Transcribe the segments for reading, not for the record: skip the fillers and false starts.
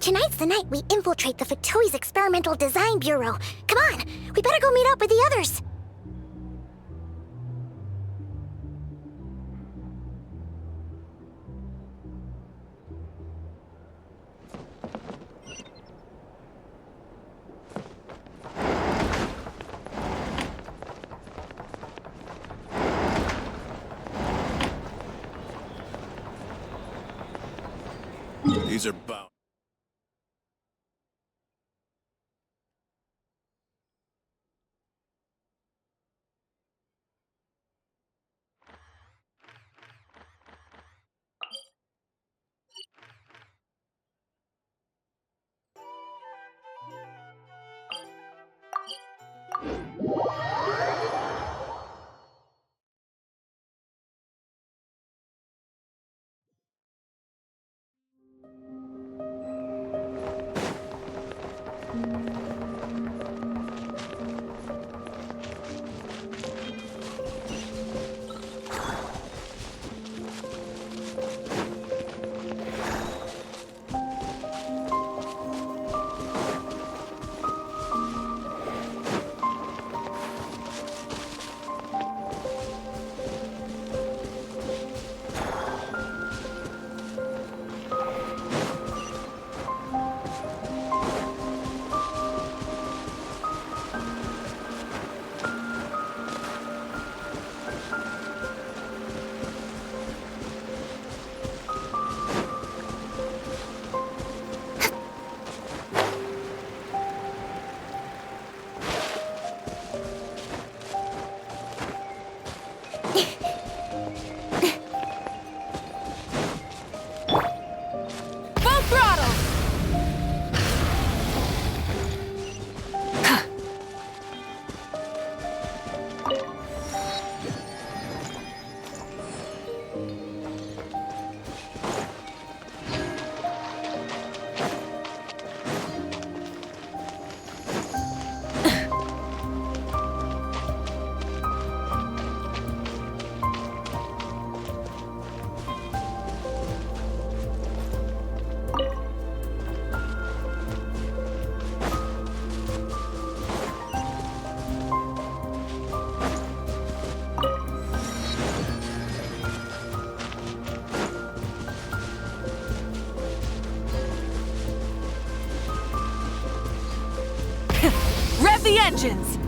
Tonight's the night we infiltrate the Fatoy's Experimental Design Bureau. Come on, we better go meet up with the others. These are bound. Rev the engines!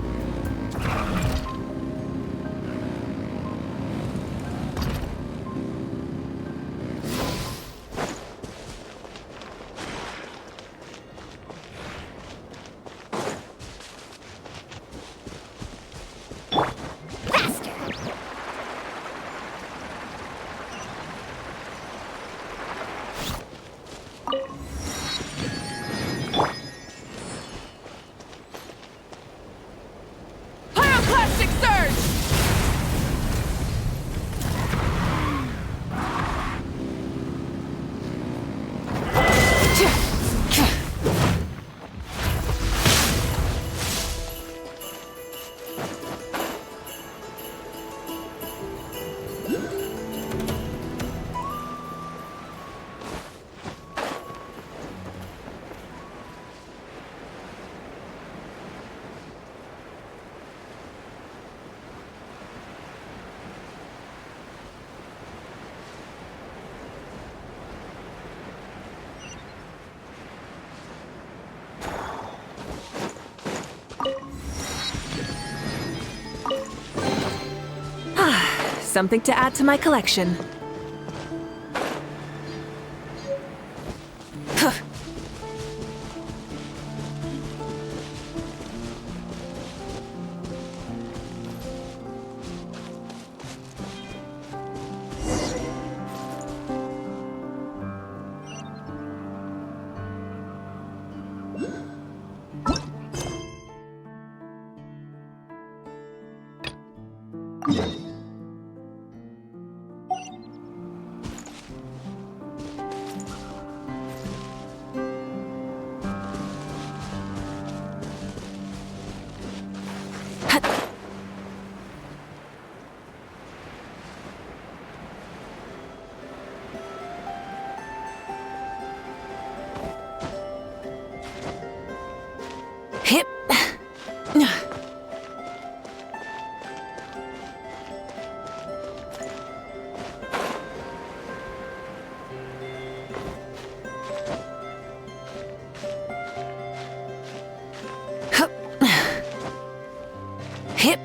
Something to add to my collection. Hip. Hip.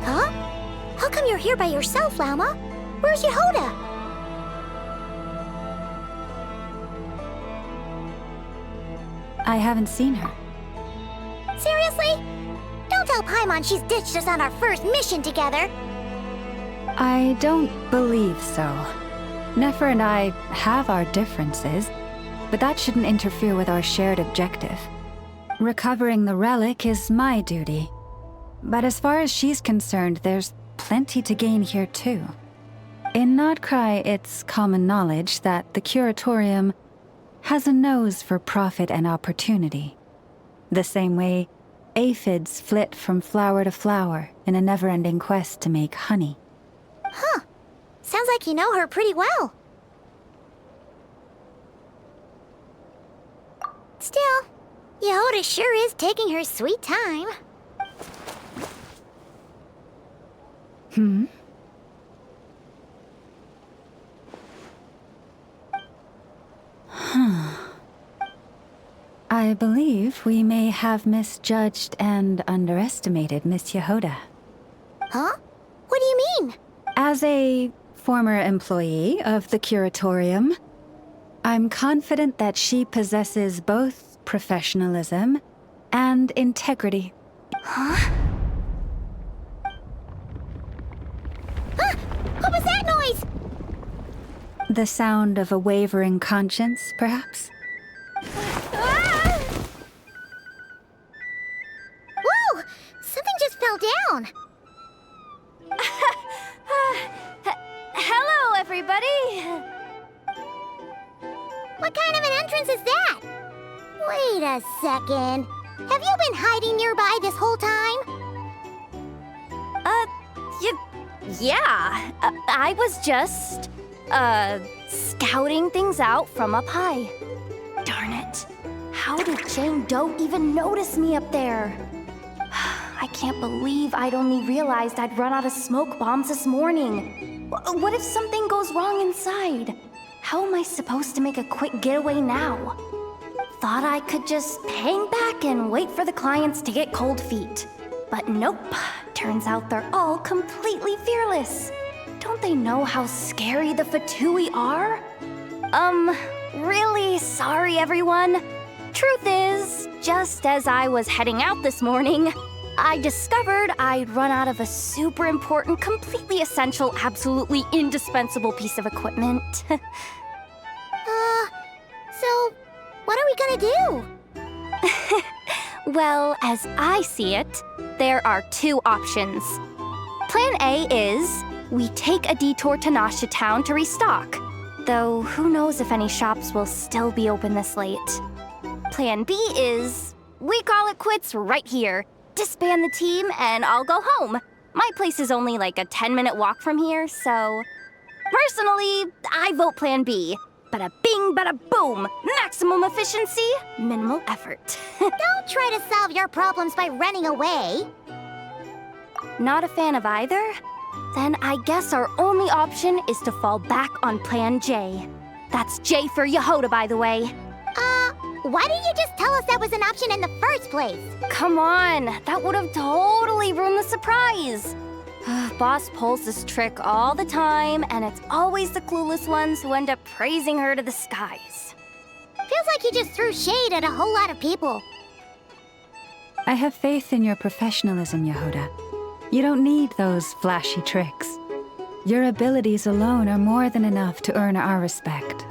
Huh? How come you're here by yourself, Lama? Where's Yehoda? I haven't seen her. Seriously? Don't tell Paimon she's ditched us on our first mission together. I don't believe so. Nefer and I have our differences, but that shouldn't interfere with our shared objective. Recovering the relic is my duty. But as far as she's concerned, there's plenty to gain here too. In Krai, it's common knowledge that the Curatorium has a nose for profit and opportunity. The same way aphids flit from flower to flower in a never-ending quest to make honey. Huh. Sounds like you know her pretty well. Still, Yehoda sure is taking her sweet time. I believe we may have misjudged and underestimated Miss Yehoda. Huh? What do you mean? As a former employee of the Curatorium, I'm confident that she possesses both professionalism and integrity. Huh? Ah! What was that noise? The sound of a wavering conscience, perhaps? Ah! Whoa! Something just fell down. Hello, everybody! What kind of an entrance is that? Wait a second. Have you been hiding nearby this whole time? Yeah. I was just, scouting things out from up high. Darn it. How did Jane Doe even notice me up there? I can't believe I'd only realized I'd run out of smoke bombs this morning. What if something goes wrong inside? How am I supposed to make a quick getaway now? Thought I could just hang back and wait for the clients to get cold feet. But nope. Turns out they're all completely fearless. Don't they know how scary the Fatui are? Really sorry, everyone. Truth is, just as I was heading out this morning, I discovered I'd run out of a super important, completely essential, absolutely indispensable piece of equipment. So, what are we gonna do? Well, as I see it, there are two options. Plan A is we take a detour to Nasha Town to restock, though who knows if any shops will still be open this late. Plan B is we call it quits right here, disband the team, and I'll go home. My place is only like a 10-minute walk from here, so... Personally, I vote Plan B. Bada bing, bada boom! Maximum efficiency, minimal effort. Don't try to solve your problems by running away. Not a fan of either? Then I guess our only option is to fall back on Plan J. That's J for Yehoda, by the way. Why didn't you just tell us that was an option in the first place? Come on, that would have totally ruined the surprise. Boss pulls this trick all the time, and it's always the clueless ones who end up praising her to the skies. Feels like you just threw shade at a whole lot of people. I have faith in your professionalism, Yehoda. You don't need those flashy tricks. Your abilities alone are more than enough to earn our respect.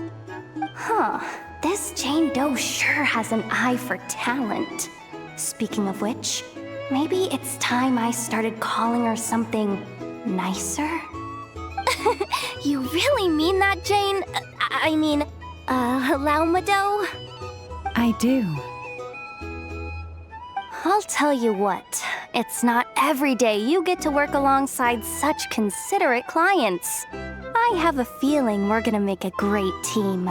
Huh. This Jane Doe sure has an eye for talent. Speaking of which, maybe it's time I started calling her something nicer? You really mean that, Jane? Laumado? I do. I'll tell you what, it's not every day you get to work alongside such considerate clients. I have a feeling we're gonna make a great team.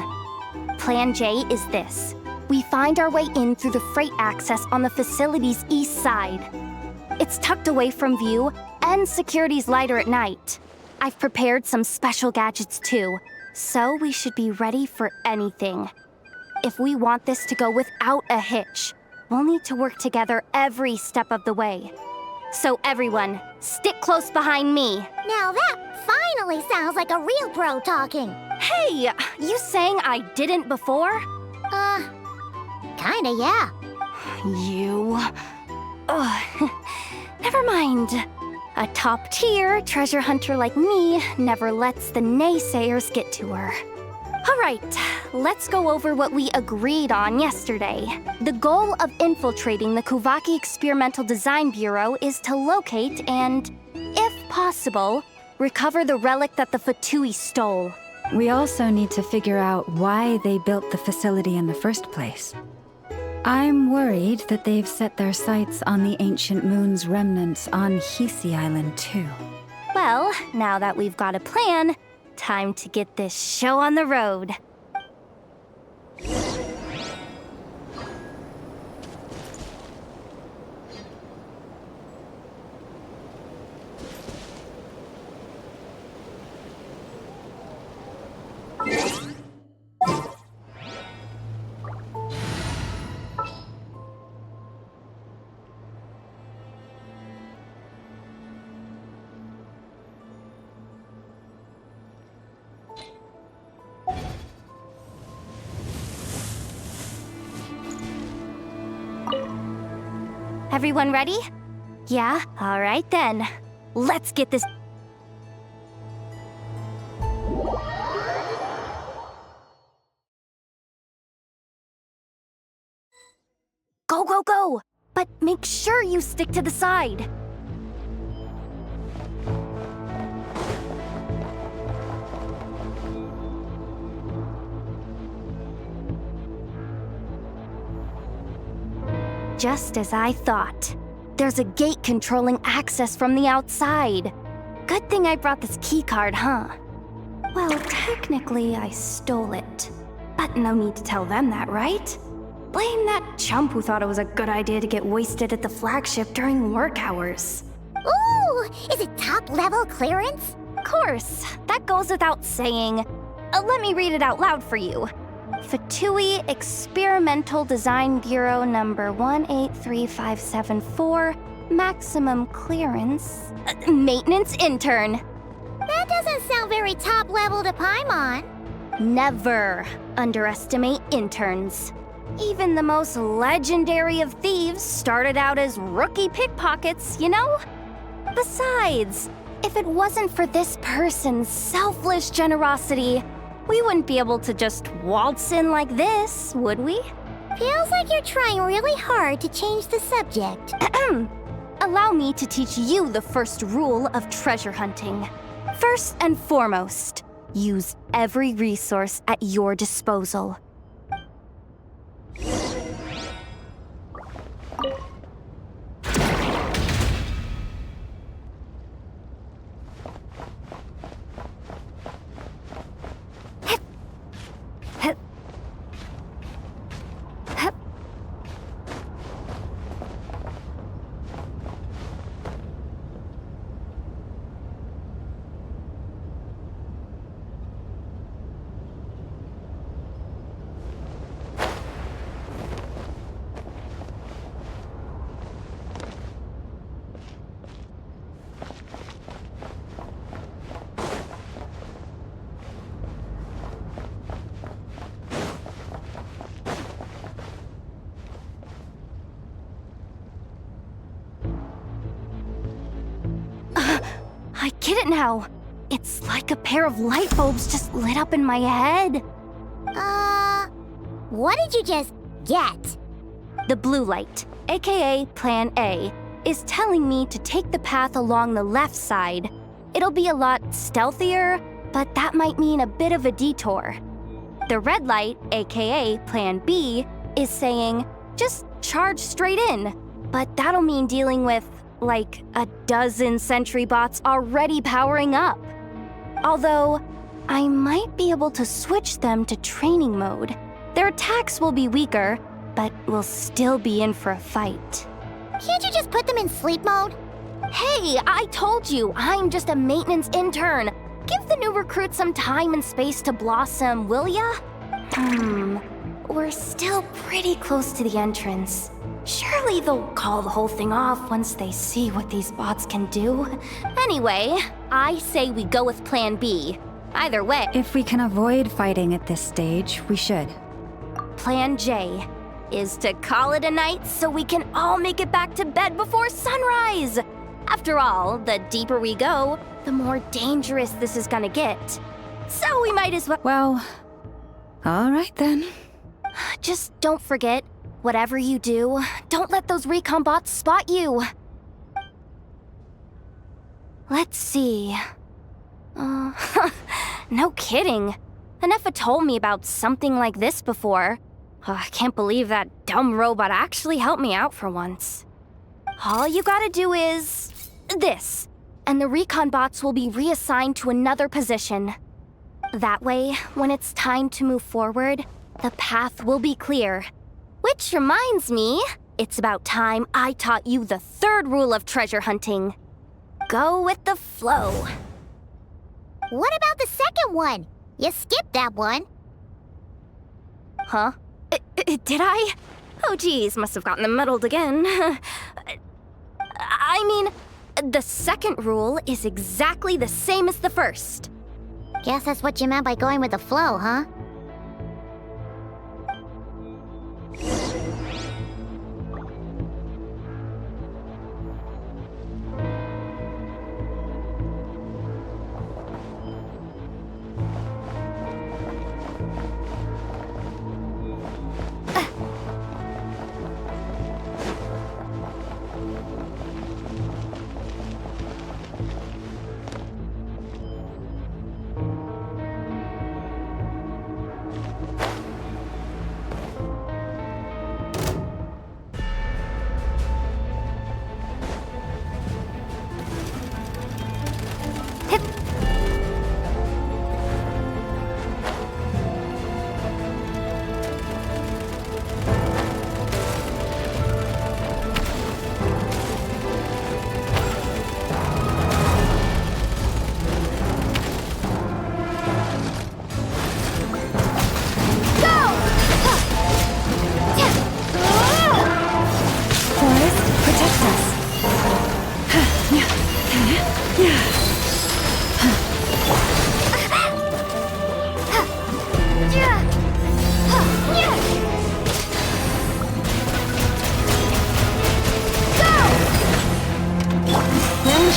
Plan J is this. We find our way in through the freight access on the facility's east side. It's tucked away from view, and security's lighter at night. I've prepared some special gadgets too, so we should be ready for anything. If we want this to go without a hitch, we'll need to work together every step of the way. So everyone, stick close behind me. Now that finally sounds like a real pro talking. Hey, you saying I didn't before? Kinda, yeah. You... Ugh. Never mind. A top-tier treasure hunter like me never lets the naysayers get to her. All right, let's go over what we agreed on yesterday. The goal of infiltrating the Kuvaki Experimental Design Bureau is to locate and, if possible, recover the relic that the Fatui stole. We also need to figure out why they built the facility in the first place. I'm worried that they've set their sights on the Ancient Moon's remnants on Hisi Island, too. Well, now that we've got a plan, time to get this show on the road. Everyone ready? Yeah? Alright then. Let's get this. Go, go, go! But make sure you stick to the side. Just as I thought. There's a gate controlling access from the outside. Good thing I brought this keycard, huh? Well, technically, I stole it. But no need to tell them that, right? Blame that chump who thought it was a good idea to get wasted at the flagship during work hours. Ooh, is it top-level clearance? Of course, that goes without saying. Let me read it out loud for you. Fatui Experimental Design Bureau number 183574, maximum clearance, maintenance intern. That doesn't sound very top-level to Paimon. Never underestimate interns. Even the most legendary of thieves started out as rookie pickpockets, you know? Besides, if it wasn't for this person's selfless generosity, we wouldn't be able to just waltz in like this, would we? Feels like you're trying really hard to change the subject. Allow me to teach you the first rule of treasure hunting. First and foremost, use every resource at your disposal. I get it now. It's like a pair of light bulbs just lit up in my head. What did you just get? The blue light, aka Plan A, is telling me to take the path along the left side. It'll be a lot stealthier, but that might mean a bit of a detour. The red light, aka Plan B, is saying, just charge straight in. But that'll mean dealing with, like, a dozen sentry bots already powering up. Although, I might be able to switch them to training mode. Their attacks will be weaker, but we'll still be in for a fight. Can't you just put them in sleep mode? Hey, I told you, I'm just a maintenance intern. Give the new recruit some time and space to blossom, will ya? We're still pretty close to the entrance. Surely they'll call the whole thing off once they see what these bots can do. Anyway, I say we go with Plan B. Either way, If we can avoid fighting at this stage, we should. Plan J is to call it a night so we can all make it back to bed before sunrise. After all, the deeper we go, the more dangerous this is gonna get. So we might as well. Well, all right then. Just don't forget, whatever you do, don't let those recon bots spot you. Let's see. No kidding. Anefa told me about something like this before. I can't believe that dumb robot actually helped me out for once. All you gotta do is this, and the recon bots will be reassigned to another position. That way, when it's time to move forward, the path will be clear. Which reminds me, it's about time I taught you the third rule of treasure hunting. Go with the flow. What about the second one? You skipped that one. Huh? Did I? Oh geez, must have gotten muddled again. I mean, the second rule is exactly the same as the first. Guess that's what you meant by going with the flow, huh?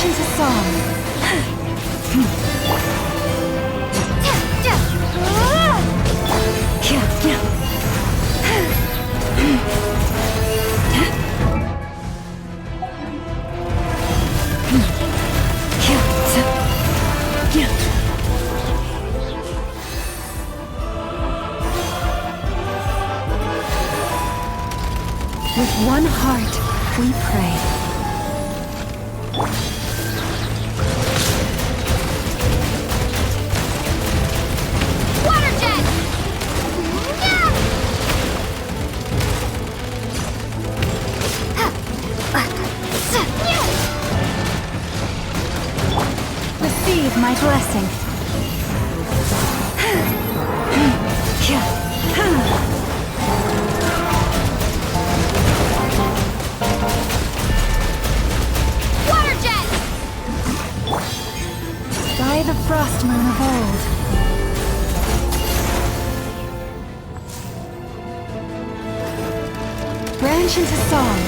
Branch into song. With one heart, we pray. Water jet! Receive my blessing. Water jet! By the frost moon of old. Branch into song.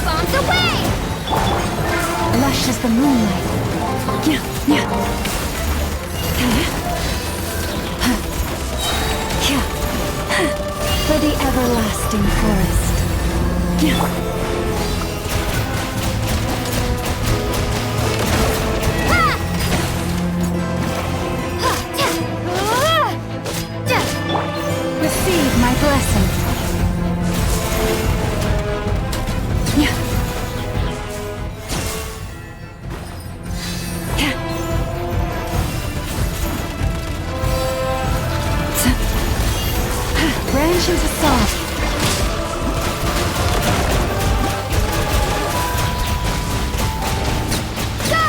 Bombs away! Lush as the moonlight. For the everlasting forest. Receive my blessing. Branch into song. Go!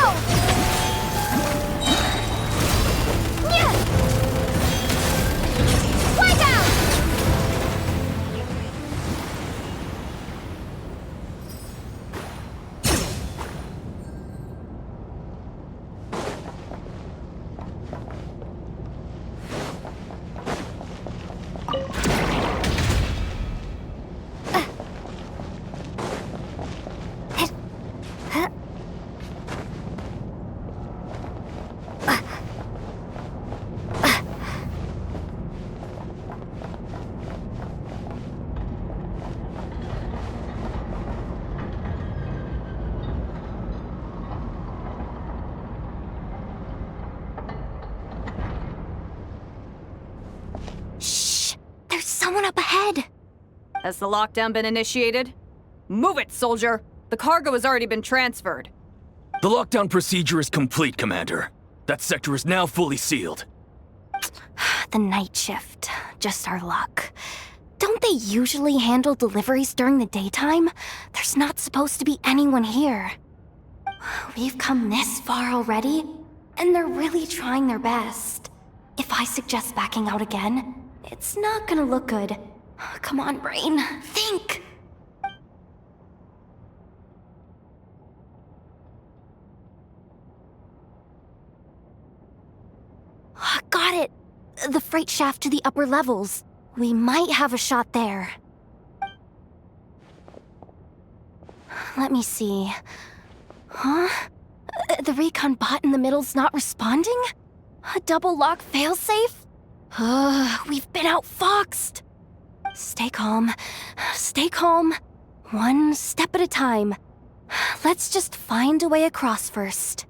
Wipe out! There's someone up ahead. Has the lockdown been initiated? Move it, soldier! The cargo has already been transferred. The lockdown procedure is complete, Commander. That sector is now fully sealed. The night shift. Just our luck. Don't they usually handle deliveries during the daytime? There's not supposed to be anyone here. We've come this far already, and they're really trying their best. If I suggest backing out again, it's not gonna look good. Come on, brain. Think! Got it! The freight shaft to the upper levels. We might have a shot there. Let me see. Huh? The recon bot in the middle's not responding? A double lock failsafe? We've been outfoxed! Stay calm. Stay calm. One step at a time. Let's just find a way across first.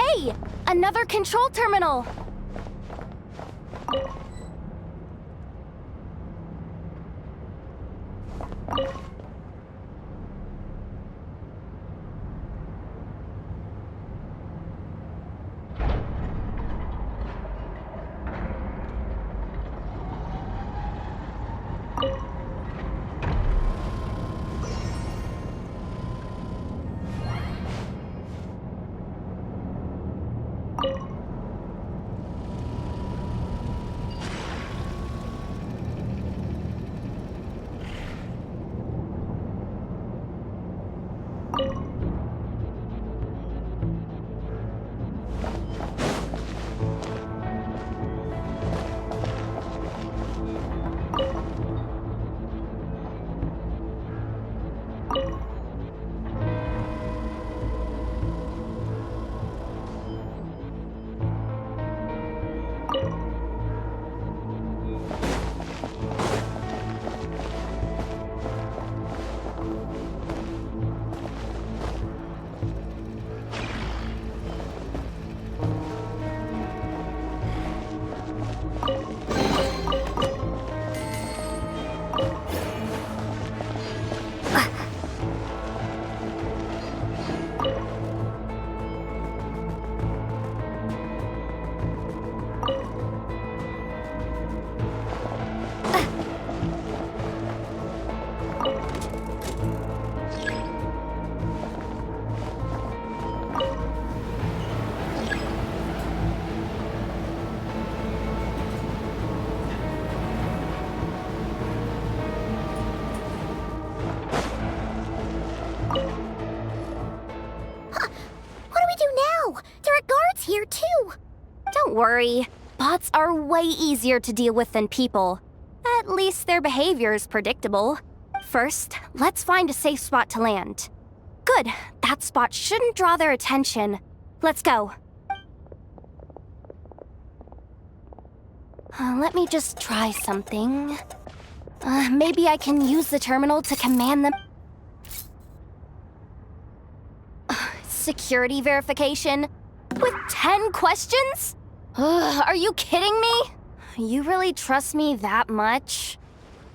Hey! Another control terminal! Here too. Don't worry. Bots are way easier to deal with than people. At least their behavior is predictable. First, let's find a safe spot to land. Good. That spot shouldn't draw their attention. Let's go. Let me just try something. Maybe I can use the terminal to command them. Security verification? With 10 questions? Are you kidding me? You really trust me that much?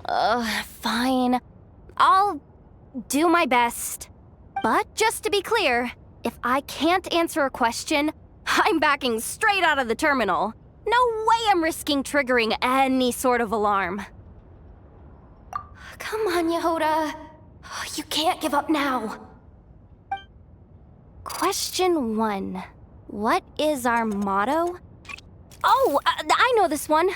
Fine. I'll do my best. But just to be clear, if I can't answer a question, I'm backing straight out of the terminal. No way I'm risking triggering any sort of alarm. Come on, Yehoda. You can't give up now. Question 1. What is our motto? Oh, I know this one.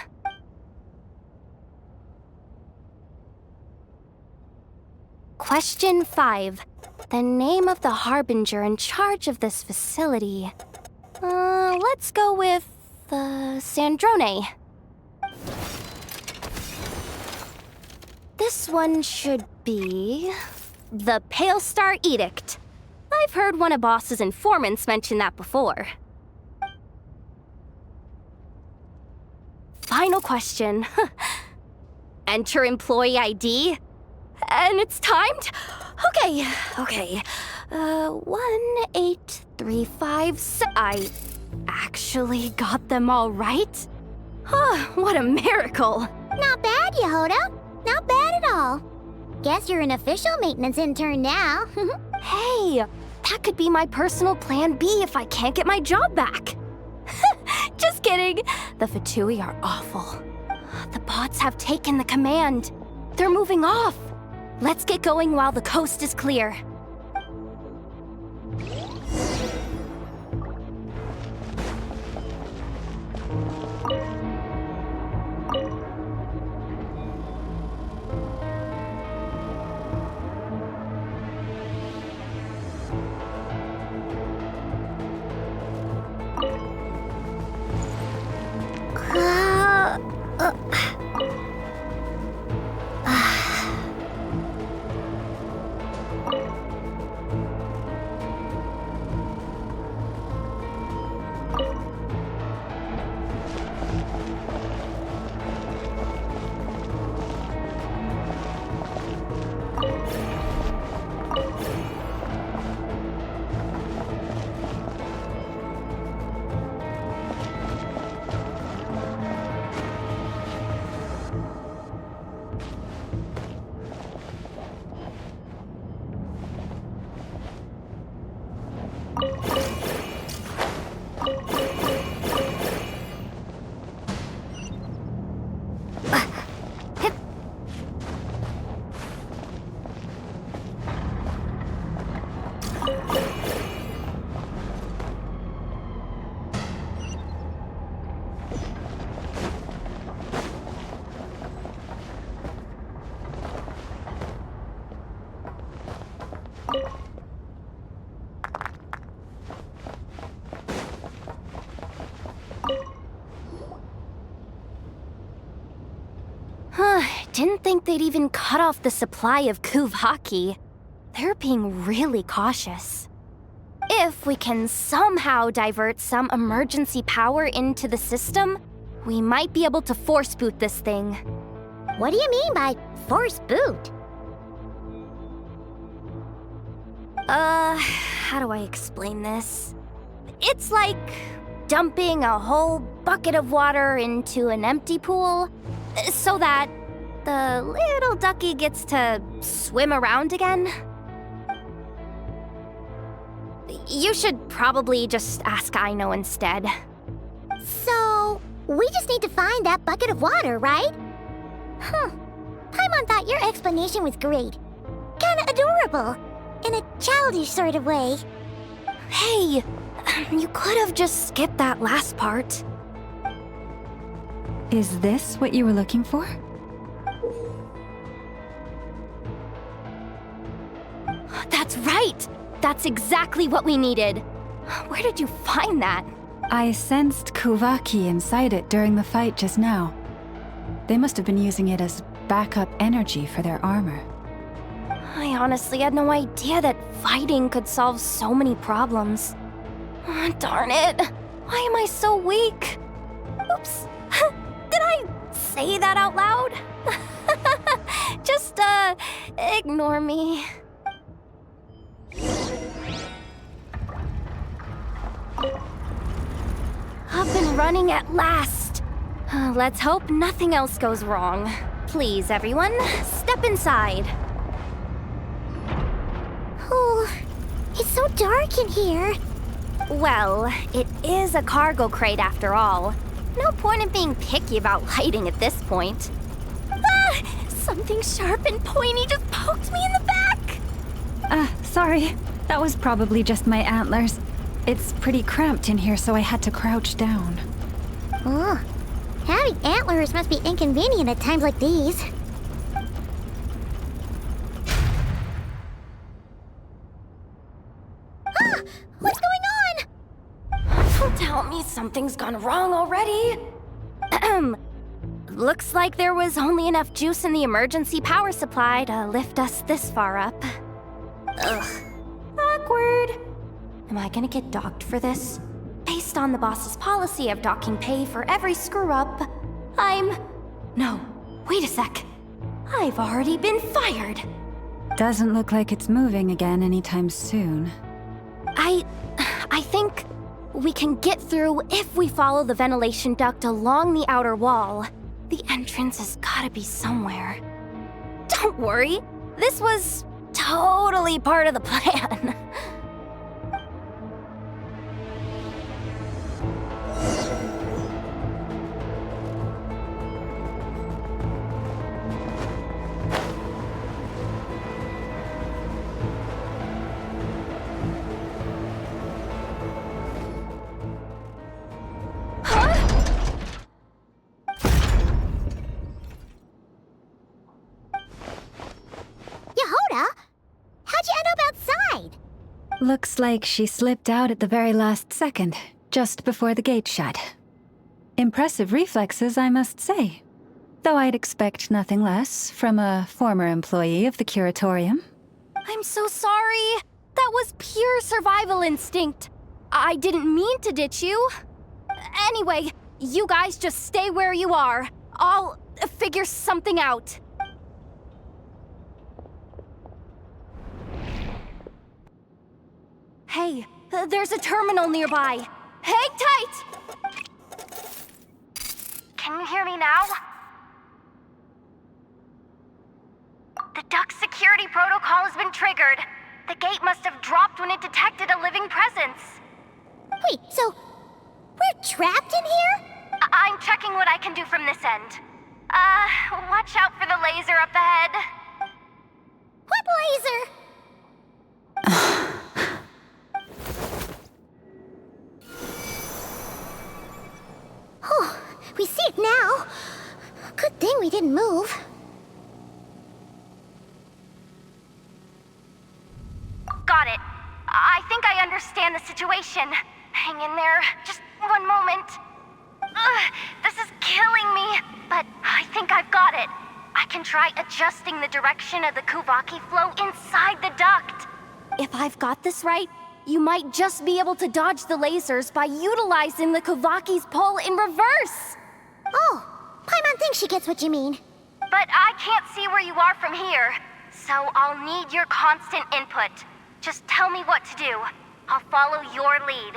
Question 5. The name of the harbinger in charge of this facility. Let's go with, Sandrone. This one should be the Pale Star Edict. I've heard one of Boss's informants mention that before. Final question. Enter employee ID. And it's timed? Okay. 18356. I actually got them all right? What a miracle. Not bad, Yehoda. Not bad at all. Guess you're an official maintenance intern now. Hey, that could be my personal plan B if I can't get my job back. Just kidding. The Fatui are awful. The bots have taken the command. They're moving off. Let's get going while the coast is clear. didn't think they'd even cut off the supply of Kuvaki. They're being really cautious. If we can somehow divert some emergency power into the system, we might be able to force boot this thing. What do you mean by force boot? How do I explain this? It's like dumping a whole bucket of water into an empty pool so that the little ducky gets to swim around again. You should probably just ask Aino instead. So, we just need to find that bucket of water, right? Huh. Paimon thought your explanation was great. Kinda adorable. In a childish sort of way. Hey, you could have just skipped that last part. Is this what you were looking for? That's right! That's exactly what we needed. Where did you find that? I sensed Kuvaki inside it during the fight just now. They must have been using it as backup energy for their armor. I honestly had no idea that fighting could solve so many problems. Darn it! Why am I so weak? Oops. Did I say that out loud? Just, ignore me. Up and running at last. Let's hope nothing else goes wrong. Please, everyone, step inside. Oh, it's so dark in here. Well, it is a cargo crate after all. No point in being picky about lighting at this point. Ah! Something sharp and pointy just poked me in the back! Sorry. That was probably just my antlers. It's pretty cramped in here, so I had to crouch down. Oh, having antlers must be inconvenient at times like these. Ah! What's going on? Don't tell me something's gone wrong already. Looks like there was only enough juice in the emergency power supply to lift us this far up. Ugh. Awkward. Am I gonna get docked for this? Based on the boss's policy of docking pay for every screw-up, No, wait a sec. I've already been fired. Doesn't look like it's moving again anytime soon. I think we can get through if we follow the ventilation duct along the outer wall. The entrance has gotta be somewhere. Don't worry, this was totally part of the plan. Yehoda? How'd you end up outside? Looks like she slipped out at the very last second, just before the gate shut. Impressive reflexes, I must say. Though I'd expect nothing less from a former employee of the Curatorium. I'm so sorry. That was pure survival instinct. I didn't mean to ditch you. Anyway, you guys just stay where you are. I'll figure something out. Hey, there's a terminal nearby. Hang tight! Can you hear me now? The duct security protocol has been triggered. The gate must have dropped when it detected a living presence. Wait, so we're trapped in here? I'm checking what I can do from this end. Watch out for the laser up ahead. What laser? Oh, we see it now. Good thing we didn't move. Got it. I think I understand the situation. Hang in there. Just one moment. This is killing me, but I think I've got it. I can try adjusting the direction of the Kuvaki flow inside the duct. If I've got this right, you might just be able to dodge the lasers by utilizing the Kuvaki's pull in reverse. Oh, Paimon thinks she gets what you mean. But I can't see where you are from here, so I'll need your constant input. Just tell me what to do. I'll follow your lead.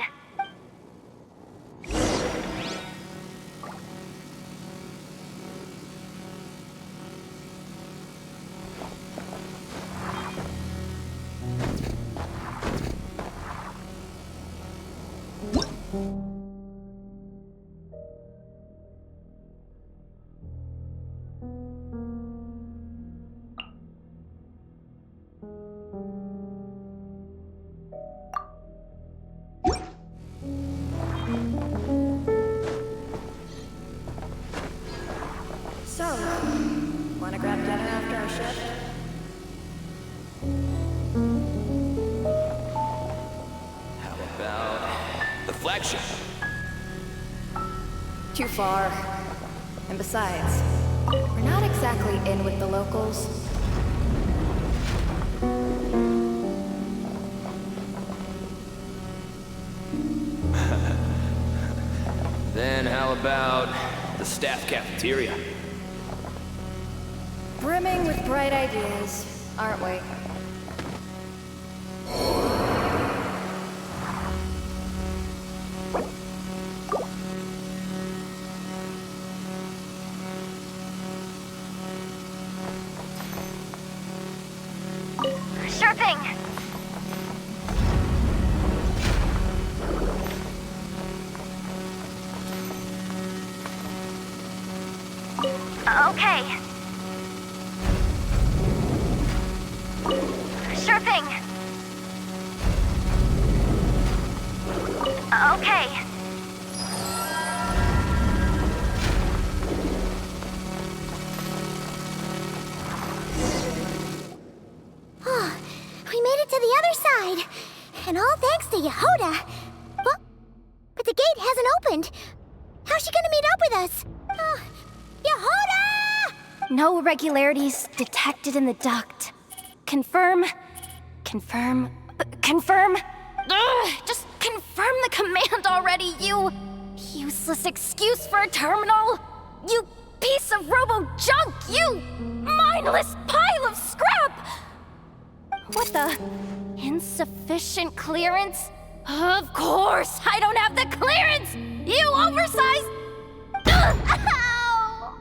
So, wanna grab dinner after our shift? How about the flagship? Too far. And besides, we're not exactly in with the locals. Then how about the staff cafeteria? Brimming with bright ideas, aren't we? Sure thing. Okay. Sure thing. Okay. Oh, we made it to the other side. And all thanks to Yehoda. But the gate hasn't opened. How's she gonna meet up with us? Yehoda! No irregularities detected in the duct. Confirm. Confirm. Confirm. Ugh, just confirm the command already, you useless excuse for a terminal. You piece of robo-junk, you mindless pile of scrap! What the? Insufficient clearance? Of course, I don't have the clearance! You oversized... Ugh, ow!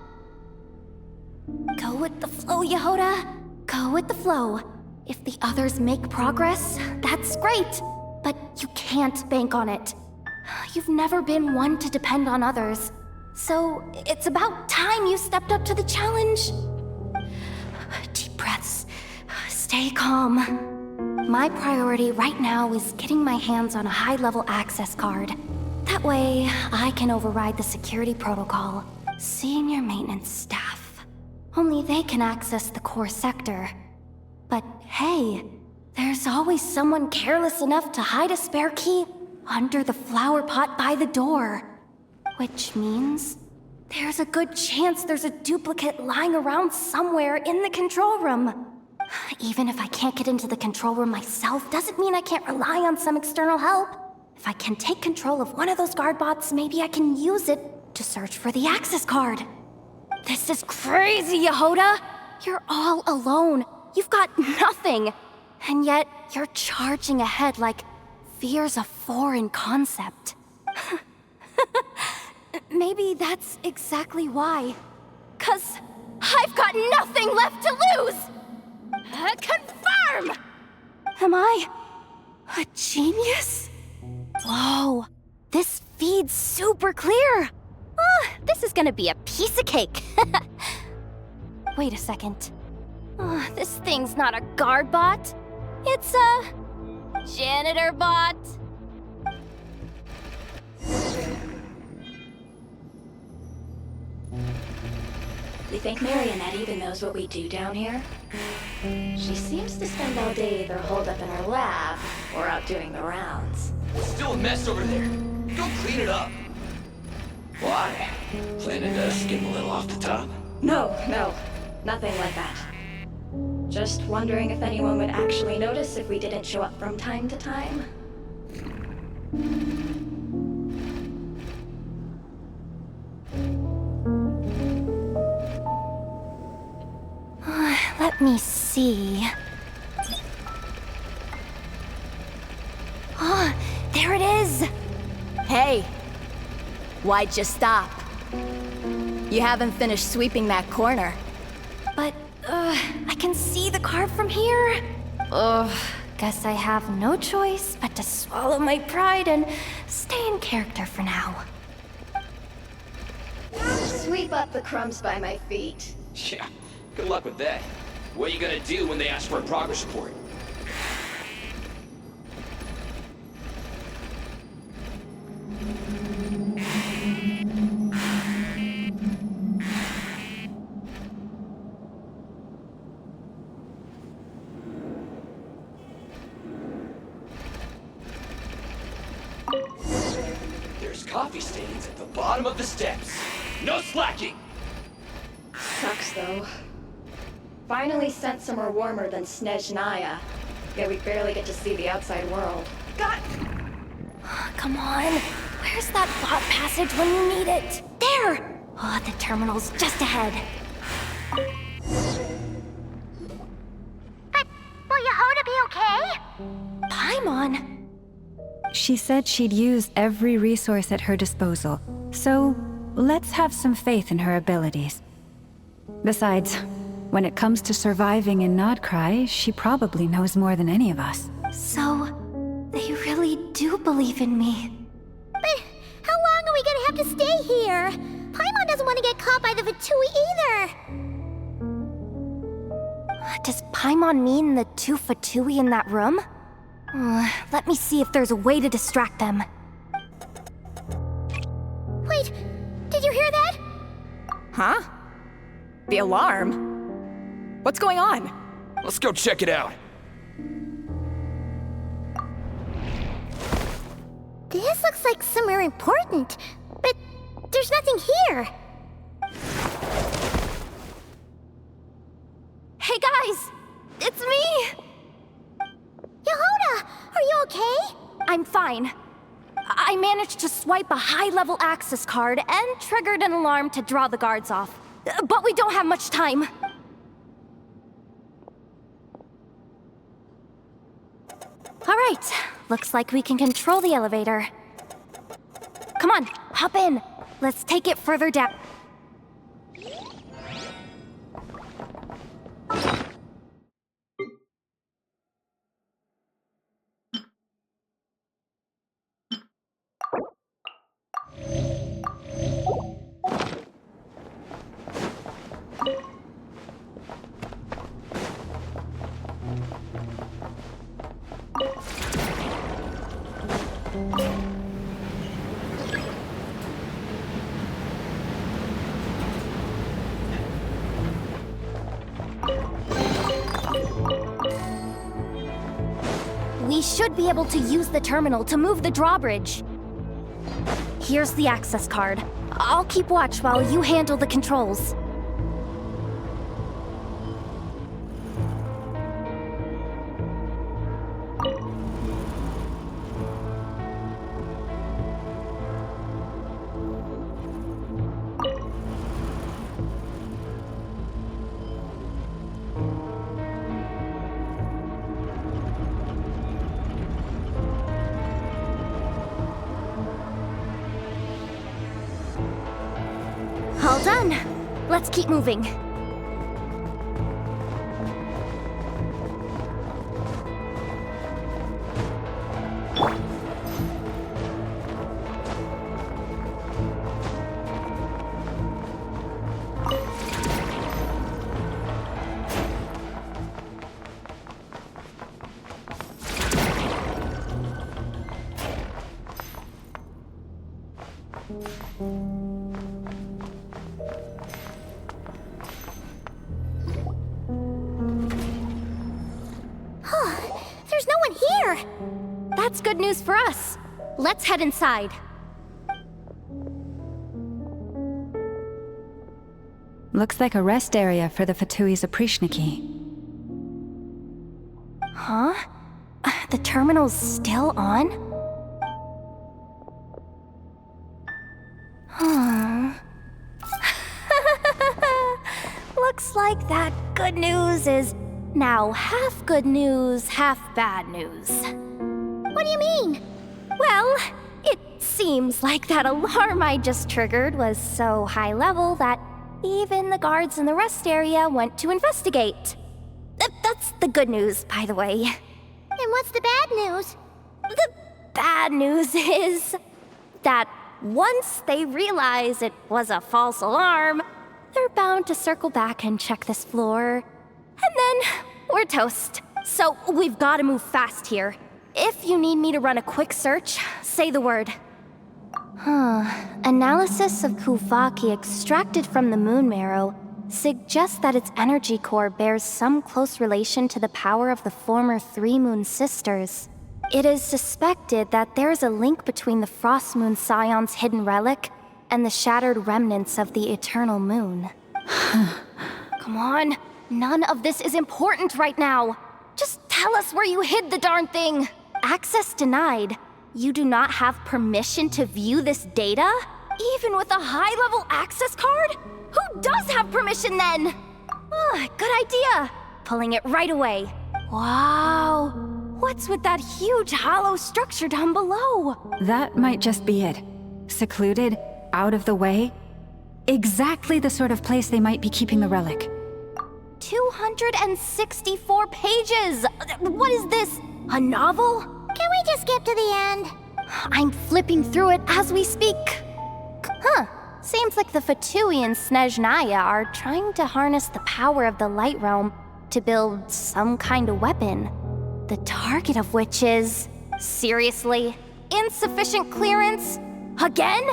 Go with the flow, Yehoda. Go with the flow. If the others make progress, that's great. But you can't bank on it. You've never been one to depend on others. So it's about time you stepped up to the challenge. Deep breaths. Stay calm. My priority right now is getting my hands on a high-level access card. That way, I can override the security protocol. Senior maintenance staff. Only they can access the core sector. But hey, there's always someone careless enough to hide a spare key under the flower pot by the door. Which means there's a good chance there's a duplicate lying around somewhere in the control room. Even if I can't get into the control room myself, doesn't mean I can't rely on some external help. If I can take control of one of those guard bots, maybe I can use it to search for the access card. This is crazy, Yehoda! You're all alone. You've got nothing. And yet, you're charging ahead like fear's a foreign concept. Maybe that's exactly why. 'Cause I've got nothing left to lose! Confirm! Am I a genius? Whoa, this feed's super clear. Oh, this is gonna be a piece of cake. Wait a second. Oh, this thing's not a guard bot. It's a janitor bot. You think Marionette even knows what we do down here? She seems to spend all day either holed up in her lab or out doing the rounds. It's still a mess over there. Go clean it up. Why? Planning to skim a little off the top? No. Nothing like that. Just wondering if anyone would actually notice if we didn't show up from time to time. Let me see. Oh, there it is! Hey! Why'd you stop? You haven't finished sweeping that corner. But, I can see the car from here. Guess I have no choice but to swallow my pride and stay in character for now. Sweep up the crumbs by my feet. Yeah, good luck with that. What are you gonna do when they ask for a progress report? There's coffee stains at the bottom of the steps. No slacking! Sucks though. Finally sent somewhere warmer than Snezhnaya. Yet we barely get to see the outside world. God! Come on. Where's that bot passage when you need it? There! Oh, the terminal's just ahead. But will Yehoda be okay? Paimon? She said she'd use every resource at her disposal, so let's have some faith in her abilities. Besides, when it comes to surviving in Krai, she probably knows more than any of us. So, they really do believe in me. But how long are we gonna have to stay here? Paimon doesn't want to get caught by the Fatui either. Does Paimon mean the two Fatui in that room? Let me see if there's a way to distract them. Wait, did you hear that? Huh? The alarm? What's going on? Let's go check it out. This looks like somewhere important, but there's nothing here. Hey guys! It's me! Yehoda, are you okay? I'm fine. I managed to swipe a high-level access card and triggered an alarm to draw the guards off. But we don't have much time. All right, looks like we can control the elevator. Come on, hop in. Let's take it further down. We should be able to use the terminal to move the drawbridge. Here's the access card. I'll keep watch while you handle the controls. All done. Let's keep moving. There's no one here! That's good news for us. Let's head inside. Looks like a rest area for the Fatui's Oprishniki. Huh? The terminal's still on? Huh. Looks like that good news is now half good news, half bad news. What do you mean? Well, it seems like that alarm I just triggered was so high level that even the guards in the rest area went to investigate. That's the good news, by the way. And what's the bad news? The bad news is that once they realize it was a false alarm, they're bound to circle back and check this floor. And then we're toast. So we've got to move fast here. If you need me to run a quick search, say the word. Analysis of Kuvaki extracted from the moon marrow suggests that its energy core bears some close relation to the power of the former Three Moon Sisters. It is suspected that there is a link between the Frost Moon Scion's hidden relic and the shattered remnants of the Eternal Moon. Come on, none of this is important right now. Just tell us where you hid the darn thing. Access denied. You do not have permission to view this data? Even with a high-level access card? Who does have permission then? Good idea. Pulling it right away. Wow. What's with that huge hollow structure down below? That might just be it. Secluded, out of the way. Exactly the sort of place they might be keeping the relic. 264 pages! What is this? A novel? Can we just skip to the end? I'm flipping through it as we speak. Seems like the Fatui and Snezhnaya are trying to harness the power of the Light Realm to build some kind of weapon. The target of which is... seriously? Insufficient clearance? Again?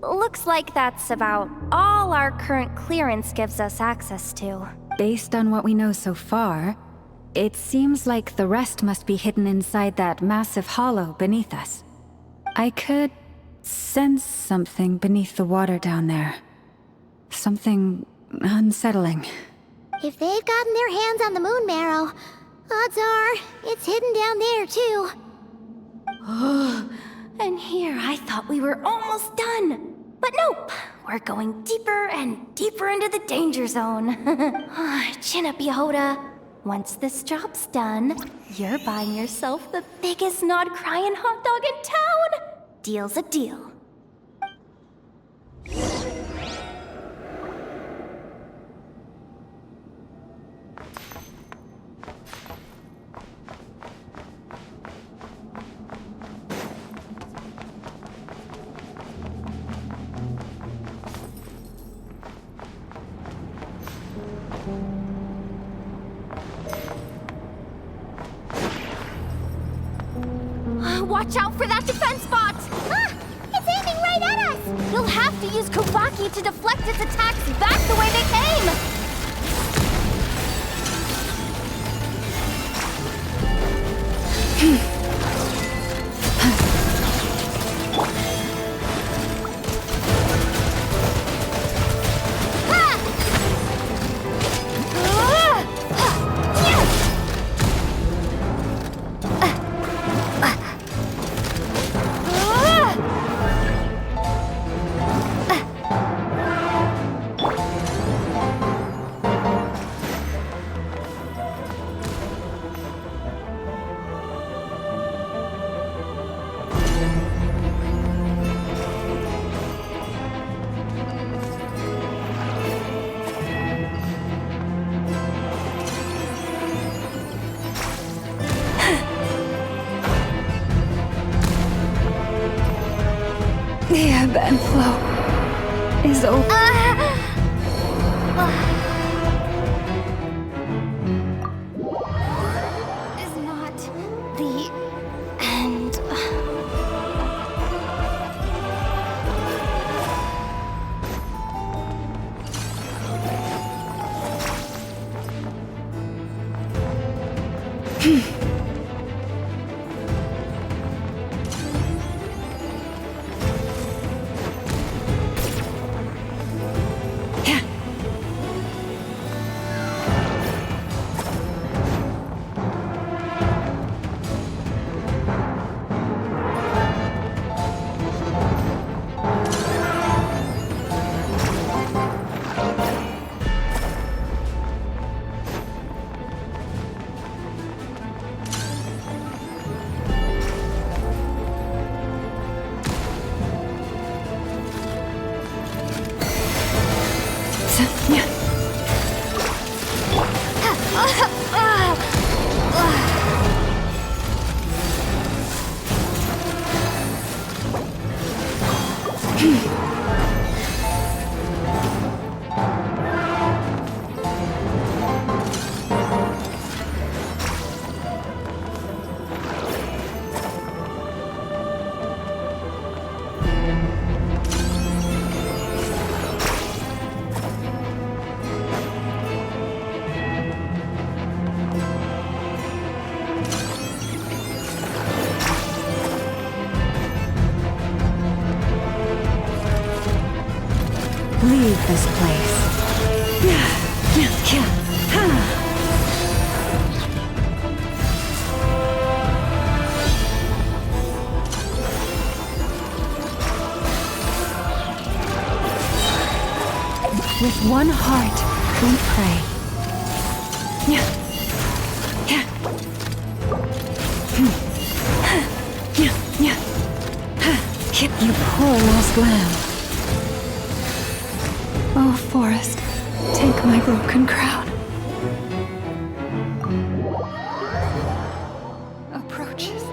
Looks like that's about all our current clearance gives us access to. Based on what we know so far, it seems like the rest must be hidden inside that massive hollow beneath us. I could sense something beneath the water down there. Something unsettling. If they've gotten their hands on the moon marrow, odds are it's hidden down there too. And here I thought we were almost done. But nope, we're going deeper and deeper into the danger zone. Chin up, Yehoda. Once this job's done, you're buying yourself the biggest nod-crying hot dog in town. Deal's a deal. Watch out for that defense bot! It's aiming right at us! You'll have to use Kuvaki to deflect its attacks back the way they came! The ebb and flow is over. Is not the end. Yeah. Leave this place. With one heart, we pray. You poor lost lamb. Oh, Forest, take my broken crown. Approaches.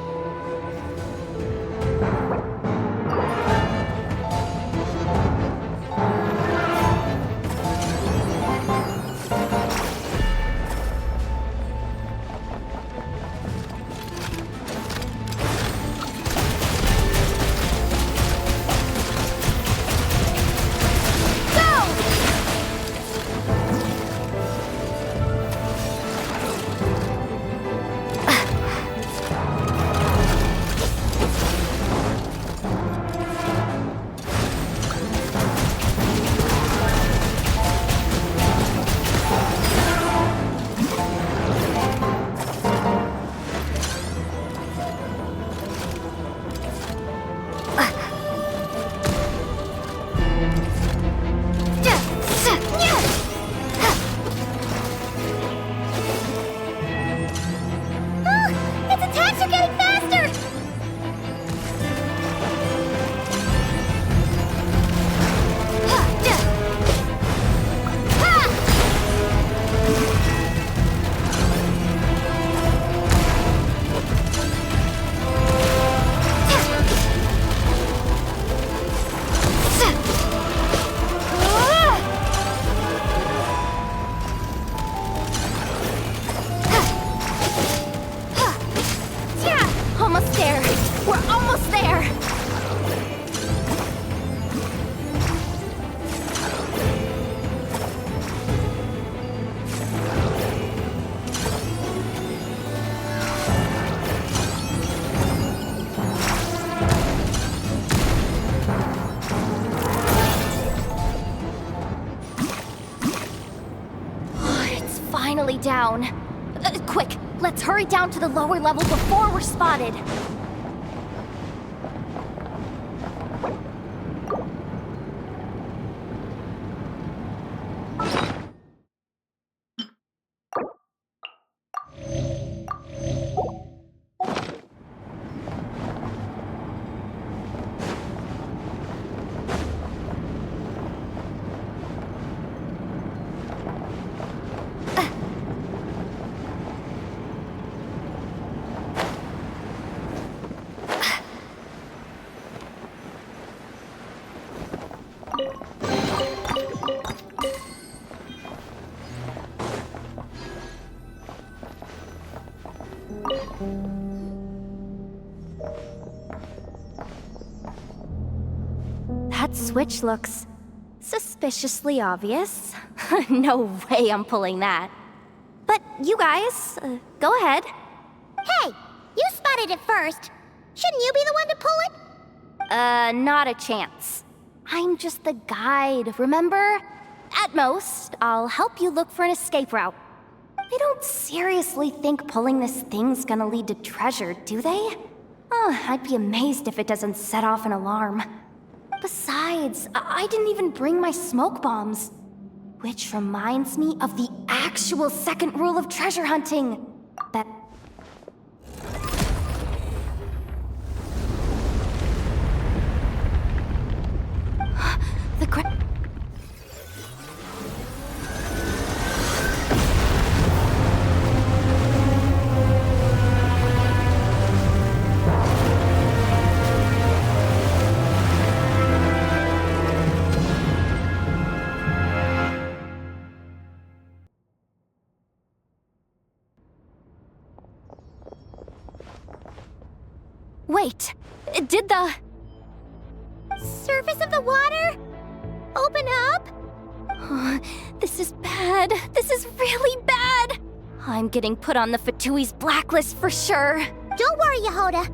Finally down. Quick, let's hurry down to the lower level before we're spotted. That switch looks suspiciously obvious. No way I'm pulling that. But you guys, go ahead. Hey, you spotted it first. Shouldn't you be the one to pull it? Not a chance. I'm just the guide, remember? At most, I'll help you look for an escape route. They don't seriously think pulling this thing's gonna lead to treasure, do they? I'd be amazed if it doesn't set off an alarm. Besides, I didn't even bring my smoke bombs. Which reminds me of the actual second rule of treasure hunting. That... the right. Did the... Surface of the water? Open up? This is bad. This is really bad. I'm getting put on the Fatui's blacklist for sure. Don't worry, Yehoda.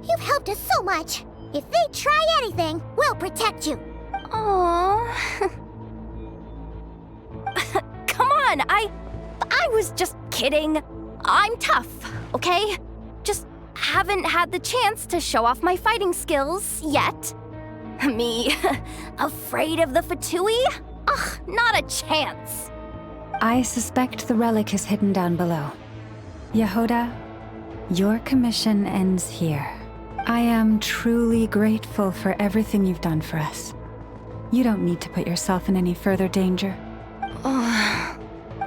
You've helped us so much. If they try anything, we'll protect you. Aww. Come on, I was just kidding. I'm tough, okay? Just haven't had the chance to show off my fighting skills yet. Me, afraid of the Fatui? Ugh, not a chance. I suspect the relic is hidden down below. Yehoda, your commission ends here. I am truly grateful for everything you've done for us. You don't need to put yourself in any further danger. Oh,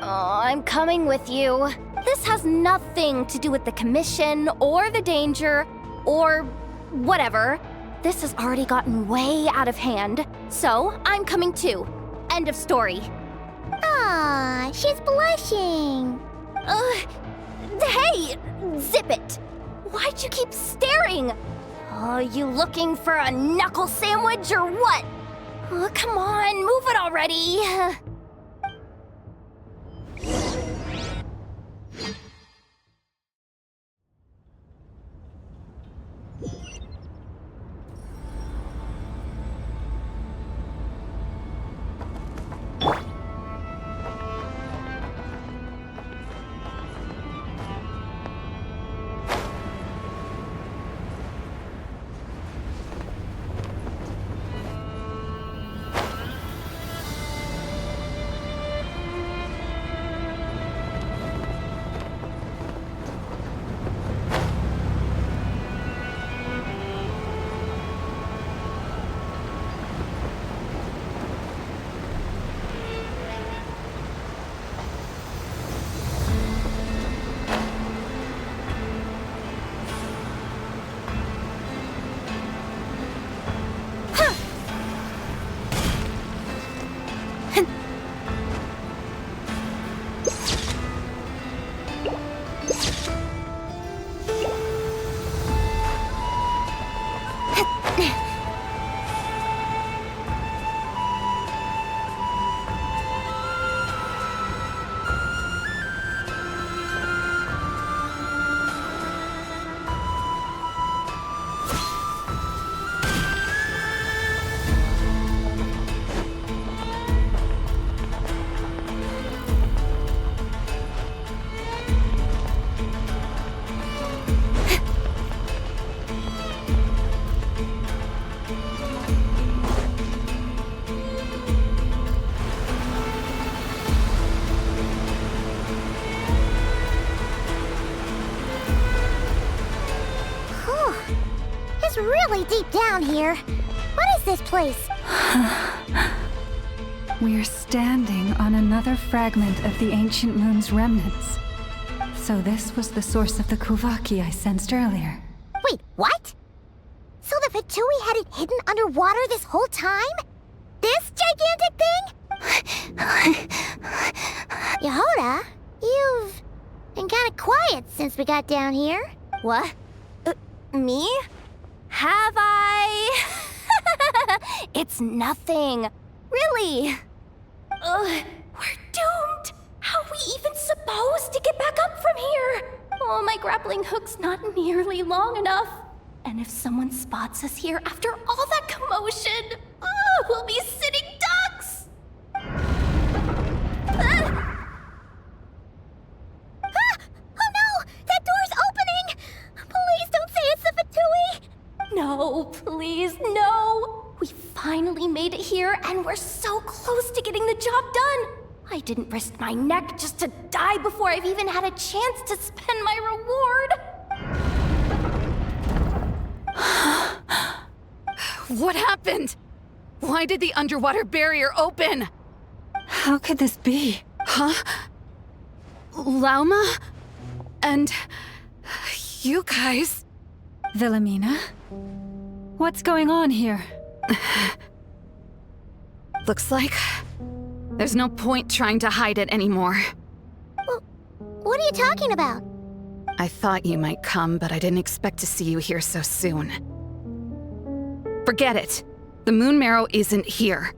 I'm coming with you. This has nothing to do with the commission or the danger or whatever. This has already gotten way out of hand, so I'm coming too. End of story. Ah, she's blushing. Hey, zip it. Why'd you keep staring? Oh, you looking for a knuckle sandwich or what? Oh, come on, move it already. Really deep down here. What is this place? We're standing on another fragment of the ancient moon's remnants. So this was the source of the Kuvaki I sensed earlier. Wait, what? So the Fatui had it hidden underwater this whole time? This gigantic thing? Yehoda, you've been kinda quiet since we got down here. What? Me? Have I? It's nothing. Really. We're doomed. How are we even supposed to get back up from here? Oh, my grappling hook's not nearly long enough. And if someone spots us here after all that commotion, we'll be sitting ducks. Oh no! That door's opening! Please don't say it's the Fatui! No, please, no! We finally made it here, and we're so close to getting the job done! I didn't risk my neck just to die before I've even had a chance to spend my reward! What happened? Why did the underwater barrier open? How could this be? Huh? Lauma? And... you guys... Wilhelmina? What's going on here? Looks like... there's no point trying to hide it anymore. What are you talking about? I thought you might come, but I didn't expect to see you here so soon. Forget it. The Moon Marrow isn't here.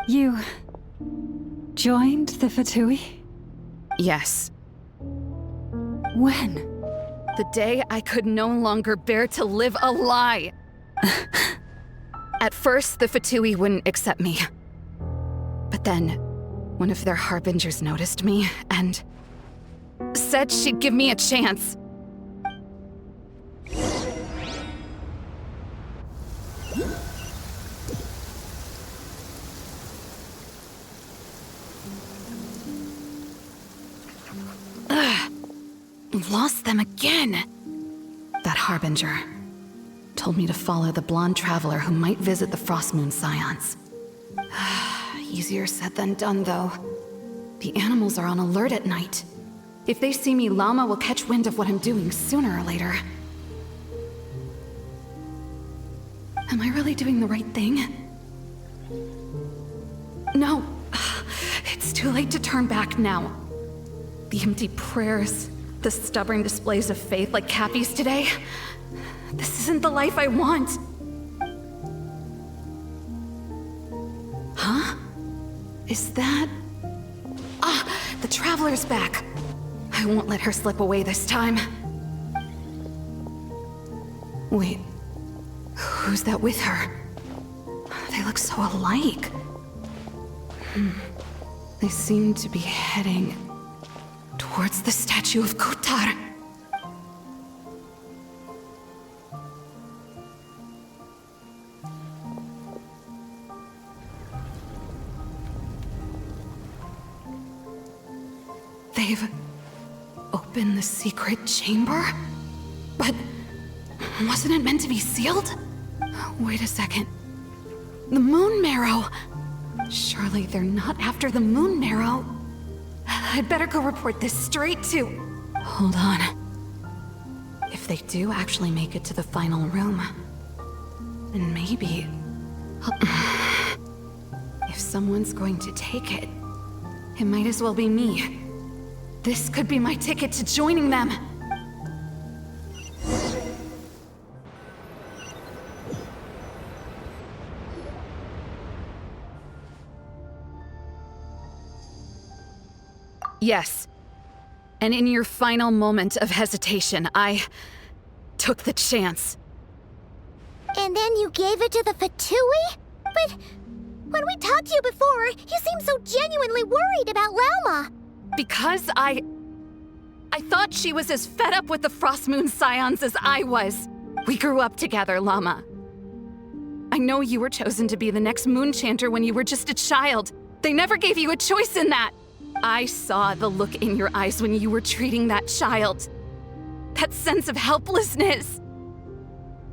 You joined the Fatui? Yes. When? The day I could no longer bear to live a lie. At first, the Fatui wouldn't accept me. But then, one of their harbingers noticed me and said she'd give me a chance. Ugh. Lost them again. That harbinger told me to follow the blonde traveler who might visit the Frostmoon Scions. Easier said than done, though. The animals are on alert at night. If they see me, Llama will catch wind of what I'm doing sooner or later. Am I really doing the right thing? No. It's too late to turn back now. The empty prayers, the stubborn displays of faith like Cappy's today. This isn't the life I want. Huh? Is that... the Traveler's back. I won't let her slip away this time. Wait, who's that with her? They look so alike. They seem to be heading towards the statue of Kotar. They've opened the secret chamber? But wasn't it meant to be sealed? Wait a second. The Moon Marrow! Surely they're not after the Moon Marrow. I'd better go report this straight to... Hold on. If they do actually make it to the final room, then maybe... If someone's going to take it, it might as well be me. This could be my ticket to joining them. Yes. And in your final moment of hesitation, I took the chance. And then you gave it to the Fatui? But when we talked to you before, you seemed so genuinely worried about Lauma. Because I thought she was as fed up with the Frostmoon Scions as I was. We grew up together, Llama. I know you were chosen to be the next Moon Chanter when you were just a child. They never gave you a choice in that. I saw the look in your eyes when you were treating that child. That sense of helplessness.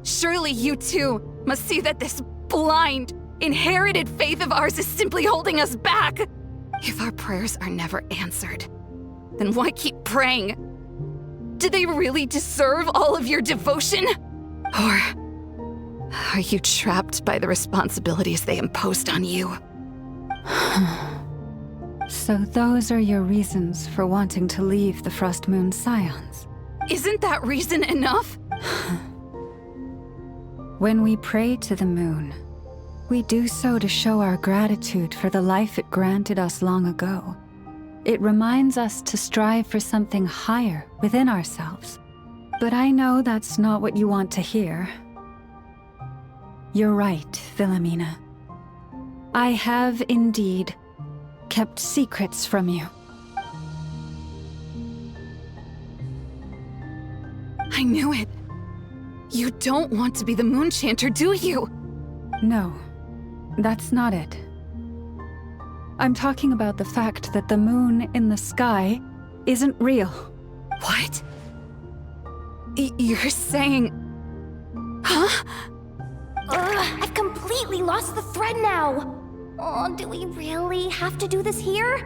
Surely you too must see that this blind, inherited faith of ours is simply holding us back. If our prayers are never answered, then why keep praying? Do they really deserve all of your devotion? Or are you trapped by the responsibilities they imposed on you? So those are your reasons for wanting to leave the Frostmoon Scions? Isn't that reason enough? When we pray to the moon, we do so to show our gratitude for the life it granted us long ago. It reminds us to strive for something higher within ourselves. But I know that's not what you want to hear. You're right, Philomena. I have indeed kept secrets from you. I knew it. You don't want to be the Moon Chanter, do you? No, that's not it. I'm talking about the fact that the moon in the sky isn't real. What? You're saying... Huh? I've completely lost the thread now. Oh, do we really have to do this here?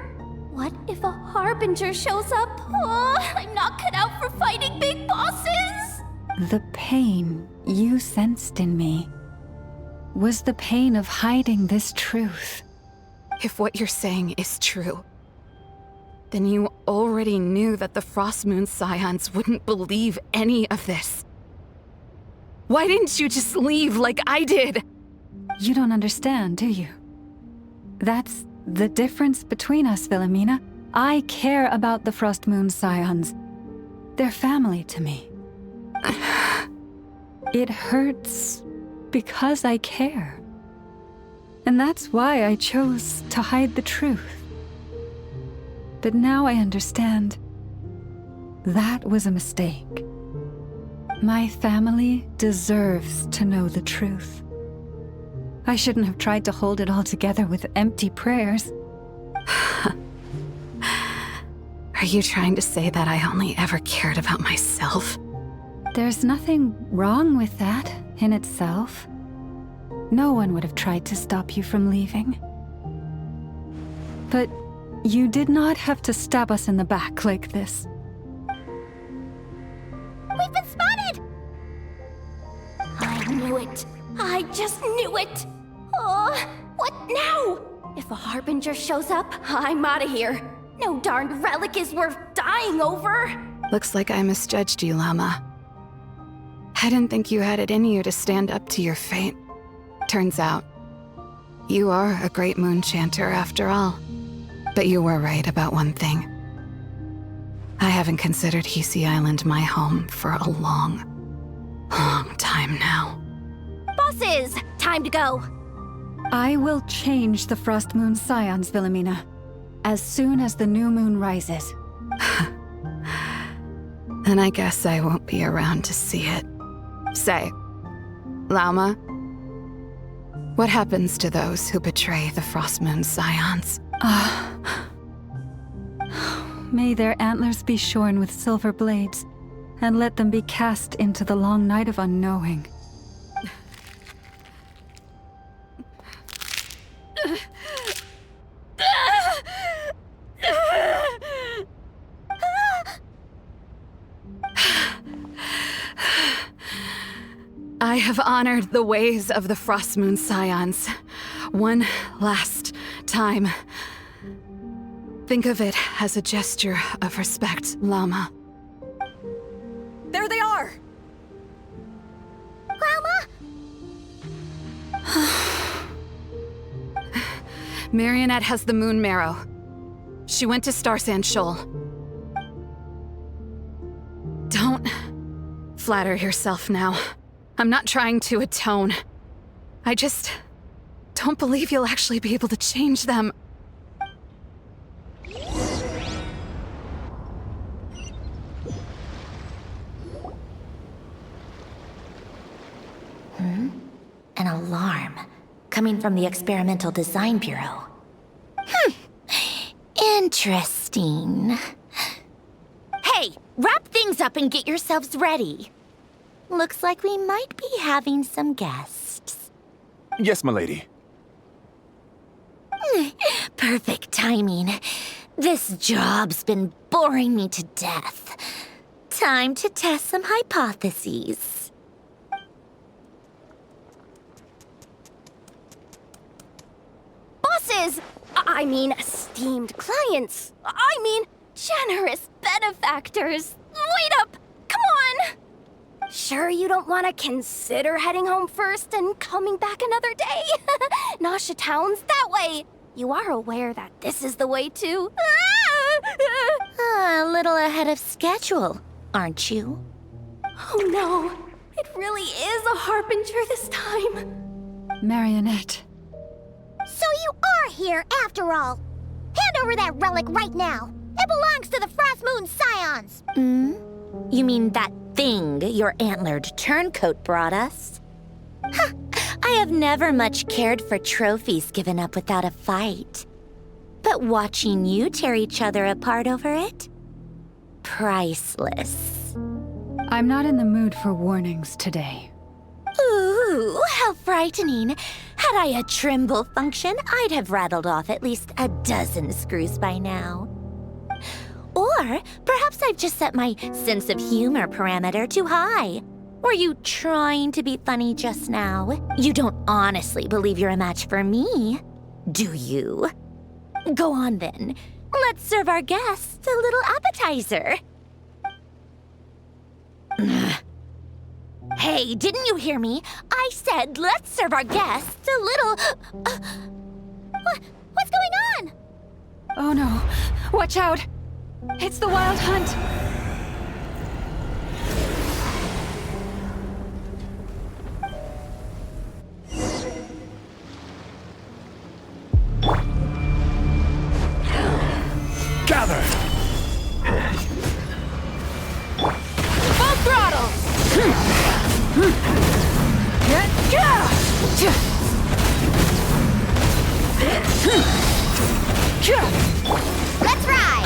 What if a Harbinger shows up? Oh, I'm not cut out for fighting big bosses! The pain you sensed in me was the pain of hiding this truth. If what you're saying is true, Then you already knew that the Frost Moon Scions wouldn't believe any of this. Why didn't you just leave like I did? You don't understand, do you? That's the difference between us, Wilhelmina. I care about the Frost Moon Scions. They're family to me. It hurts because I care. And that's why I chose to hide the truth. But now I understand that was a mistake. My family deserves to know the truth. I shouldn't have tried to hold it all together with empty prayers. Are you trying to say that I only ever cared about myself? There's nothing wrong with that in itself. No one would have tried to stop you from leaving. But you did not have to stab us in the back like this. We've been spotted! I knew it. I just knew it. Oh, what now? If a Harbinger shows up, I'm out of here. No darned relic is worth dying over. Looks like I misjudged you, Llama. I didn't think you had it in you to stand up to your fate. Turns out, you are a great moon chanter after all. But you were right about one thing. I haven't considered Hisi Island my home for a long time now. Bosses, time to go. I will change the Frost Moon Scions, Wilhelmina, as soon as the new moon rises. Then I guess I won't be around to see it. Say, Lauma, what happens to those who betray the Frost Moon Scions? May their antlers be shorn with silver blades, and let them be cast into the long night of unknowing. I have honored the ways of the Frost Moon Scions one last time. Think of it as a gesture of respect, Llama. There they are! Grandma? Marionette has the moon marrow. She went to Star Sand Shoal. Don't flatter yourself now. I'm not trying to atone. I just don't believe you'll actually be able to change them. An alarm coming from the Experimental Design Bureau. Interesting. Hey, wrap things up and get yourselves ready. Looks like we might be having some guests. Yes, milady. Perfect timing. This job's been boring me to death. Time to test some hypotheses. Bosses! I mean, esteemed clients. I mean, generous benefactors. Wait up! Come on! Sure you don't want to consider heading home first and coming back another day? Nasha Town's that way. You are aware that this is the way to... A little ahead of schedule, aren't you? Oh no, it really is a Harbinger this time. Marionette. So you are here after all. Hand over that relic right now. It belongs to the Frost Moon Scions. You mean that thing your antlered turncoat brought us? Huh. I have never much cared for trophies given up without a fight. But watching you tear each other apart over it? Priceless. I'm not in the mood for warnings today. Ooh, how frightening. Had I a Trimble function, I'd have rattled off at least a dozen screws by now. Or perhaps I've just set my sense of humor parameter too high. Were you trying to be funny just now? You don't honestly believe you're a match for me, do you? Go on then. Let's serve our guests a little appetizer. Hey, didn't you hear me? I said let's serve our guests a little... What's going on? Oh no. Watch out! It's the Wild Hunt! Gather! Full throttle! Let's ride!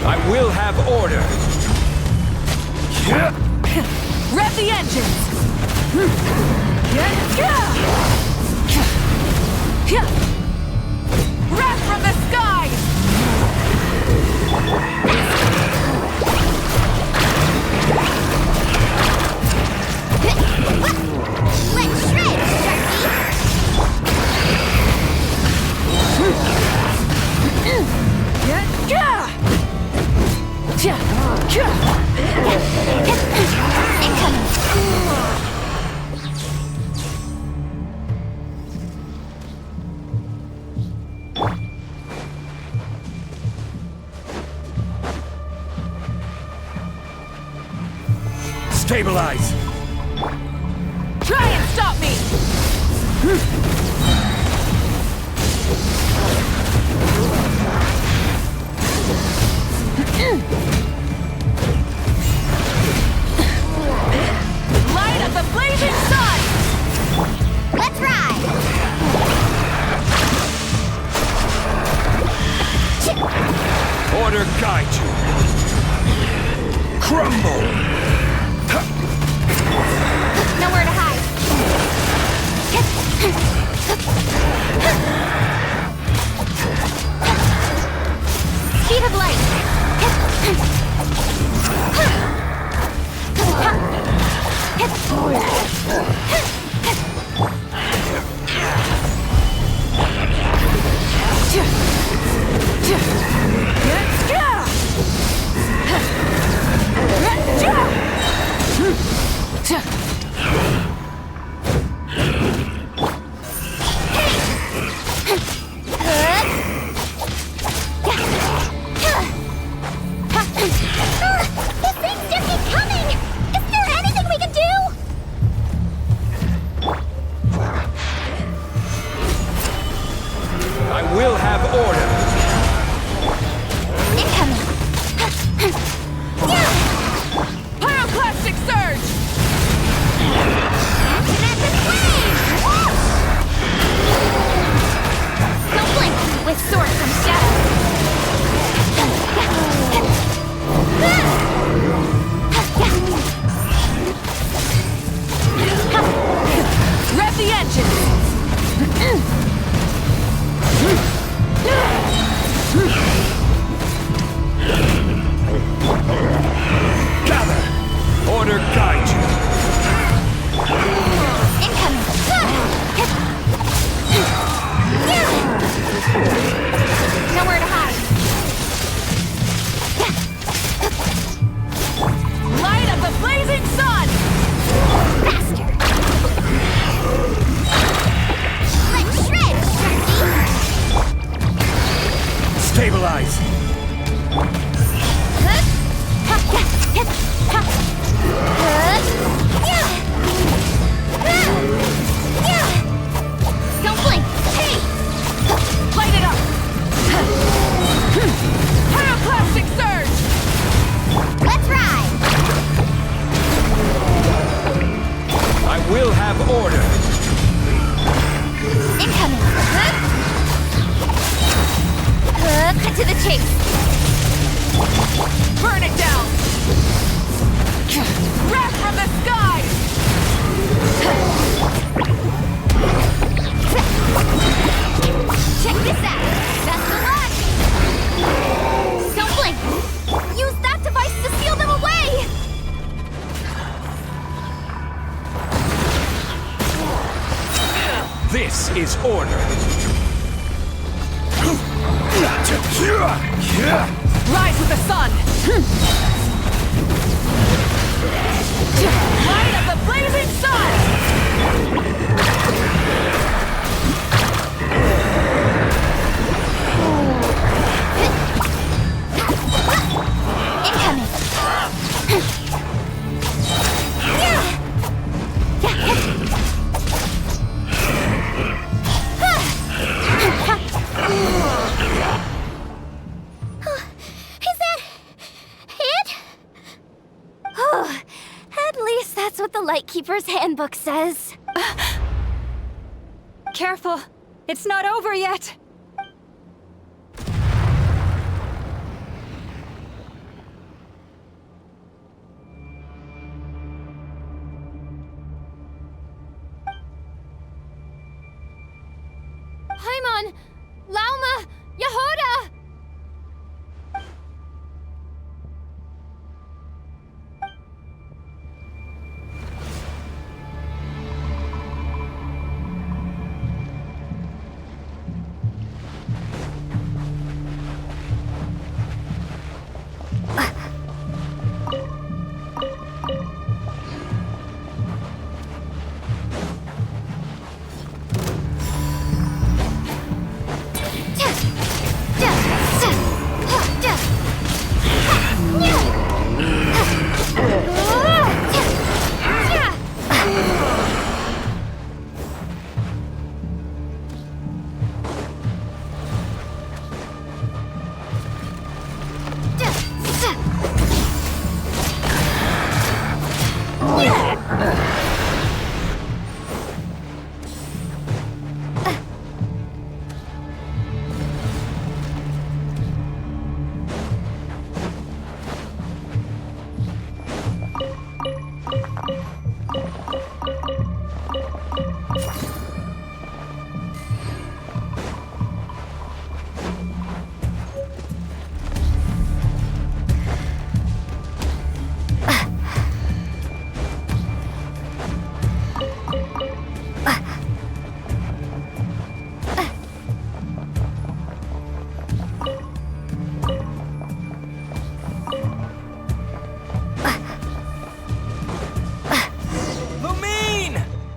I will have order. Rev the engines! Rev from the skies! Let's shred, Stabilize! Try and stop me! Light of the blazing sun! Let's ride! Order guide you! Crumble! Nowhere to hide. Speed of light. This things just keep coming! Is there anything we can do? I will have order. Incoming! Pyroclastic surge! Kinetic wave! Don't blink with sword from shadow! Rev the engines! Gather! Order guide you! Incoming! Nowhere to hide! Light of the blazing sun! Faster! Let's shred, Sharky! Stabilize! Don't blink! Hey! Light it up! Pyroclastic surge! Let's ride! I will have order. Incoming! Cut to the chase! Burn it down! Wrath from the skies! Check this out! Best of luck! Obeys order. Rise with the sun! Light of the blazing sun! Is that it? Oh, at least that's what the Lightkeeper's Handbook says. Careful. It's not over yet. Paimon! Lauma! Yehoda!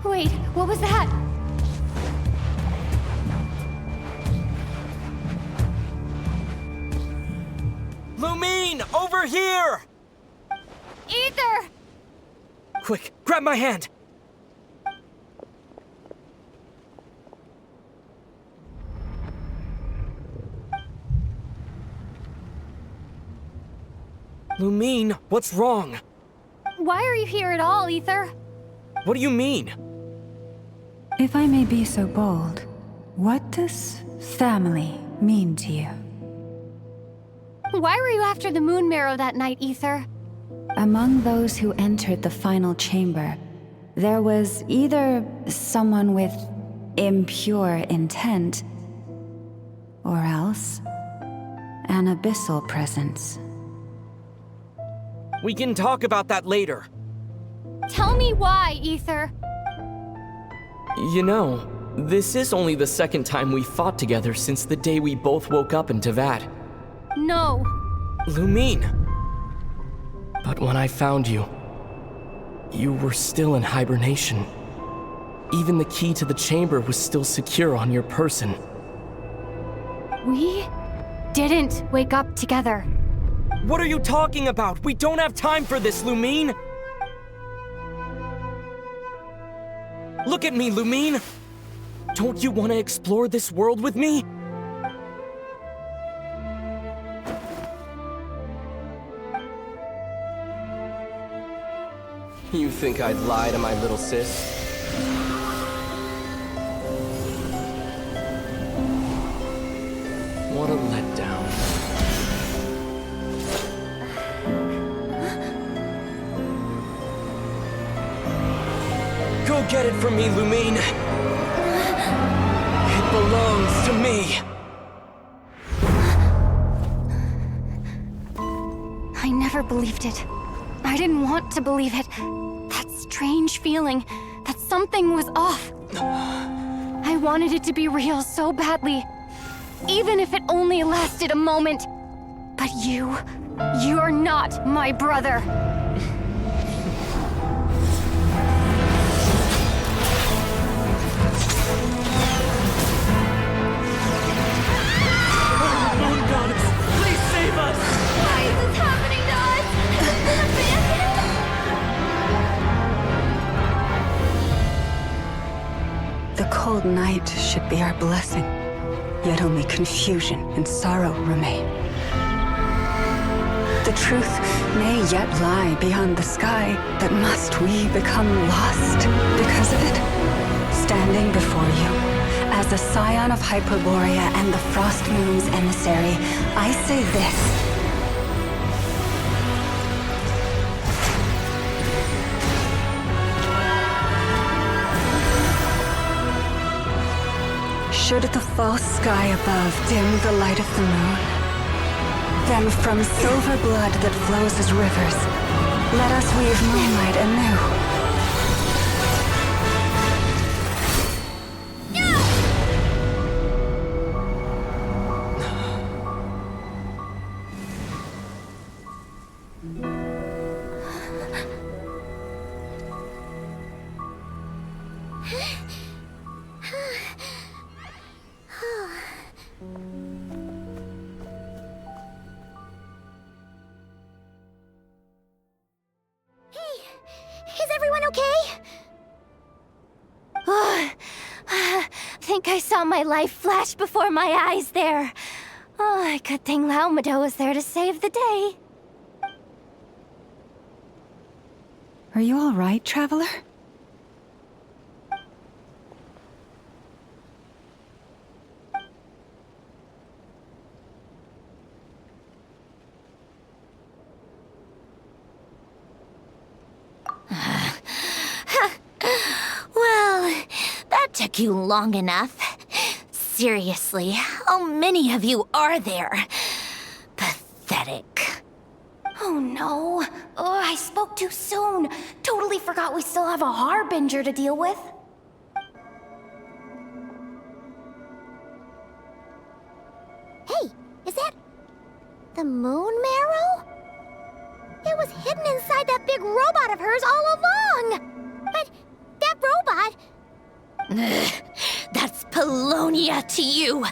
Wait, what was that? Lumine, over here! Ether! Quick, grab my hand! Lumine, what's wrong? Why are you here at all, Ether? What do you mean? If I may be so bold, what does family mean to you? Why were you after the Moon Marrow that night, Ether? Among those who entered the final chamber, there was either someone with impure intent, or else an abyssal presence. We can talk about that later. Tell me why, Ether. You know, this is only the second time we fought together since the day we both woke up in Teyvat. No. Lumine. But when I found you, you were still in hibernation. Even the key to the chamber was still secure on your person. We didn't wake up together. What are you talking about? We don't have time for this, Lumine! Look at me, Lumine! Don't you want to explore this world with me? You think I'd lie to my little sis? What a letdown. Go get it from me, Lumine. It belongs to me. I never believed it. I didn't want to believe it. That strange feeling that something was off. I wanted it to be real so badly. Even if it only lasted a moment. But you're not my brother. Moon goddess, please save us! Why is this happening to us? The cold night should be our blessing, yet only confusion and sorrow remain. The truth may yet lie beyond the sky, but must we become lost because of it? Standing before you, as a scion of Hyperborea and the Frost Moon's emissary, I say this. Should the false sky above dim the light of the moon, then from silver blood that flows as rivers, let us weave moonlight anew. Is everyone okay? Think I saw my life flash before my eyes there. Oh, good thing Laumado was there to save the day. Are you all right, traveler? Well, that took you long enough. Seriously, how many of you are there? Pathetic. Oh no. Oh, I spoke too soon. Totally forgot we still have a Harbinger to deal with. Hey, is that the moon marrow? It was hidden inside that big robot of hers all along. But that robot... That's Polonia to you,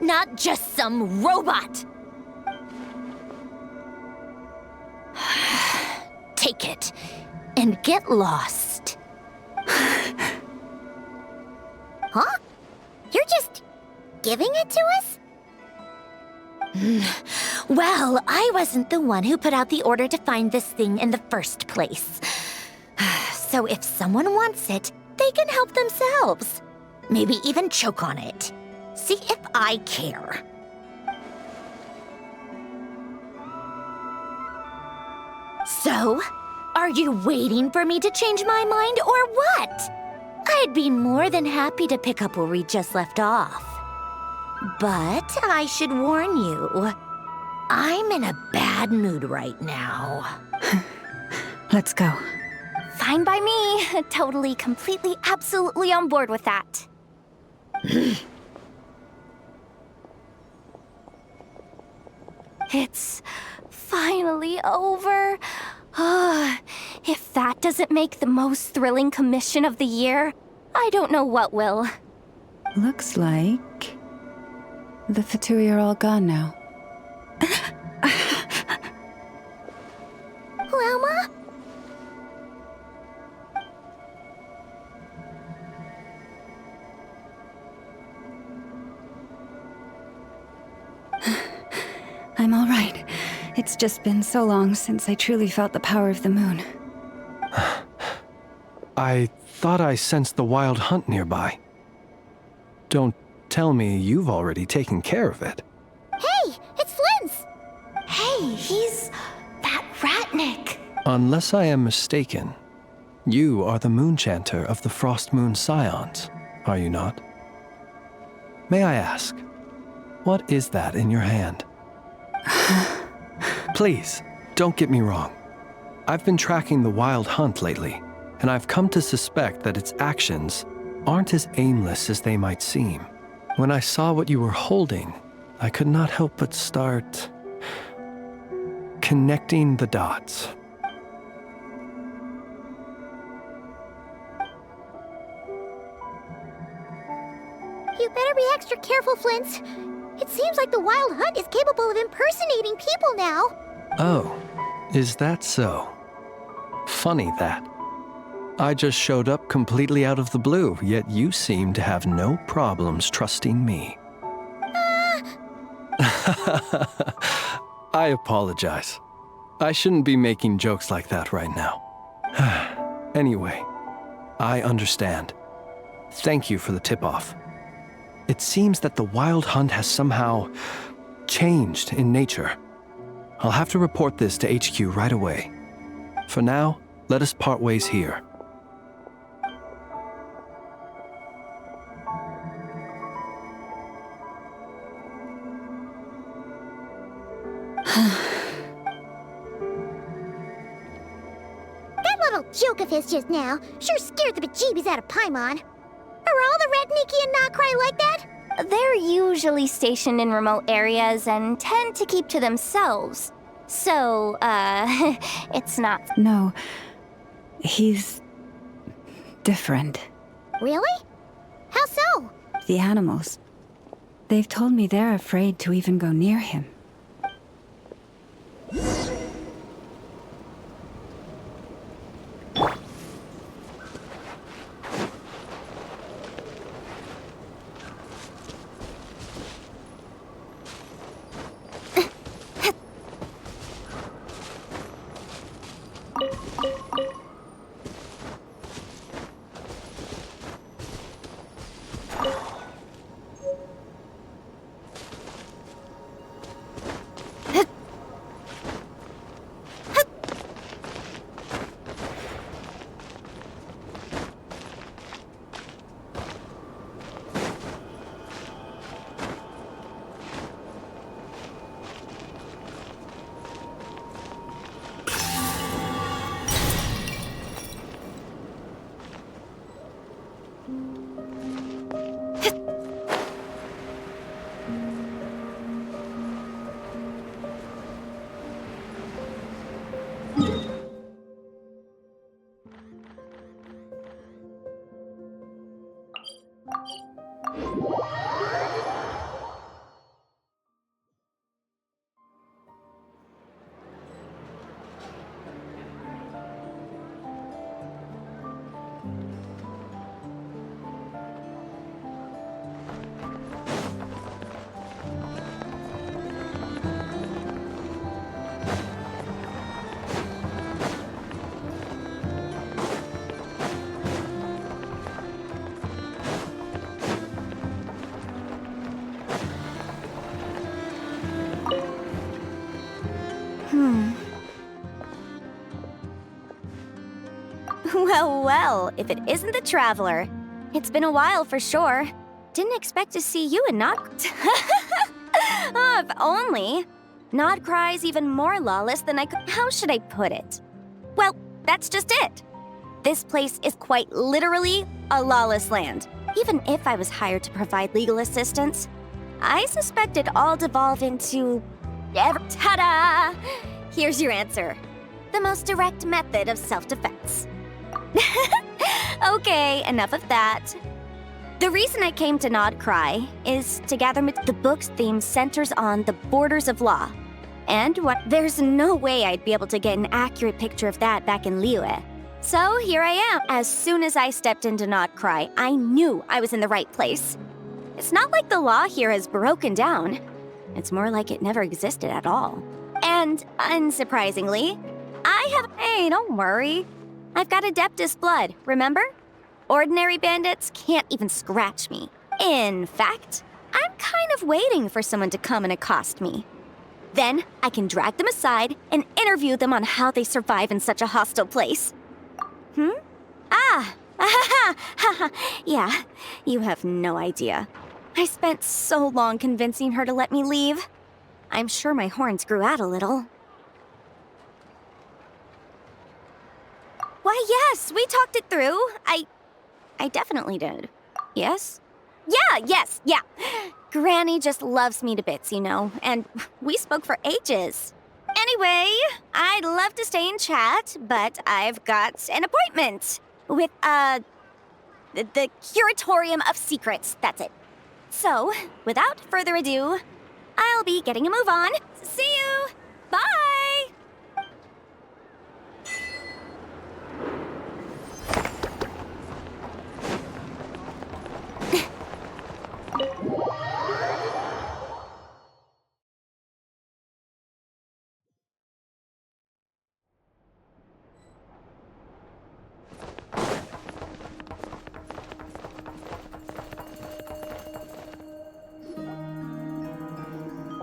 not just some robot. Take it and get lost. Huh? You're just giving it to us? Well, I wasn't the one who put out the order to find this thing in the first place. So if someone wants it, they can help themselves. Maybe even choke on it. See if I care. So, are you waiting for me to change my mind or what? I'd be more than happy to pick up where we just left off. But I should warn you, I'm in a bad mood right now. Let's go. Fine by me. Totally, completely, absolutely on board with that. It's finally over. If that doesn't make the most thrilling commission of the year, I don't know what will. Looks like the Fatui are all gone now. Lauma? I'm all right. It's just been so long since I truly felt the power of the moon. I thought I sensed the wild hunt nearby. Don't tell me you've already taken care of it. Hey, it's Flint's! Hey, he's that Ratnik. Unless I am mistaken, you are the Moonchanter of the Frost Moon Scions, are you not? May I ask, what is that in your hand? Please, don't get me wrong. I've been tracking the wild hunt lately, and I've come to suspect that its actions aren't as aimless as they might seem. When I saw what you were holding, I could not help but start connecting the dots. You better be extra careful, Flint. It seems like the Wild Hunt is capable of impersonating people now. Oh, is that so? Funny that. I just showed up completely out of the blue, yet you seem to have no problems trusting me. I apologize. I shouldn't be making jokes like that right now. Anyway, I understand. Thank you for the tip-off. It seems that the Wild Hunt has somehow changed in nature. I'll have to report this to HQ right away. For now, let us part ways here. That little joke of his just now sure scared the bejeebies out of Paimon. Are all the Red Nikki and Krai like that? They're usually stationed in remote areas and tend to keep to themselves. So, it's not... No, he's different. Really? How so? The animals. They've told me they're afraid to even go near him. Well, if it isn't the Traveler. It's been a while for sure. Didn't expect to see you and not... Oh, if only. Nod Krai's even more lawless than I could... How should I put it? Well, that's just it. This place is quite literally a lawless land. Even if I was hired to provide legal assistance, I suspect it'd all devolve into... Ta-da! Here's your answer. The most direct method of self-defense. Okay, enough of that. The reason I came to Nod Krai is to gather the book's theme centers on the borders of law. And there's no way I'd be able to get an accurate picture of that back in Liyue. So here I am. As soon as I stepped into Nod Krai, I knew I was in the right place. It's not like the law here has broken down. It's more like it never existed at all. And unsurprisingly, Hey, don't worry. I've got Adeptus blood, remember? Ordinary bandits can't even scratch me. In fact, I'm kind of waiting for someone to come and accost me. Then I can drag them aside and interview them on how they survive in such a hostile place. Yeah, you have no idea. I spent so long convincing her to let me leave. I'm sure my horns grew out a little. Why, yes, we talked it through. I definitely did. Yes? Yeah. Granny just loves me to bits, you know, and we spoke for ages. Anyway, I'd love to stay and chat, but I've got an appointment with, the Curatorium of Secrets, that's it. So, without further ado, I'll be getting a move on. See you! Bye!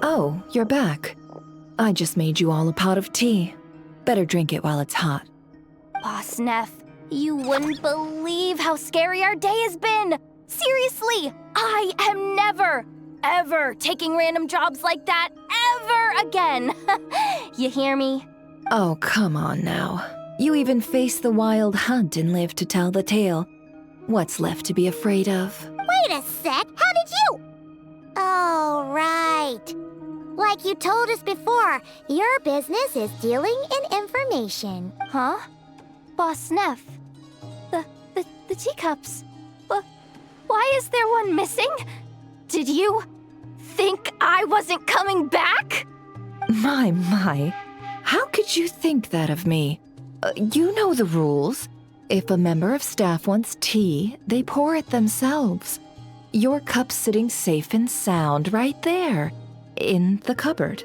Oh, you're back. I just made you all a pot of tea. Better drink it while it's hot. Boss Neff, you wouldn't believe how scary our day has been! Seriously, I am never, ever taking random jobs like that ever again! You hear me? Oh, come on now. You even faced the wild hunt and lived to tell the tale. What's left to be afraid of? Wait a sec, how did you? Oh, right. Like you told us before, your business is dealing in information. Huh? Boss Neff, the teacups. Why is there one missing? Did you think I wasn't coming back? My. How could you think that of me? You know the rules. If a member of staff wants tea, they pour it themselves. Your cup's sitting safe and sound right there, in the cupboard.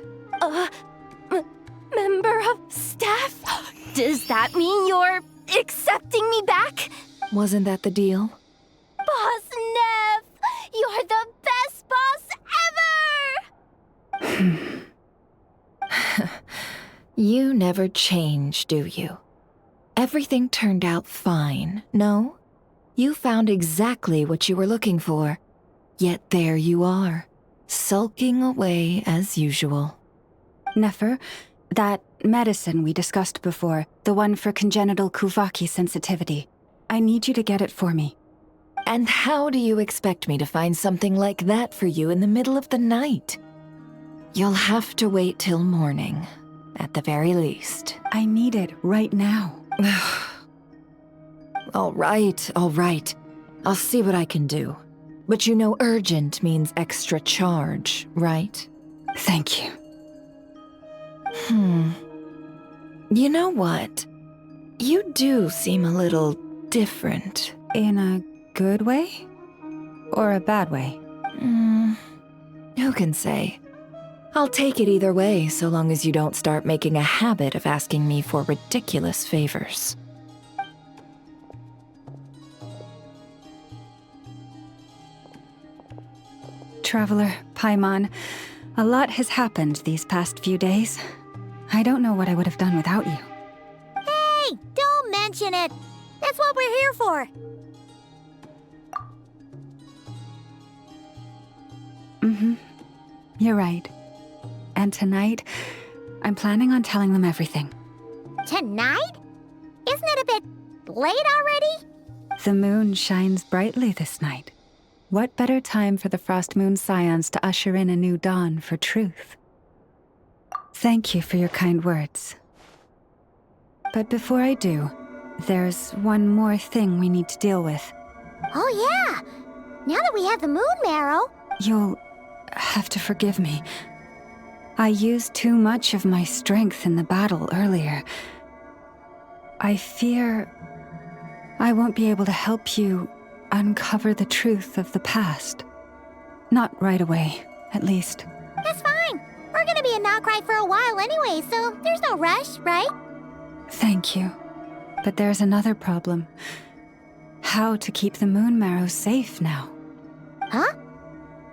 Member of staff? Does that mean you're accepting me back? Wasn't that the deal? Boss Neff, you're the best boss ever! You never change, do you? Everything turned out fine, no? You found exactly what you were looking for. Yet there you are, sulking away as usual. Nefer, that medicine we discussed before, the one for congenital Kuvaki sensitivity, I need you to get it for me. And how do you expect me to find something like that for you in the middle of the night? You'll have to wait till morning, at the very least. I need it right now. All right. I'll see what I can do. But you know urgent means extra charge, right? Thank you. You know what? You do seem a little different. In a good way? Or a bad way? Who can say? I'll take it either way, so long as you don't start making a habit of asking me for ridiculous favors. Traveler, Paimon, a lot has happened these past few days. I don't know what I would have done without you. Hey, don't mention it. That's what we're here for. You're right. And tonight, I'm planning on telling them everything. Tonight? Isn't it a bit late already? The moon shines brightly this night. What better time for the Frost Moon Scions to usher in a new dawn for truth? Thank you for your kind words. But before I do, there's one more thing we need to deal with. Oh yeah! Now that we have the moon marrow... You'll have to forgive me. I used too much of my strength in the battle earlier. I fear I won't be able to help you uncover the truth of the past. Not right away, at least. That's fine. We're gonna be in Krai for a while anyway, so there's no rush, right? Thank you. But there's another problem. How to keep the moon marrow safe now? Huh?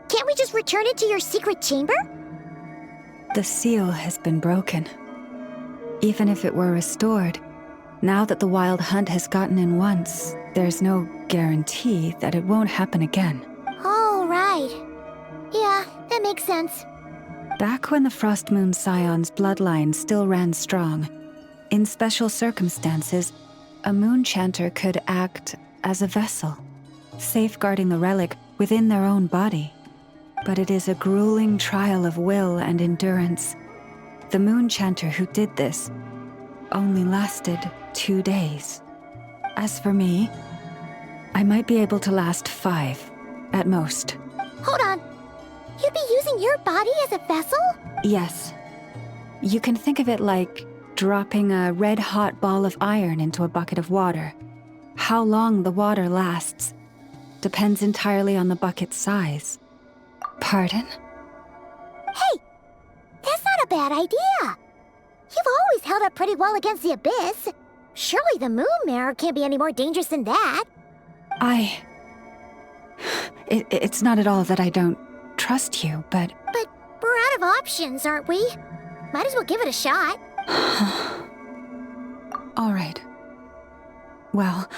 Can't we just return it to your secret chamber? The seal has been broken. Even if it were restored, now that the wild hunt has gotten in once, there's no guarantee that it won't happen again. Oh, right. Yeah, that makes sense. Back when the Frost Moon Scion's bloodline still ran strong, in special circumstances, a moon chanter could act as a vessel. safeguarding the relic within their own body. But it is a grueling trial of will and endurance. The moon chanter who did this only lasted 2 days. As for me, I might be able to last 5, at most. Hold on. You'd be using your body as a vessel? Yes. You can think of it like dropping a red-hot ball of iron into a bucket of water. How long the water lasts depends entirely on the bucket's size. Pardon? Hey! That's not a bad idea. You've always held up pretty well against the abyss. Surely the moon mirror can't be any more dangerous than that. It's not at all that I don't trust you, but... But we're out of options, aren't we? Might as well give it a shot. All right. Well,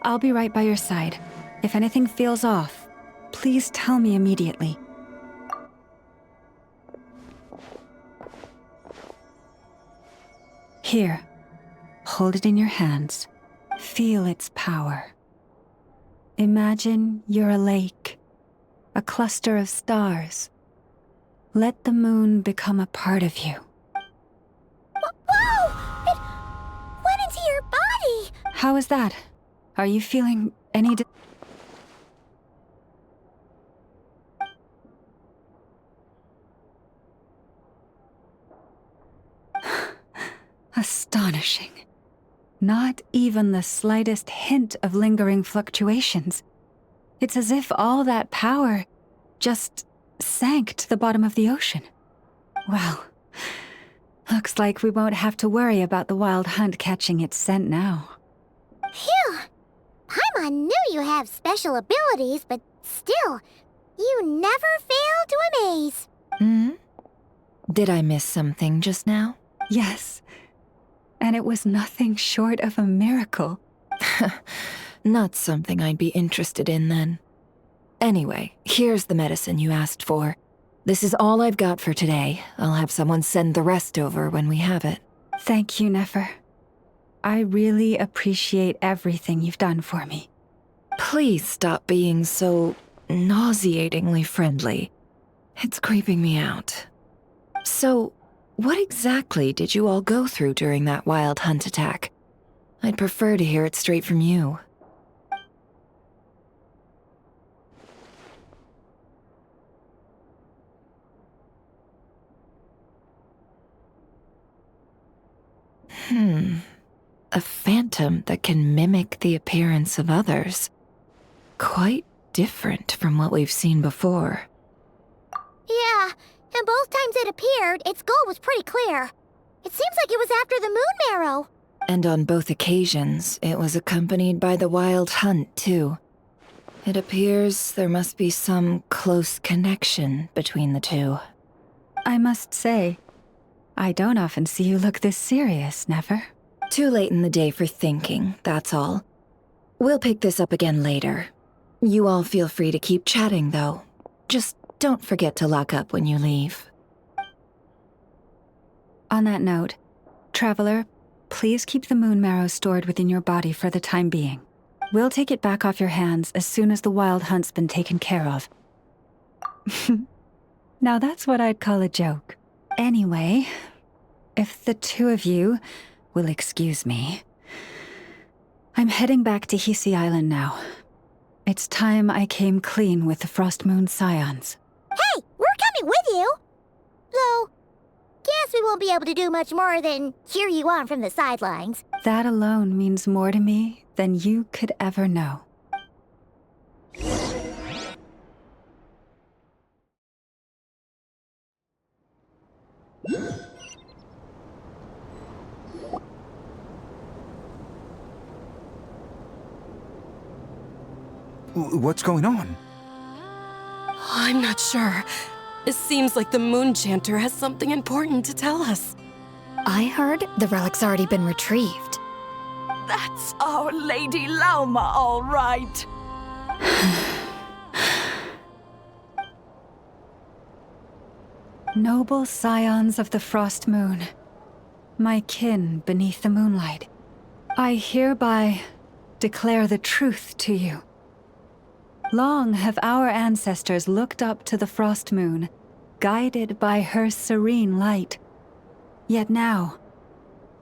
I'll be right by your side. If anything feels off, please tell me immediately. Here. Hold it in your hands. Feel its power. Imagine you're a lake, a cluster of stars. Let the moon become a part of you. Whoa! It went into your body! How is that? Are you feeling any... Astonishing. Not even the slightest hint of lingering fluctuations. It's as if all that power just sank to the bottom of the ocean. Well, looks like we won't have to worry about the wild hunt catching its scent now. Phew! Paimon knew you have special abilities, but still, you never fail to amaze. Did I miss something just now? Yes. And it was nothing short of a miracle. Not something I'd be interested in then. Anyway, here's the medicine you asked for. This is all I've got for today. I'll have someone send the rest over when we have it. Thank you, Nefer. I really appreciate everything you've done for me. Please stop being so nauseatingly friendly. It's creeping me out. So, what exactly did you all go through during that wild hunt attack? I'd prefer to hear it straight from you. A phantom that can mimic the appearance of others. Quite different from what we've seen before. Yeah, and both times it appeared, its goal was pretty clear. It seems like it was after the moon marrow. And on both occasions, it was accompanied by the wild hunt, too. It appears there must be some close connection between the two. I must say, I don't often see you look this serious, Nefer. Too late in the day for thinking, that's all. We'll pick this up again later. You all feel free to keep chatting, though. Just don't forget to lock up when you leave. On that note, Traveler, please keep the moon marrow stored within your body for the time being. We'll take it back off your hands as soon as the wild hunt's been taken care of. Now that's what I'd call a joke. Anyway, if the two of you will excuse me, I'm heading back to Hisi Island now. It's time I came clean with the Frost Moon Scions. Hey, we're coming with you! Though, guess we won't be able to do much more than cheer you on from the sidelines. That alone means more to me than you could ever know. What's going on? I'm not sure. It seems like the Moon Chanter has something important to tell us. I heard the relic's already been retrieved. That's Our Lady Lauma, all right. Noble scions of the Frost Moon, my kin beneath the moonlight, I hereby declare the truth to you. Long have our ancestors looked up to the Frost Moon, guided by her serene light. Yet now,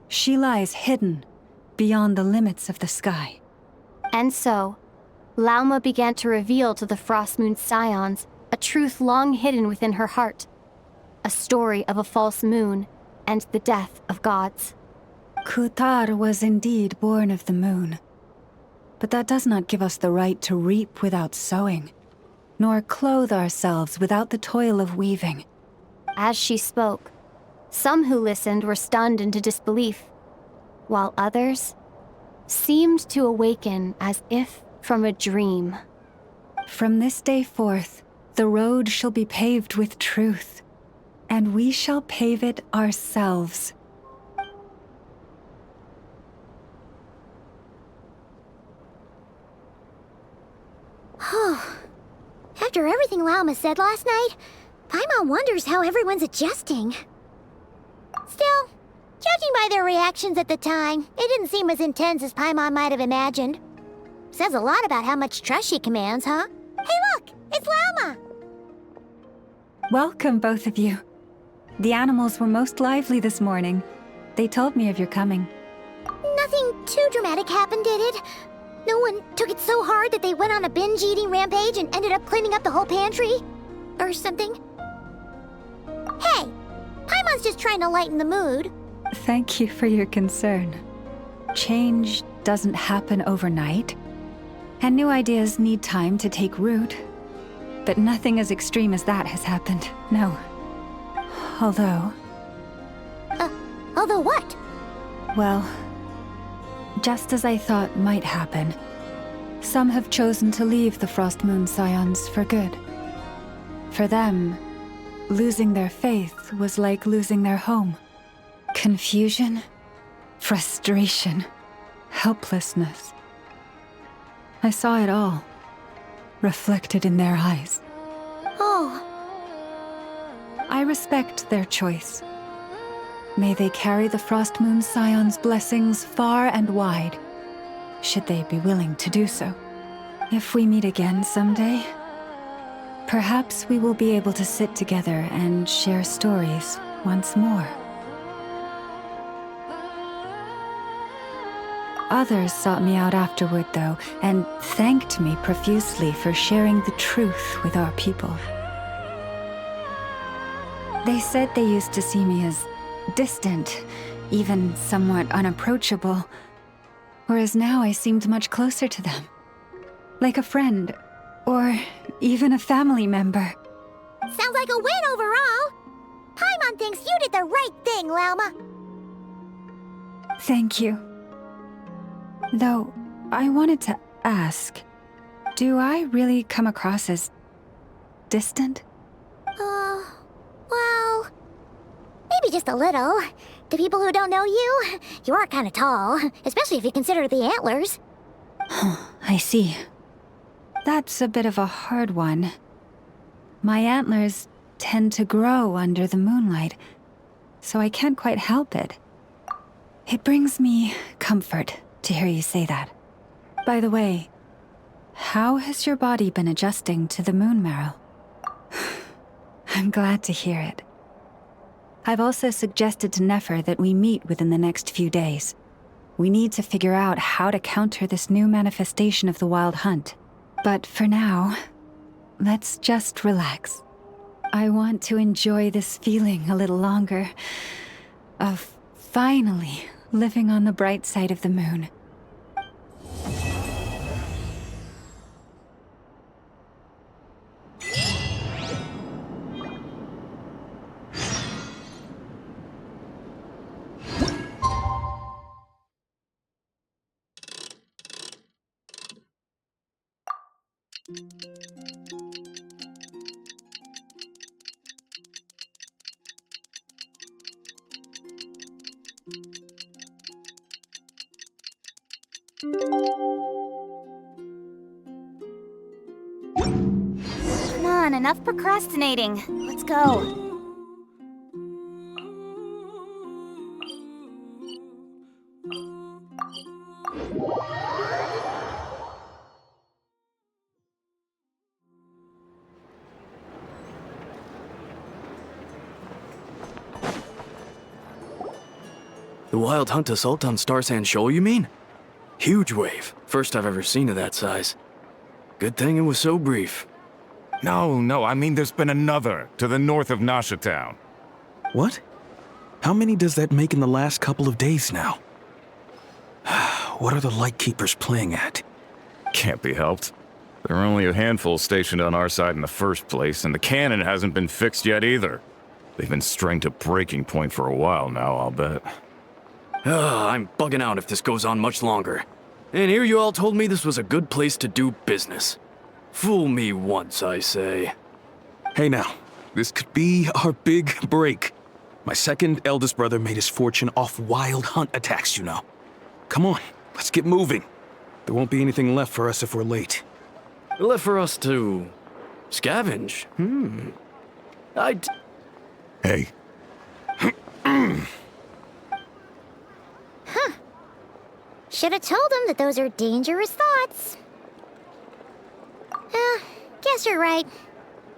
she lies hidden beyond the limits of the sky. And so, Lauma began to reveal to the Frost Moon Scions a truth long hidden within her heart. A story of a false moon and the death of gods. Kutar was indeed born of the moon. But that does not give us the right to reap without sowing, nor clothe ourselves without the toil of weaving. As she spoke, some who listened were stunned into disbelief, while others seemed to awaken as if from a dream. From this day forth, the road shall be paved with truth, and we shall pave it ourselves. After everything Lauma said last night, Paimon wonders how everyone's adjusting. Still, judging by their reactions at the time, it didn't seem as intense as Paimon might have imagined. Says a lot about how much trust she commands, huh? Hey look! It's Lauma! Welcome, both of you. The animals were most lively this morning. They told me of your coming. Nothing too dramatic happened, did it? No one took it so hard that they went on a binge-eating rampage and ended up cleaning up the whole pantry? Or something? Hey! Paimon's just trying to lighten the mood. Thank you for your concern. Change doesn't happen overnight, and new ideas need time to take root. But nothing as extreme as that has happened, no. Although... Although what? Well, just as I thought might happen, some have chosen to leave the Frost Moon Scions for good. For them, losing their faith was like losing their home. Confusion, frustration, helplessness. I saw it all, reflected in their eyes. Oh. I respect their choice. May they carry the Frost Moon Scions' blessings far and wide, should they be willing to do so. If we meet again someday, perhaps we will be able to sit together and share stories once more. Others sought me out afterward, though, and thanked me profusely for sharing the truth with our people. They said they used to see me as distant, even somewhat unapproachable, whereas now I seemed much closer to them. Like a friend, or even a family member. Sounds like a win overall! Paimon thinks you did the right thing, Lauma. Thank you. Though, I wanted to ask, do I really come across as distant? Well... maybe just a little. To people who don't know you, you are kind of tall, especially if you consider the antlers. I see. That's a bit of a hard one. My antlers tend to grow under the moonlight, so I can't quite help it. It brings me comfort to hear you say that. By the way, how has your body been adjusting to the moon marrow? I'm glad to hear it. I've also suggested to Nefer that we meet within the next few days. We need to figure out how to counter this new manifestation of the Wild Hunt. But for now, let's just relax. I want to enjoy this feeling a little longer, of finally living on the bright side of the moon. Come on, enough procrastinating. Let's go. The wild hunt assault on Star Sand Shoal, you mean? Huge wave. First I've ever seen of that size. Good thing it was so brief. No, I mean there's been another to the north of Nasha Town. What? How many does that make in the last couple of days now? What are the Lightkeepers playing at? Can't be helped. There are only a handful stationed on our side in the first place, and the cannon hasn't been fixed yet either. They've been strained to breaking point for a while now, I'll bet. I'm bugging out if this goes on much longer. And here you all told me this was a good place to do business. Fool me once, I say. Hey now, this could be our big break. My second eldest brother made his fortune off wild hunt attacks, you know. Come on, let's get moving. There won't be anything left for us if we're late. Left for us to... scavenge? Hey. Should have told him that those are dangerous thoughts. Guess you're right.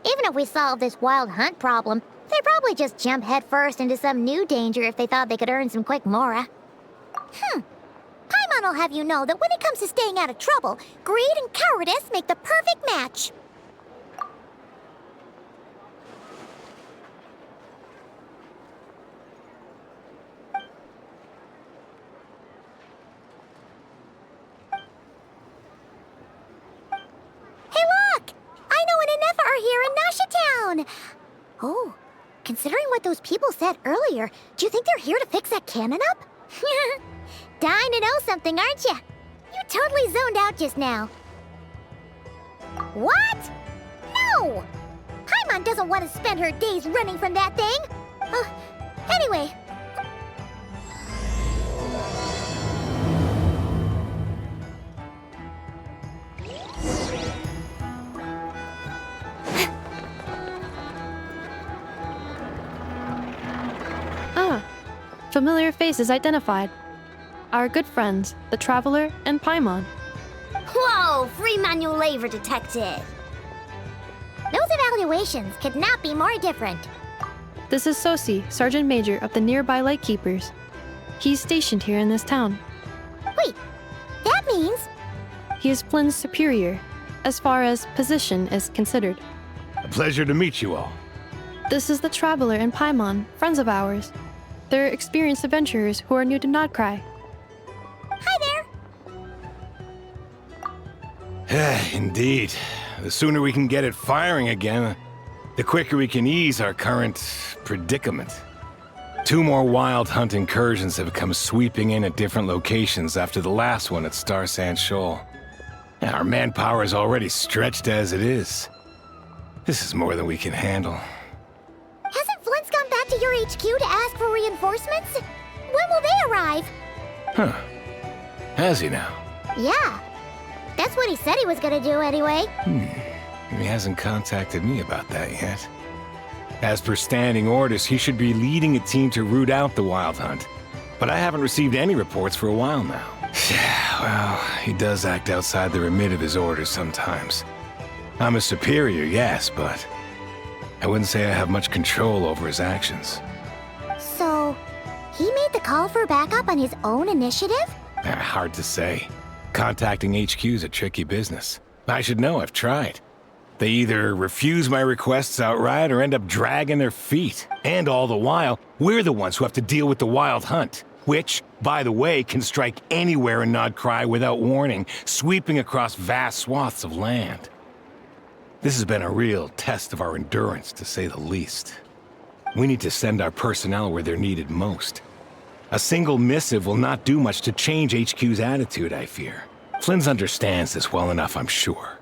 Even if we solve this wild hunt problem, they'd probably just jump headfirst into some new danger if they thought they could earn some quick mora. Paimon will have you know that when it comes to staying out of trouble, greed and cowardice make the perfect match. Oh, considering what those people said earlier, do you think they're here to fix that cannon up? Dying to know something, aren't you? You totally zoned out just now. What? No! Paimon doesn't want to spend her days running from that thing. Anyway. Familiar faces identified. Our good friends, the Traveler and Paimon. Whoa, free manual labor detected. Those evaluations could not be more different. This is Sosi, Sergeant Major of the nearby Lightkeepers. He's stationed here in this town. Wait, that means... He is Flynn's superior, as far as position is considered. A pleasure to meet you all. This is the Traveler and Paimon, friends of ours. They're experienced adventurers who are new to Krai. Hi there! Indeed. The sooner we can get it firing again, the quicker we can ease our current predicament. 2 more wild hunt incursions have come sweeping in at different locations after the last one at Star Sand Shoal. Our manpower is already stretched as it is. This is more than we can handle. Hasn't Flint's gone back to your HQ to ask for reinforcements? When will they arrive? Huh. Has he now? Yeah. That's what he said he was gonna do anyway. He hasn't contacted me about that yet. As per standing orders, he should be leading a team to root out the wild hunt. But I haven't received any reports for a while now. Well, he does act outside the remit of his orders sometimes. I'm a superior, yes, but I wouldn't say I have much control over his actions. So, he made the call for backup on his own initiative? Hard to say. Contacting HQ is a tricky business. I should know, I've tried. They either refuse my requests outright or end up dragging their feet. And all the while, we're the ones who have to deal with the wild hunt. Which, by the way, can strike anywhere in Krai without warning, sweeping across vast swaths of land. This has been a real test of our endurance, to say the least. We need to send our personnel where they're needed most. A single missive will not do much to change HQ's attitude, I fear. Flynn's understands this well enough, I'm sure.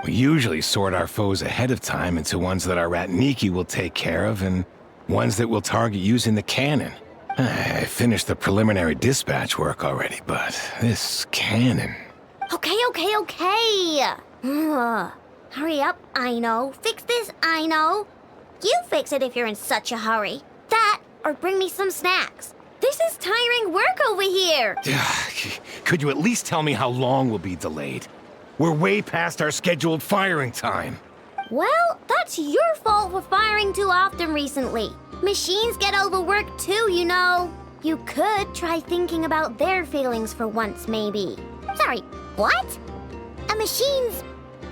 We usually sort our foes ahead of time into ones that our Ratniki will take care of and ones that will target using the cannon. I finished the preliminary dispatch work already, but this cannon... Okay. Hurry up, I know. Fix this, I know. You fix it if you're in such a hurry. That, or bring me some snacks. This is tiring work over here. Could you at least tell me how long we'll be delayed? We're way past our scheduled firing time. Well, that's your fault for firing too often recently. Machines get overworked too, you know. You could try thinking about their feelings for once, maybe. Sorry, what? A machine's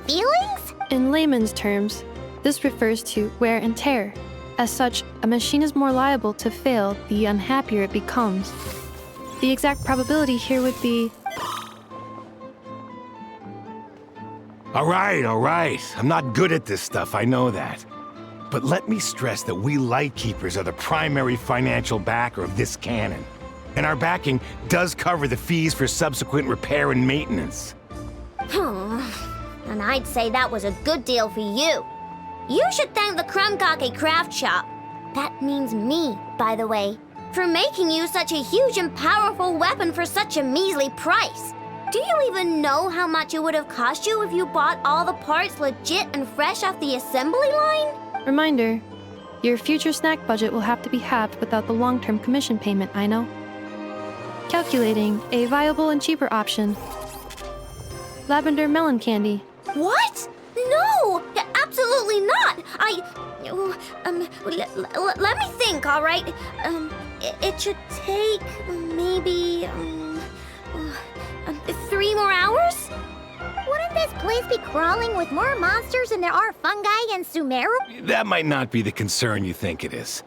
feelings? In layman's terms, this refers to wear and tear. As such, a machine is more liable to fail the unhappier it becomes. The exact probability here would be... All right. I'm not good at this stuff, I know that. But let me stress that we Lightkeepers are the primary financial backer of this cannon. And our backing does cover the fees for subsequent repair and maintenance. And I'd say that was a good deal for you. You should thank the Krumkake Craft Shop. That means me, by the way, for making you such a huge and powerful weapon for such a measly price. Do you even know how much it would have cost you if you bought all the parts legit and fresh off the assembly line? Reminder, your future snack budget will have to be halved without the long-term commission payment, I know. Calculating a viable and cheaper option. Lavender melon candy. What? No! Absolutely not! Let me think, all right? It should take maybe 3 more hours? Wouldn't this place be crawling with more monsters than there are fungi in Sumeru? That might not be the concern you think it is.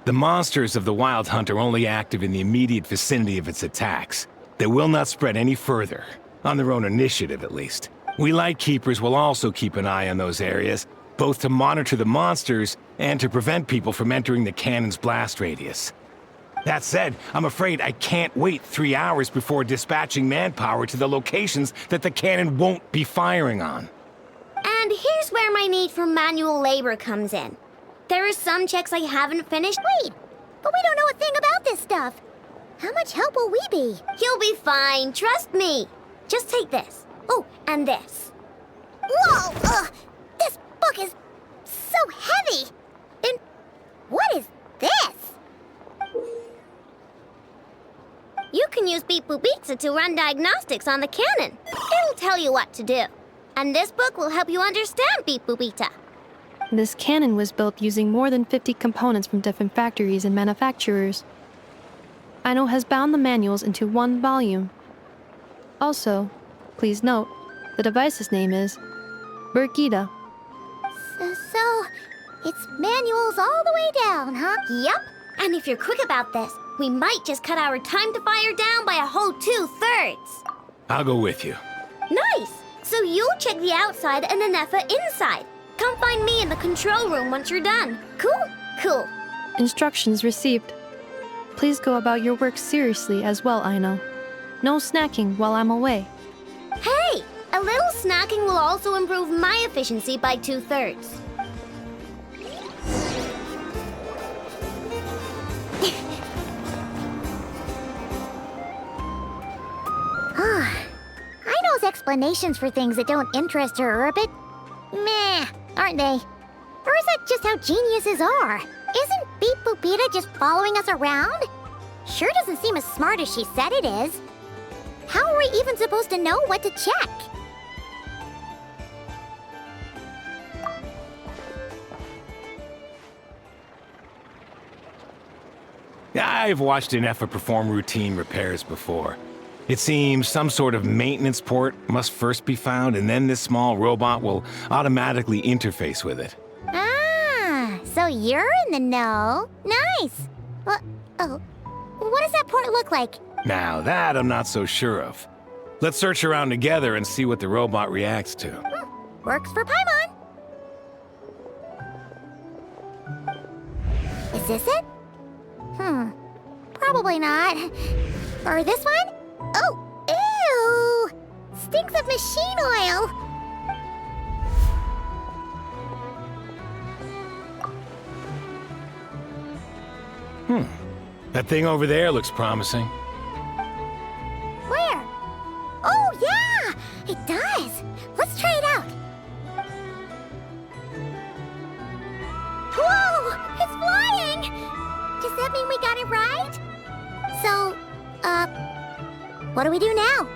The monsters of the Wild Hunt are only active in the immediate vicinity of its attacks. They will not spread any further, on their own initiative at least. We Lightkeepers will also keep an eye on those areas, both to monitor the monsters and to prevent people from entering the cannon's blast radius. That said, I'm afraid I can't wait 3 hours before dispatching manpower to the locations that the cannon won't be firing on. And here's where my need for manual labor comes in. There are some checks I haven't finished. Wait, but we don't know a thing about this stuff. How much help will we be? You'll be fine, trust me. Just take this. Oh, and this. Whoa! This book is so heavy! And what is this? You can use Beep Boop Pizza to run diagnostics on the cannon. It'll tell you what to do. And this book will help you understand Beep Boop Pizza. This cannon was built using more than 50 components from different factories and manufacturers. Aino has bound the manuals into one volume. Also, please note, the device's name is Burkida. So, it's manuals all the way down, huh? Yep. And if you're quick about this, we might just cut our time to fire down by a whole 2/3. I'll go with you. Nice! So you'll check the outside and Anefa inside. Come find me in the control room once you're done. Cool. Instructions received. Please go about your work seriously as well, Aino. No snacking while I'm away. Hey! A little snacking will also improve my efficiency by 2/3. Aino's explanations for things that don't interest her are a bit meh, aren't they? Or is that just how geniuses are? Isn't Beep Boopita just following us around? Sure doesn't seem as smart as she said it is. How are we even supposed to know what to check? I've watched Anefa perform routine repairs before. It seems some sort of maintenance port must first be found, and then this small robot will automatically interface with it. Ah, so you're in the know. Nice. What does that port look like? Now that I'm not so sure of. Let's search around together and see what the robot reacts to. Works for Paimon. Is this it? Probably not. Or this one? Oh, ew! Stinks of machine oil! That thing over there looks promising. Where? Oh, yeah! It does! Let's try it out! Whoa! It's flying! Does that mean we got it right? So, what do we do now?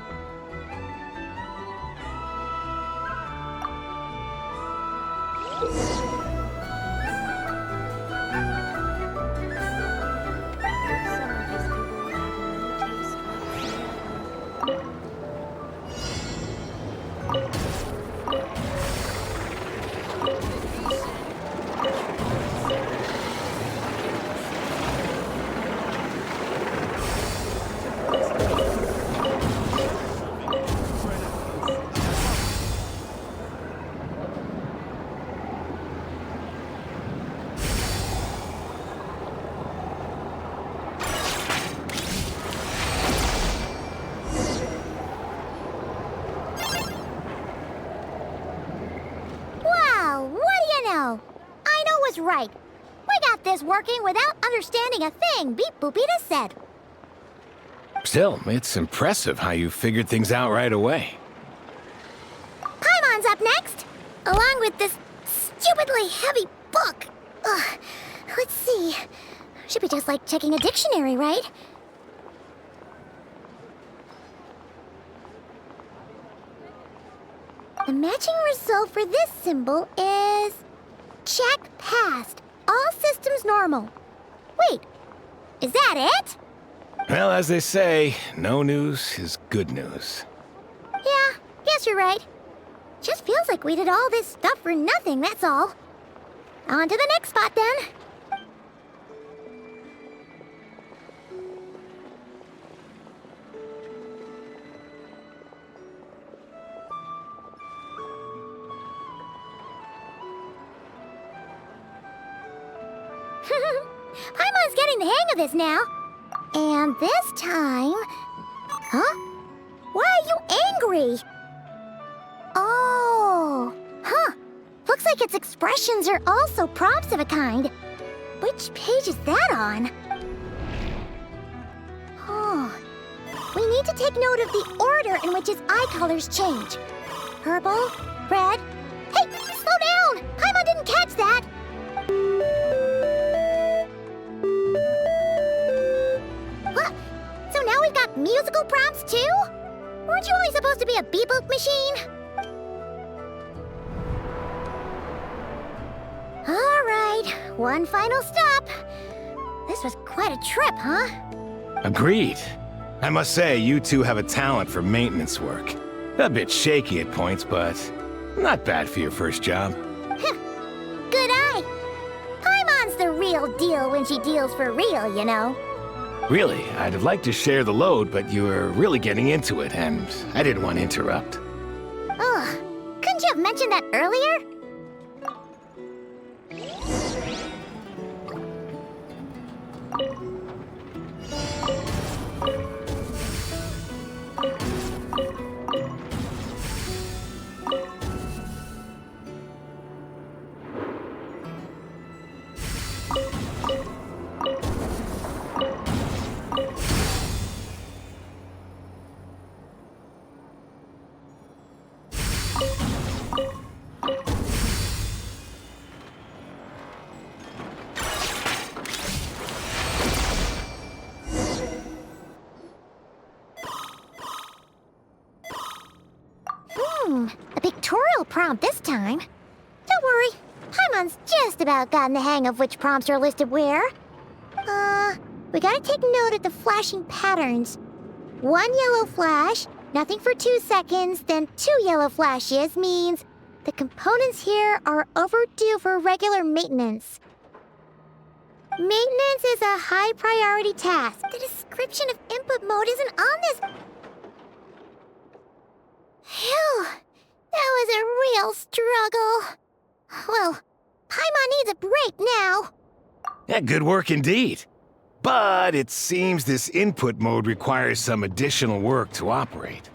Wow, what do you know? I know was right. We got this working without understanding a thing Beep Boopita said. Still, it's impressive how you figured things out right away. Paimon's up next, along with this stupidly heavy book. Ugh. Let's see. Should be just like checking a dictionary, right? The matching result for this symbol is... check passed. All systems normal. Wait, is that it? Well, as they say, no news is good news. Yeah, guess you're right. Just feels like we did all this stuff for nothing, that's all. On to the next spot, then. Paimon's getting the hang of this now. And this time... Huh? Why are you angry? Oh, huh. Looks like its expressions are also prompts of a kind. Which page is that on? Oh. We need to take note of the order in which its eye colors change. Purple, red... Hey, slow down! Paimon didn't catch that! What? So now we've got musical prompts too? Weren't you only supposed to be a beep-boop machine? All right, one final stop. This was quite a trip, huh? Agreed. I must say, you two have a talent for maintenance work. A bit shaky at points, but not bad for your first job. Good eye. Paimon's the real deal when she deals for real, you know. Really, I'd have liked to share the load, but you were really getting into it, and I didn't want to interrupt. Ugh, couldn't you have mentioned that earlier? A pictorial prompt this time. Don't worry, Paimon's just about gotten the hang of which prompts are listed where. We gotta take note of the flashing patterns. 1 yellow flash, nothing for 2 seconds, then 2 yellow flashes means the components here are overdue for regular maintenance. Maintenance is a high priority task. The description of input mode isn't on this. Phew, that was a real struggle. Well, Paimon needs a break now. Yeah, good work indeed. But it seems this input mode requires some additional work to operate.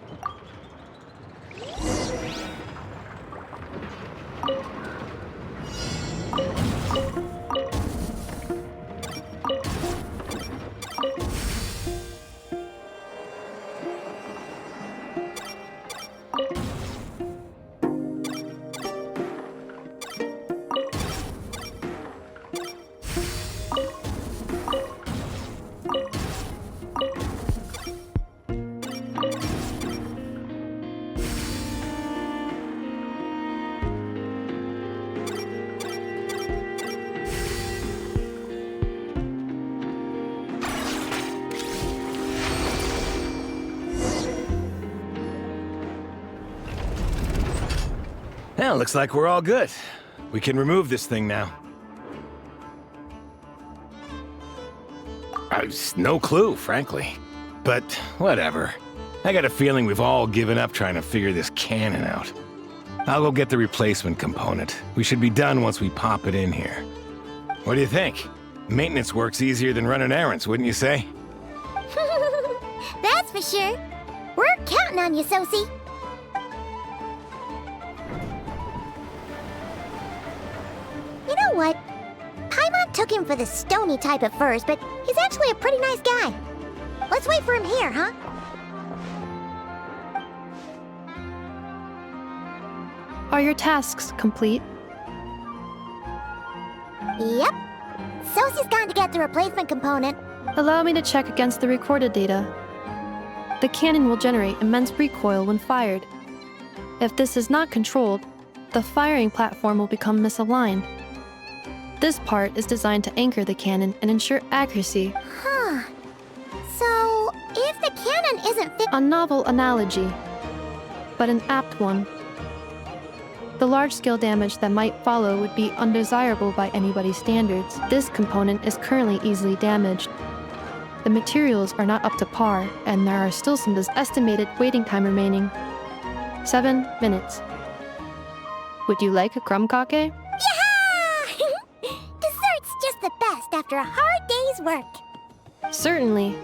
Well, looks like we're all good. We can remove this thing now. No clue, frankly. But whatever. I got a feeling we've all given up trying to figure this cannon out. I'll go get the replacement component. We should be done once we pop it in here. What do you think? Maintenance work's easier than running errands, wouldn't you say? That's for sure. We're counting on you, Sosie. You know what? Paimon took him for the stony type at first, but he's actually a pretty nice guy. Let's wait for him here, huh? Are your tasks complete? Yep. Sosie's gone to get the replacement component. Allow me to check against the recorded data. The cannon will generate immense recoil when fired. If this is not controlled, the firing platform will become misaligned. This part is designed to anchor the cannon and ensure accuracy. Huh. So, if the cannon isn't A novel analogy, but an apt one. The large-scale damage that might follow would be undesirable by anybody's standards. This component is currently easily damaged. The materials are not up to par, and there are still some estimated waiting time remaining. 7 minutes. Would you like a crumb cake? Dessert's just the best after a hard day's work. Certainly.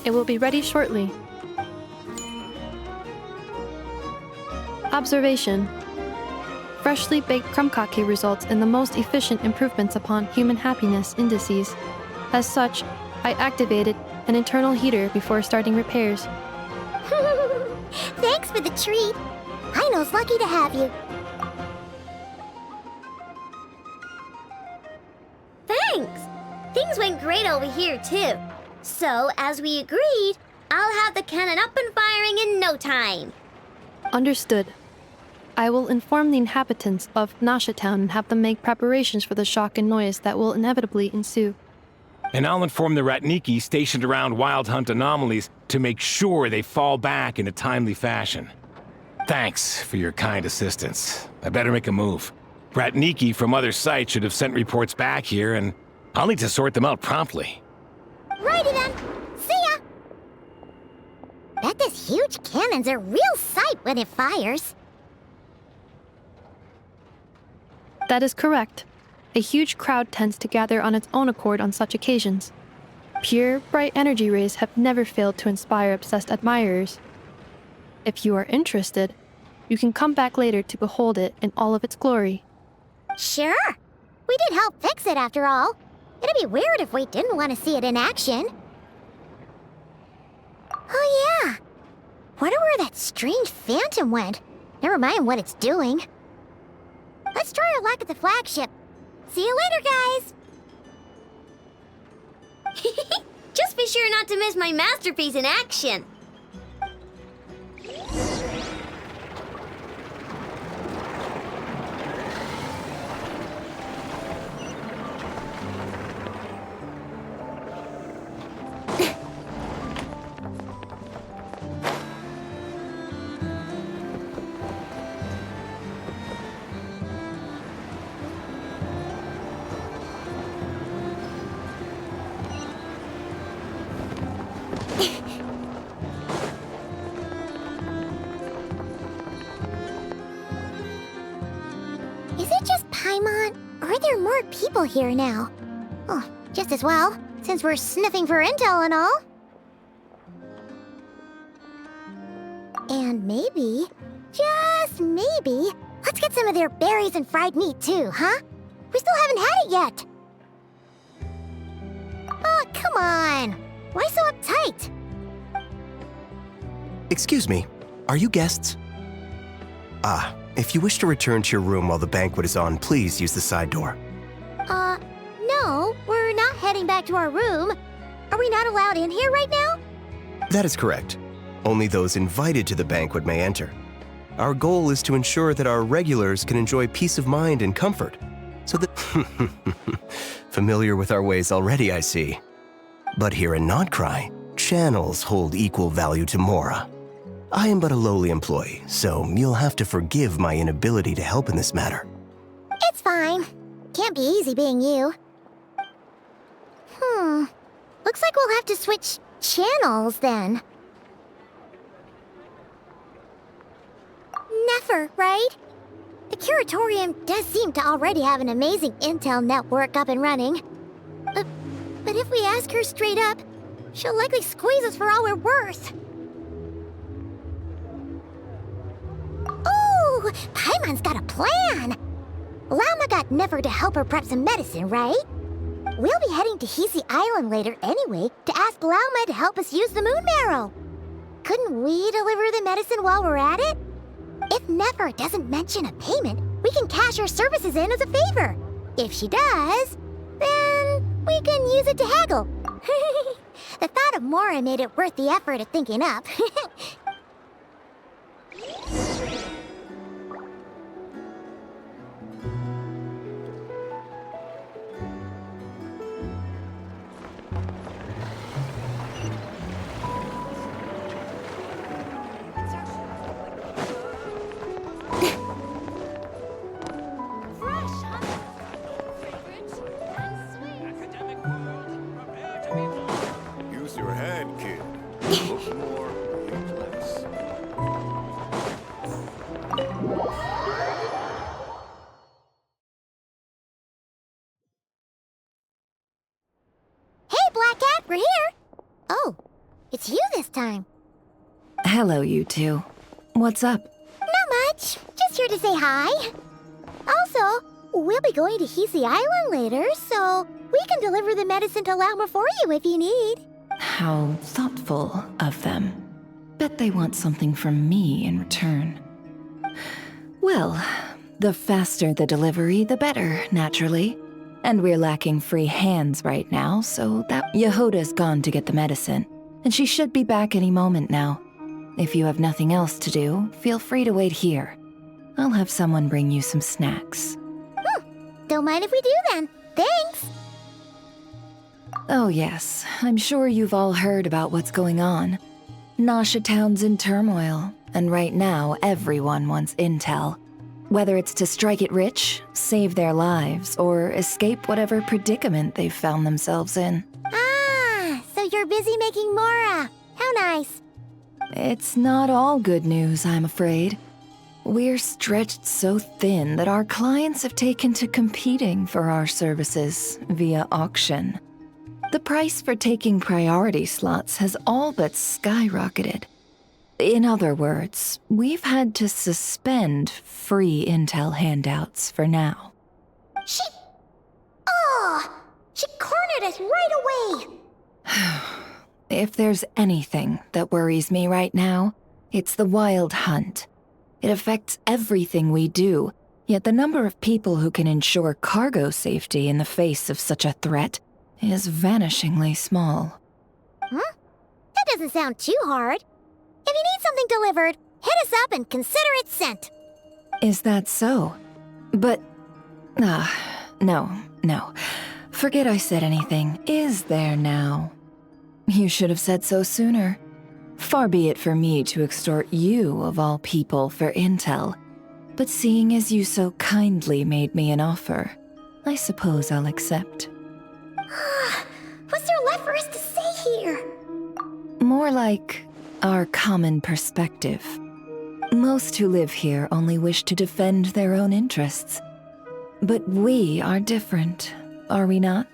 It will be ready shortly. Observation. Freshly baked crumb cake results in the most efficient improvements upon human happiness indices. As such, I activated an internal heater before starting repairs. Thanks for the treat. Aino's lucky to have you. Thanks! Things went great over here, too. So, as we agreed, I'll have the cannon up and firing in no time. Understood. I will inform the inhabitants of Nasha Town and have them make preparations for the shock and noise that will inevitably ensue. And I'll inform the Ratniki stationed around Wild Hunt anomalies to make sure they fall back in a timely fashion. Thanks for your kind assistance. I better make a move. Ratniki from other sites should have sent reports back here, and I'll need to sort them out promptly. Righty then. See ya! Bet this huge cannon's a real sight when it fires. That is correct. A huge crowd tends to gather on its own accord on such occasions. Pure, bright energy rays have never failed to inspire obsessed admirers. If you are interested, you can come back later to behold it in all of its glory. Sure. We did help fix it after all. It'd be weird if we didn't want to see it in action. Oh yeah. Wonder where that strange phantom went. Never mind what it's doing. Let's try our luck at the flagship. See you later, guys! Just be sure not to miss my masterpiece in action. Is it just Paimon, or are there more people here now? Oh, just as well, since we're sniffing for intel and all. And maybe, just maybe, let's get some of their berries and fried meat too, huh? We still haven't had it yet. Oh, come on. Why so uptight? Excuse me, are you guests? Ah, if you wish to return to your room while the banquet is on, please use the side door. No, we're not heading back to our room. Are we not allowed in here right now? That is correct. Only those invited to the banquet may enter. Our goal is to ensure that our regulars can enjoy peace of mind and comfort, so that... Familiar with our ways already, I see. But here in Krai, channels hold equal value to Mora. I am but a lowly employee, so you'll have to forgive my inability to help in this matter. It's fine. Can't be easy being you. Looks like we'll have to switch channels then. Nefer, right? The Curatorium does seem to already have an amazing intel network up and running. But if we ask her straight up, she'll likely squeeze us for all we're worth. Ooh, Paimon's got a plan! Lauma got Nefer to help her prep some medicine, right? We'll be heading to Hisi Island later anyway to ask Lauma to help us use the moon marrow. Couldn't we deliver the medicine while we're at it? If Nefer doesn't mention a payment, we can cash our services in as a favor. If she does, then we can use it to haggle. The thought of Mora made it worth the effort of thinking up. Use your head, kid. Look more, think less. Hey, Black Cat, we're here! Oh, it's you this time. Hello, you two. What's up? Not much. Just here to say hi. Also, we'll be going to Hisi Island later, so we can deliver the medicine to Lauma for you if you need. How thoughtful of them. Bet they want something from me in return. Well, the faster the delivery, the better, naturally. And we're lacking free hands right now, so that Yehoda's gone to get the medicine, and she should be back any moment now. If you have nothing else to do, feel free to wait here. I'll have someone bring you some snacks. Don't mind if we do then. Thanks! Oh yes, I'm sure you've all heard about what's going on. Nasha Town's in turmoil, and right now everyone wants intel. Whether it's to strike it rich, save their lives, or escape whatever predicament they've found themselves in. Ah, so you're busy making Mora. How nice. It's not all good news, I'm afraid. We're stretched so thin that our clients have taken to competing for our services via auction. The price for taking priority slots has all but skyrocketed. In other words, we've had to suspend free intel handouts for now. She cornered us right away! If there's anything that worries me right now, it's the Wild Hunt. It affects everything we do, yet the number of people who can ensure cargo safety in the face of such a threat is vanishingly small. That doesn't sound too hard. If you need something delivered, hit us up and consider it sent. Is that so? But... no. Forget I said anything. Is there now? You should have said so sooner. Far be it for me to extort you, of all people, for intel. But seeing as you so kindly made me an offer, I suppose I'll accept. What's there left for us to say here? More like our common perspective. Most who live here only wish to defend their own interests. But we are different, are we not?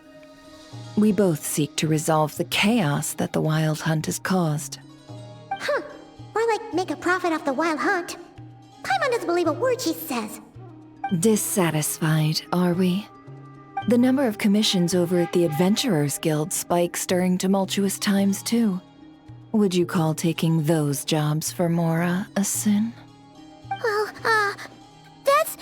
We both seek to resolve the chaos that the Wild Hunt has caused. Or like make a profit off the Wild Hunt. Paimon doesn't believe a word she says. Dissatisfied, are we? The number of commissions over at the Adventurers Guild spikes during tumultuous times, too. Would you call taking those jobs for Mora a sin? Well, that's...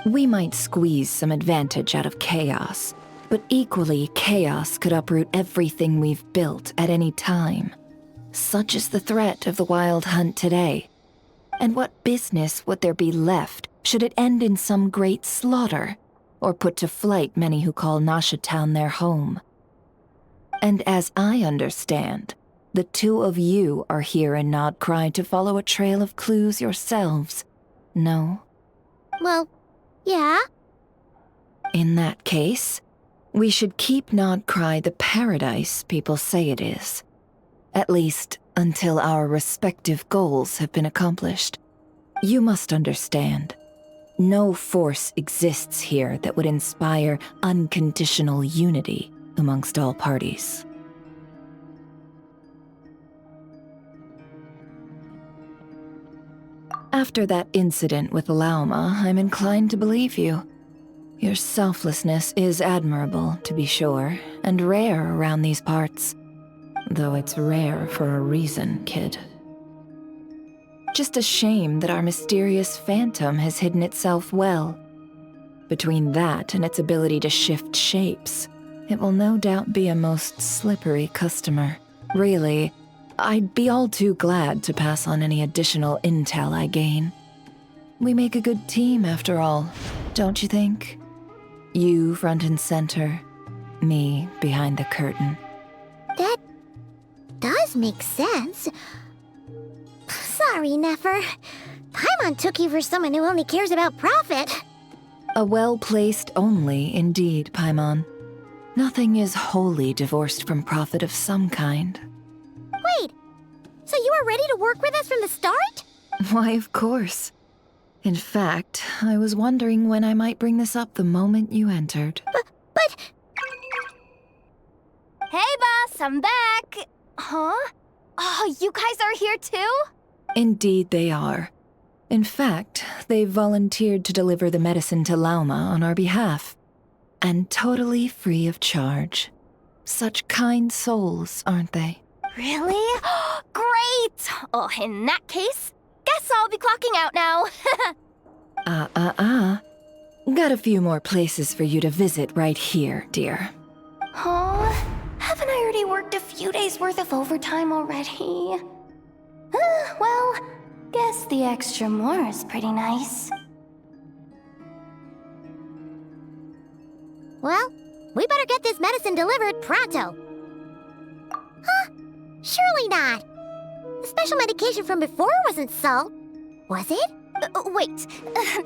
We might squeeze some advantage out of chaos, but equally, chaos could uproot everything we've built at any time. Such is the threat of the Wild Hunt today. And what business would there be left should it end in some great slaughter, or put to flight many who call Nasha Town their home? And as I understand, The two of you are here in Nod Krai to follow a trail of clues yourselves. No? Well, yeah. In that case, we should keep Nod Krai the paradise people say it is. At least until our respective goals have been accomplished. You must understand, no force exists here that would inspire unconditional unity amongst all parties. After that incident with Lauma, I'm inclined to believe you. Your selflessness is admirable, to be sure, and rare around these parts. Though it's rare for a reason, kid. Just a shame that our mysterious phantom has hidden itself well. Between that and its ability to shift shapes, it will no doubt be a most slippery customer. Really, I'd be all too glad to pass on any additional intel I gain. We make a good team, after all, don't you think? You front and center, me behind the curtain. That does make sense. Sorry, Nefer. Paimon took you for someone who only cares about profit. A well-placed only, indeed, Paimon. Nothing is wholly divorced from profit of some kind. Wait, so you were ready to work with us from the start? Why, of course. In fact, I was wondering when I might bring this up the moment you entered. But... Hey, boss, I'm back! Huh? Oh, you guys are here too? Indeed they are. In fact, they've volunteered to deliver the medicine to Lauma on our behalf. And totally free of charge. Such kind souls, aren't they? Really? Great! Oh, in that case, guess I'll be clocking out now. Got a few more places for you to visit right here, dear. Huh? Haven't I already worked a few days' worth of overtime already? Well, guess the extra more is pretty nice. Well, we better get this medicine delivered pronto. Huh? Surely not. The special medication from before wasn't salt, was it? Wait,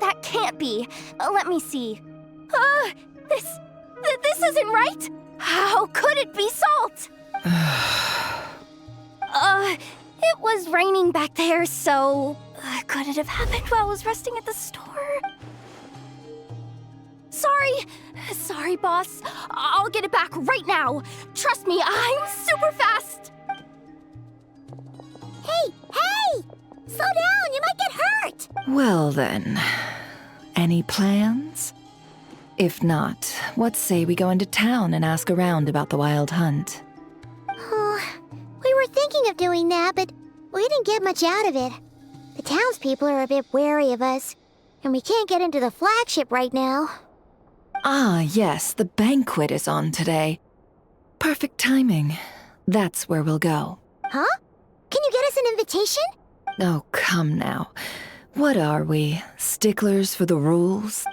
that can't be. Let me see. This isn't right. How could it be salt? It was raining back there, so could it have happened while I was resting at the store? Sorry, boss. I'll get it back right now. Trust me, I'm super fast. Hey! Slow down, you might get hurt! Well then, any plans? If not, what say we go into town and ask around about the wild hunt? We were thinking of doing that, but we didn't get much out of it. The townspeople are a bit wary of us, and we can't get into the flagship right now. Ah, yes, the banquet is on today. Perfect timing. That's where we'll go. Huh? Can you get us an invitation? Oh, come now. What are we, sticklers for the rules?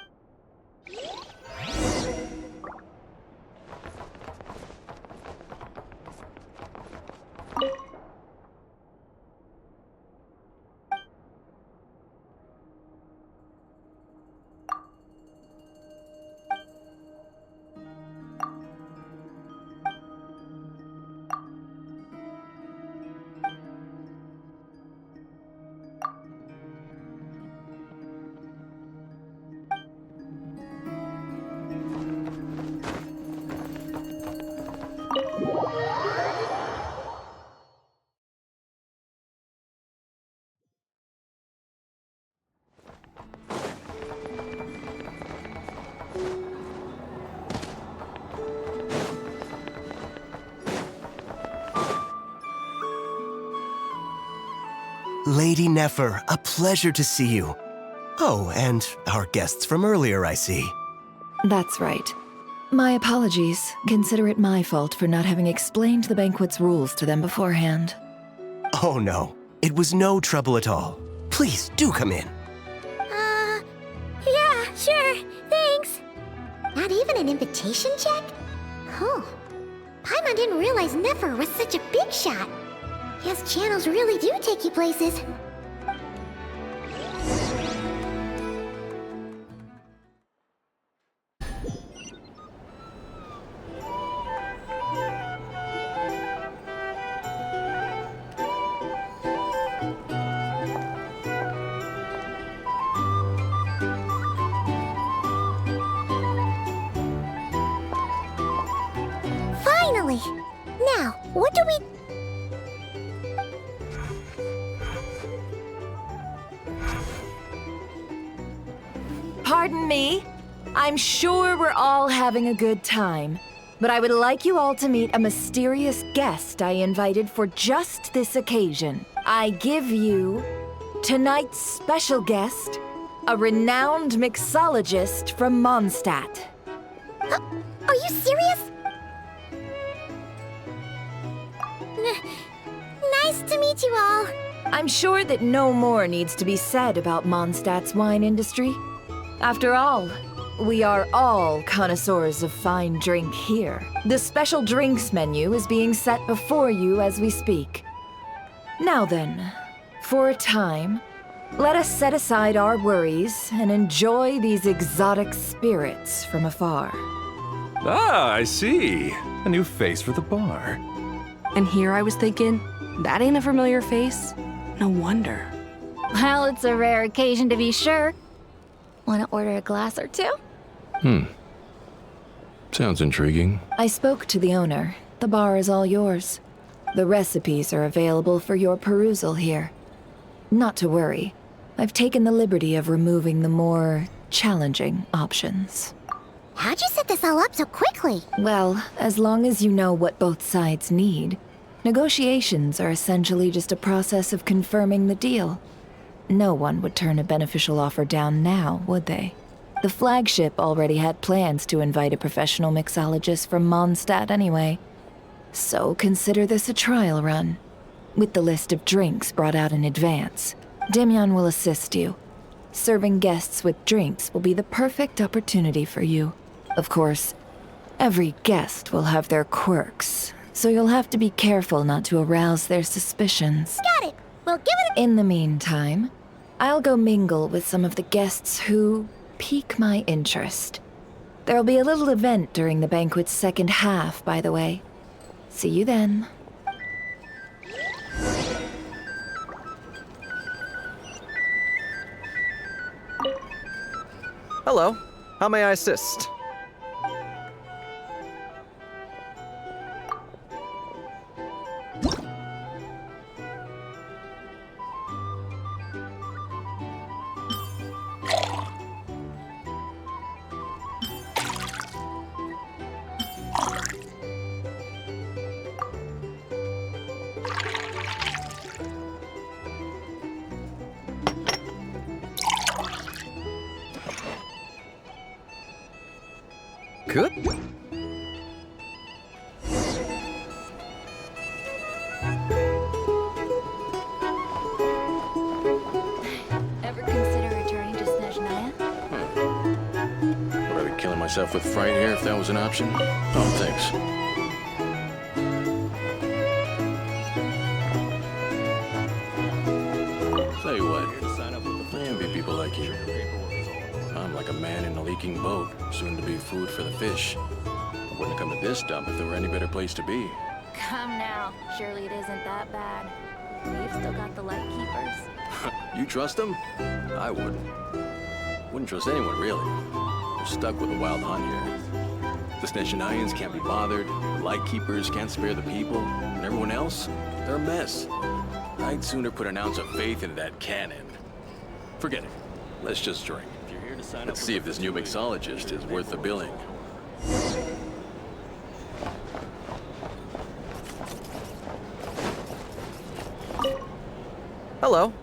Lady Nefer, a pleasure to see you. Oh, and our guests from earlier, I see. That's right. My apologies. Consider it my fault for not having explained the banquet's rules to them beforehand. Oh no, it was no trouble at all. Please, do come in. Yeah, sure, thanks. Not even an invitation check? Oh, Paimon didn't realize Nefer was such a big shot. Guess channels really do take you places. Finally! Now, what do we... Pardon me? I'm sure we're all having a good time, but I would like you all to meet a mysterious guest I invited for just this occasion. I give you tonight's special guest, a renowned mixologist from Mondstadt. Are you serious? Nice to meet you all. I'm sure that no more needs to be said about Mondstadt's wine industry. After all, we are all connoisseurs of fine drink here. The special drinks menu is being set before you as we speak. Now then, for a time, let us set aside our worries and enjoy these exotic spirits from afar. Ah, I see. A new face for the bar. And here I was thinking, that ain't a familiar face. No wonder. Well, it's a rare occasion to be sure. Want to order a glass or two? Sounds intriguing. I spoke to the owner. The bar is all yours. The recipes are available for your perusal here. Not to worry. I've taken the liberty of removing the more challenging options. How'd you set this all up so quickly? Well, as long as you know what both sides need, negotiations are essentially just a process of confirming the deal. No one would turn a beneficial offer down now, would they? The flagship already had plans to invite a professional mixologist from Mondstadt anyway. So consider this a trial run. With the list of drinks brought out in advance, Demyon will assist you. Serving guests with drinks will be the perfect opportunity for you. Of course, every guest will have their quirks, so you'll have to be careful not to arouse their suspicions. Got it. We'll give it a... In the meantime, I'll go mingle with some of the guests who pique my interest. There'll be a little event during the banquet's second half, by the way. See you then. Hello. How may I assist? Good. Ever consider returning to Snezhnaya? Would I be killing myself with fright here if that was an option? Oh, thanks. Tell you what, I envy people like you. I'm like a man in a leaking boat, soon to be food for the fish. I wouldn't come to this dump if there were any better place to be. Come now. Surely it isn't that bad. We've still got the light keepers. You trust them? I wouldn't. Wouldn't trust anyone, really. We're stuck with a wild hunt here. The Snezhnayans can't be bothered, the Lightkeepers can't spare the people, and everyone else, they're a mess. I'd sooner put an ounce of faith into that cannon. Forget it. Let's just drink. Let's see if this new mixologist is worth the billing. Hello.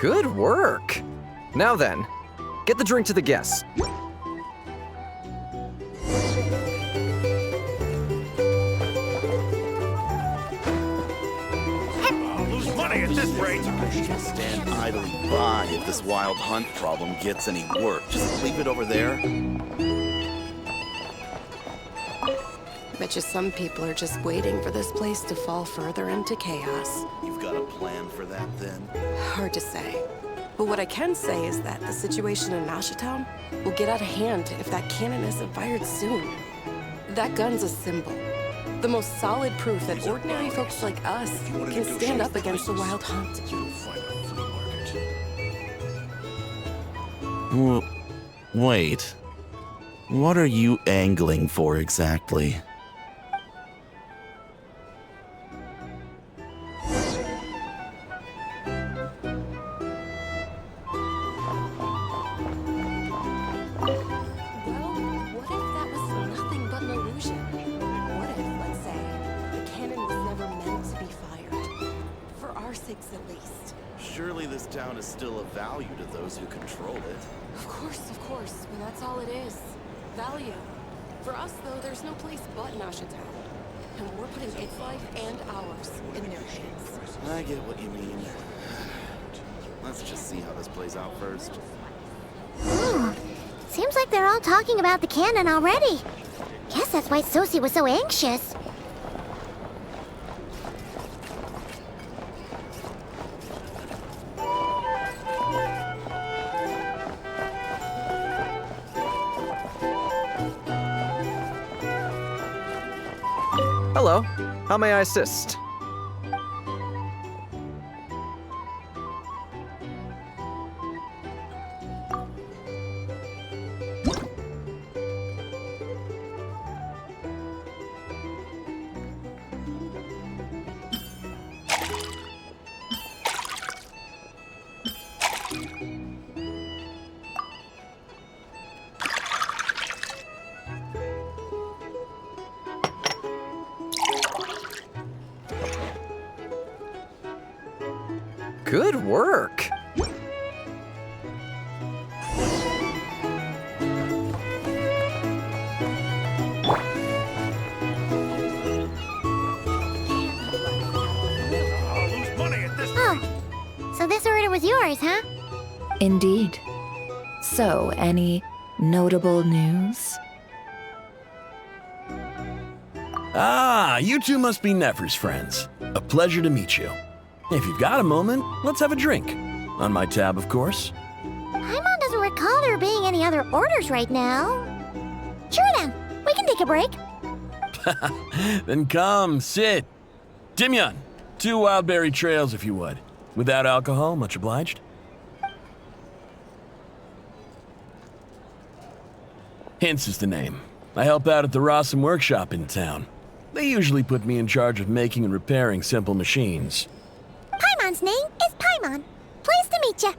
Good work. Now then, get the drink to the guests. I'll lose money at this rate. Just stand idly by if this wild hunt problem gets any worse. Just leave it over there. Bet you some people are just waiting for this place to fall further into chaos. You've got a plan for that, then? Hard to say. But what I can say is that the situation in Ashitown will get out of hand if that cannon isn't fired soon. That gun's a symbol. The most solid proof that ordinary folks like us can stand up against the wild hunt. Wait. What are you angling for exactly? Surely this town is still of value to those who control it. Of course, but that's all it is. Value. For us, though, there's no place but Ashitown. And we're putting its life and ours in their hands. I get what you mean. Let's just see how this plays out first. Seems like they're all talking about the cannon already. Guess that's why Sosie was so anxious. Hello, how may I assist? Good work. Oh, so this order was yours, huh? Indeed. So, any notable news? Ah, you two must be Nefer's friends. A pleasure to meet you. If you've got a moment, let's have a drink. On my tab, of course. Paimon doesn't recall there being any other orders right now. Sure then, we can take a break. Then come, sit. Dimyon, 2 wildberry trails if you would. Without alcohol, much obliged. Hints is the name. I help out at the Rossum workshop in town. They usually put me in charge of making and repairing simple machines. Paimon's name is Paimon. Pleased to meet you.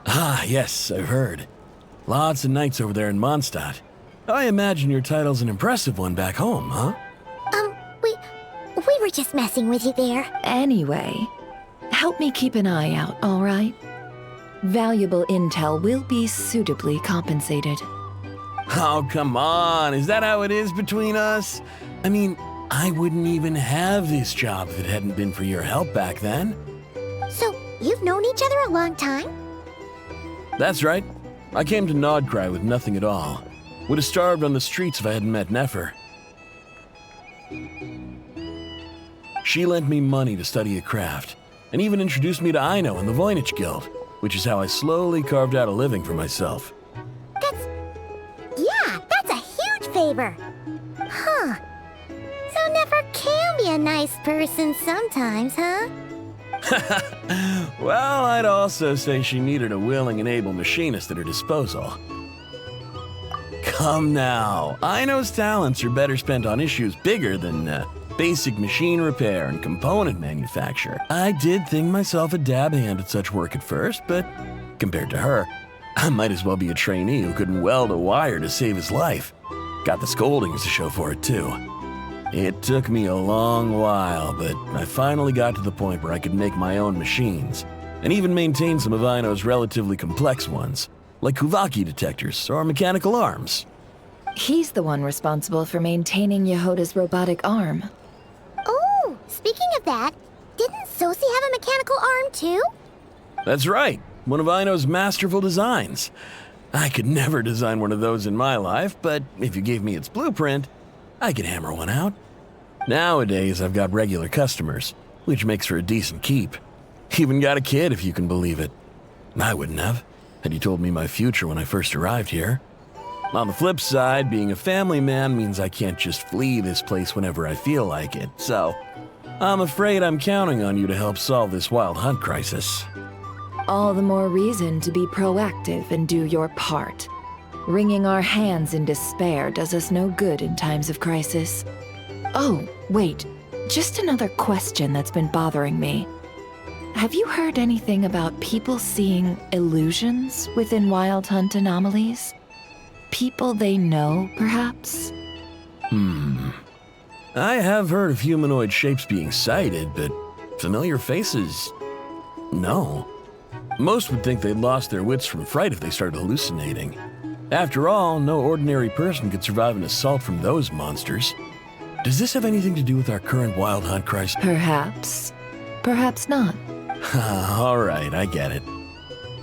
Ah, yes, I've heard. Lots of nights over there in Mondstadt. I imagine your title's an impressive one back home, huh? We were just messing with you there. Anyway, help me keep an eye out, all right? Valuable intel will be suitably compensated. Oh, come on. Is that how it is between us? I mean, I wouldn't even have this job if it hadn't been for your help back then. So, you've known each other a long time? That's right. I came to Krai with nothing at all. Would have starved on the streets if I hadn't met Nefer. She lent me money to study a craft, and even introduced me to Aino and the Voynich Guild, which is how I slowly carved out a living for myself. That's a huge favor. Huh. So Nefer can be a nice person sometimes, huh? Well, I'd also say she needed a willing and able machinist at her disposal. Come now, Aino's talents are better spent on issues bigger than basic machine repair and component manufacture. I did think myself a dab hand at such work at first, but compared to her, I might as well be a trainee who couldn't weld a wire to save his life. Got the scoldings to show for it, too. It took me a long while, but I finally got to the point where I could make my own machines, and even maintain some of Aino's relatively complex ones, like Kuvaki detectors or mechanical arms. He's the one responsible for maintaining Yehoda's robotic arm. Oh, speaking of that, didn't Sosi have a mechanical arm too? That's right, one of Aino's masterful designs. I could never design one of those in my life, but if you gave me its blueprint, I could hammer one out. Nowadays, I've got regular customers, which makes for a decent keep. Even got a kid, if you can believe it. I wouldn't have, had you told me my future when I first arrived here. On the flip side, being a family man means I can't just flee this place whenever I feel like it, so I'm afraid I'm counting on you to help solve this wild hunt crisis. All the more reason to be proactive and do your part. Wringing our hands in despair does us no good in times of crisis. Oh, wait. Just another question that's been bothering me. Have you heard anything about people seeing illusions within Wild Hunt anomalies? People they know, perhaps? I have heard of humanoid shapes being sighted, but familiar faces? No. Most would think they'd lost their wits from fright if they started hallucinating. After all, no ordinary person could survive an assault from those monsters. Does this have anything to do with our current wild hunt crisis? Perhaps. Perhaps not. All right, I get it.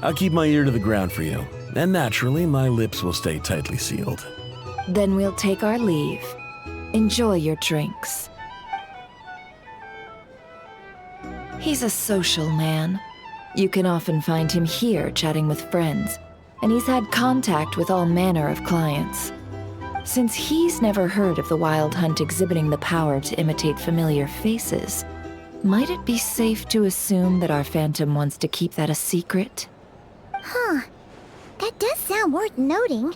I'll keep my ear to the ground for you, and naturally, my lips will stay tightly sealed. Then we'll take our leave. Enjoy your drinks. He's a social man. You can often find him here chatting with friends, and he's had contact with all manner of clients. Since he's never heard of the Wild Hunt exhibiting the power to imitate familiar faces, might it be safe to assume that our Phantom wants to keep that a secret? Huh. That does sound worth noting.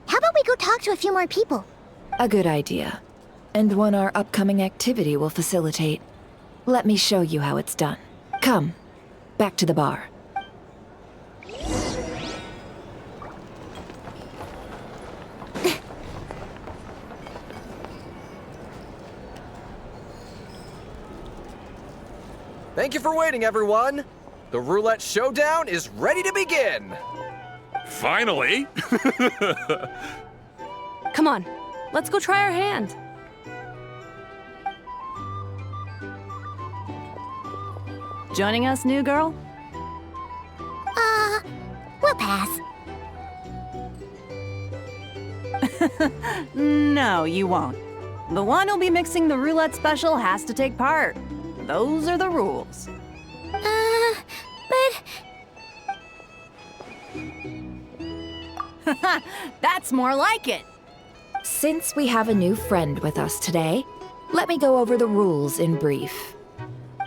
How about we go talk to a few more people? A good idea, and one our upcoming activity will facilitate. Let me show you how it's done. Come, back to the bar. Thank you for waiting, everyone. The roulette showdown is ready to begin. Finally! Come on, let's go try our hand. Joining us, new girl? We'll pass. No, you won't. The one who'll be mixing the roulette special has to take part. Those are the rules. But... That's more like it. Since we have a new friend with us today, let me go over the rules in brief.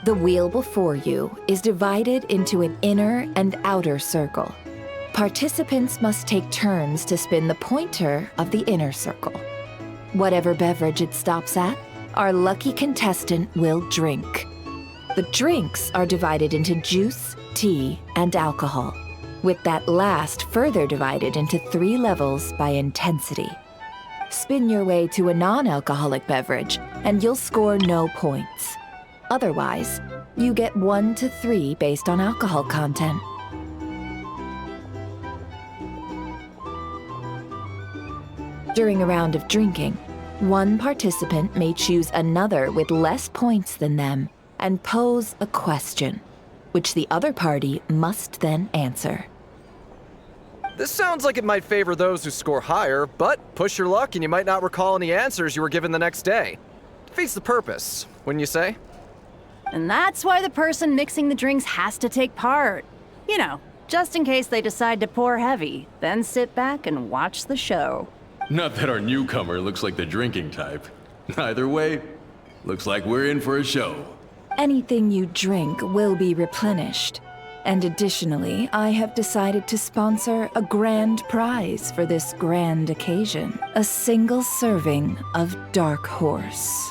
The wheel before you is divided into an inner and outer circle. Participants must take turns to spin the pointer of the inner circle. Whatever beverage it stops at, our lucky contestant will drink. The drinks are divided into juice, tea, and alcohol, with that last further divided into 3 levels by intensity. Spin your way to a non-alcoholic beverage, and you'll score no points. Otherwise, you get 1 to 3 based on alcohol content. During a round of drinking, one participant may choose another with less points than them and pose a question, which the other party must then answer. This sounds like it might favor those who score higher, but push your luck and you might not recall any answers you were given the next day. Defeats the purpose, wouldn't you say? And that's why the person mixing the drinks has to take part. You know, just in case they decide to pour heavy, then sit back and watch the show. Not that our newcomer looks like the drinking type. Either way, looks like we're in for a show. Anything you drink will be replenished. And additionally, I have decided to sponsor a grand prize for this grand occasion. A single serving of Dark Horse.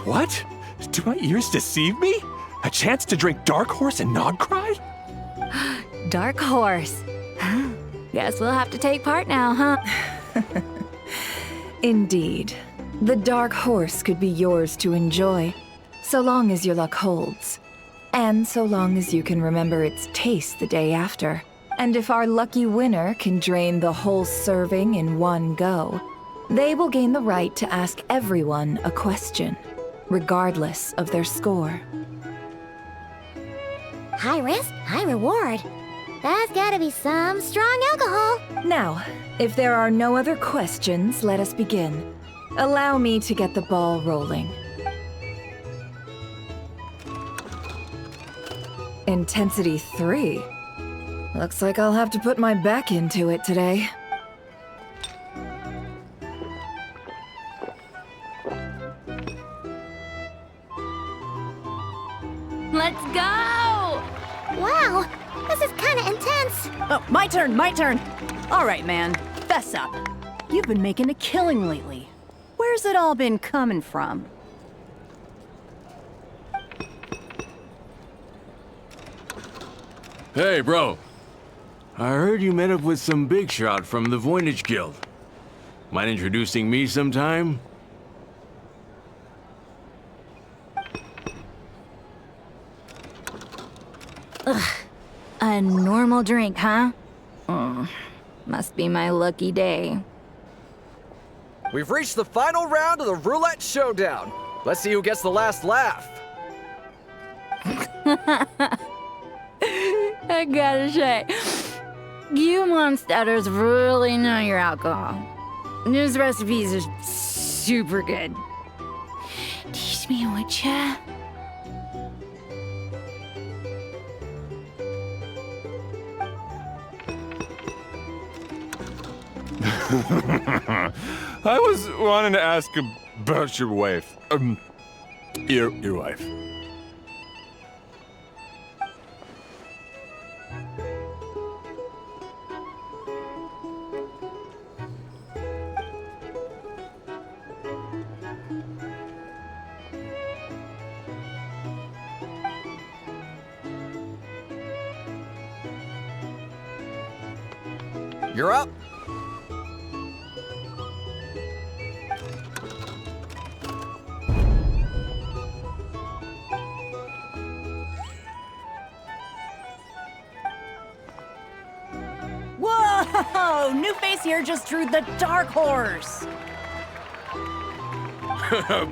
What? Do my ears deceive me? A chance to drink Dark Horse and not cry? Dark Horse. Guess we'll have to take part now, huh? Indeed. The dark horse could be yours to enjoy, so long as your luck holds. And so long as you can remember its taste the day after. And if our lucky winner can drain the whole serving in one go, they will gain the right to ask everyone a question, regardless of their score. High risk, high reward. That's gotta be some strong alcohol. Now, if there are no other questions, let us begin. Allow me to get the ball rolling. Intensity 3. Looks like I'll have to put my back into it today. Let's go! Wow, this is kinda intense. Oh, my turn, my turn. All right, man, fess up. You've been making a killing lately. Where's it all been coming from? Hey, bro. I heard you met up with some big shot from the Voynich Guild. Mind introducing me sometime? Ugh. A normal drink, huh? Must be my lucky day. We've reached the final round of the Roulette Showdown. Let's see who gets the last laugh. I gotta say, you monsters really know your alcohol. This recipe is super good. Teach me, would ya? I was wanting to ask about your wife. Your wife. You're up. Whoa! New face here just drew the dark horse.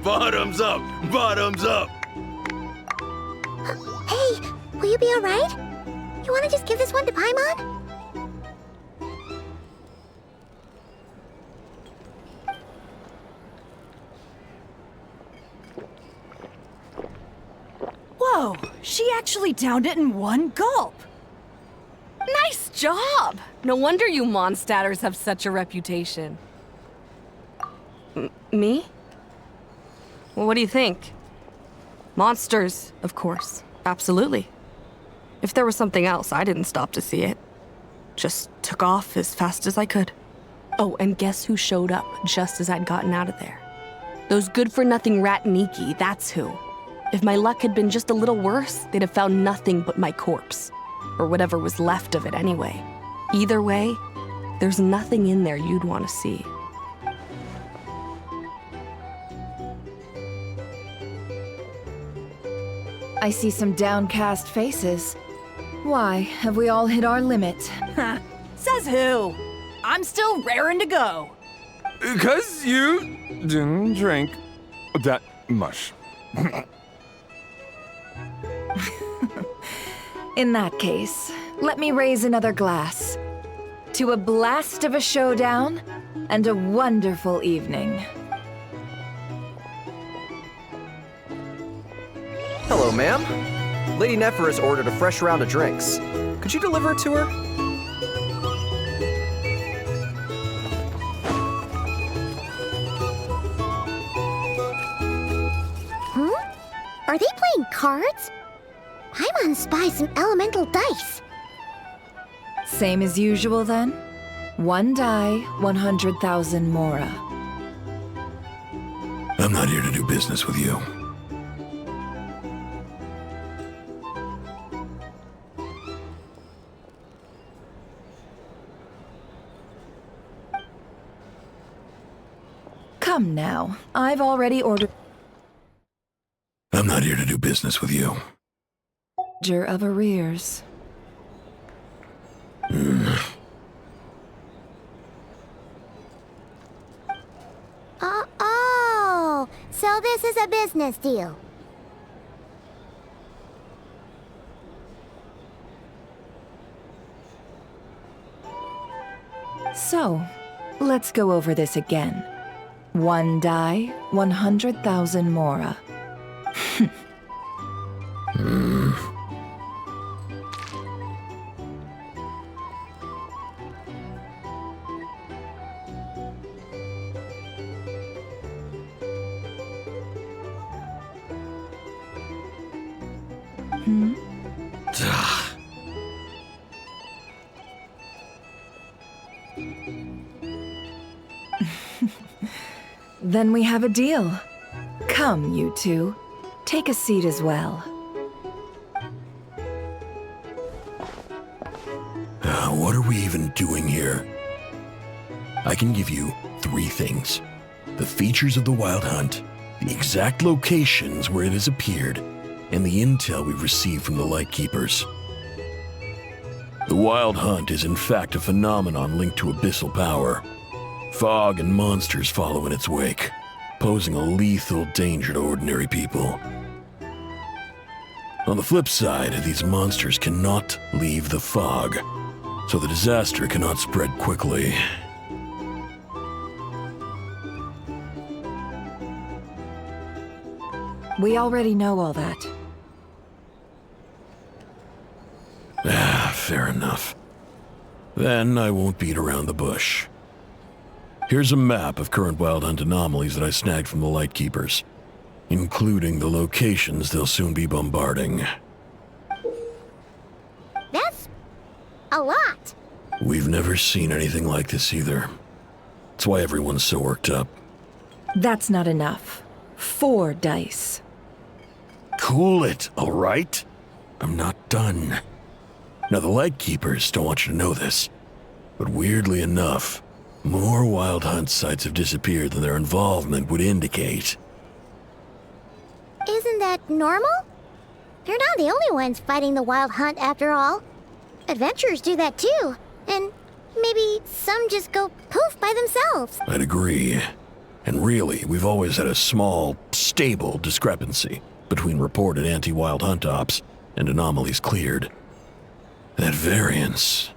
Bottoms up! Bottoms up! Hey, will you be alright? You wanna just give this one to Paimon? Whoa, she actually downed it in one gulp. Nice job! No wonder you Mondstadters have such a reputation. Me? Well, what do you think? Monsters, of course. Absolutely. If there was something else, I didn't stop to see it. Just took off as fast as I could. Oh, and guess who showed up just as I'd gotten out of there? Those good-for-nothing Rataniki, that's who. If my luck had been just a little worse, they'd have found nothing but my corpse. Or whatever was left of it anyway. Either way, there's nothing in there you'd want to see. I see some downcast faces. Why, have we all hit our limit? Says who? I'm still raring to go. 'Cause you didn't drink that much. In that case, let me raise another glass. To a blast of a showdown and a wonderful evening. Hello, ma'am. Lady Nefer has ordered a fresh round of drinks. Could you deliver it to her? Are they playing cards? Paimon spies some elemental dice. Same as usual then? One die, 100,000 mora. I'm not here to do business with you. Come now, I've already ordered I'm not here to do business with you. of arrears. Oh, so this is a business deal. So, let's go over this again. 1 die, 100,000 mora. Then we have a deal. Come, you two. Take a seat as well. What are we even doing here? I can give you 3 things. The features of the Wild Hunt, the exact locations where it has appeared, and the intel we've received from the Lightkeepers. The Wild Hunt is in fact a phenomenon linked to abyssal power. Fog and monsters follow in its wake, posing a lethal danger to ordinary people. On the flip side, these monsters cannot leave the fog, so the disaster cannot spread quickly. We already know all that. Fair enough. Then I won't beat around the bush. Here's a map of current Wild Hunt anomalies that I snagged from the Lightkeepers, including the locations they'll soon be bombarding. That's a lot. We've never seen anything like this either. That's why everyone's so worked up. That's not enough. 4 dice. Cool it, all right? I'm not done. Now, the Lightkeepers don't want you to know this, but weirdly enough, more Wild Hunt sites have disappeared than their involvement would indicate. Isn't that normal? They're not the only ones fighting the Wild Hunt after all. Adventurers do that too, and maybe some just go poof by themselves. I'd agree. And really, we've always had a small, stable discrepancy between reported anti-Wild Hunt ops and anomalies cleared. That variance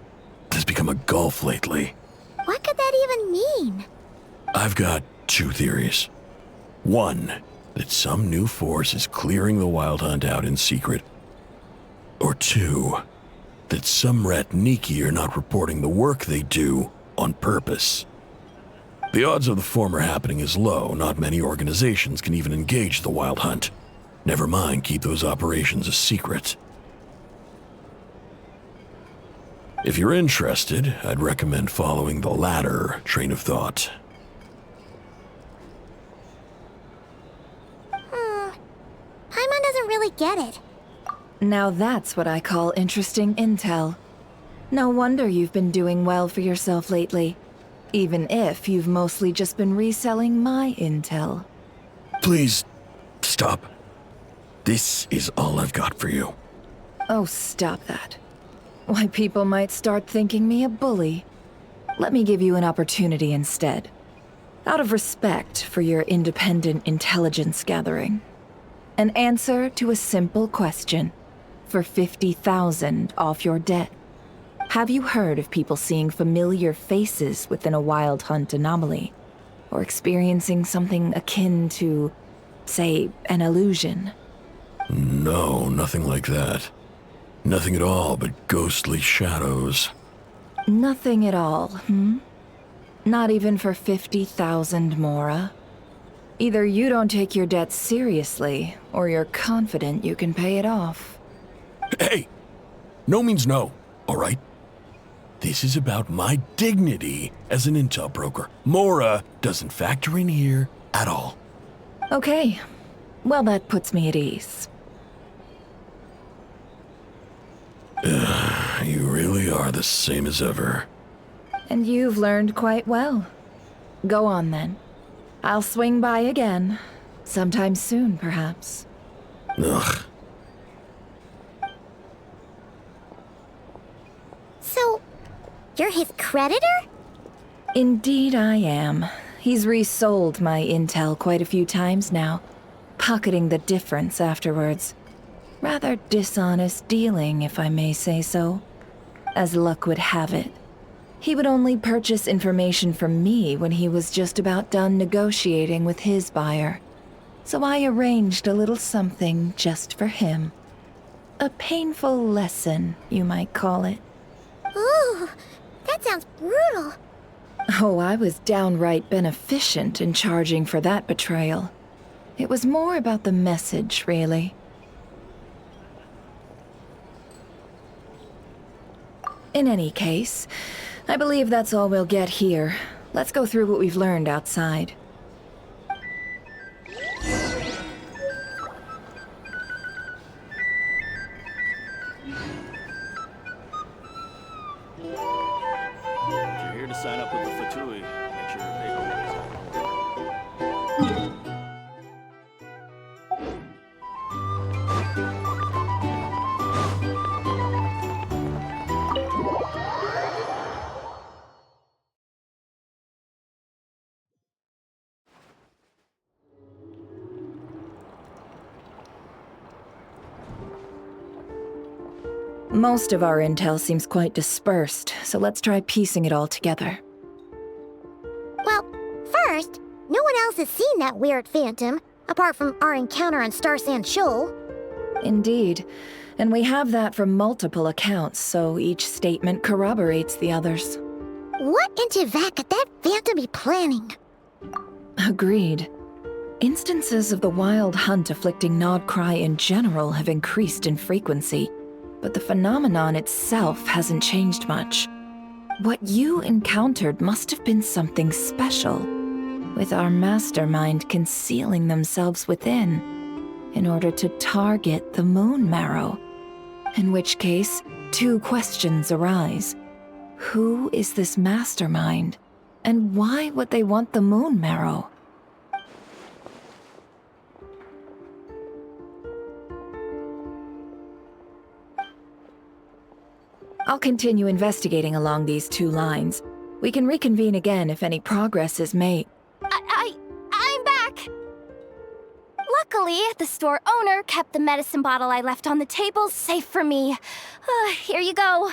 has become a gulf lately. What could that even mean? I've got 2 theories. 1, that some new force is clearing the Wild Hunt out in secret. Or 2, that some Ratniki are not reporting the work they do on purpose. The odds of the former happening is low. Not many organizations can even engage the Wild Hunt. Never mind keep those operations a secret. If you're interested, I'd recommend following the latter train of thought. Paimon doesn't really get it. Now that's what I call interesting intel. No wonder you've been doing well for yourself lately. Even if you've mostly just been reselling my intel. Please, stop. This is all I've got for you. Oh, stop that. Why, people might start thinking me a bully. Let me give you an opportunity instead. Out of respect for your independent intelligence gathering. An answer to a simple question. For 50,000 off your debt. Have you heard of people seeing familiar faces within a Wild Hunt anomaly? Or experiencing something akin to, say, an illusion? No, nothing like that. Nothing at all but ghostly shadows. Nothing at all, hmm? Not even for 50,000 mora? Either you don't take your debt seriously, or you're confident you can pay it off. Hey! No means no, all right? This is about my dignity as an intel broker. Mora doesn't factor in here at all. Okay. Well, that puts me at ease. You really are the same as ever. And you've learned quite well. Go on then. I'll swing by again. Sometime soon, perhaps. Ugh. So, you're his creditor? Indeed I am. He's resold my intel quite a few times now, pocketing the difference afterwards. Rather dishonest dealing, if I may say so. As luck would have it, he would only purchase information from me when he was just about done negotiating with his buyer. So I arranged a little something just for him. A painful lesson, you might call it. Ooh, that sounds brutal. Oh, I was downright beneficent in charging for that betrayal. It was more about the message, really. In any case, I believe that's all we'll get here. Let's go through what we've learned outside. If you're here to sign up with the Fatui, make sure your paperwork is all in order. Most of our intel seems quite dispersed, so let's try piecing it all together. Well, first, no one else has seen that weird phantom, apart from our encounter on Star Sand Shoal. Indeed, and we have that from multiple accounts, so each statement corroborates the others. What in Teyvat could that phantom be planning? Agreed. Instances of the wild hunt afflicting Nod Krai in general have increased in frequency, but the phenomenon itself hasn't changed much. What you encountered must have been something special, with our mastermind concealing themselves within, in order to target the Moon Marrow. In which case, two questions arise. Who is this mastermind, and why would they want the Moon Marrow? I'll continue investigating along these two lines. We can reconvene again if any progress is made. I'm back! Luckily, the store owner kept the medicine bottle I left on the table safe for me. Here you go.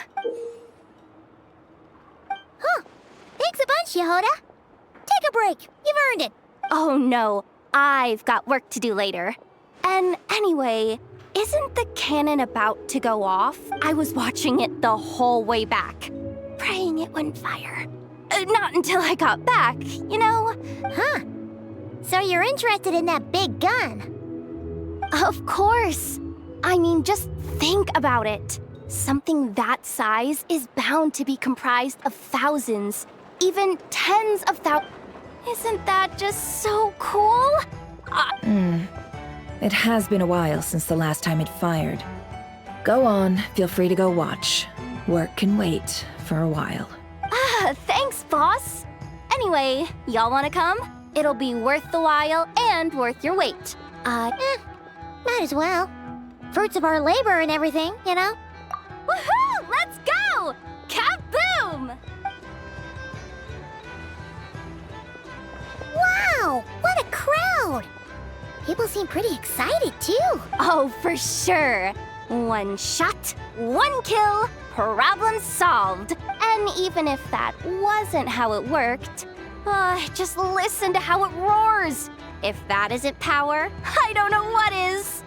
Huh. Thanks a bunch, Yehoda. Take a break. You've earned it. Oh no, I've got work to do later. And anyway, isn't the cannon about to go off? I was watching it the whole way back, praying it wouldn't fire. Not until I got back, you know? Huh. So you're interested in that big gun? Of course. I mean, just think about it. Something that size is bound to be comprised of thousands, even tens of thousands. Isn't that just so cool? It has been a while since the last time it fired. Go on, feel free to go watch. Work can wait for a while. Thanks, boss. Anyway, y'all wanna come? It'll be worth the while and worth your wait. Might as well. Fruits of our labor and everything, you know? Woohoo! Let's go! Kaboom! Wow! What a crowd! People seem pretty excited, too. Oh, for sure. One shot, one kill, problem solved. And even if that wasn't how it worked, just listen to how it roars. If that isn't power, I don't know what is.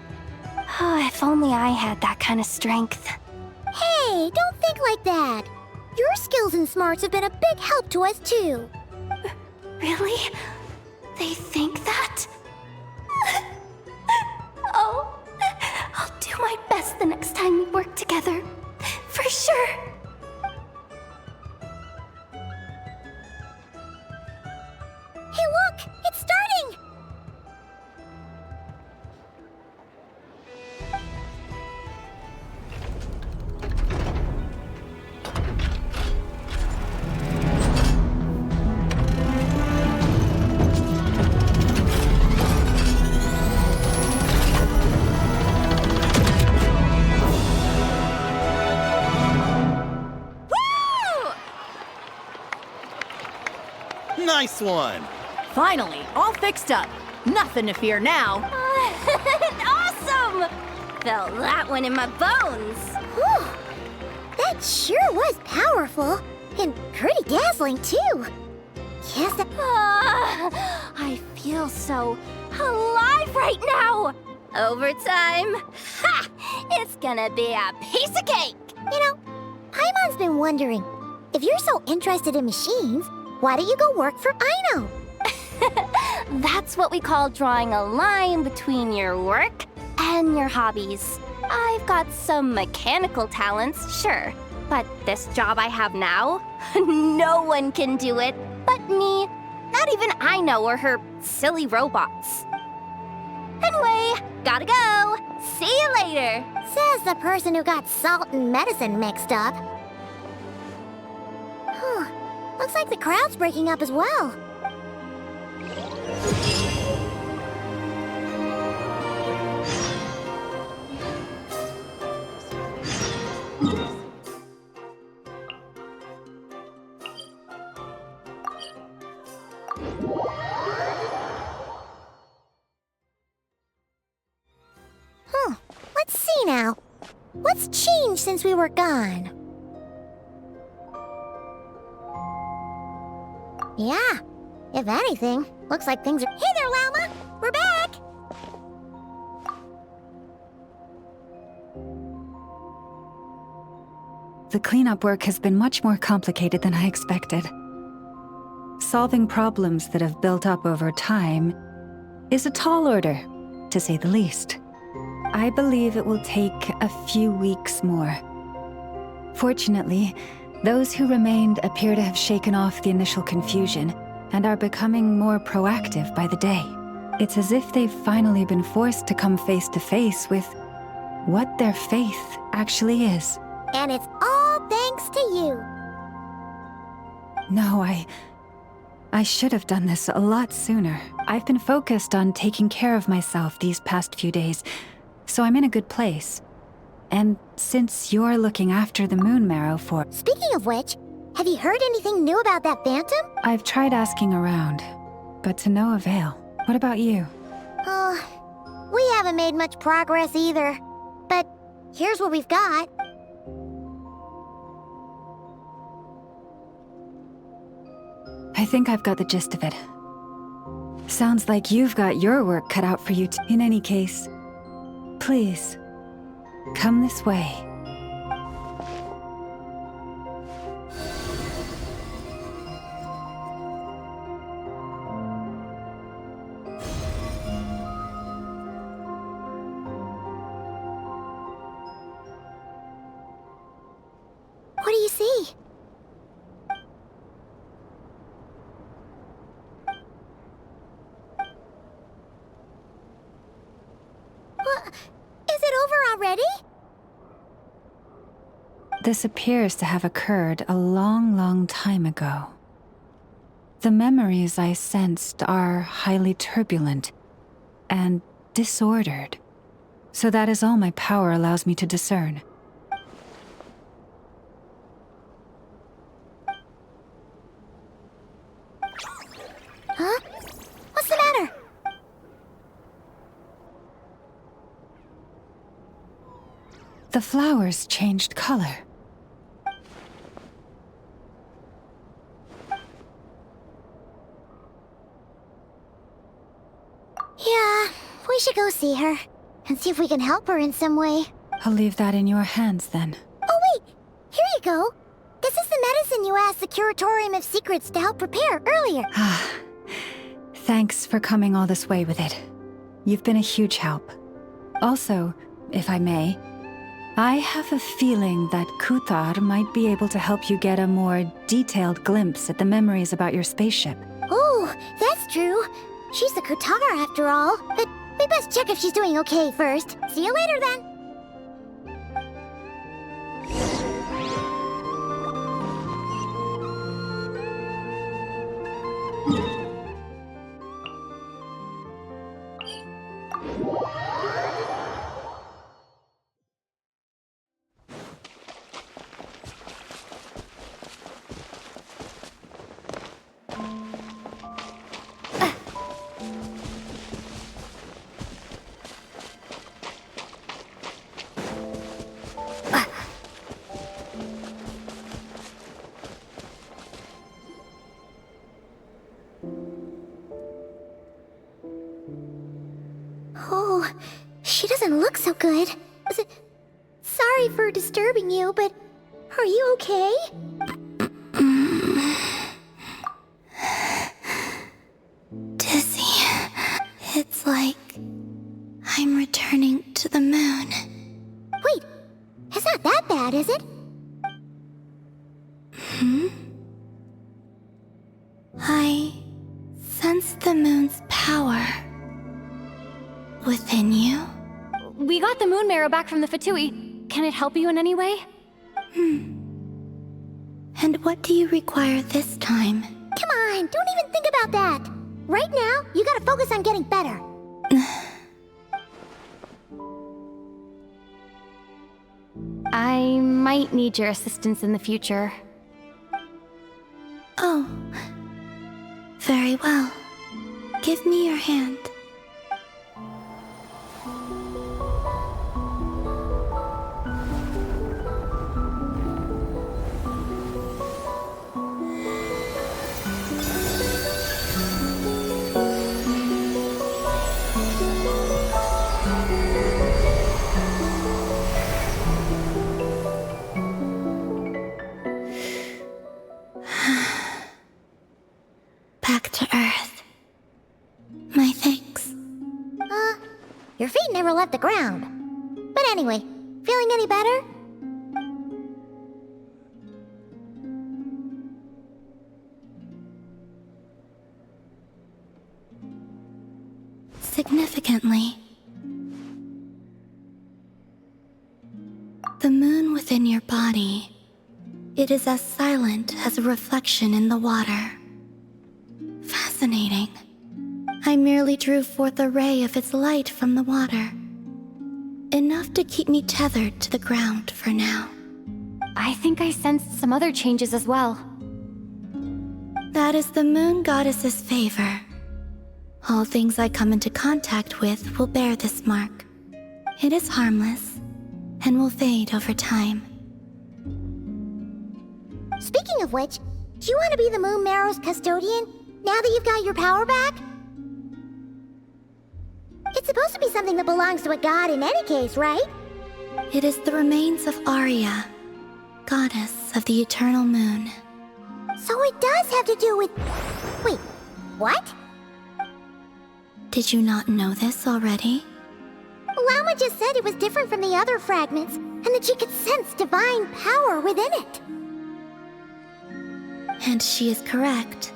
If only I had that kind of strength. Hey, don't think like that. Your skills and smarts have been a big help to us, too. Really? They think that? Oh, I'll do my best the next time we work together. For sure. Hey, look! It's starting! Nice one! Finally, all fixed up. Nothing to fear now. Awesome! Felt that one in my bones. Whew. That sure was powerful. And pretty dazzling, too. Yes, I feel so alive right now. Overtime. Ha! It's gonna be a piece of cake. You know, Paimon's been wondering, if you're so interested in machines, why don't you go work for Aino? That's what we call drawing a line between your work and your hobbies. I've got some mechanical talents, sure, but this job I have now, no one can do it but me. Not even Aino or her silly robots. Anyway, gotta go. See you later. Says the person who got salt and medicine mixed up. Looks like the crowd's breaking up as well. Let's see now. What's changed since we were gone? Yeah, if anything, looks like things are— Hey there, Llama! We're back! The cleanup work has been much more complicated than I expected. Solving problems that have built up over time is a tall order, to say the least. I believe it will take a few weeks more. Fortunately, those who remained appear to have shaken off the initial confusion and are becoming more proactive by the day. It's as if they've finally been forced to come face to face with what their faith actually is. And it's all thanks to you. No, I should have done this a lot sooner. I've been focused on taking care of myself these past few days, so I'm in a good place. And since you're looking after the moon marrow for— Speaking of which, have you heard anything new about that phantom? I've tried asking around, but to no avail. What about you? We haven't made much progress either. But here's what we've got. I think I've got the gist of it. Sounds like you've got your work cut out for you in any case, please, come this way. What do you see? Is it over already? This appears to have occurred a long, long time ago. The memories I sensed are highly turbulent and disordered, so that is all my power allows me to discern. Huh? What's the matter? The flowers changed color. Yeah, we should go see her and see if we can help her in some way. I'll leave that in your hands then. Oh wait, here you go. This is the medicine you asked the Curatorium of Secrets to help prepare earlier. Thanks for coming all this way with it. You've been a huge help. Also, if I may, I have a feeling that Kuthar might be able to help you get a more detailed glimpse at the memories about your spaceship. Oh, that's true. She's the Kutar after all. But we best check if she's doing okay first. See you later then. She doesn't look so good. Sorry for disturbing you, but are you okay? Dizzy. It's like I'm returning to the moon. Wait, it's not that bad, is it? I sense the moon's power within you. We got the moon marrow back from the Fatui. Can it help you in any way? And what do you require this time? Come on, don't even think about that. Right now, you gotta focus on getting better. I might need your assistance in the future. Oh. Very well. Give me your hand. Back to Earth. My thanks. Your feet never left the ground. But anyway, feeling any better? Significantly. The moon within your body, it is as silent as a reflection in the water. Fascinating. I merely drew forth a ray of its light from the water. Enough to keep me tethered to the ground for now. I think I sensed some other changes as well. That is the moon goddess's favor. All things I come into contact with will bear this mark. It is harmless and will fade over time. Speaking of which, do you want to be the Moon Marrow's custodian now that you've got your power back? It's supposed to be something that belongs to a god in any case, right? It is the remains of Arya, goddess of the eternal moon. So it does have to do with... Wait, what? Did you not know this already? Lama just said it was different from the other fragments, and that she could sense divine power within it. And she is correct.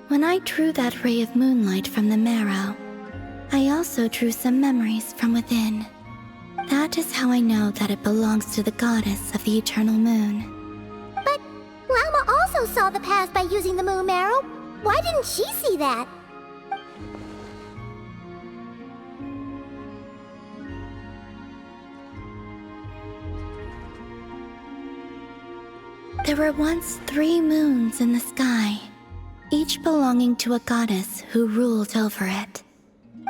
When I drew that ray of moonlight from the marrow, I also drew some memories from within. That is how I know that it belongs to the goddess of the eternal moon. But Lama also saw the past by using the moon marrow. Why didn't she see that? There were once 3 moons in the sky, each belonging to a goddess who ruled over it.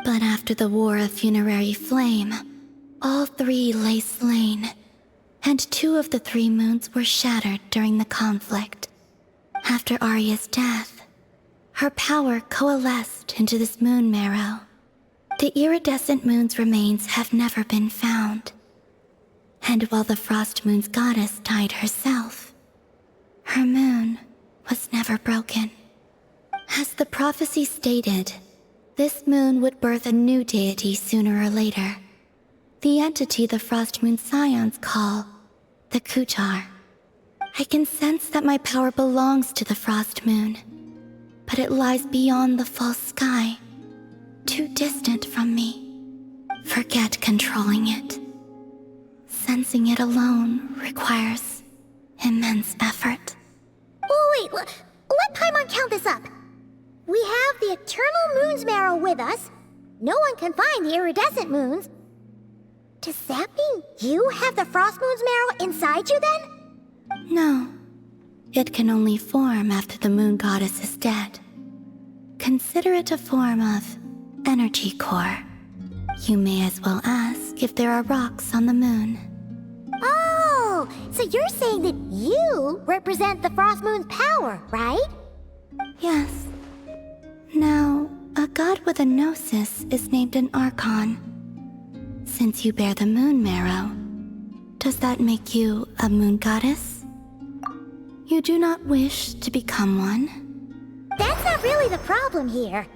But after the War of Funerary Flame, all 3 lay slain, and 2 of the 3 moons were shattered during the conflict. After Arya's death, her power coalesced into this moon marrow. The iridescent moon's remains have never been found. And while the Frost Moon's goddess died herself, her moon was never broken. As the prophecy stated, this moon would birth a new deity sooner or later. The entity the Frost Moon Scions call the Kutar. I can sense that my power belongs to the Frost Moon, but it lies beyond the false sky, too distant from me. Forget controlling it. Sensing it alone requires immense effort. Oh, wait, let Paimon count this up. We have the Eternal Moon's marrow with us. No one can find the iridescent moons. Does that mean you have the Frost Moon's marrow inside you then? No. It can only form after the moon goddess is dead. Consider it a form of energy core. You may as well ask if there are rocks on the moon. Oh, so you're saying that you represent the Frost Moon's power, right? Yes. Now, a god with a gnosis is named an Archon. Since you bear the moon marrow, does that make you a moon goddess? You do not wish to become one? That's not really the problem here.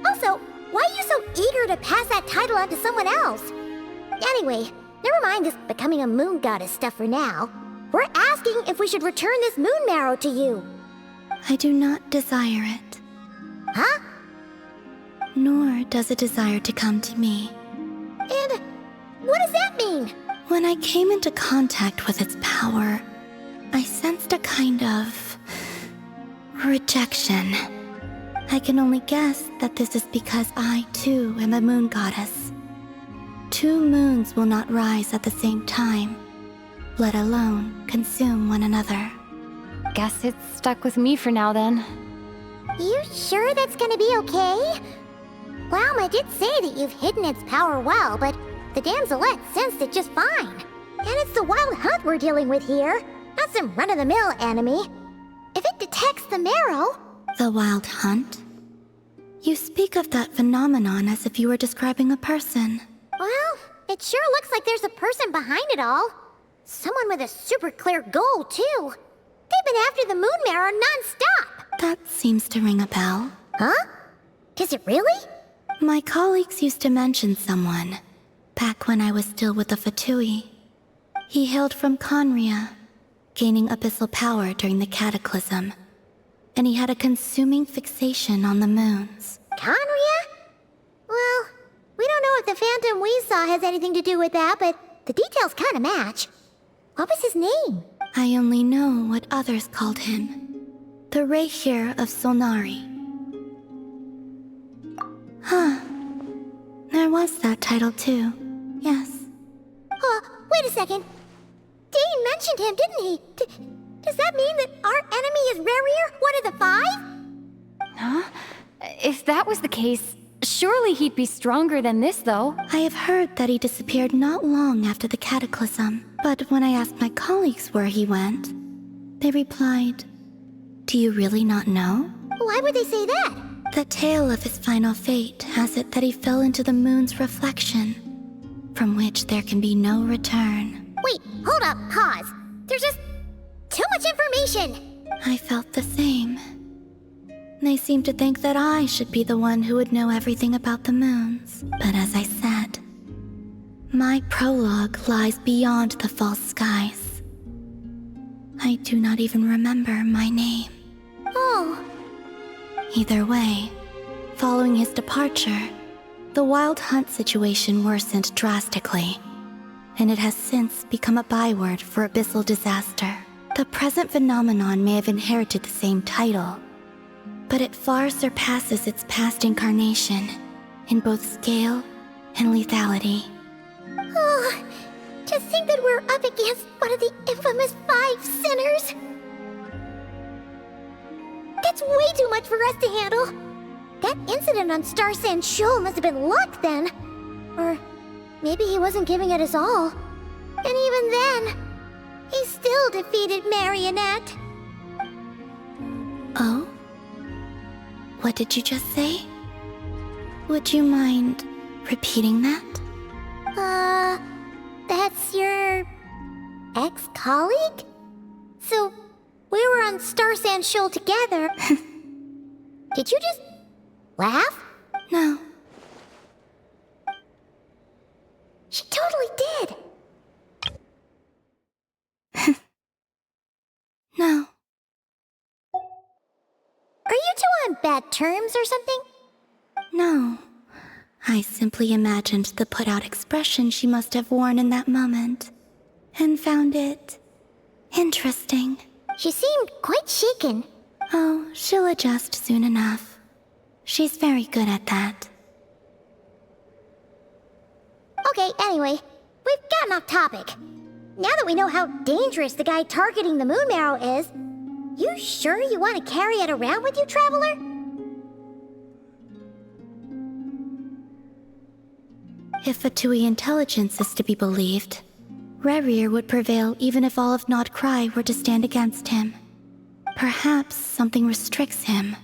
Also, why are you so eager to pass that title on to someone else? Anyway, never mind this becoming a moon goddess stuff for now. We're asking if we should return this moon marrow to you. I do not desire it. Huh? Nor does it desire to come to me. And what does that mean? When I came into contact with its power, I sensed a kind of rejection. I can only guess that this is because I, too, am a moon goddess. 2 moons will not rise at the same time, let alone consume one another. Guess it's stuck with me for now then. You sure that's gonna be okay? Glauma did say that you've hidden its power well, but the damselette sensed it just fine. And it's the wild hunt we're dealing with here, not some run-of-the-mill enemy. If it detects the marrow... The wild hunt? You speak of that phenomenon as if you were describing a person. Well, it sure looks like there's a person behind it all. Someone with a super clear goal, too. They've been after the moon marrow non-stop. That seems to ring a bell. Huh? Does it really? My colleagues used to mention someone, back when I was still with the Fatui. He hailed from Conria, gaining abyssal power during the Cataclysm. And he had a consuming fixation on the moons. Conria? Well, we don't know if the phantom we saw has anything to do with that, but the details kinda match. What was his name? I only know what others called him. The Rerir of Solnari. Huh. There was that title too. Yes. Wait a second. Dane mentioned him, didn't he? Does that mean that our enemy is Rerir, one of the 5? Huh? If that was the case, surely he'd be stronger than this, though. I have heard that he disappeared not long after the Cataclysm. But when I asked my colleagues where he went, they replied, "Do you really not know?" Why would they say that? The tale of his final fate has it that he fell into the moon's reflection, from which there can be no return. Wait, hold up, pause. There's just too much information. I felt the same. They seemed to think that I should be the one who would know everything about the moons. But as I said, my prologue lies beyond the false skies. I do not even remember my name. Oh. Either way, following his departure, the wild hunt situation worsened drastically, and it has since become a byword for abyssal disaster. The present phenomenon may have inherited the same title, but it far surpasses its past incarnation in both scale and lethality. Oh, to think that we're up against one of the infamous 5 sinners. That's way too much for us to handle. That incident on Star Sand Shoal must have been luck then. Or maybe he wasn't giving it his all. And even then, he still defeated Marionette. Oh? What did you just say? Would you mind repeating that? That's your ex-colleague? So, we were on Star Sand Shoal together. Did you just laugh? No. She totally did. No. Are you two on bad terms or something? No. I simply imagined the put-out expression she must have worn in that moment, and found it interesting. She seemed quite shaken. Oh, she'll adjust soon enough. She's very good at that. Okay, anyway, we've gotten off topic. Now that we know how dangerous the guy targeting the moon marrow is, you sure you want to carry it around with you, Traveler? If Fatui intelligence is to be believed, Rerir would prevail even if all of Nod Krai were to stand against him. Perhaps something restricts him,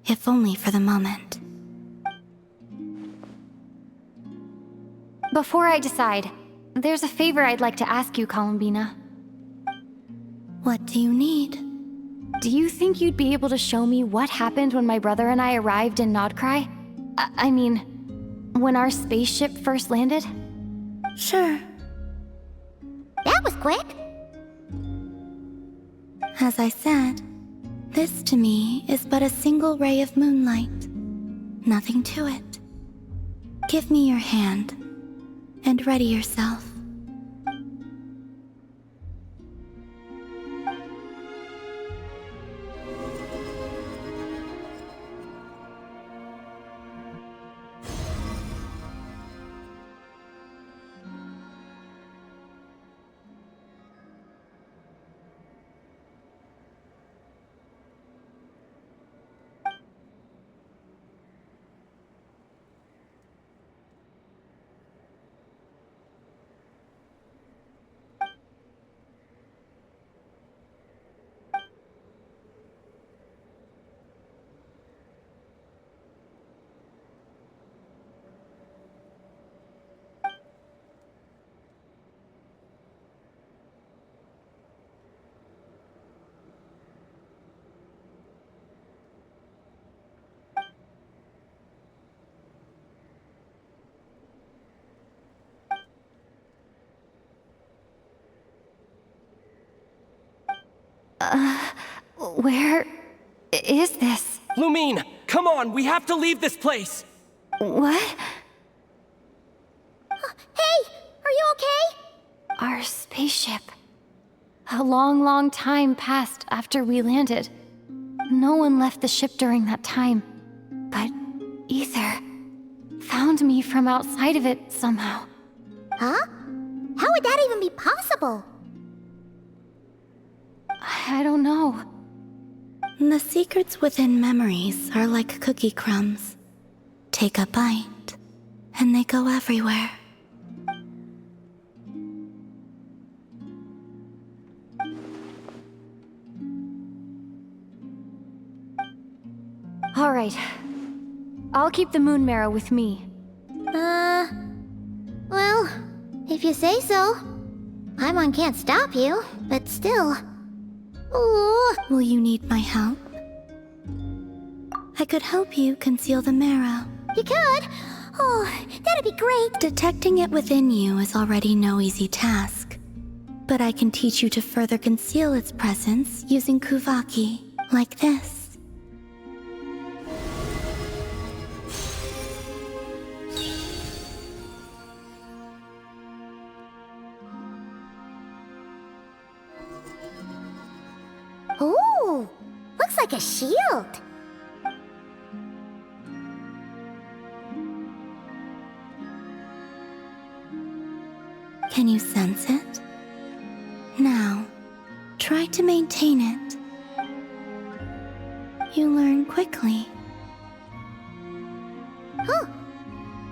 if only for the moment. Before I decide, there's a favor I'd like to ask you, Columbina. What do you need? Do you think you'd be able to show me what happened when my brother and I arrived in Nodkrai? I mean, when our spaceship first landed? Sure. That was quick. As I said, this to me is but a single ray of moonlight. Nothing to it. Give me your hand, and ready yourself. Where is this? Lumine, come on, we have to leave this place! What? Hey, are you okay? Our spaceship. A long time passed after we landed. No one left the ship during that time. But Ether found me from outside of it somehow. Huh? How would that even be possible? I don't know. The secrets within memories are like cookie crumbs. Take a bite, and they go everywhere. All right. I'll keep the moon marrow with me. Well, if you say so. Paimon can't stop you, but still. Ooh. Will you need my help? I could help you conceal the marrow. You could? Oh, that'd be great. Detecting it within you is already no easy task. But I can teach you to further conceal its presence using Kuvaki, like this. Ooh, looks like a shield. Can you sense it? Now, try to maintain it. You learn quickly. Huh.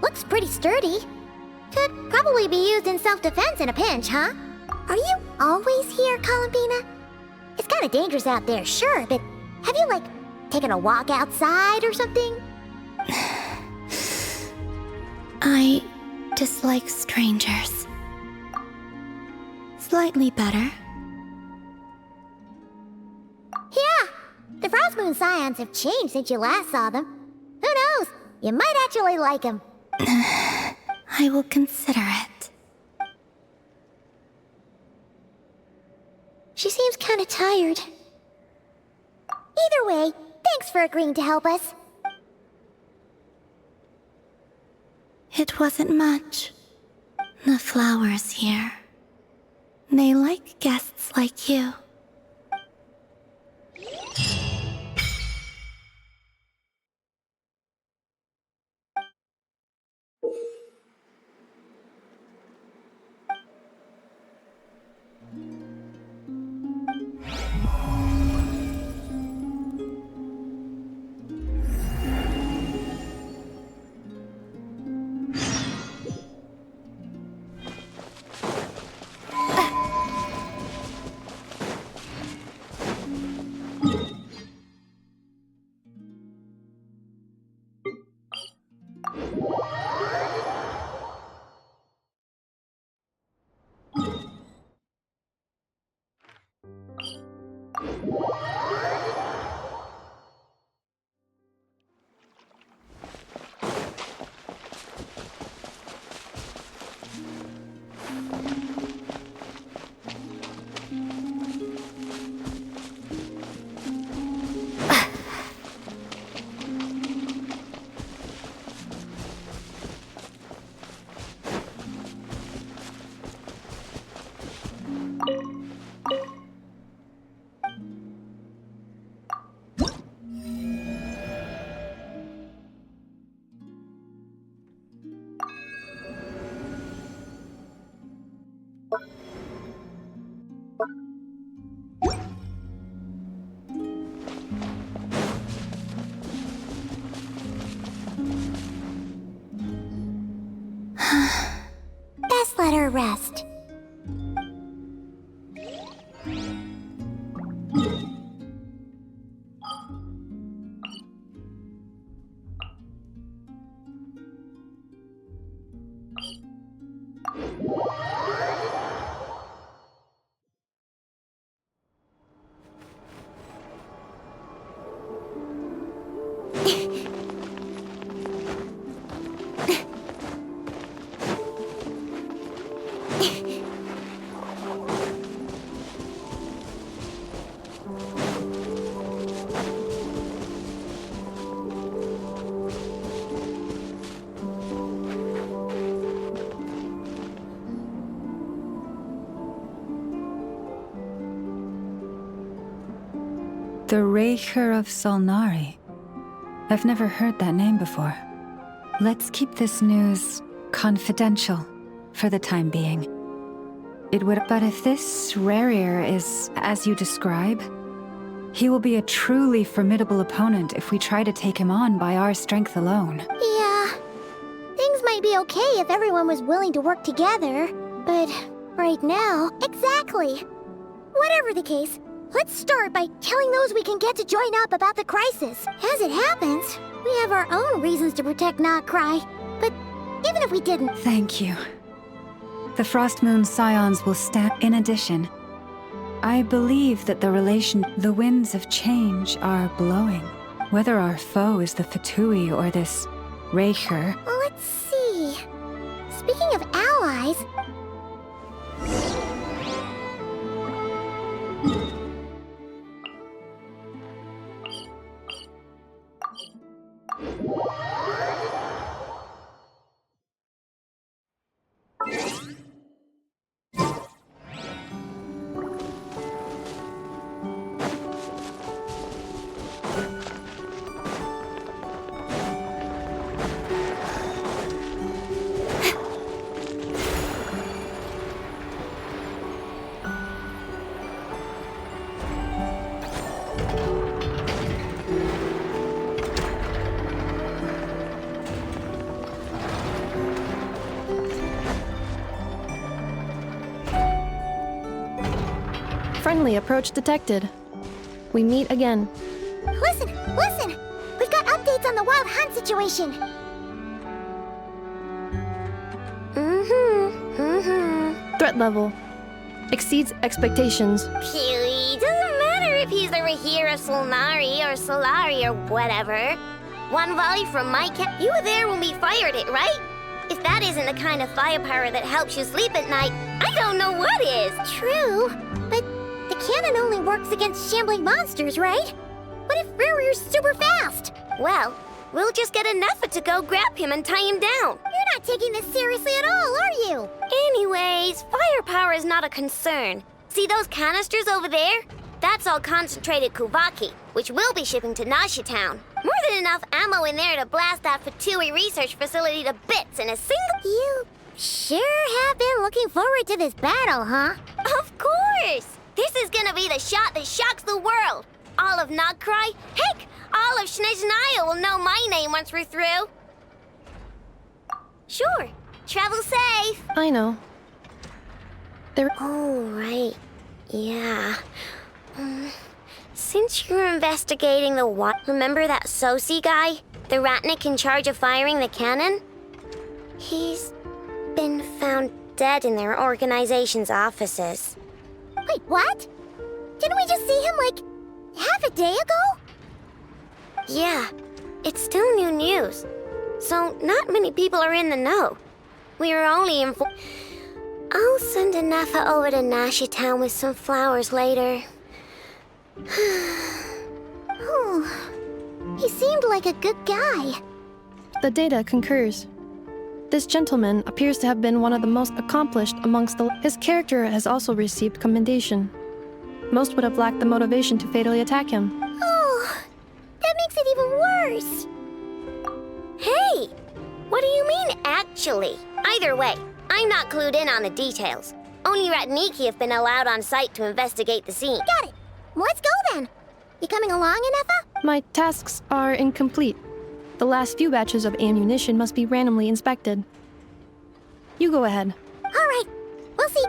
Looks pretty sturdy. Could probably be used in self-defense in a pinch, huh? Are you always here, Columbina? It's kinda dangerous out there, sure, but have you, like, taken a walk outside or something? I dislike strangers. Slightly better. Yeah, the Frost Moon Scions have changed since you last saw them. Who knows? You might actually like them. I will consider it. She seems kinda tired. Either way, thanks for agreeing to help us. It wasn't much. The flowers here. They like guests like you. The Rerir of Solnari. I've never heard that name before. Let's keep this news confidential for the time being. But if this Rerir is as you describe, he will be a truly formidable opponent if we try to take him on by our strength alone. Yeah. Things might be okay if everyone was willing to work together, but right now, exactly. Whatever the case, let's start by telling those we can get to join up about the crisis. As it happens, we have our own reasons to protect Krai. But even if we didn't... Thank you. The Frost Moon Scions will stand. In addition, I believe that the winds of change are blowing. Whether our foe is the Fatui or this Rerir. Let's see. Speaking of allies... Friendly approach detected. We meet again. Listen! We've got updates on the Wild Hunt situation. Threat level exceeds expectations. Peely, doesn't matter if he's the Rerir of Solnari or Solari or whatever. One volley from my you there when we fired it, right? If that isn't the kind of firepower that helps you sleep at night, I don't know what is. True, but the cannon only works against shambling monsters, right? What if Rerir's super fast? Well, we'll just get an effort to go grab him and tie him down. You're not taking this seriously at all, are you? Anyways, firepower is not a concern. See those canisters over there? That's all concentrated Kuvaki, which we'll be shipping to Nasha Town. More than enough ammo in there to blast that Fatui research facility to bits in a single... You sure have been looking forward to this battle, huh? Of course! This is gonna be the shot that shocks the world. All of Krai, heck, all of Snezhnaya will know my name once we're through. Sure, travel safe. I know. Oh, right. Yeah. Since you're investigating the remember that Sosi guy? The Ratnik in charge of firing the cannon? He's been found dead in their organization's offices. Wait, what? Didn't we just see him, like, half a day ago? Yeah, it's still new news. So not many people are in the know. We are only informed. I'll send Anafa over to Nasha Town with some flowers later. Oh, he seemed like a good guy. The data concurs. This gentleman appears to have been one of the most accomplished amongst the... His character has also received commendation. Most would have lacked the motivation to fatally attack him. Oh, that makes it even worse. Hey, what do you mean, actually? Either way, I'm not clued in on the details. Only Ratniki have been allowed on site to investigate the scene. Got it. Let's go then. You coming along, Anafa? My tasks are incomplete. The last few batches of ammunition must be randomly inspected. You go ahead. All right. We'll see.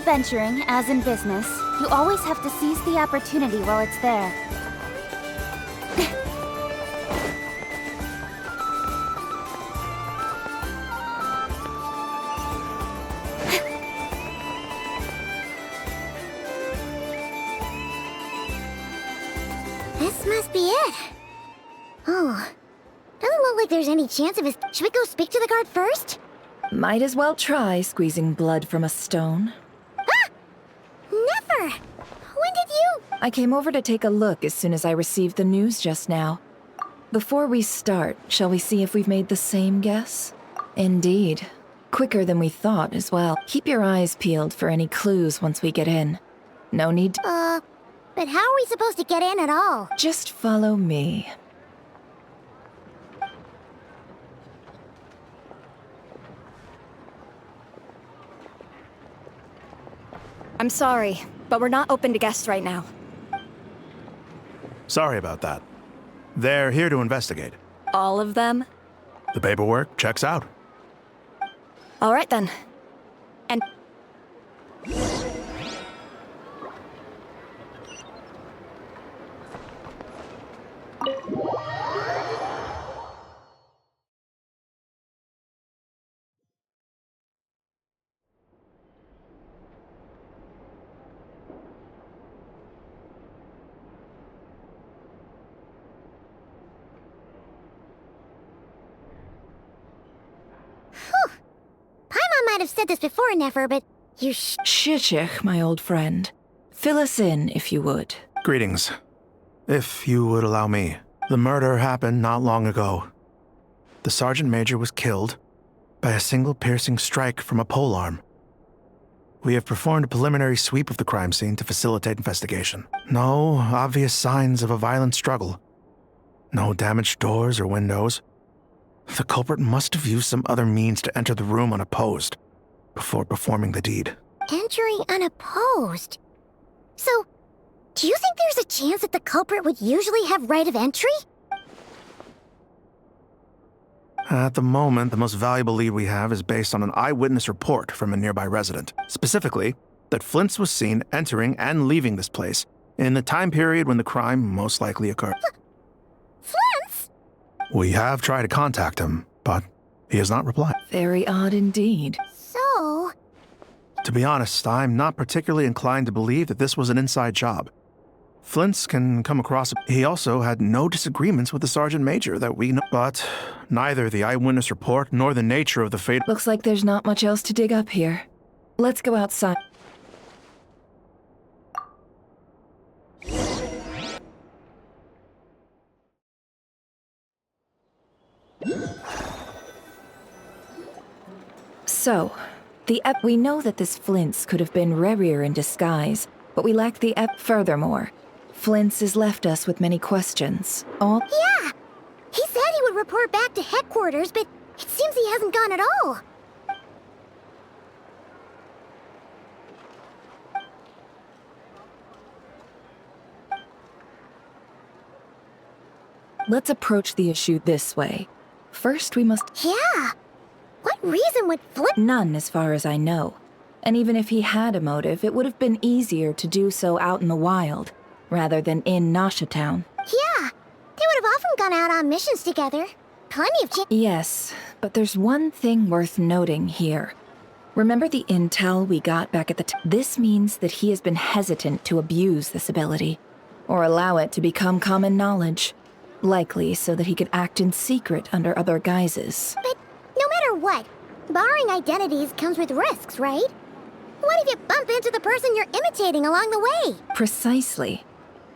adventuring, as in business, you always have to seize the opportunity while it's there. This must be it. Oh, doesn't look like there's any chance of his... Should we go speak to the guard first? Might as well try squeezing blood from a stone. Never! When did you... I came over to take a look as soon as I received the news just now. Before we start, shall we see if we've made the same guess? Indeed. Quicker than we thought as well. Keep your eyes peeled for any clues once we get in. No need to... But how are we supposed to get in at all? Just follow me. I'm sorry, but we're not open to guests right now. Sorry about that. They're here to investigate. All of them? The paperwork checks out. All right then. And... Paimon might have said this before, Nefer, but you Shishich, my old friend. Fill us in, if you would. Greetings. If you would allow me. The murder happened not long ago. The Sergeant Major was killed by a single piercing strike from a polearm. We have performed a preliminary sweep of the crime scene to facilitate investigation. No obvious signs of a violent struggle. No damaged doors or windows. The culprit must have used some other means to enter the room unopposed before performing the deed. Entering unopposed? So, do you think there's a chance that the culprit would usually have right of entry? At the moment, the most valuable lead we have is based on an eyewitness report from a nearby resident. Specifically, that Flint's was seen entering and leaving this place in the time period when the crime most likely occurred. Flint's? We have tried to contact him, but he has not replied. Very odd indeed. So... To be honest, I'm not particularly inclined to believe that this was an inside job. Flint's can come across... He also had no disagreements with the Sergeant Major that we know, but neither the eyewitness report nor the nature of the fate... Looks like there's not much else to dig up here. Let's go outside. So, we know that this Flint's could have been Rerir in disguise, but we lack the Furthermore, Flint's has left us with many questions. All... Yeah! He said he would report back to headquarters, but it seems he hasn't gone at all. Let's approach the issue this way. First, we must... Yeah! What reason would Flint... None, as far as I know. And even if he had a motive, it would have been easier to do so out in the wild, rather than in Nasha Town. Yeah! They would have often gone out on missions together. Plenty of Yes, but there's one thing worth noting here. Remember the intel we got back at the This means that he has been hesitant to abuse this ability, or allow it to become common knowledge. Likely so that he could act in secret under other guises. But no matter what, borrowing identities comes with risks, right? What if you bump into the person you're imitating along the way? Precisely.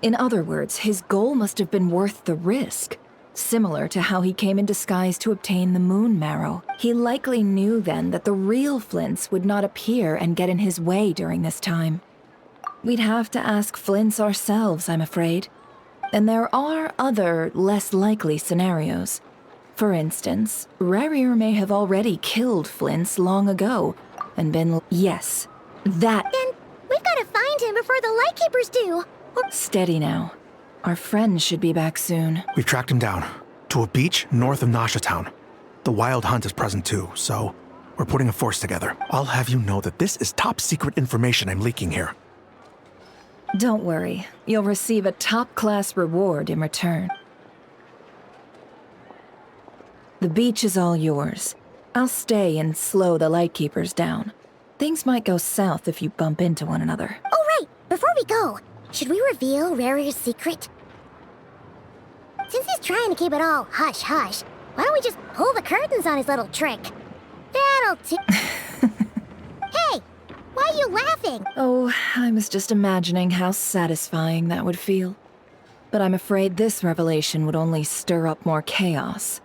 In other words, his goal must have been worth the risk. Similar to how he came in disguise to obtain the moon marrow. He likely knew then that the real Flint's would not appear and get in his way during this time. We'd have to ask Flint's ourselves, I'm afraid. And there are other, less likely scenarios. For instance, Rerir may have already killed Flint's long ago, and been... Yes, that... Then we've got to find him before the Lightkeepers do. Steady now. Our friend should be back soon. We've tracked him down to a beach north of Nasha Town. The Wild Hunt is present too, so We're putting a force together. I'll have you know that this is top secret information I'm leaking here. Don't worry. You'll receive a top-class reward in return. The beach is all yours. I'll stay and slow the Lightkeepers down. Things might go south if you bump into one another. Oh, right! Before we go, should we reveal Rerir's secret? Since he's trying to keep it all hush-hush, why don't we just pull the curtains on his little trick? That'll Hey! Why are you laughing? Oh, I was just imagining how satisfying that would feel. But I'm afraid this revelation would only stir up more chaos.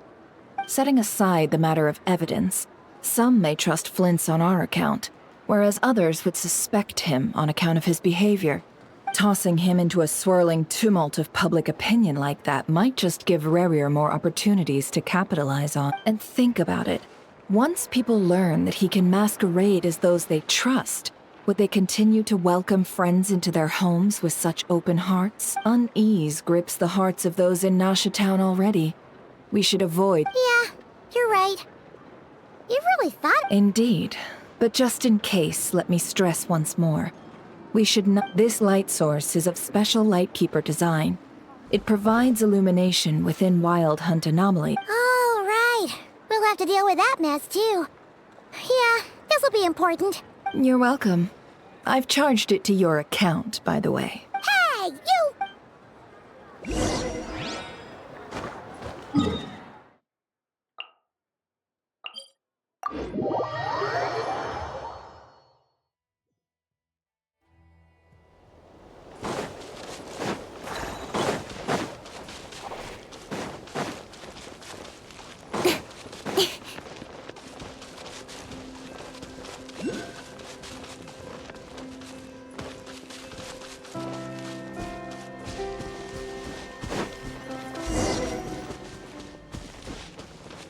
Setting aside the matter of evidence, some may trust Flint's on our account, whereas others would suspect him on account of his behavior. Tossing him into a swirling tumult of public opinion like that might just give Rerir more opportunities to capitalize on. And think about it. Once people learn that he can masquerade as those they trust, would they continue to welcome friends into their homes with such open hearts? Unease grips the hearts of those in Nasha Town already. We should avoid— Yeah, you're right. You really thought— Indeed. But just in case, let me stress once more. We should not— This light source is of special Lightkeeper design. It provides illumination within Wild Hunt anomaly. Oh, right. We'll have to deal with that mess, too. Yeah, this'll be important. You're welcome. I've charged it to your account, by the way. Hey, you!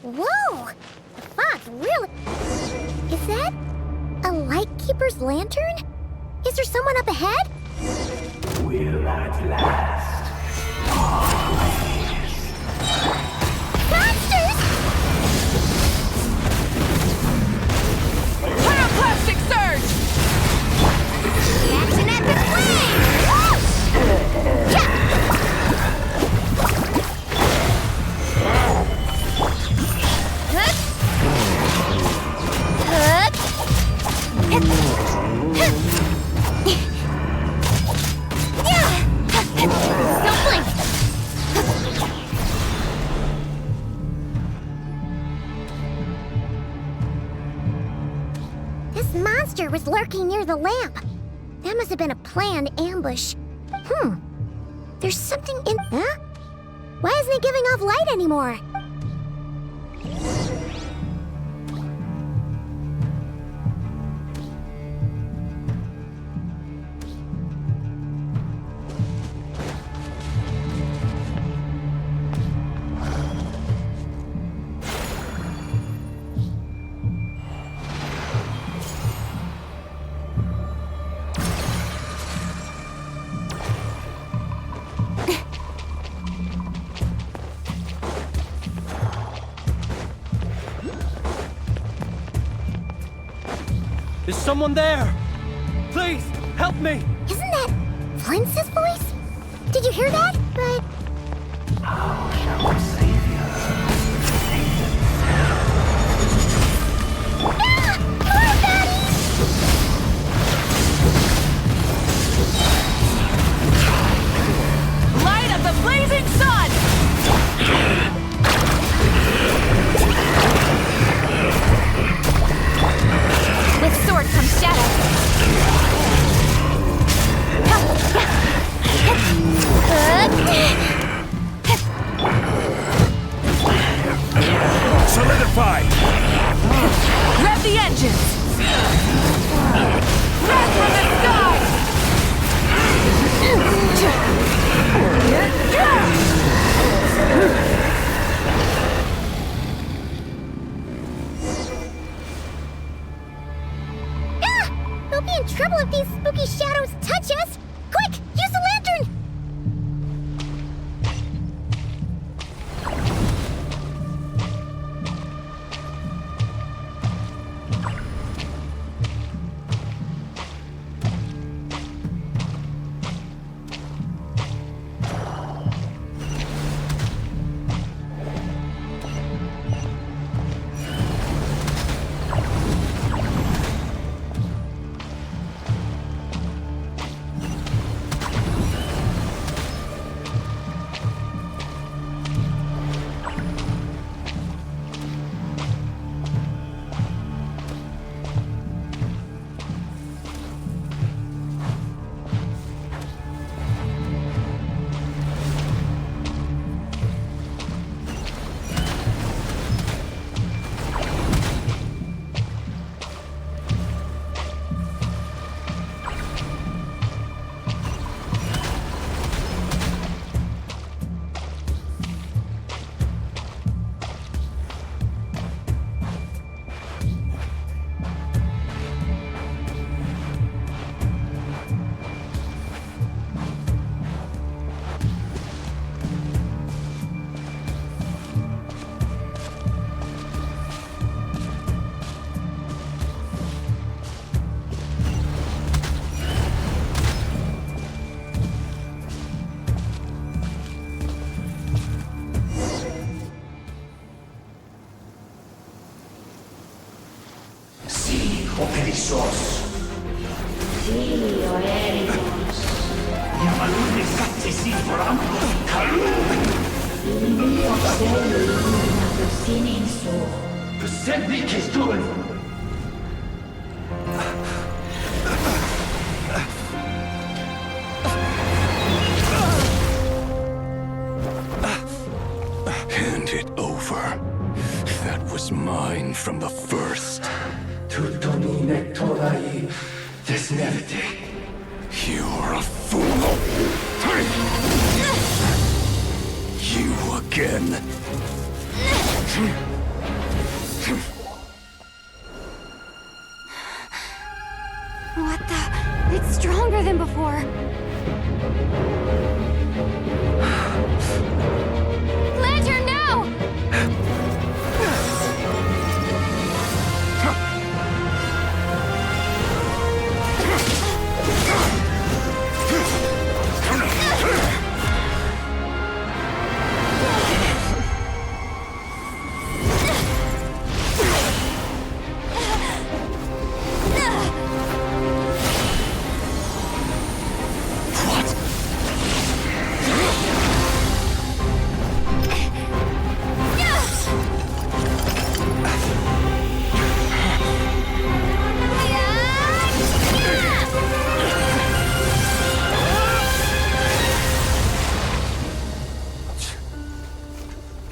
Whoa! The fog's really— Is that a Lightkeeper's lantern? Is there someone up ahead? Will at last. Monsters! Pyroclastic surge! Action at the flame! This monster was lurking near the lamp. That must have been a planned ambush. There's something in— Huh? Why isn't it giving off light anymore? Is someone there? Please, help me! Isn't that Flint's voice? Did you hear that? But— How shall our savior save himself? Ah! More baddies! Light of the blazing sun! With sword comes shadow. sos. Sí, oeremos. Llamadme sattesiforam kalum. Inimio seli una sininso. Persebi kestun. Hand it over. That was mine from the first. Tutonine torai desnerte. You're a fool. You again. What the? It's stronger than before. Lantern, now!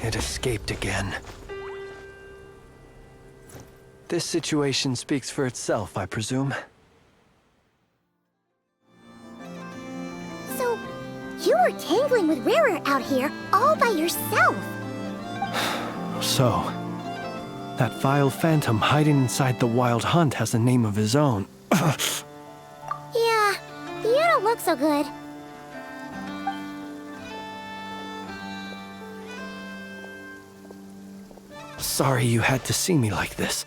It escaped again. This situation speaks for itself, I presume. So, you were tangling with Rerir out here all by yourself. So, that vile phantom hiding inside the Wild Hunt has a name of his own. Yeah, you don't look so good. Sorry you had to see me like this.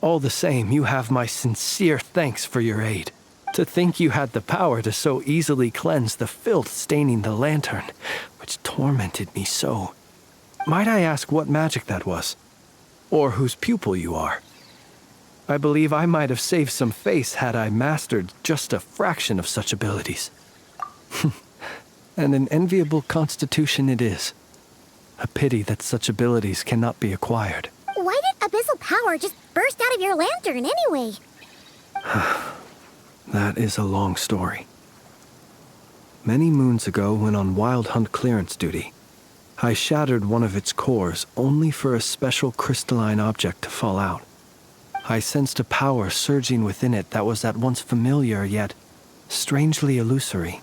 All the same, you have my sincere thanks for your aid. To think you had the power to so easily cleanse the filth staining the lantern, which tormented me so. Might I ask what magic that was? Or whose pupil you are? I believe I might have saved some face had I mastered just a fraction of such abilities. And an enviable constitution it is. A pity that such abilities cannot be acquired. Why did abyssal power just burst out of your lantern anyway? That is a long story. Many moons ago, when on Wild Hunt clearance duty, I shattered one of its cores only for a special crystalline object to fall out. I sensed a power surging within it that was at once familiar yet strangely illusory.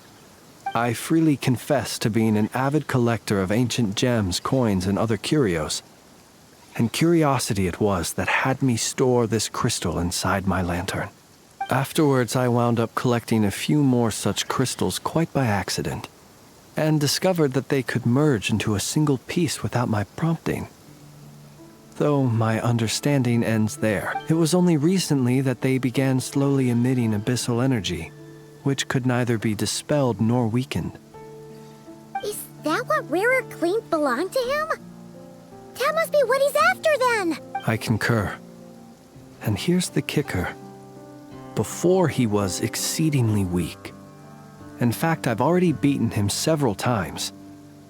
I freely confess to being an avid collector of ancient gems, coins, and other curios. And curiosity it was that had me store this crystal inside my lantern. Afterwards, I wound up collecting a few more such crystals quite by accident, and discovered that they could merge into a single piece without my prompting. Though my understanding ends there. It was only recently that they began slowly emitting abyssal energy, which could neither be dispelled nor weakened. Is that what Rerir claimed belonged to him? That must be what he's after then! I concur. And here's the kicker. Before he was exceedingly weak. In fact, I've already beaten him several times,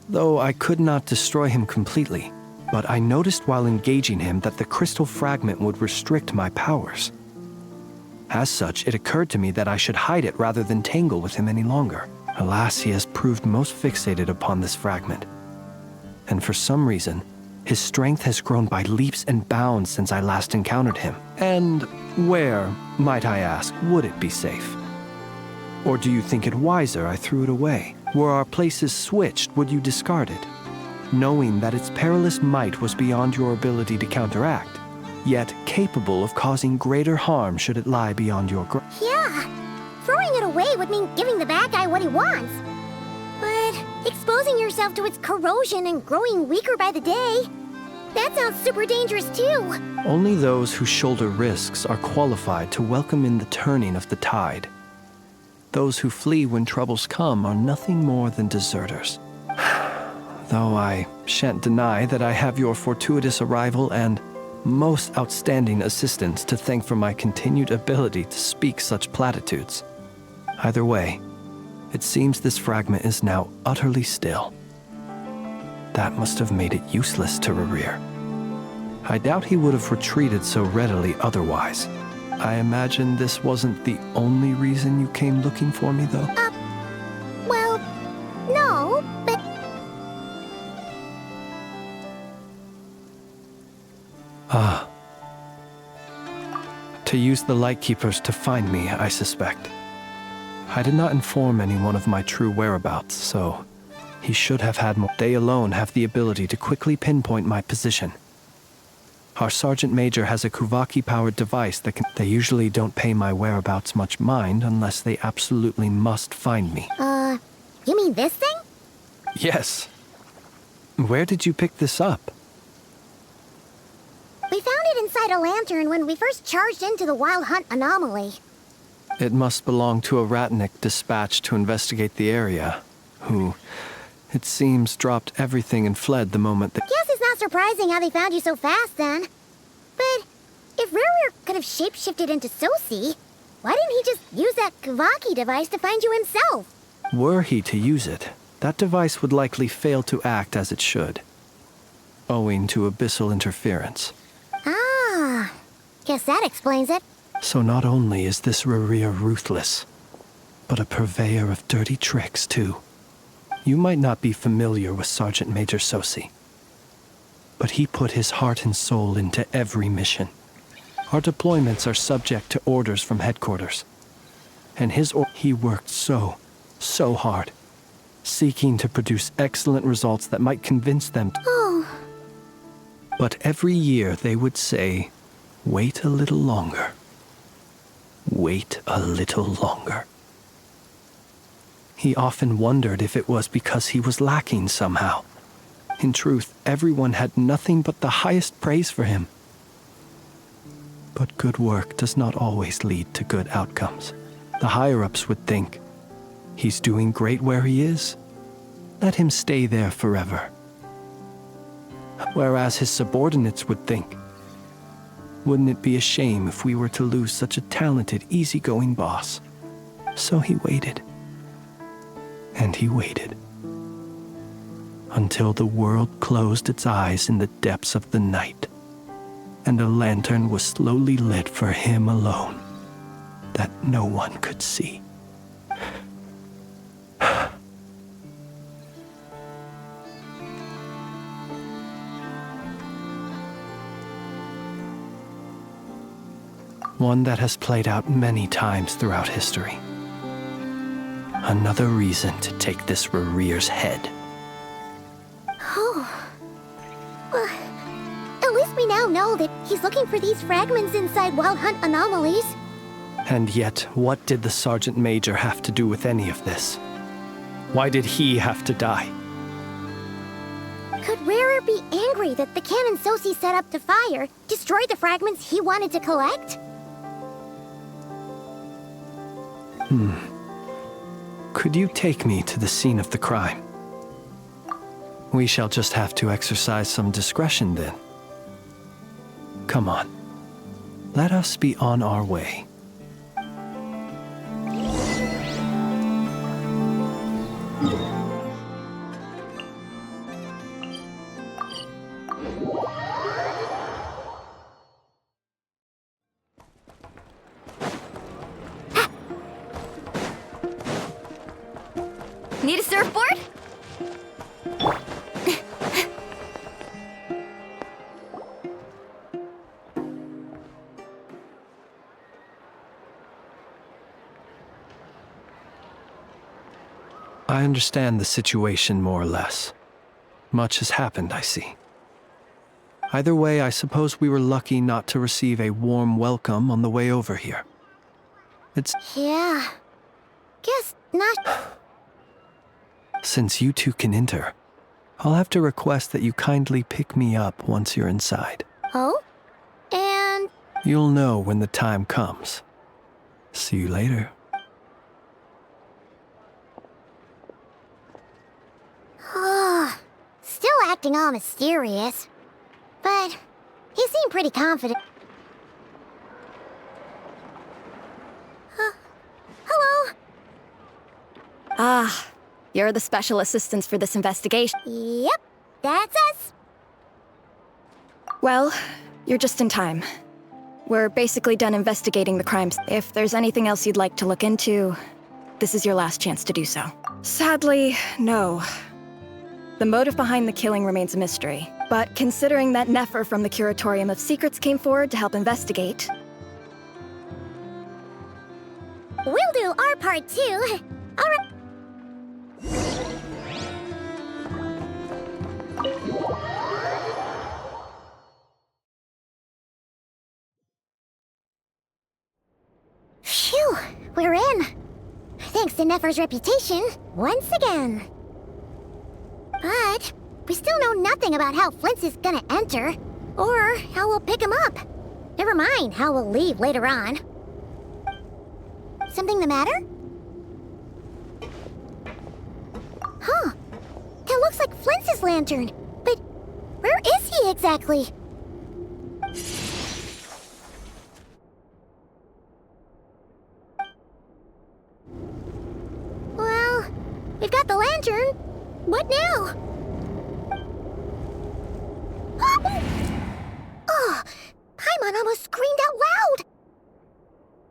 though I could not destroy him completely. But I noticed while engaging him that the crystal fragment would restrict my powers. As such, it occurred to me that I should hide it rather than tangle with him any longer. Alas, he has proved most fixated upon this fragment. And for some reason, his strength has grown by leaps and bounds since I last encountered him. And where, might I ask, would it be safe? Or do you think it wiser I threw it away? Were our places switched, would you discard it? Knowing that its perilous might was beyond your ability to counteract, yet capable of causing greater harm should it lie beyond your grasp. Yeah, throwing it away would mean giving the bad guy what he wants. But exposing yourself to its corrosion and growing weaker by the day, that sounds super dangerous too. Only those who shoulder risks are qualified to welcome in the turning of the tide. Those who flee when troubles come are nothing more than deserters. Though I shan't deny that I have your fortuitous arrival and most outstanding assistants to thank for my continued ability to speak such platitudes. Either way, it seems this fragment is now utterly still. That must have made it useless to Rerir. I doubt he would have retreated so readily otherwise. I imagine this wasn't the only reason you came looking for me, though? Well, no, but... Ah. To use the Lightkeepers to find me, I suspect. I did not inform anyone of my true whereabouts, so he should have had more. They alone have the ability to quickly pinpoint my position. Our Sergeant Major has a Kuvaki-powered device that can... They usually don't pay my whereabouts much mind unless they absolutely must find me. You mean this thing? Yes. Where did you pick this up? We found it inside a lantern when we first charged into the Wild Hunt anomaly. It must belong to a Ratnik dispatched to investigate the area, who, it seems, dropped everything and fled the moment that... Guess it's not surprising how they found you so fast, then. But if Rerir could have shapeshifted into Sosi, why didn't he just use that Kuvaki device to find you himself? Were he to use it, that device would likely fail to act as it should, owing to abyssal interference. Ah, guess that explains it. So not only is this Rerir ruthless, but a purveyor of dirty tricks, too. You might not be familiar with Sergeant Major Sosi, but he put his heart and soul into every mission. Our deployments are subject to orders from headquarters, and he worked so hard, seeking to produce excellent results that might convince them. Oh. But every year they would say, wait a little longer. Wait a little longer. He often wondered if it was because he was lacking somehow. In truth, everyone had nothing but the highest praise for him. But good work does not always lead to good outcomes. The higher-ups would think, he's doing great where he is. Let him stay there forever. Whereas his subordinates would think, wouldn't it be a shame if we were to lose such a talented, easygoing boss? So he waited. And he waited. Until the world closed its eyes in the depths of the night, and a lantern was slowly lit for him alone, that no one could see. One that has played out many times throughout history. Another reason to take this Rerir's head. Oh. Well, at least we now know that he's looking for these fragments inside Wild Hunt anomalies. And yet, what did the Sergeant Major have to do with any of this? Why did he have to die? Could Rerir be angry that the cannon Sosi set up to fire destroyed the fragments he wanted to collect? Could you take me to the scene of the crime? We shall just have to exercise some discretion then. Come on. Let us be on our way. Need a surfboard? I understand the situation more or less. Much has happened, I see. Either way, I suppose we were lucky not to receive a warm welcome on the way over here. Yeah. Guess not. Since you two can enter, I'll have to request that you kindly pick me up once you're inside. Oh? And... You'll know when the time comes. See you later. Still acting all mysterious. But he seemed seem pretty confident. Hello? Ah, you're the special assistants for this investigation. Yep, that's us. Well, you're just in time. We're basically done investigating the crimes. If there's anything else you'd like to look into, this is your last chance to do so. Sadly, no. The motive behind the killing remains a mystery. But considering that Nefer from the Curatorium of Secrets came forward to help investigate... We'll do our part too. All right. Phew, we're in. Thanks to Nefer's reputation, once again. But we still know nothing about how Flint's is gonna enter, or how we'll pick him up. Never mind how we'll leave later on. Something the matter? Huh. That looks like Flint's lantern. But where is he exactly? Well, we've got the lantern. What now? Oh, Paimon almost screamed out loud.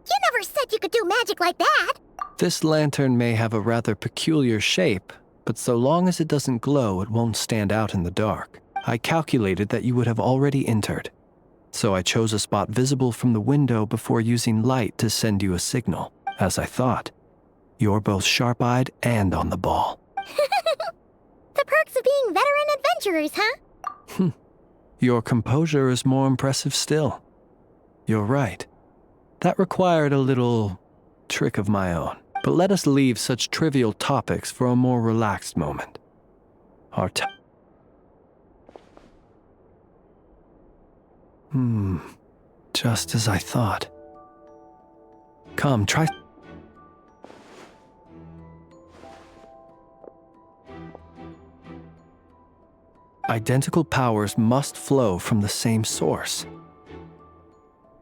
You never said you could do magic like that! This lantern may have a rather peculiar shape, but so long as it doesn't glow, it won't stand out in the dark. I calculated that you would have already entered, so I chose a spot visible from the window before using light to send you a signal. As I thought, you're both sharp-eyed and on the ball. The perks of being veteran adventurers, huh? Your composure is more impressive still. You're right. That required a little trick of my own. But let us leave such trivial topics for a more relaxed moment. Just as I thought. Come, try... Identical powers must flow from the same source.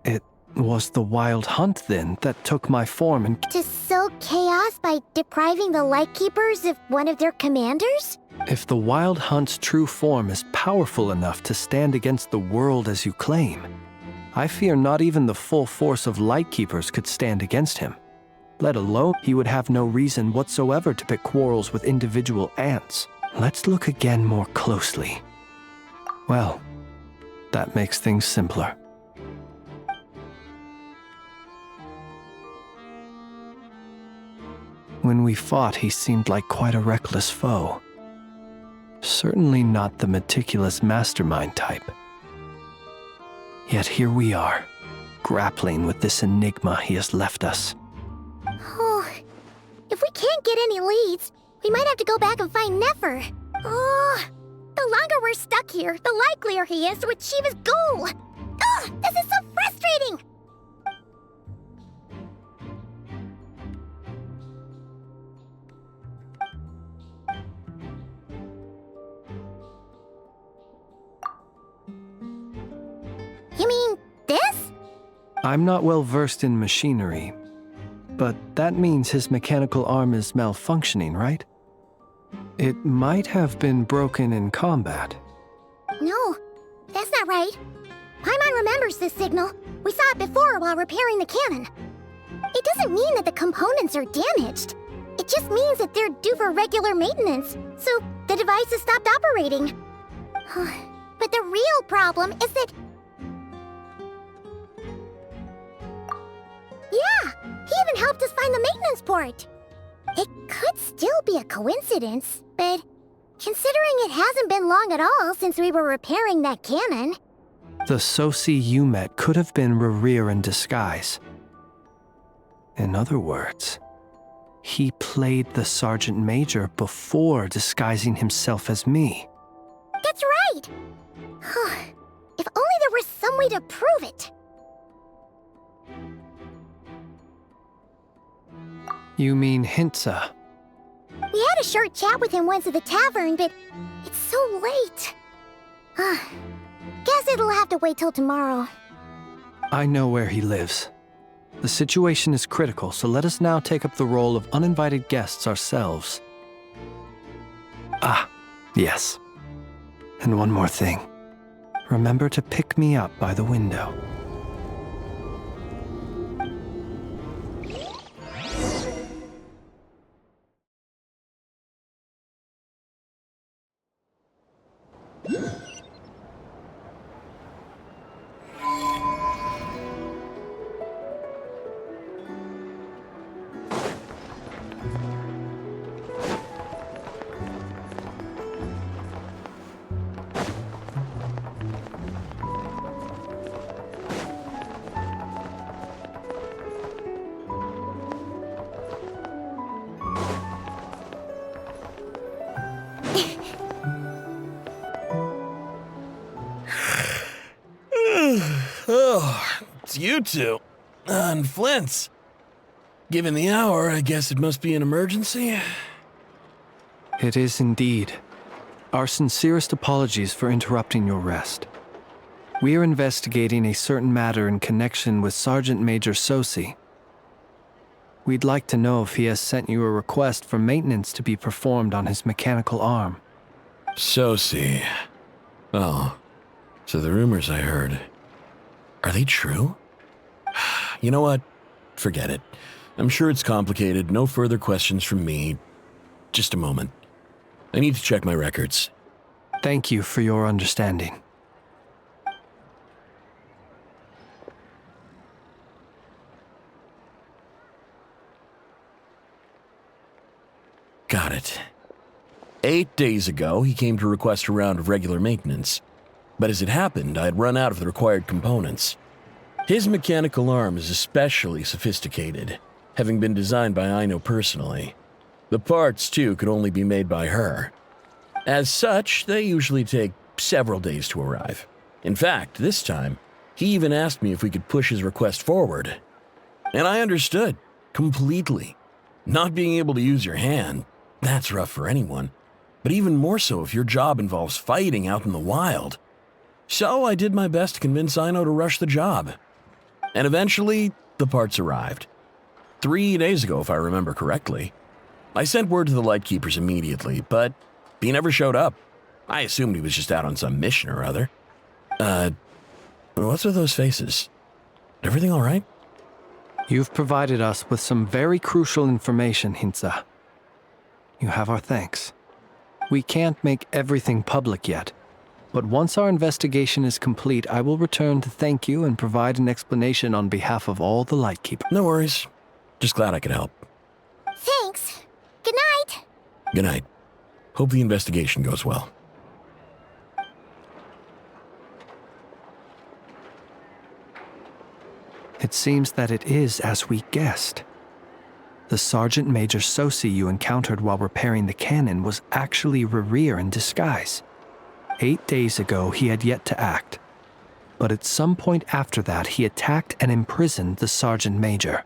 It was the Wild Hunt, then, that took my form and... To sow chaos by depriving the Lightkeepers of one of their commanders? If the Wild Hunt's true form is powerful enough to stand against the world as you claim, I fear not even the full force of Lightkeepers could stand against him. Let alone, he would have no reason whatsoever to pick quarrels with individual ants. Let's look again more closely. Well, that makes things simpler. When we fought, he seemed like quite a reckless foe. Certainly not the meticulous mastermind type. Yet here we are, grappling with this enigma he has left us. Oh, if we can't get any leads, we might have to go back and find Nefer. Oh, the longer we're stuck here, the likelier he is to achieve his goal. Ugh, this is so frustrating! You mean this? I'm not well versed in machinery, but that means his mechanical arm is malfunctioning, right? It might have been broken in combat. No, that's not right. Paimon remembers this signal. We saw it before while repairing the cannon. It doesn't mean that the components are damaged. It just means that they're due for regular maintenance, so the device has stopped operating. But the real problem is that... Yeah, he even helped us find the maintenance port. It could still be a coincidence, but considering it hasn't been long at all since we were repairing that cannon... The Soci you met could have been Rerir in disguise. In other words, he played the Sergeant Major before disguising himself as me. That's right! If only there was some way to prove it. You mean Hintsa? We had a short chat with him once at the tavern, but it's so late. Guess it'll have to wait till tomorrow. I know where he lives. The situation is critical, so let us now take up the role of uninvited guests ourselves. Ah, yes. And one more thing. Remember to pick me up by the window. Oh, it's you two. And Flint's. Given the hour, I guess it must be an emergency. It is indeed. Our sincerest apologies for interrupting your rest. We are investigating a certain matter in connection with Sergeant Major Sosi. We'd like to know if he has sent you a request for maintenance to be performed on his mechanical arm. Sosi. Oh, so the rumors I heard, are they true? You know what? Forget it. I'm sure it's complicated. No further questions from me. Just a moment. I need to check my records. Thank you for your understanding. Got it. 8 days ago, he came to request a round of regular maintenance. But as it happened, I had run out of the required components. His mechanical arm is especially sophisticated, having been designed by Aino personally. The parts, too, could only be made by her. As such, they usually take several days to arrive. In fact, this time, he even asked me if we could push his request forward. And I understood, completely. Not being able to use your hand, that's rough for anyone. But even more so if your job involves fighting out in the wild. So I did my best to convince Aino to rush the job. And eventually, the parts arrived. 3 days ago, if I remember correctly. I sent word to the Lightkeepers immediately, but he never showed up. I assumed he was just out on some mission or other. What's with those faces? Everything all right? You've provided us with some very crucial information, Hintsa. You have our thanks. We can't make everything public yet, but once our investigation is complete, I will return to thank you and provide an explanation on behalf of all the Lightkeepers. No worries. Just glad I could help. Thanks. Good night. Good night. Hope the investigation goes well. It seems that it is as we guessed. The Sergeant Major Sosi you encountered while repairing the cannon was actually Rerir in disguise. 8 days ago, he had yet to act. But at some point after that, he attacked and imprisoned the Sergeant Major.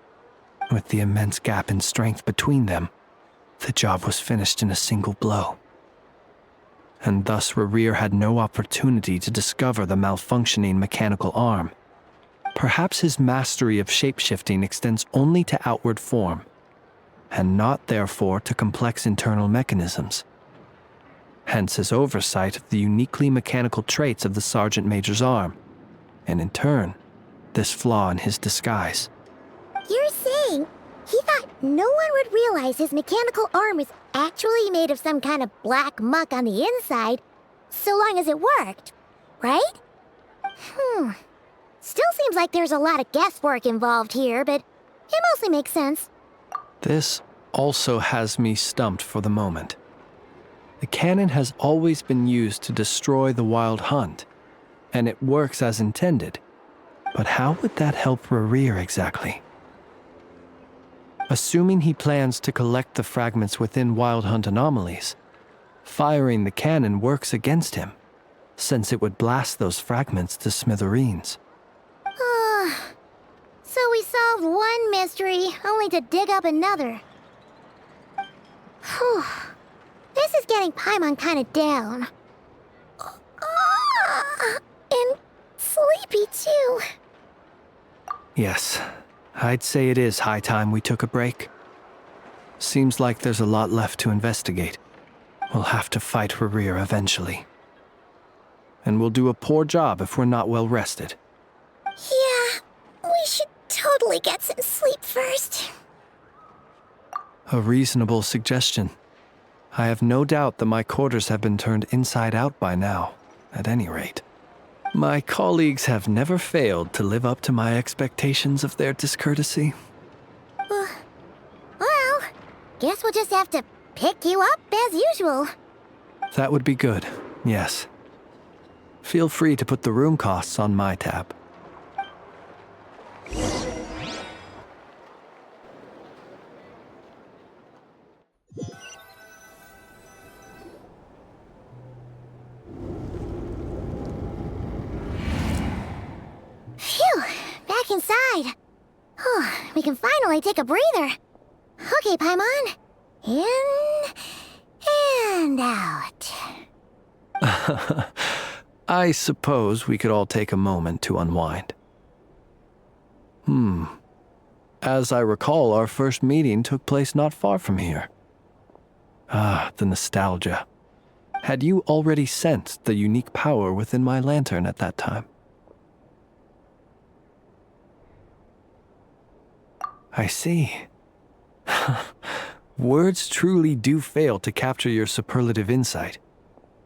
With the immense gap in strength between them, the job was finished in a single blow. And thus Rerir had no opportunity to discover the malfunctioning mechanical arm. Perhaps his mastery of shapeshifting extends only to outward form, and not therefore to complex internal mechanisms. Hence his oversight of the uniquely mechanical traits of the Sergeant Major's arm, and in turn, this flaw in his disguise. You're saying he thought no one would realize his mechanical arm was actually made of some kind of black muck on the inside, so long as it worked, right? Still seems like there's a lot of guesswork involved here, but it mostly makes sense. This also has me stumped for the moment. The cannon has always been used to destroy the Wild Hunt, and it works as intended. But how would that help Rerir exactly? Assuming he plans to collect the fragments within Wild Hunt anomalies, firing the cannon works against him, since it would blast those fragments to smithereens. So we solved one mystery, only to dig up another. Whew. This is getting Paimon kind of down. And sleepy too. Yes, I'd say it is high time we took a break. Seems like there's a lot left to investigate. We'll have to fight Rerir eventually. And we'll do a poor job if we're not well rested. Yeah, we should totally get some sleep first. A reasonable suggestion. I have no doubt that my quarters have been turned inside out by now, at any rate. My colleagues have never failed to live up to my expectations of their discourtesy. Well, guess we'll just have to pick you up as usual. That would be good, yes. Feel free to put the room costs on my tab. Phew, back inside. We can finally take a breather. Okay, Paimon. In and out. I suppose we could all take a moment to unwind. As I recall, our first meeting took place not far from here. Ah, the nostalgia. Had you already sensed the unique power within my lantern at that time? I see. Words truly do fail to capture your superlative insight.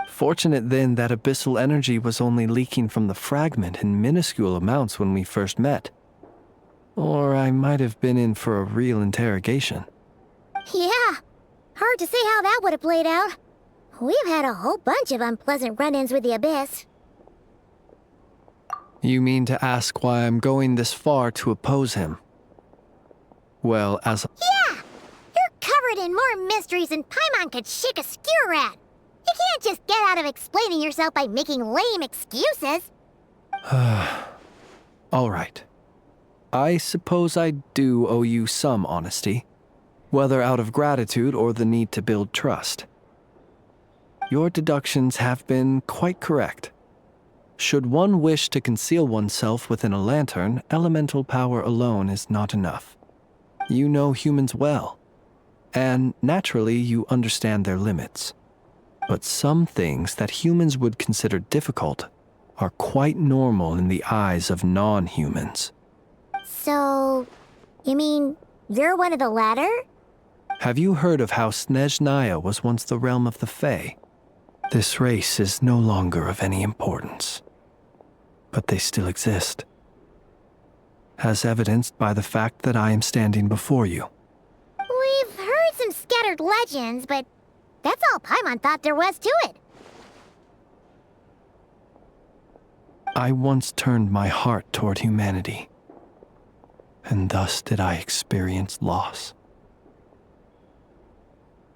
Fortunate then that abyssal energy was only leaking from the fragment in minuscule amounts when we first met. Or I might have been in for a real interrogation. Yeah, hard to say how that would have played out. We've had a whole bunch of unpleasant run-ins with the Abyss. You mean to ask why I'm going this far to oppose him? Well, as Yeah! You're covered in more mysteries than Paimon could shake a skewer at. You can't just get out of explaining yourself by making lame excuses. all right. I suppose I do owe you some honesty, whether out of gratitude or the need to build trust. Your deductions have been quite correct. Should one wish to conceal oneself within a lantern, elemental power alone is not enough. You know humans well, and naturally you understand their limits. But some things that humans would consider difficult are quite normal in the eyes of non-humans. So, you mean you're one of the latter? Have you heard of how Snezhnaya was once the realm of the Fae? This race is no longer of any importance, but they still exist, as evidenced by the fact that I am standing before you. We've heard some scattered legends, but that's all Paimon thought there was to it. I once turned my heart toward humanity, and thus did I experience loss.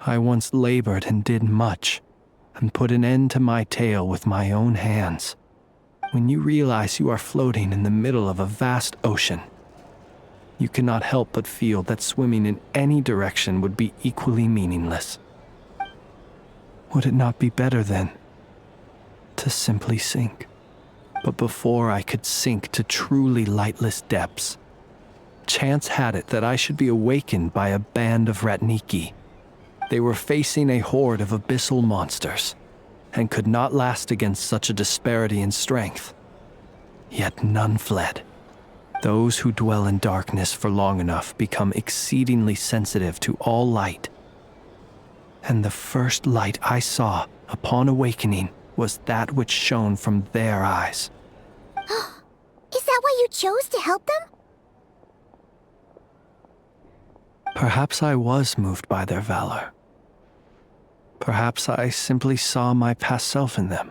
I once labored and did much, and put an end to my tale with my own hands. When you realize you are floating in the middle of a vast ocean, you cannot help but feel that swimming in any direction would be equally meaningless. Would it not be better, then, to simply sink? But before I could sink to truly lightless depths, chance had it that I should be awakened by a band of Ratniki. They were facing a horde of abyssal monsters, and could not last against such a disparity in strength. Yet none fled. Those who dwell in darkness for long enough become exceedingly sensitive to all light. And the first light I saw upon awakening was that which shone from their eyes. Is that why you chose to help them? Perhaps I was moved by their valor. Perhaps I simply saw my past self in them,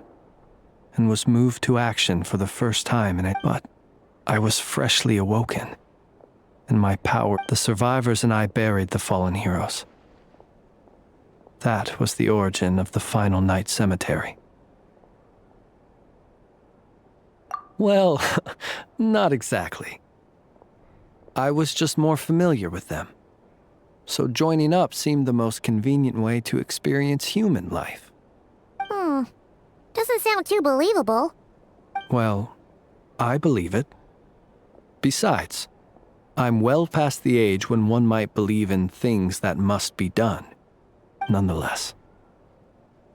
and was moved to action for the first time in it. But I was freshly awoken, and my power. The survivors and I buried the fallen heroes. That was the origin of the final night cemetery. Well, not exactly. I was just more familiar with them. So joining up seemed the most convenient way to experience human life. Doesn't sound too believable. Well, I believe it. Besides, I'm well past the age when one might believe in things that must be done. Nonetheless,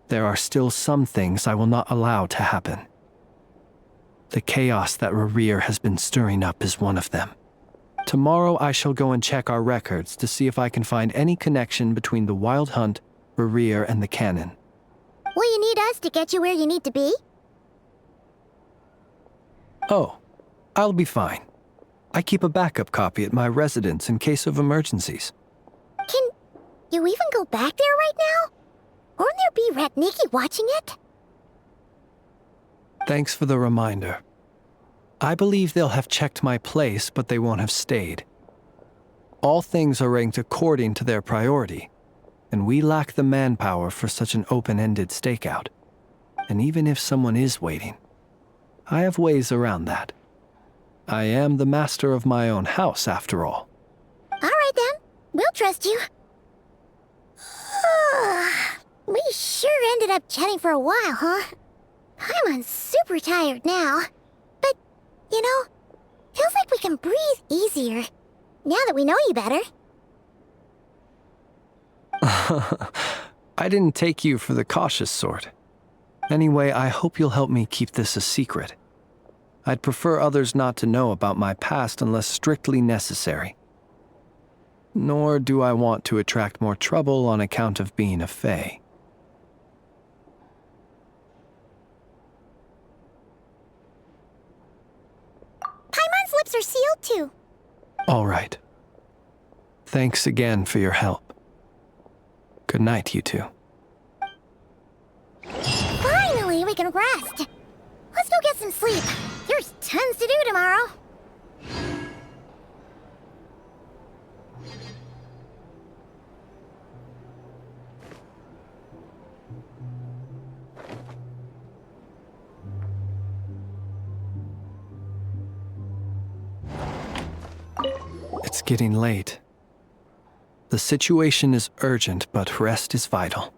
there are still some things I will not allow to happen. The chaos that Rerir has been stirring up is one of them. Tomorrow I shall go and check our records to see if I can find any connection between the Wild Hunt, Rerir, and the Canon. Will you need us to get you where you need to be? Oh, I'll be fine. I keep a backup copy at my residence in case of emergencies. Can you even go back there right now? Won't there be Ratniki watching it? Thanks for the reminder. I believe they'll have checked my place, but they won't have stayed. All things are ranked according to their priority, and we lack the manpower for such an open-ended stakeout. And even if someone is waiting, I have ways around that. I am the master of my own house, after all. All right, then. We'll trust you. We sure ended up chatting for a while, huh? I'm super tired now. But, you know, feels like we can breathe easier, now that we know you better. I didn't take you for the cautious sort. Anyway, I hope you'll help me keep this a secret. I'd prefer others not to know about my past unless strictly necessary. Nor do I want to attract more trouble on account of being a fae. Paimon's lips are sealed too. All right. Thanks again for your help. Good night, you two. Finally, we can rest. Let's go get some sleep. There's tons to do tomorrow. It's getting late. The situation is urgent, but rest is vital.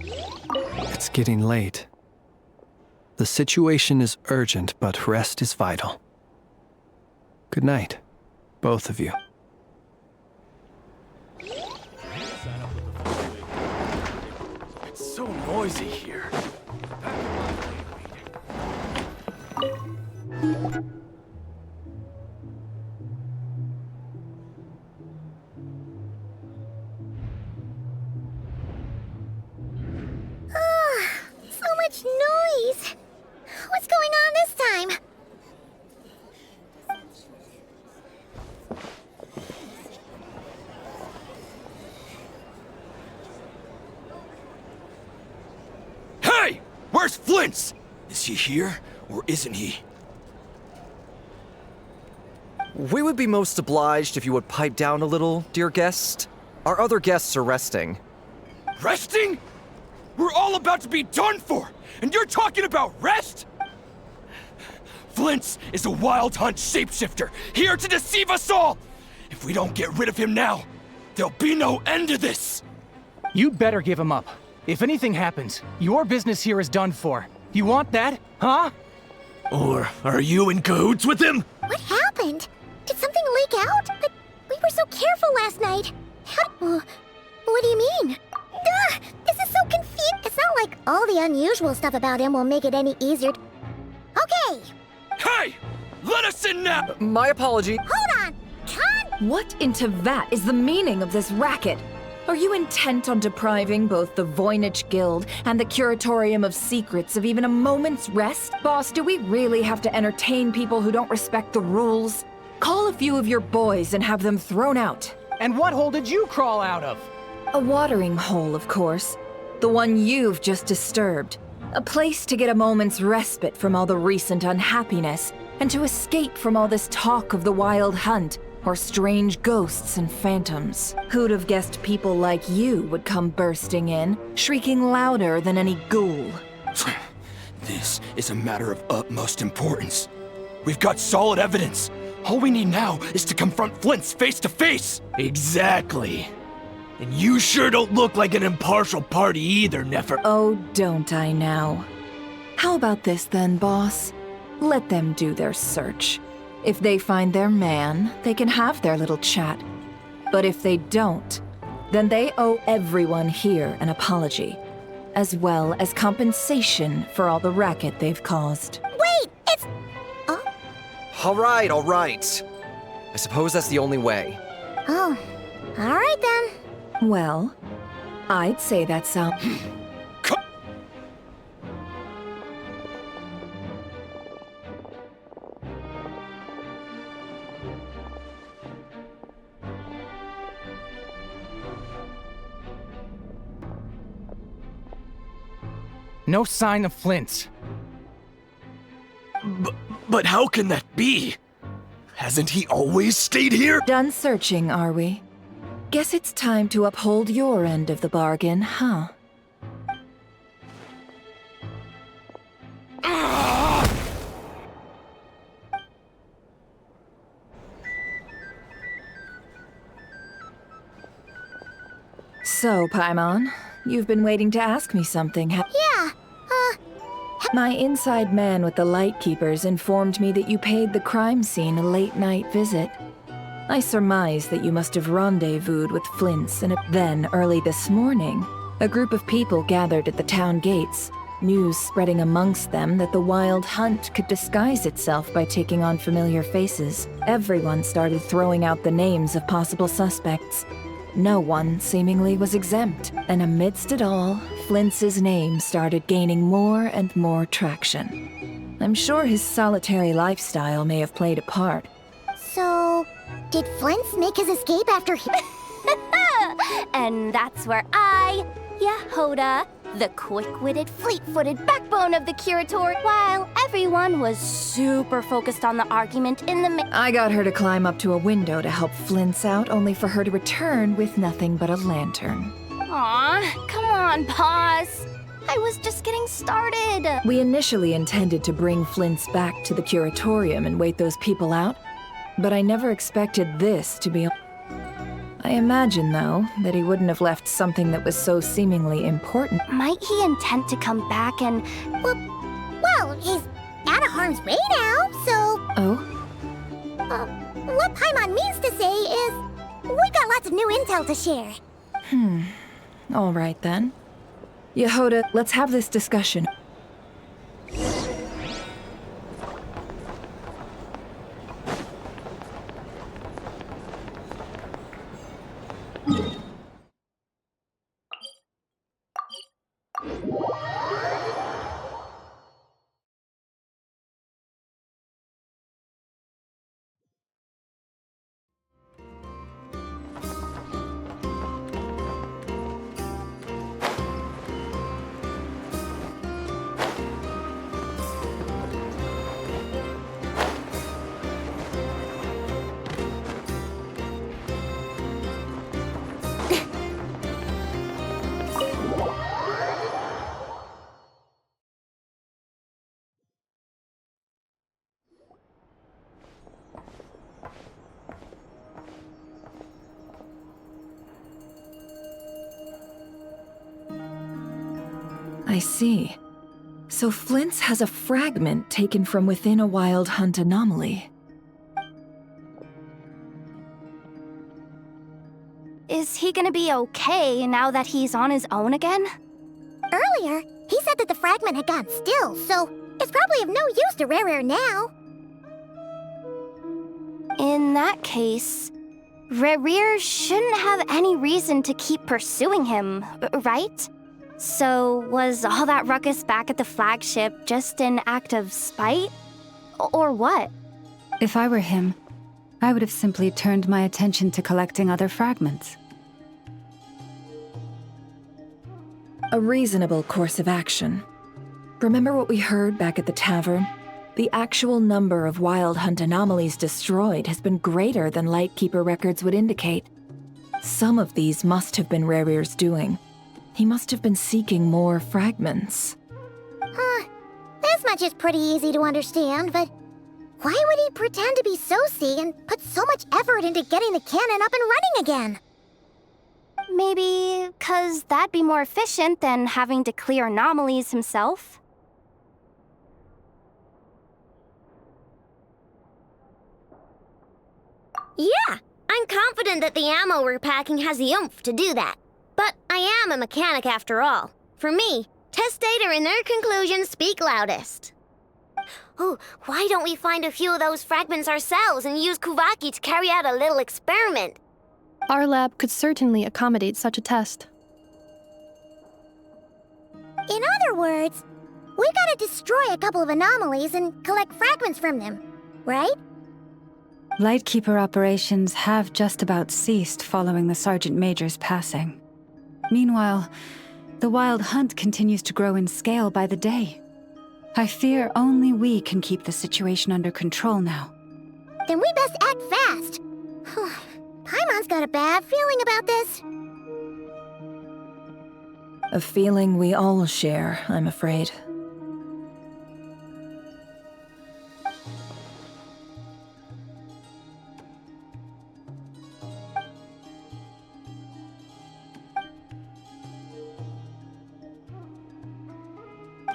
It's getting late. The situation is urgent, but rest is vital. Good night, both of you. It's so noisy here. So much noise. What's going on this time? Hey! Where's Flint's? Is he here, or isn't he? We would be most obliged if you would pipe down a little, dear guest. Our other guests are resting. Resting? We're all about to be done for, and you're talking about rest? Flint's is a Wild Hunt shapeshifter, here to deceive us all! If we don't get rid of him now, there'll be no end to this! You'd better give him up. If anything happens, your business here is done for. You want that, huh? Or are you in cahoots with him? What happened? Did something leak out? But we were so careful last night. What do you mean? This is so confusing. It's not like all the unusual stuff about him will make it any easier. Okay. Hey! Let us in now! My apology. Hold on. What in Tevat is the meaning of this racket? Are you intent on depriving both the Voynich Guild and the Curatorium of Secrets of even a moment's rest? Boss, do we really have to entertain people who don't respect the rules? Call a few of your boys and have them thrown out. And what hole did you crawl out of? A watering hole, of course. The one you've just disturbed. A place to get a moment's respite from all the recent unhappiness, and to escape from all this talk of the Wild Hunt, or strange ghosts and phantoms. Who'd have guessed people like you would come bursting in, shrieking louder than any ghoul? This is a matter of utmost importance. We've got solid evidence. All we need now is to confront Flint's face to face. Exactly. And you sure don't look like an impartial party either, Nefer. Oh, don't I now? How about this then, boss? Let them do their search. If they find their man, they can have their little chat. But if they don't, then they owe everyone here an apology, as well as compensation for all the racket they've caused. Wait, it's... All right, all right. I suppose that's the only way. Oh, all right then. Well, I'd say that sounds... No sign of Flint. But how can that be? Hasn't he always stayed here? Done searching, are we? Guess it's time to uphold your end of the bargain, huh? So, Paimon, you've been waiting to ask me something, Yeah, My inside man with the Lightkeepers informed me that you paid the crime scene a late-night visit. I surmise that you must have rendezvoused with Flint's, and then, early this morning, a group of people gathered at the town gates, news spreading amongst them that the Wild Hunt could disguise itself by taking on familiar faces. Everyone started throwing out the names of possible suspects. No one, seemingly, was exempt, and amidst it all, Flint's name started gaining more and more traction. I'm sure his solitary lifestyle may have played a part. So, did Flint's make his escape after he... And that's where I, Yehoda, the quick-witted, fleet-footed backbone of the Curator, while everyone was super focused on the argument in the I got her to climb up to a window to help Flint's out, only for her to return with nothing but a lantern. Aw, come on, boss. I was just getting started. We initially intended to bring Flint's back to the Curatorium and wait those people out, but I never expected this to be... I imagine, though, that he wouldn't have left something that was so seemingly important. Might he intend to come back and... Well, he's out of harm's way now, so... Oh? What Paimon means to say is... we've got lots of new intel to share. All right, then. Yehoda, let's have this discussion. I see. So Flint's has a fragment taken from within a Wild Hunt anomaly. Is he gonna be okay now that he's on his own again? Earlier, he said that the fragment had gone still, so it's probably of no use to Rerir now. In that case, Rerir shouldn't have any reason to keep pursuing him, right? So, was all that ruckus back at the flagship just an act of spite? Or what? If I were him, I would have simply turned my attention to collecting other fragments. A reasonable course of action. Remember what we heard back at the tavern? The actual number of Wild Hunt anomalies destroyed has been greater than Lightkeeper records would indicate. Some of these must have been Rerir's doing. He must have been seeking more fragments. This much is pretty easy to understand, but why would he pretend to be Soci and put so much effort into getting the cannon up and running again? Maybe 'cause that'd be more efficient than having to clear anomalies himself? Yeah, I'm confident that the ammo we're packing has the oomph to do that. But I am a mechanic after all. For me, test data and their conclusions speak loudest. Oh, why don't we find a few of those fragments ourselves and use Kuvaki to carry out a little experiment? Our lab could certainly accommodate such a test. In other words, we gotta destroy a couple of anomalies and collect fragments from them, right? Lightkeeper operations have just about ceased following the Sergeant Major's passing. Meanwhile, the Wild Hunt continues to grow in scale by the day. I fear only we can keep the situation under control now. Then we best act fast. Paimon's got a bad feeling about this. A feeling we all share, I'm afraid.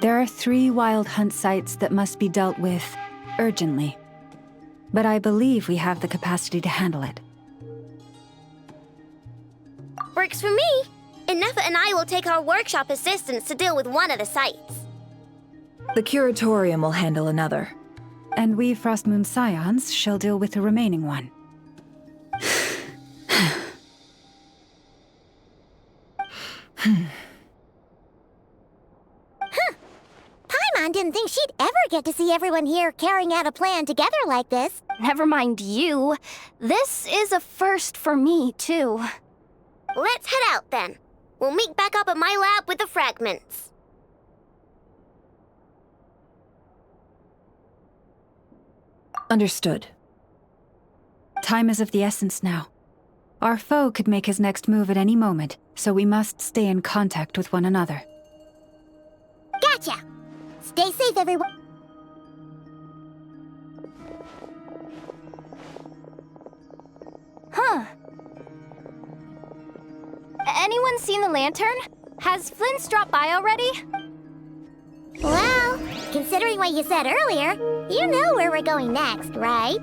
There are 3 Wild Hunt sites that must be dealt with urgently. But I believe we have the capacity to handle it. Works for me. And Nefa and I will take our workshop assistants to deal with one of the sites. The Curatorium will handle another. And we Frostmoon Scions shall deal with the remaining one. Paimon didn't think she'd ever get to see everyone here carrying out a plan together like this. Never mind you. This is a first for me, too. Let's head out then. We'll meet back up at my lab with the fragments. Understood. Time is of the essence now. Our foe could make his next move at any moment, so we must stay in contact with one another. Gotcha! Stay safe, everyone. Huh. Anyone seen the lantern? Has Flint's dropped by already? Well, considering what you said earlier, you know where we're going next, right?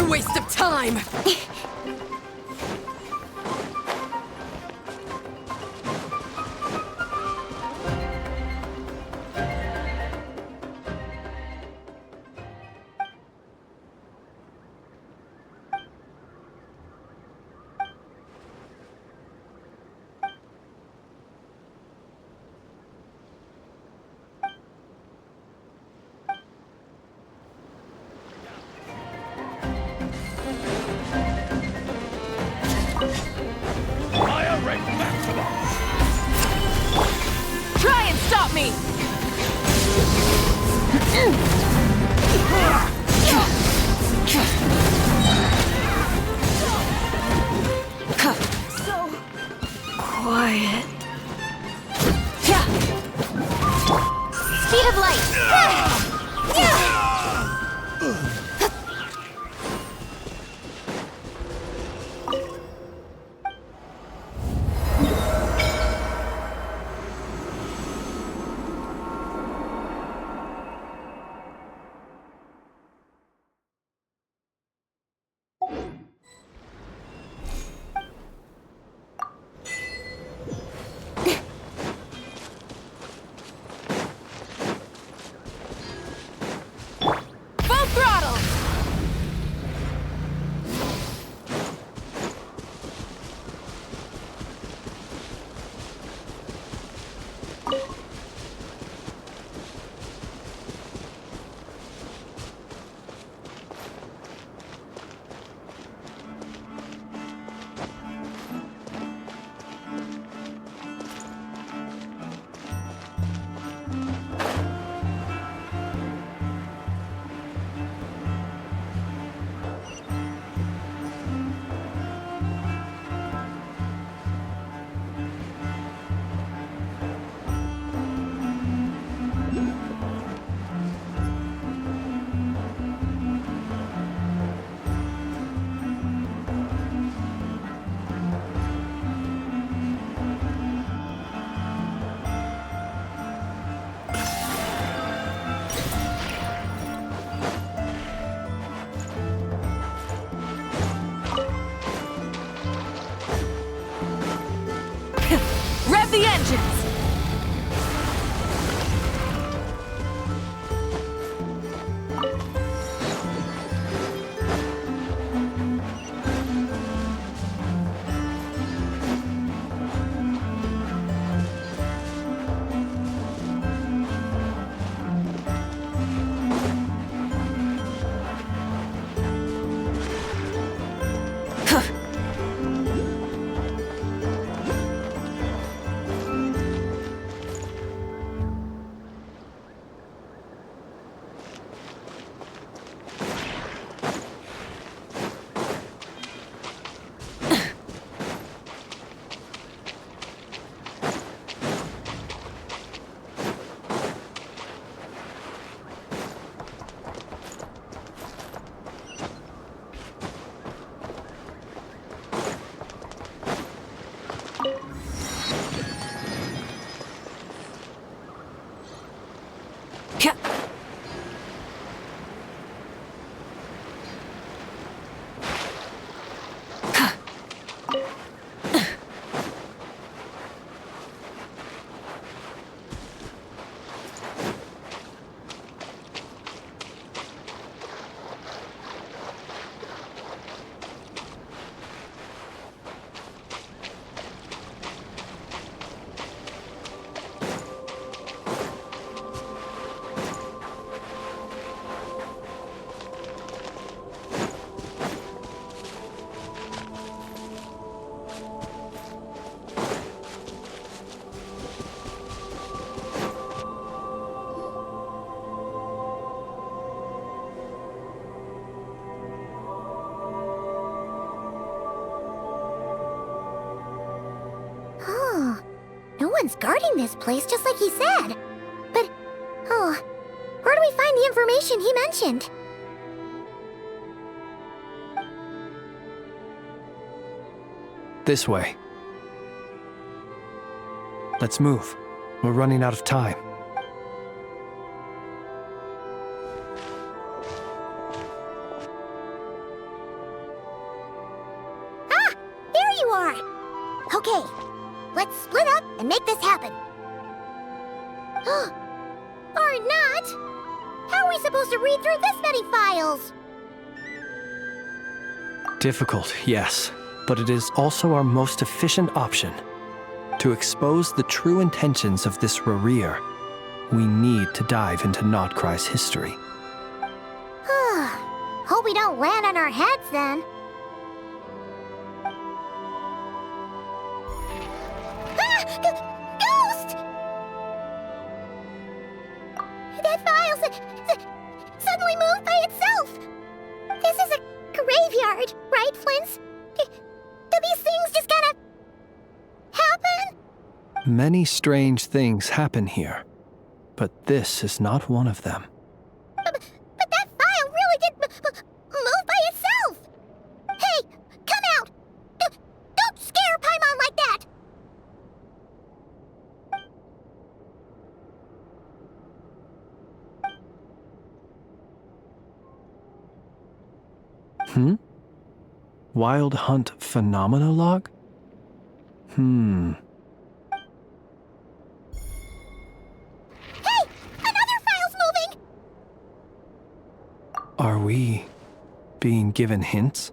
a waste of time! Try and stop me! So quiet. Speed of light! Full throttle! Rev the engines! No one's guarding this place, just like he said. But, where do we find the information he mentioned? This way. Let's move. We're running out of time. war. Okay, let's split up and make this happen. Or not. How are we supposed to read through this many files? Difficult, yes, but it is also our most efficient option. To expose the true intentions of this Rerir, we need to dive into Not Krai's history. Hope we don't land on our heads then. Ghost! That file suddenly moved by itself. This is a graveyard, right, Flint's? Do these things just kind of happen? Many strange things happen here, but this is not one of them. But that file really did move by itself! Hey, come out! Don't scare Paimon like that! Wild Hunt Phenomenologue? Hey! Another file's moving! Are we being given hints?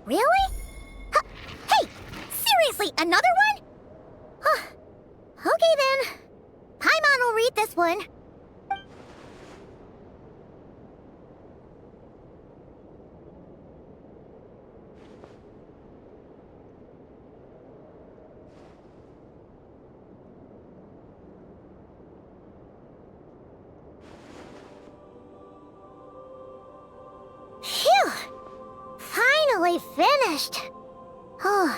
Really? Hey! Seriously, another one? Okay then. Paimon will read this one. Phew! Finally finished. Oh,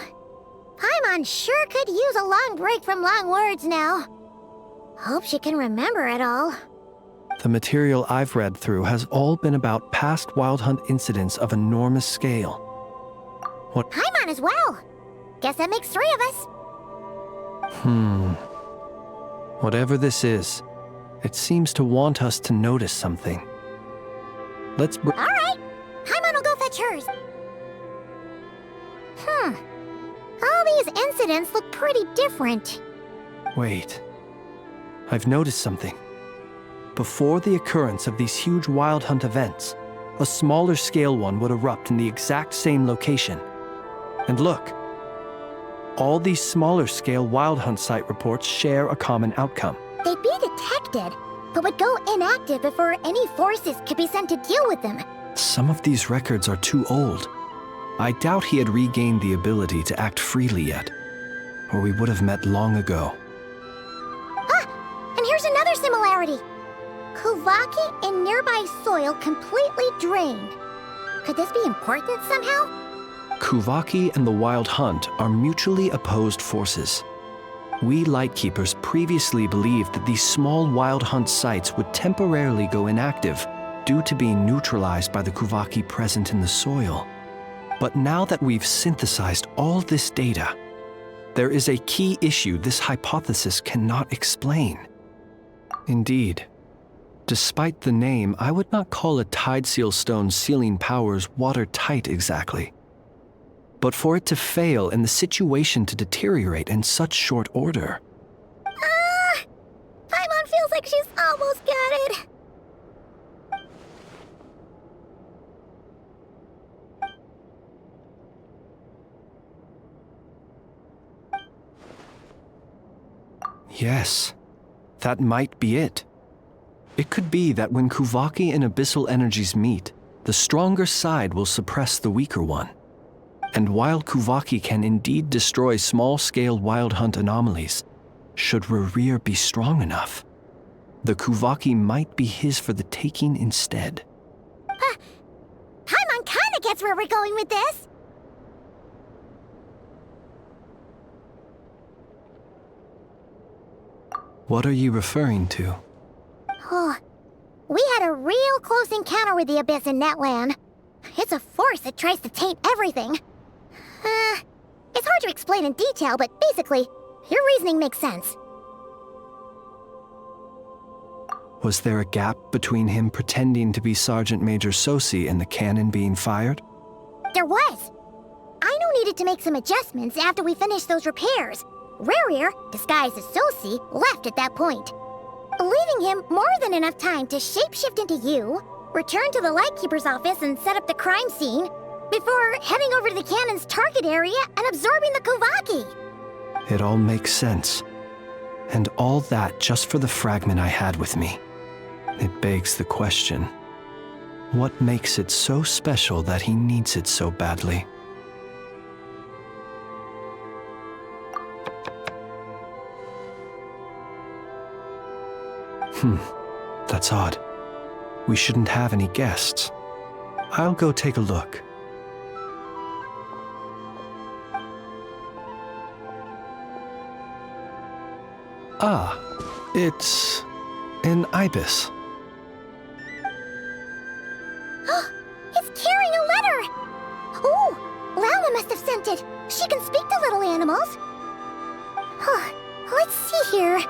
Paimon sure could use a long break from long words now. Hope she can remember it all. The material I've read through has all been about past Wild Hunt incidents of enormous scale. What? Paimon as well. Guess that makes 3 of us. Whatever this is, it seems to want us to notice something. Let's All right. Paimon will go fetch hers. All these incidents look pretty different. Wait. I've noticed something. Before the occurrence of these huge Wild Hunt events, a smaller scale one would erupt in the exact same location. And look, all these smaller scale Wild Hunt site reports share a common outcome. They'd be detected, but would go inactive before any forces could be sent to deal with them. Some of these records are too old. I doubt he had regained the ability to act freely yet, or we would have met long ago. And here's another similarity. Kuvaki and nearby soil completely drained. Could this be important somehow? Kuvaki and the Wild Hunt are mutually opposed forces. We Lightkeepers previously believed that these small Wild Hunt sites would temporarily go inactive due to being neutralized by the Kuvaki present in the soil. But now that we've synthesized all this data, there is a key issue this hypothesis cannot explain. Indeed, despite the name, I would not call a Tideseal Stone's sealing powers watertight exactly. But for it to fail and the situation to deteriorate in such short order. Paimon feels like she's almost got it. Yes, that might be it. It could be that when Kuvaki and Abyssal energies meet, the stronger side will suppress the weaker one. And while Kuvaki can indeed destroy small-scale Wild Hunt anomalies, should Rerir be strong enough, the Kuvaki might be his for the taking instead. Paimon kinda gets where we're going with this. What are you referring to? Oh, we had a real close encounter with the Abyss in Netland. It's a force that tries to taint everything. It's hard to explain in detail, but basically, your reasoning makes sense. Was there a gap between him pretending to be Sergeant Major Sosi and the cannon being fired? there was. Aino needed to make some adjustments after we finished those repairs. Rerir, disguised as Sosi, left at that point, leaving him more than enough time to shapeshift into you, return to the Lightkeeper's office and set up the crime scene, before heading over to the cannon's target area and absorbing the Kuvaki. It all makes sense. And all that just for the fragment I had with me. It begs the question, what makes it so special that he needs it so badly? That's odd. We shouldn't have any guests. I'll go take a look. Ah, it's an ibis. It's carrying a letter! Ooh, Lala must have sent it. She can speak to little animals. Let's see here.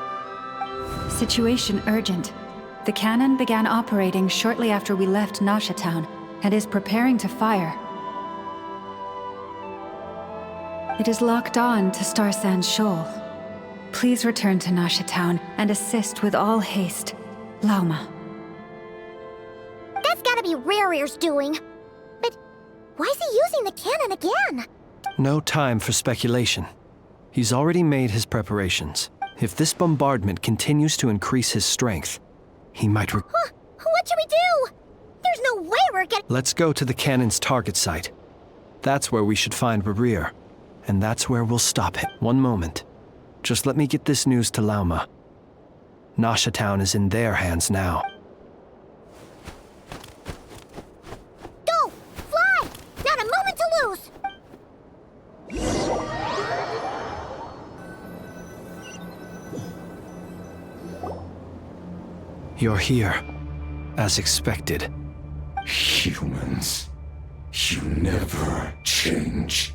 Situation urgent. The cannon began operating shortly after we left Nasha Town and is preparing to fire. It is locked on to Star Sand Shoal. Please return to Nasha Town and assist with all haste. Lauma. That's gotta be Rerir's doing. But why is he using the cannon again? No time for speculation. He's already made his preparations. If this bombardment continues to increase his strength, he might What should we do? There's no way we're getting— Let's go to the cannon's target site. That's where we should find Rerir, and that's where we'll stop him. One moment. Just let me get this news to Lauma. Nasha Town is in their hands now. Go! Fly! Not a moment to lose! You're here, as expected. Humans, you never change.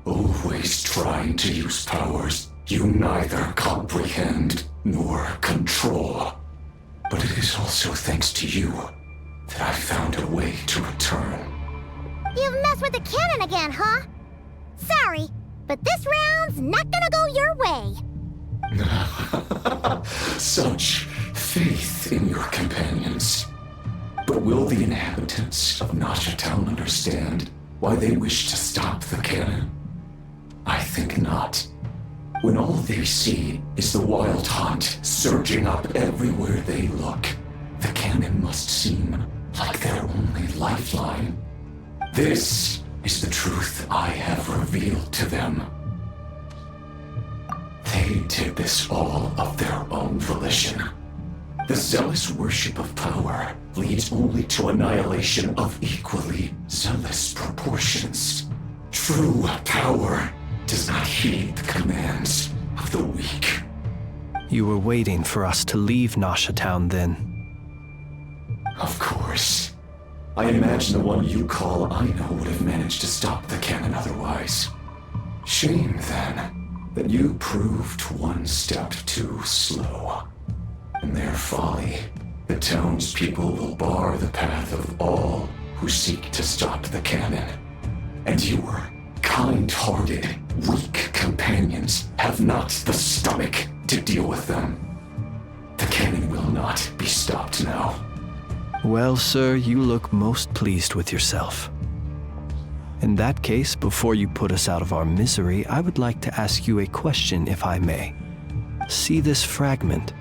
Always trying to use powers you neither comprehend nor control. But it is also thanks to you that I found a way to return. You've messed with the cannon again, huh? Sorry, but this round's not gonna go your way. Such faith in your companions. But will the inhabitants of Nasha Town understand why they wish to stop the cannon? I think not. When all they see is the wild hunt surging up everywhere they look, the cannon must seem like their only lifeline. This is the truth I have revealed to them. They did this all of their own volition. The zealous worship of power leads only to annihilation of equally zealous proportions. True power does not heed the commands of the weak. You were waiting for us to leave Nasha Town then? Of course. I imagine the one you call Aino would have managed to stop the cannon otherwise. Shame, then, that you proved one step too slow. In their folly, the townspeople will bar the path of all who seek to stop the cannon. And your kind-hearted, weak companions have not the stomach to deal with them. The cannon will not be stopped now. Well, sir, you look most pleased with yourself. In that case, before you put us out of our misery, I would like to ask you a question, if I may. See this fragment?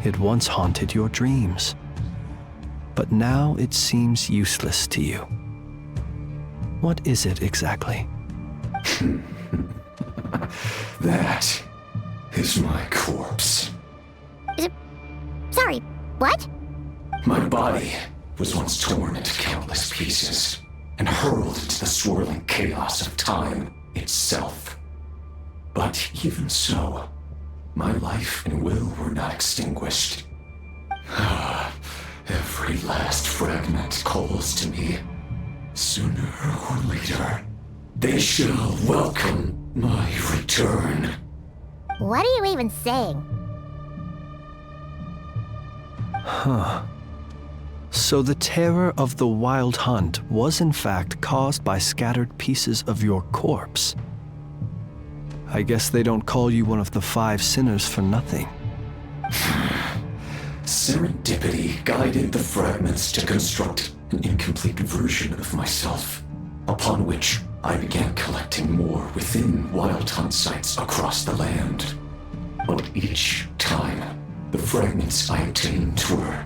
It once haunted your dreams, but now it seems useless to you. What is it exactly? That is my corpse. Sorry, what? My body was once torn into countless pieces and hurled into the swirling chaos of time itself. But even so, my life and will were not extinguished. Every last fragment calls to me. Sooner or later, they shall welcome my return. What are you even saying? Huh. So the terror of the Wild Hunt was in fact caused by scattered pieces of your corpse. I guess they don't call you one of the 5 sinners for nothing. Serendipity guided the fragments to construct an incomplete version of myself, upon which I began collecting more within Wild Hunt sites across the land. But each time, the fragments I obtained were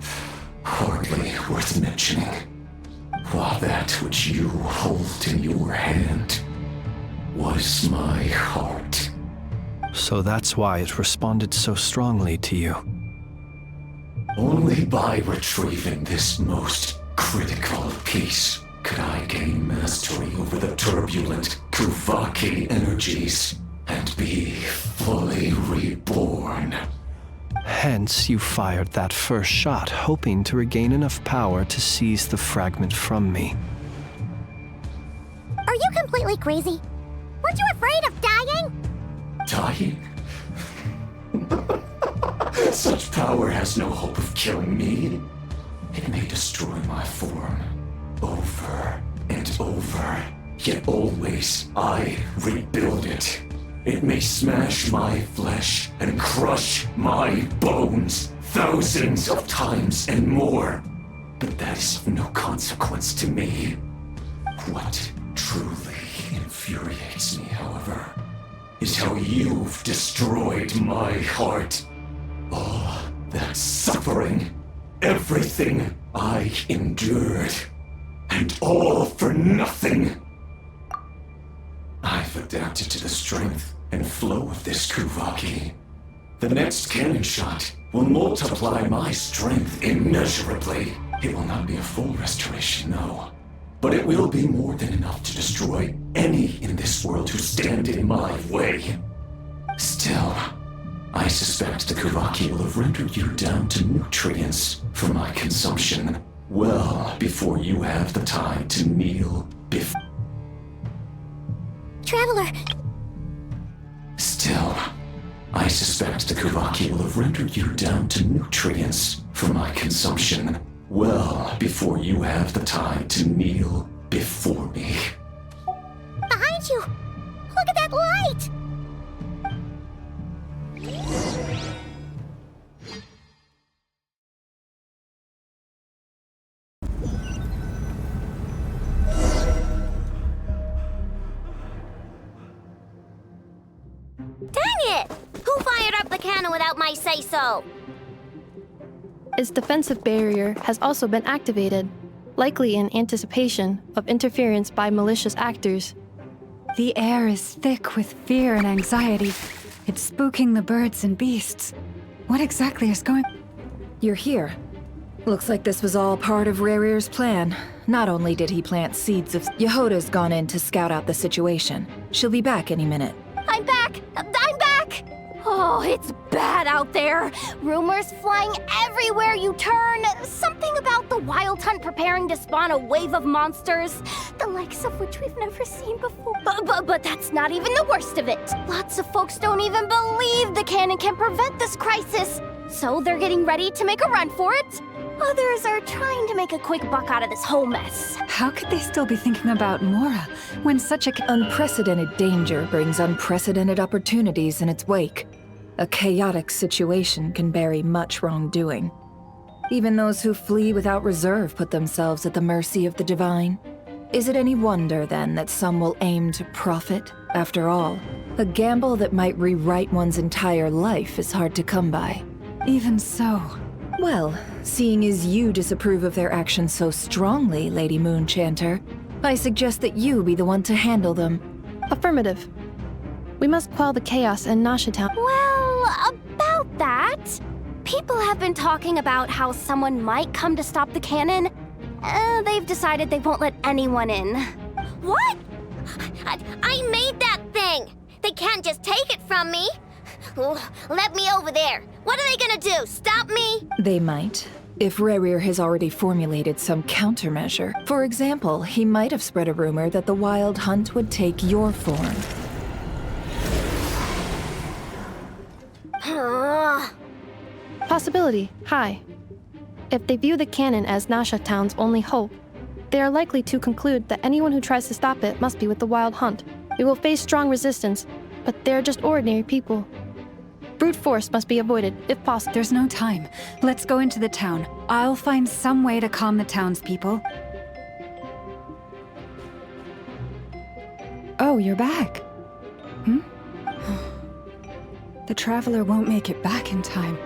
hardly worth mentioning, while that which you hold in your hand was my heart. So that's why it responded so strongly to you. Only by retrieving this most critical piece could I gain mastery over the turbulent Kuvaki energies and be fully reborn. Hence, you fired that first shot, hoping to regain enough power to seize the fragment from me. Are you completely crazy? Weren't you afraid of dying? Dying? Such power has no hope of killing me. It may destroy my form over and over, yet always I rebuild it. It may smash my flesh and crush my bones thousands of times and more, but that is of no consequence to me. What truly infuriates me, however, is how you've destroyed my heart. All that suffering, everything I endured, and all for nothing. I've adapted to the strength and flow of this Kuvaki. The next cannon shot will multiply my strength immeasurably. It will not be a full restoration, no. But it will be more than enough to destroy any in this world who stand in my way. Still, I suspect the Kuvaki will have rendered you down to nutrients for my consumption well before you have the time to kneel before. Traveler! Still, I suspect the Kuvaki will have rendered you down to nutrients for my consumption well before you have the time to kneel before me. Behind you! Look at that light! Dang it! Who fired up the cannon without my say-so? Its defensive barrier has also been activated, likely in anticipation of interference by malicious actors. The air is thick with fear and anxiety. It's spooking the birds and beasts. What exactly is going... You're here. Looks like this was all part of Rerir's plan. Not only did he plant seeds of... Yehoda's gone in to scout out the situation. She'll be back any minute. I'm back! I'm back! Oh, it's bad out there. Rumors flying everywhere you turn. Something about the Wild Hunt preparing to spawn a wave of monsters, the likes of which we've never seen before. But that's not even the worst of it. Lots of folks don't even believe the cannon can prevent this crisis. So they're getting ready to make a run for it. Others are trying to make a quick buck out of this whole mess. How could they still be thinking about Mora when such a... Unprecedented danger brings unprecedented opportunities in its wake. A chaotic situation can bury much wrongdoing. Even those who flee without reserve put themselves at the mercy of the divine. Is it any wonder, then, that some will aim to profit? After all, a gamble that might rewrite one's entire life is hard to come by. Even so... Well, seeing as you disapprove of their actions so strongly, Lady Moonchanter, I suggest that you be the one to handle them. Affirmative. We must quell the chaos in Nashitown. Well, about that, people have been talking about how someone might come to stop the cannon. They've decided they won't let anyone in. What? I made that thing! They can't just take it from me! Let me over there. What are they gonna do? Stop me? They might. If Rerir has already formulated some countermeasure. For example, he might have spread a rumor that the Wild Hunt would take your form. Possibility, high. If they view the cannon as Nasha Town's only hope, they are likely to conclude that anyone who tries to stop it must be with the Wild Hunt. We will face strong resistance, but they're just ordinary people. Brute force must be avoided, if possible. There's no time. Let's go into the town. I'll find some way to calm the townspeople. Oh, you're back. The Traveler won't make it back in time,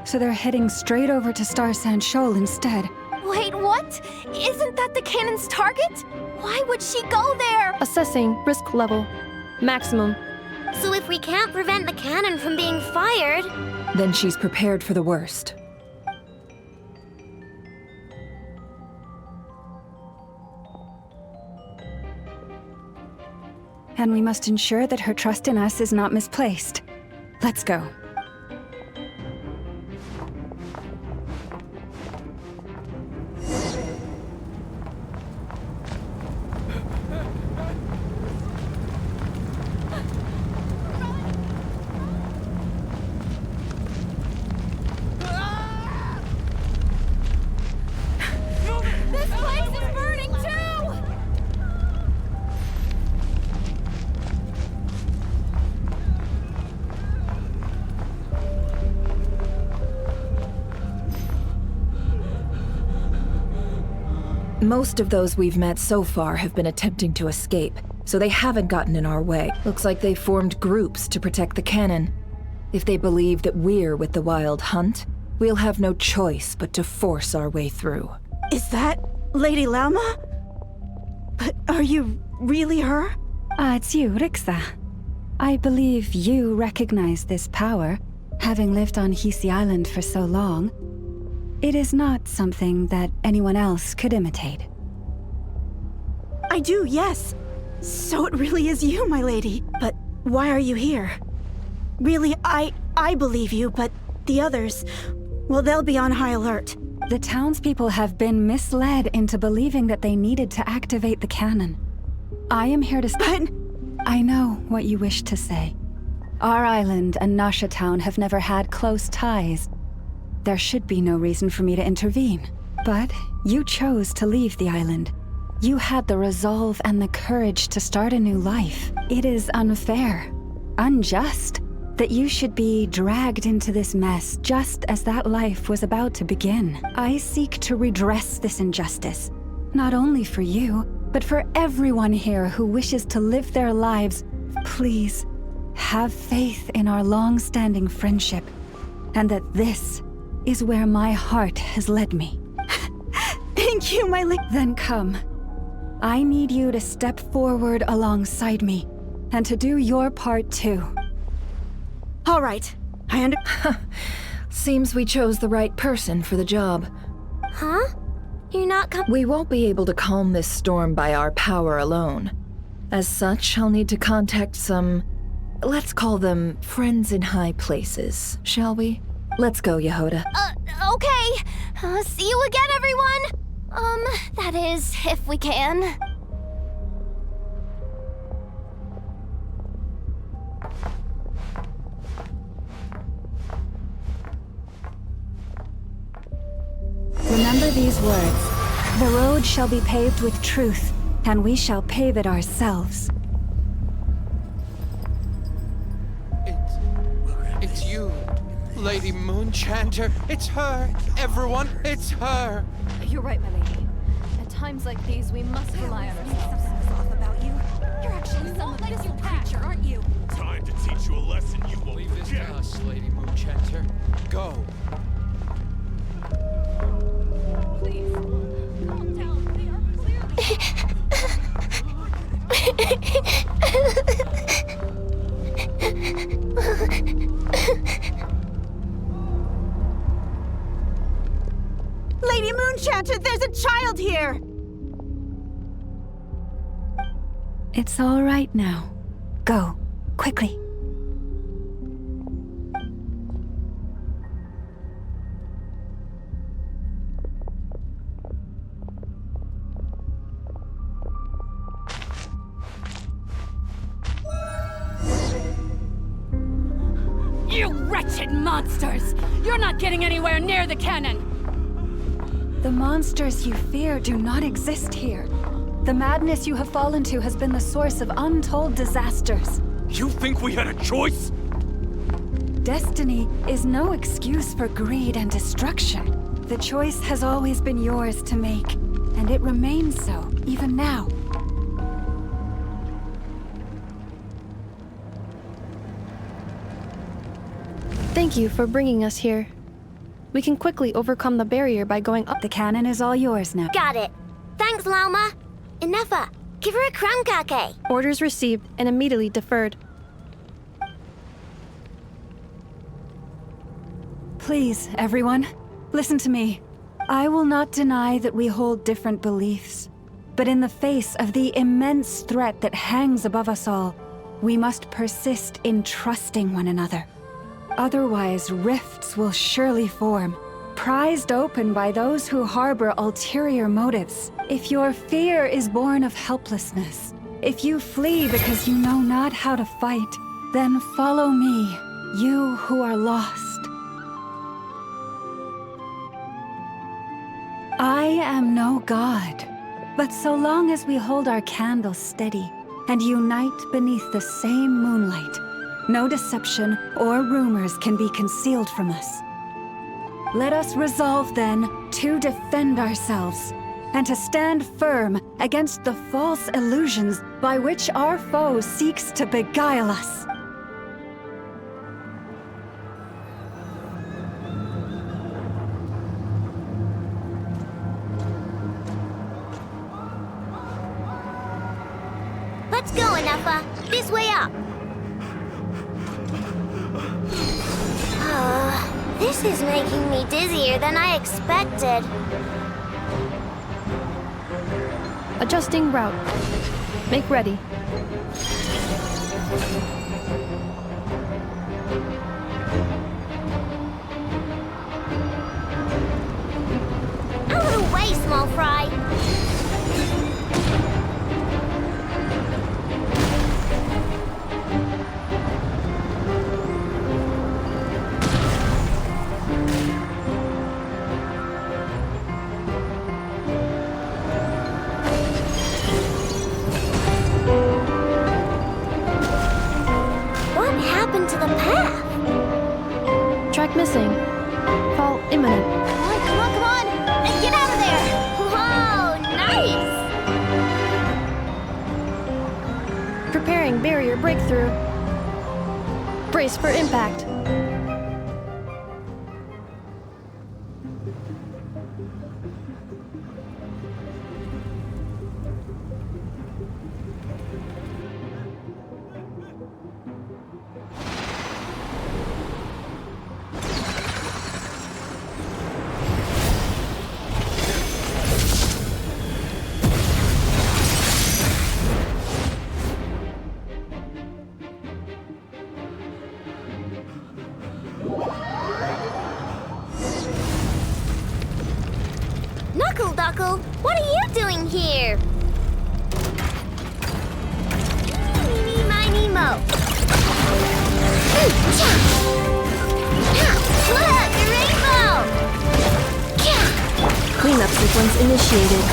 so they're heading straight over to Star Sand Shoal instead. Wait, what? Isn't that the cannon's target? Why would she go there? Assessing risk level. Maximum. So if we can't prevent the cannon from being fired... Then she's prepared for the worst. And we must ensure that her trust in us is not misplaced. Let's go. This place is burning too! Most of those we've met so far have been attempting to escape, so they haven't gotten in our way. Looks like they formed groups to protect the cannon. If they believe that we're with the Wild Hunt, we'll have no choice but to force our way through. Is that Lady Lauma? But are you really her? It's you, Rixa. I believe you recognize this power, having lived on Hisi Island for so long. It is not something that anyone else could imitate. I do, yes. So it really is you, my lady. But why are you here? Really, I believe you, but the others, well, they'll be on high alert. The townspeople have been misled into believing that they needed to activate the cannon. I am here to But... I know what you wish to say. Our island and Nasha Town have never had close ties. There should be no reason for me to intervene. But you chose to leave the island. You had the resolve and the courage to start a new life. It is unfair, unjust, that you should be dragged into this mess just as that life was about to begin. I seek to redress this injustice, not only for you, but for everyone here who wishes to live their lives. Please, have faith in our long-standing friendship, and that this is where my heart has led me. Thank you, my lady. Then come. I need you to step forward alongside me, and to do your part too. All right. Seems we chose the right person for the job. Huh? You're not We won't be able to calm this storm by our power alone. As such, I'll need to contact some... let's call them friends in high places, shall we? Let's go, Yehoda. Okay. See you again, everyone! That is, if we can. Remember these words. The road shall be paved with truth, and we shall pave it ourselves. It's you, Lady Moonchanter. It's her. Everyone, it's her. You're right, my lady. At times like these, we must rely on ourselves. Off about you. You're actually some invisible creature, aren't you? Time to teach you a lesson you won't Leave this to us, Lady Moonchanter. Go. Please, calm down. They are Lady Moonchanter, there's a child here! It's all right now. Go, quickly. You wretched monsters! You're not getting anywhere near the cannon! The monsters you fear do not exist here. The madness you have fallen to has been the source of untold disasters. You think we had a choice? Destiny is no excuse for greed and destruction. The choice has always been yours to make, and it remains so, even now. Thank you for bringing us here. We can quickly overcome the barrier by going up. The cannon is all yours now. Got it. Thanks, Lauma. Inefa, give her a crankake. Orders received and immediately deferred. Please, everyone, listen to me. I will not deny that we hold different beliefs. But in the face of the immense threat that hangs above us all, we must persist in trusting one another. Otherwise, rifts will surely form, prized open by those who harbor ulterior motives. If your fear is born of helplessness, if you flee because you know not how to fight, then follow me, you who are lost. I am no god, but so long as we hold our candle steady and unite beneath the same moonlight, no deception or rumors can be concealed from us. Let us resolve then to defend ourselves and to stand firm against the false illusions by which our foe seeks to beguile us. Let's go, Inefa. This way up. This is making me dizzier than I expected. Adjusting route. Make ready. Out of the way, small fry. To the path. Track missing. Fall imminent. Come on! Get out of there! Whoa, nice! Preparing barrier breakthrough. Brace for impact. What are you doing here? Meeny, miny, mo. Look, the rainbow! Cleanup sequence initiated.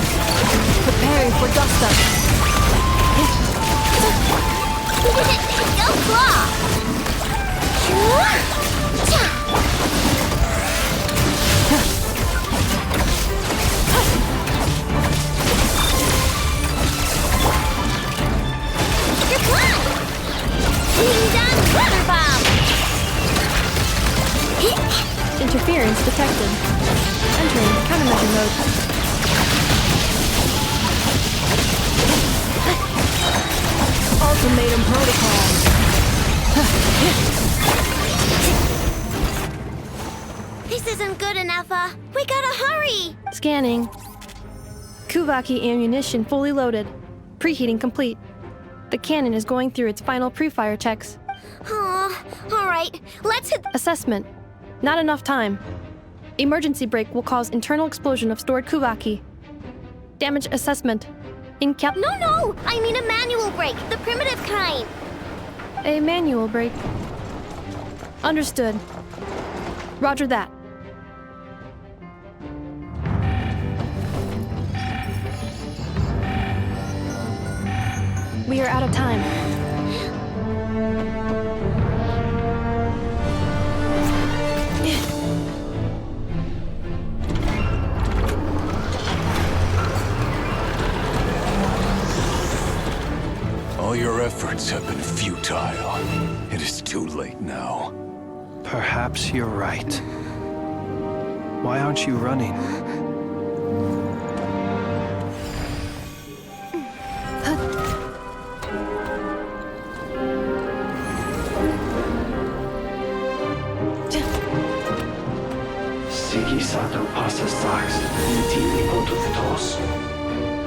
Preparing for dust up. Go claw! Water bomb! Interference detected. Entering countermeasure mode. Ultimatum protocol. This isn't good enough, we gotta hurry! Scanning. Kuvaki ammunition fully loaded. Preheating complete. The cannon is going through its final pre-fire checks. Alright, let's hit— Assessment. Not enough time. Emergency brake will cause internal explosion of stored Kuvaki. Damage assessment. No! I mean a manual brake, the primitive kind. A manual brake. Understood. Roger that. We are out of time. All your efforts have been futile. It is too late now. Perhaps you're right. Why aren't you running? Sigi sato passa sax, intimi pontuvitos.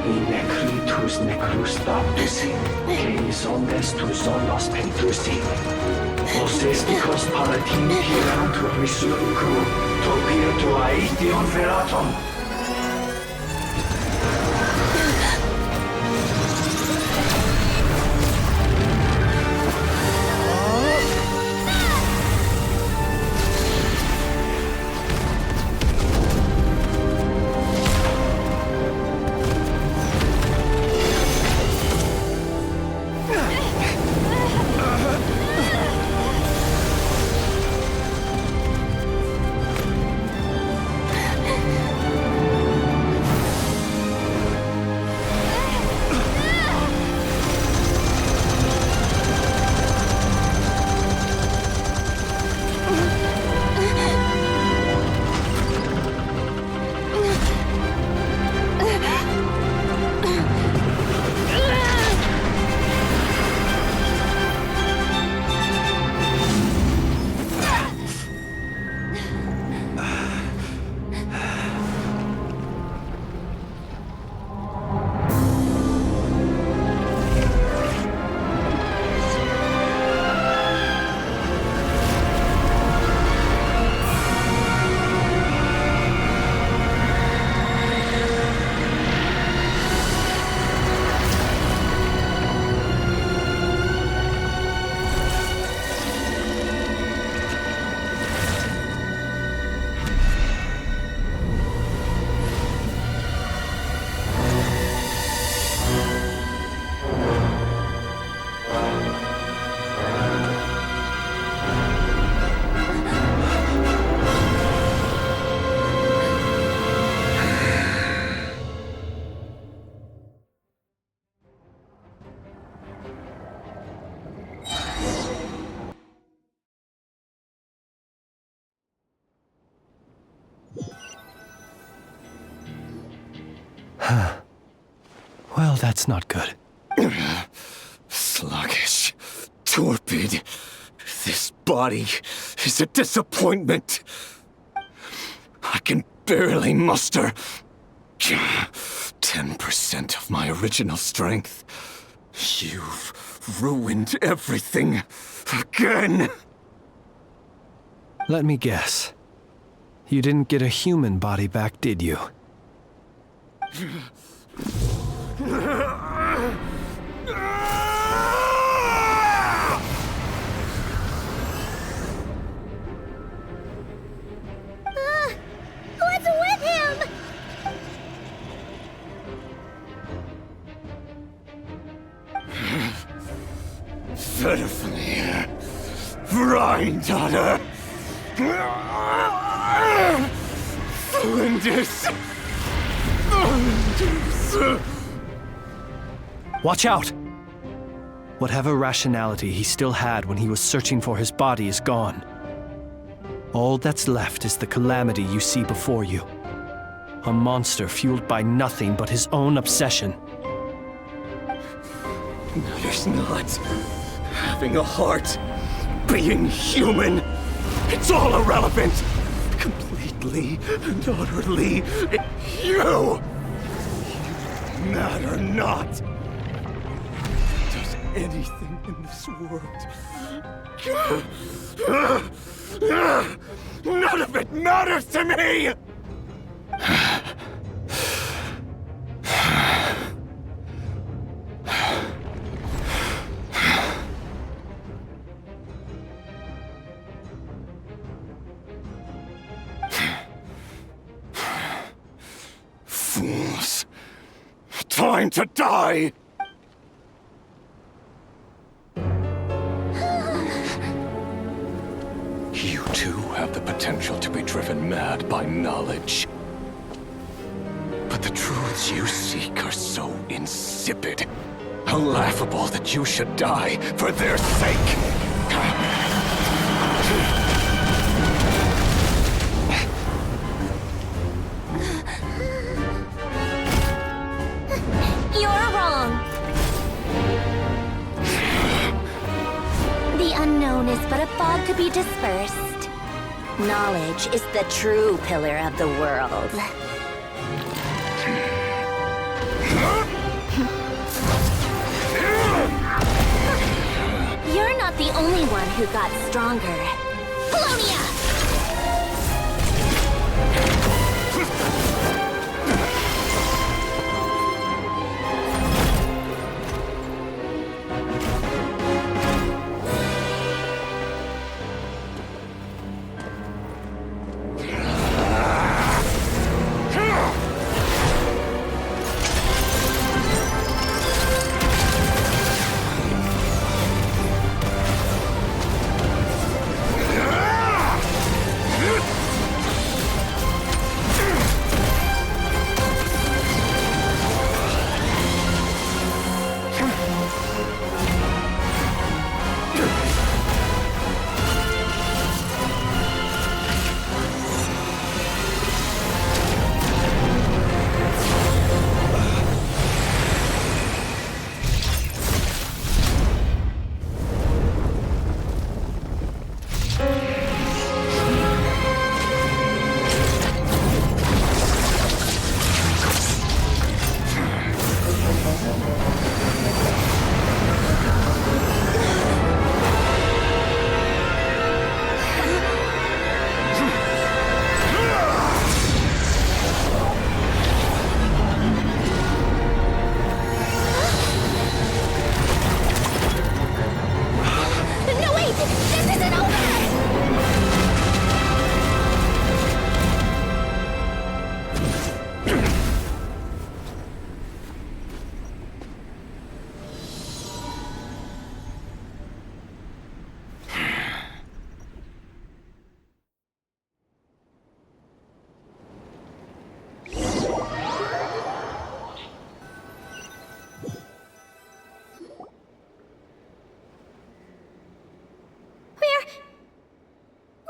In necritus necrus baptisi, que omnes tu solos pentusi. Os esticos palatin pirantur resurcu, topir tu aethion veraton. Well, that's not good. Sluggish. Torpid. This body is a disappointment. I can barely muster 10% of my original strength. You've ruined everything again. Let me guess. You didn't get a human body back, did you? What's with him? Verfnir. Rhine-daughter. Flinders. Watch out! Whatever rationality he still had when he was searching for his body is gone. All that's left is the calamity you see before you. A monster fueled by nothing but his own obsession. Matters not. Having a heart. Being human. It's all irrelevant. Completely and utterly. You matter not. Does anything in this world. None of it matters to me! Fools. Time to die! too have the potential to be driven mad by knowledge. But the truths you seek are so insipid, how laughable that you should die for their sake. You're wrong. The unknown is but a fog to be dispersed. Knowledge is the true pillar of the world. You're not the only one who got stronger. Polonia!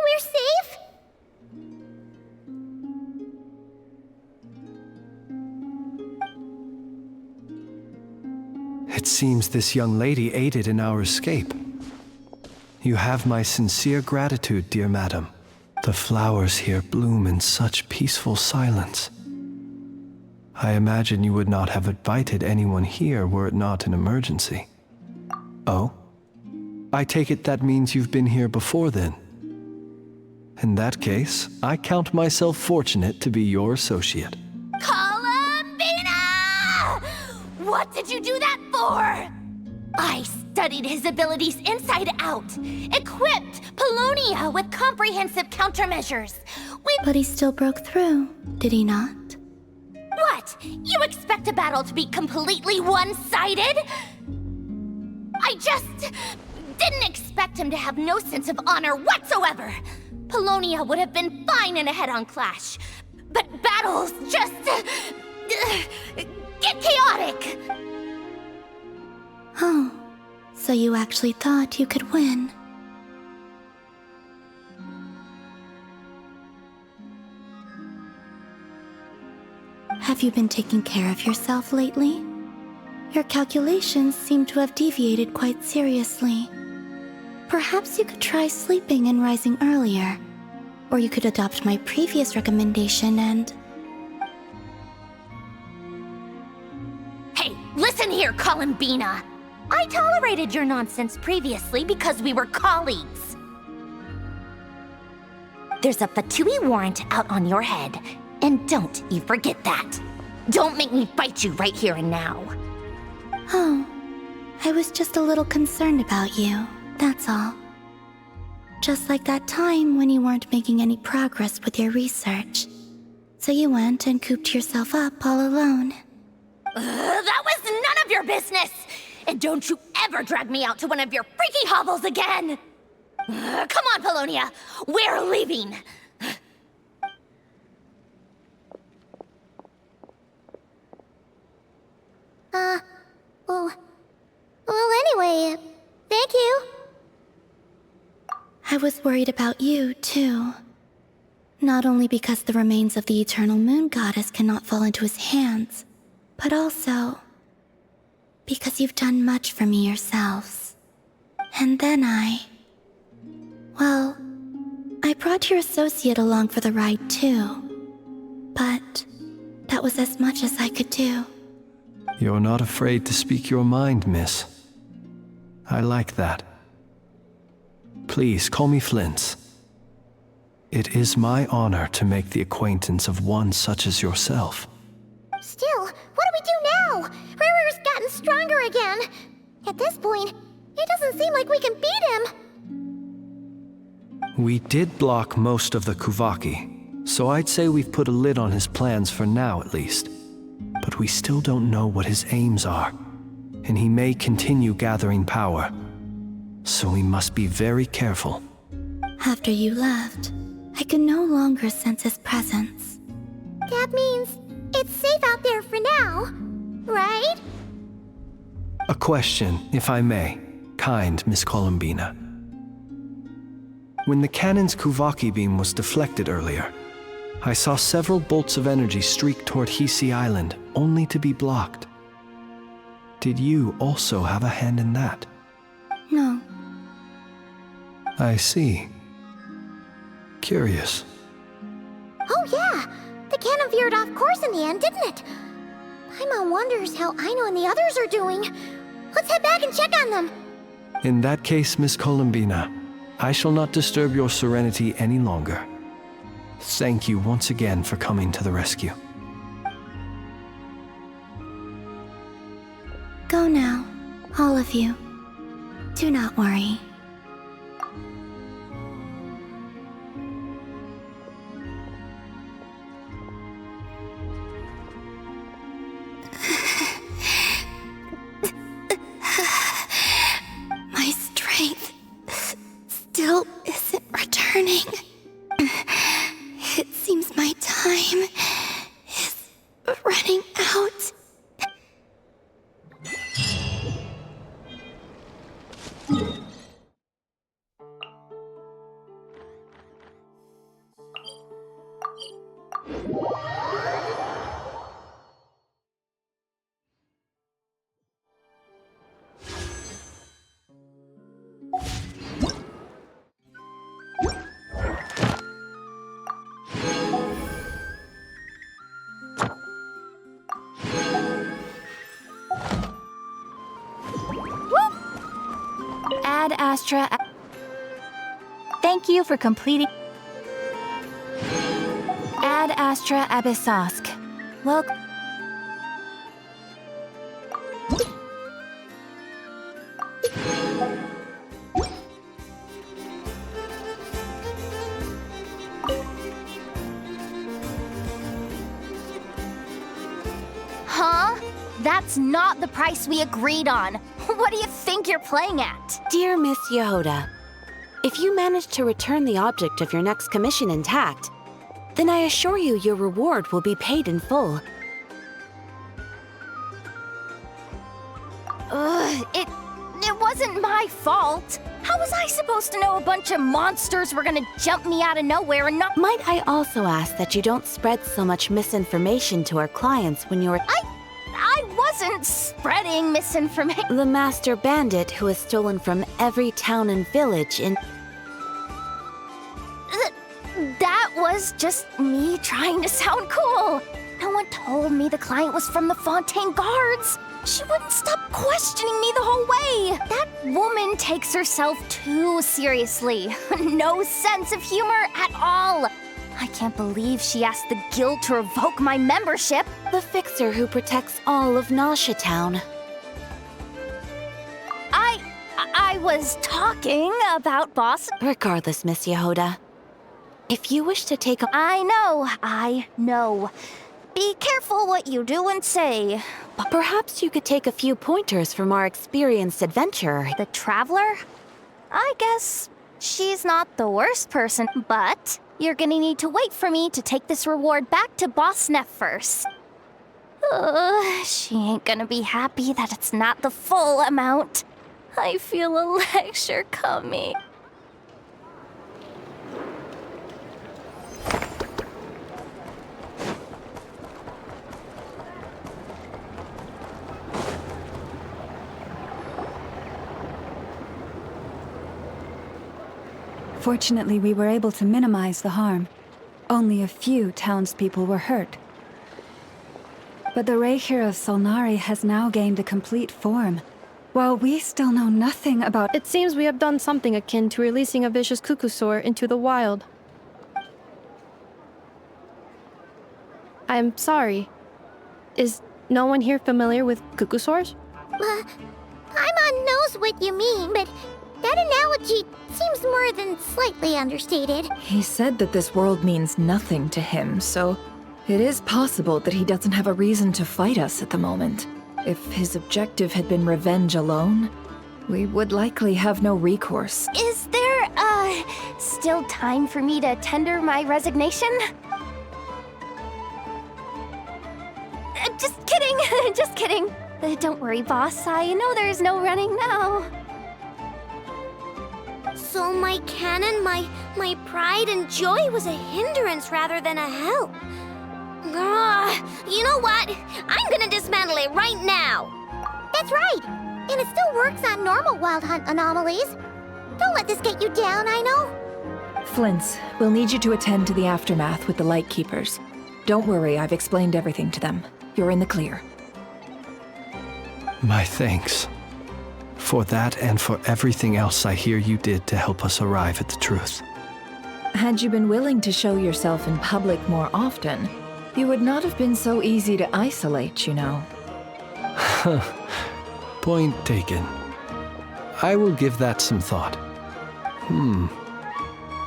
We're safe? It seems this young lady aided in our escape. You have my sincere gratitude, dear madam. The flowers here bloom in such peaceful silence. I imagine you would not have invited anyone here were it not an emergency. Oh? I take it that means you've been here before then. In that case, I count myself fortunate to be your associate. Columbina! What did you do that for? I studied his abilities inside out, equipped Polonia with comprehensive countermeasures. But he still broke through, did he not? What? You expect a battle to be completely one-sided? I just didn't expect him to have no sense of honor whatsoever. Polonia would have been fine in a head-on clash, but battles just get chaotic. Oh, so you actually thought you could win? Have you been taking care of yourself lately? Your calculations seem to have deviated quite seriously. Perhaps you could try sleeping and rising earlier. Or you could adopt my previous recommendation and... Hey, listen here, Columbina! I tolerated your nonsense previously because we were colleagues. There's a Fatui warrant out on your head, and don't you forget that. Don't make me fight you right here and now. Oh, I was just a little concerned about you, that's all. Just like that time when you weren't making any progress with your research. So you went and cooped yourself up all alone. That was none of your business! And don't you ever drag me out to one of your freaky hovels again! Come on, Polonia! We're leaving! Well, anyway, thank you. I was worried about you, too. Not only because the remains of the eternal moon goddess cannot fall into his hands, but also because you've done much for me yourselves. And then well, I brought your associate along for the ride, too. But that was as much as I could do. You're not afraid to speak your mind, miss. I like that. Please call me Flint. It is my honor to make the acquaintance of one such as yourself. Still, what do we do now? Rerir's gotten stronger again. At this point, it doesn't seem like we can beat him. We did block most of the Kuvaki, so I'd say we've put a lid on his plans for now at least. But we still don't know what his aims are, and he may continue gathering power. So we must be very careful. After you left, I could no longer sense his presence. That means it's safe out there for now, right? A question, if I may, kind Miss Columbina. When the cannon's Kuvaki beam was deflected earlier, I saw several bolts of energy streak toward Hisi Island, only to be blocked. Did you also have a hand in that? No. I see. Curious. Oh yeah, the cannon veered off course in the end, didn't it? Paimon wonders how Aino and the others are doing. Let's head back and check on them. In that case, Miss Columbina, I shall not disturb your serenity any longer. Thank you once again for coming to the rescue. Go now, all of you. Do not worry. My strength still isn't returning. It seems my time is running out. Ad Astra. Thank you for completing. Ad Astra Abyssosk. Welcome. Huh? That's not the price we agreed on. What do you think you're playing at? Dear Miss Yehoda, if you manage to return the object of your next commission intact, then I assure you your reward will be paid in full. It wasn't my fault. How was I supposed to know a bunch of monsters were gonna jump me out of nowhere and not— Might I also ask that you don't spread so much misinformation to our clients when you're— I wasn't spreading misinformation. The master bandit who has stolen from every town and village in— That was just me trying to sound cool. No one told me the client was from the Fontaine Guards. She wouldn't stop questioning me the whole way. That woman takes herself too seriously. No sense of humor at all. I can't believe she asked the guild to revoke my membership. The fixer who protects all of Nausea Town. I was talking about boss. Regardless, Miss Yehoda, if you wish to take a— I know. Be careful what you do and say. Perhaps you could take a few pointers from our experienced adventurer. The Traveler? I guess She's not the worst person, but you're gonna need to wait for me to take this reward back to Boss Neff first. She ain't gonna be happy that it's not the full amount. I feel a lecture coming. Fortunately, we were able to minimize the harm. Only a few townspeople were hurt. But the Rerir of Solnari has now gained a complete form, while we still know nothing about— It seems we have done something akin to releasing a vicious cuckoosaur into the wild. I'm sorry. Is no one here familiar with cuckoosaurs? Paimon knows what you mean, but that analogy seems more than slightly understated. He said that this world means nothing to him, so it is possible that he doesn't have a reason to fight us at the moment. If his objective had been revenge alone, we would likely have no recourse. Is there, still time for me to tender my resignation? Just kidding, just kidding. Don't worry, boss, I know there's no running now. So my cannon, my pride and joy was a hindrance rather than a help. You know what? I'm gonna dismantle it right now. That's right. And it still works on normal wild hunt anomalies. Don't let this get you down, I know. Flint's, we'll need you to attend to the aftermath with the Lightkeepers. Don't worry, I've explained everything to them. You're in the clear. My thanks. For that and for everything else I hear you did to help us arrive at the truth. Had you been willing to show yourself in public more often, you would not have been so easy to isolate, you know. Point taken. I will give that some thought.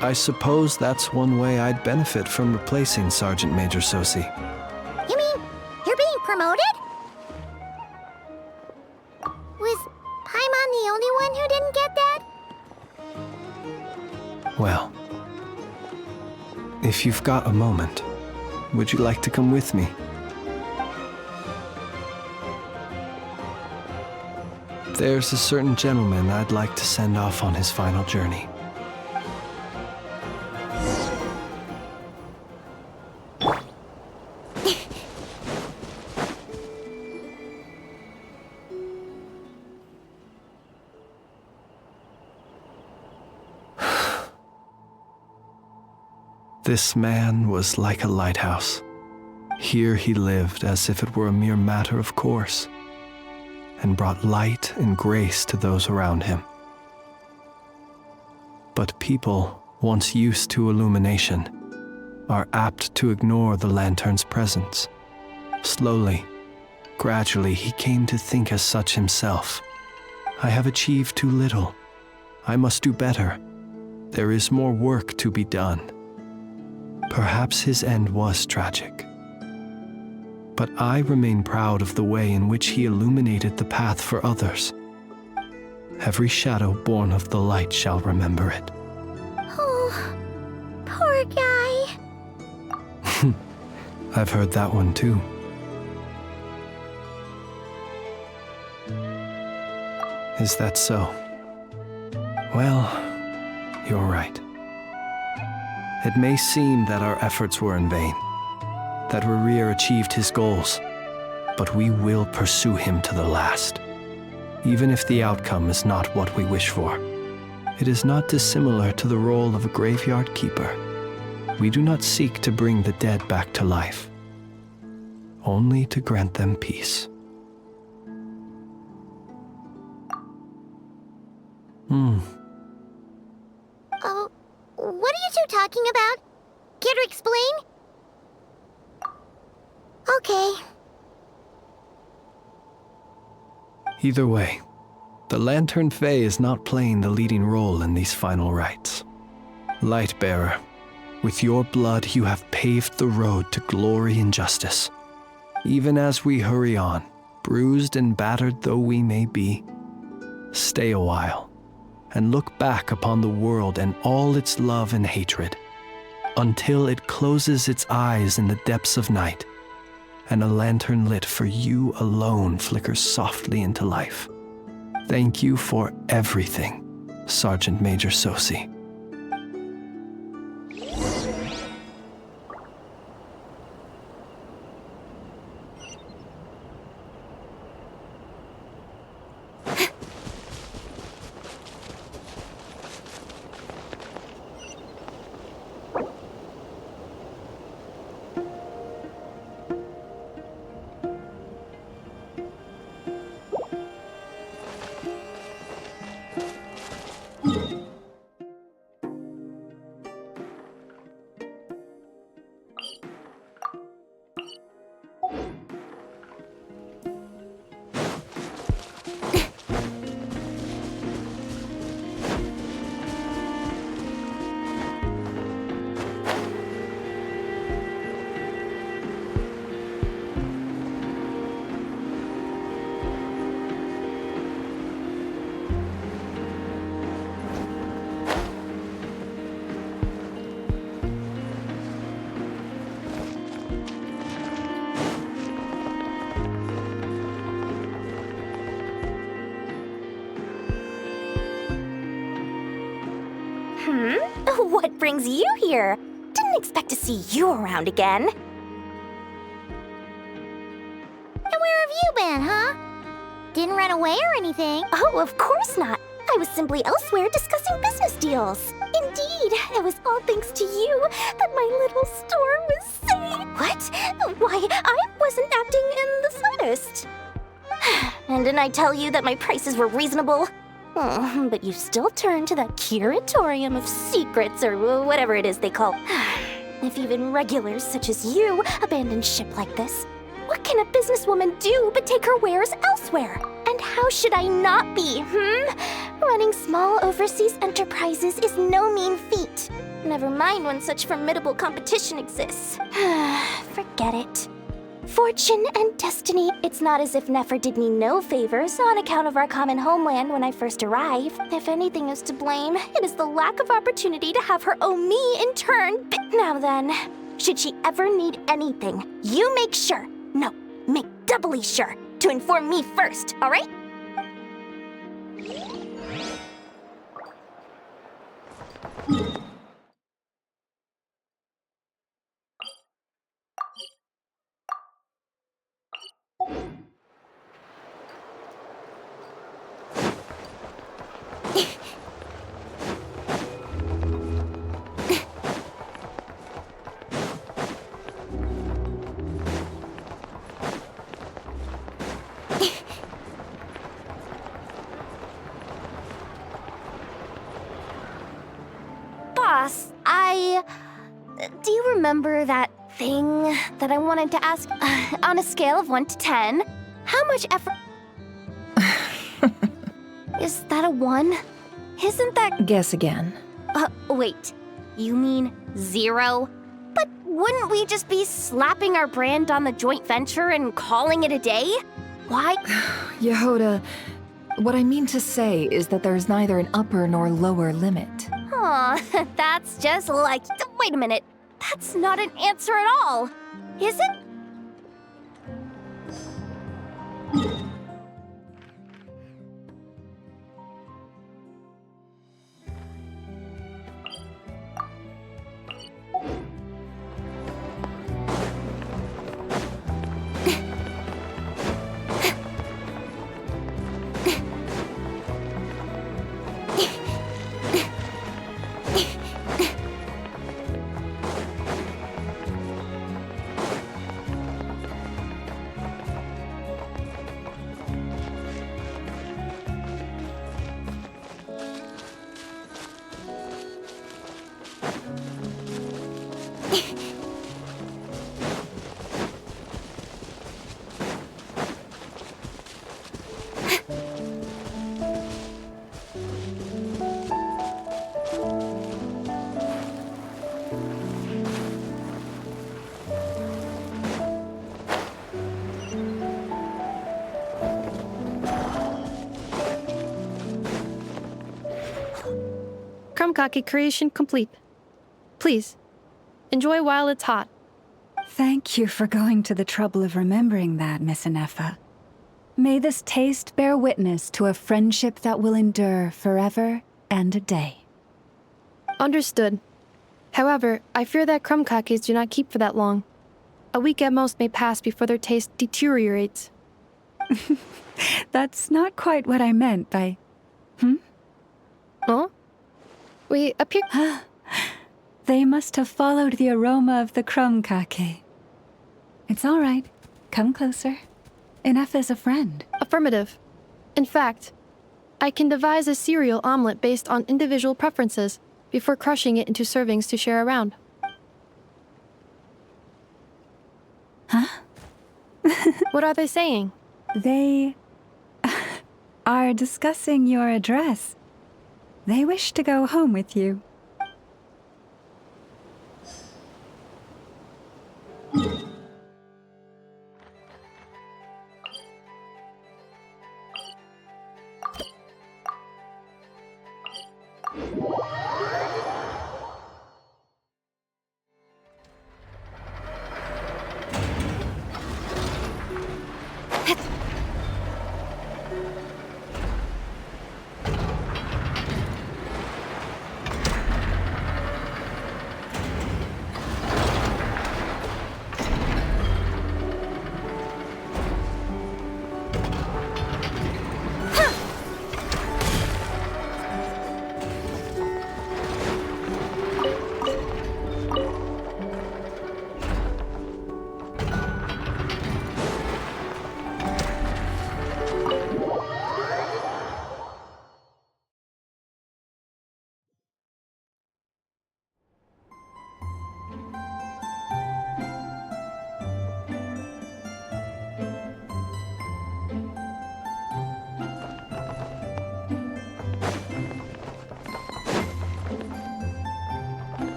I suppose that's one way I'd benefit from replacing Sergeant Major Sosi. You mean you're being promoted? Was Paimon the only one who didn't get that? Well, if you've got a moment, would you like to come with me? There's a certain gentleman I'd like to send off on his final journey. This man was like a lighthouse. Here he lived as if it were a mere matter of course, and brought light and grace to those around him. But people, once used to illumination, are apt to ignore the lantern's presence. Slowly, gradually, he came to think as such himself. I have achieved too little. I must do better. There is more work to be done. Perhaps his end was tragic. But I remain proud of the way in which he illuminated the path for others. Every shadow born of the light shall remember it. Oh, poor guy. I've heard that one too. Is that so? Well, you're right. It may seem that our efforts were in vain, that Rerir achieved his goals, but we will pursue him to the last, even if the outcome is not what we wish for. It is not dissimilar to the role of a graveyard keeper. We do not seek to bring the dead back to life, only to grant them peace. Oh, what are you two talking about? Care to explain? Okay. Either way, the Lantern Fae is not playing the leading role in these final rites. Lightbearer, with your blood you have paved the road to glory and justice. Even as we hurry on, bruised and battered though we may be, stay a while and look back upon the world and all its love and hatred, until it closes its eyes in the depths of night, and a lantern lit for you alone flickers softly into life. Thank you for everything, Sergeant Major Sosi. What brings you here? Didn't expect to see you around again. And where have you been, huh? Didn't run away or anything? Oh, of course not. I was simply elsewhere discussing business deals. Indeed, it was all thanks to you that my little store was saved. What? Why, I wasn't acting in the slightest. And didn't I tell you that my prices were reasonable? Oh, but you still turn to that curatorium of secrets or whatever it is they call. If even regulars such as you abandon ship like this, what can a businesswoman do but take her wares elsewhere? And how should I not be, Running small overseas enterprises is no mean feat. Never mind when such formidable competition exists. Forget it. Fortune and destiny. It's not as if Nefer did me no favors on account of our common homeland when I first arrived. If anything is to blame, it is the lack of opportunity to have her owe me in turn. But now then, should she ever need anything, you make sure, no, make doubly sure, to inform me first, all right? Boss, do you remember that thing that I wanted to ask? On a scale of 1 to 10, how much effort... Is that a 1? Isn't that... Guess again. Wait. You mean 0? But wouldn't we just be slapping our brand on the joint venture and calling it a day? Why? Yehoda, what I mean to say is that there's neither an upper nor lower limit. Aw, that's just like... Wait a minute. That's not an answer at all. Is it? Krumkake creation complete. Please, enjoy while it's hot. Thank you for going to the trouble of remembering that, Miss Inefa. May this taste bear witness to a friendship that will endure forever and a day. Understood. However, I fear that Krumkakes do not keep for that long. A week at most may pass before their taste deteriorates. That's not quite what I meant by... Huh? We appear... They must have followed the aroma of the Krumkake. It's all right. Come closer. Inefa's a friend. Affirmative. In fact, I can devise a cereal omelet based on individual preferences before crushing it into servings to share around. Huh? What are they saying? They are discussing your address. They wish to go home with you.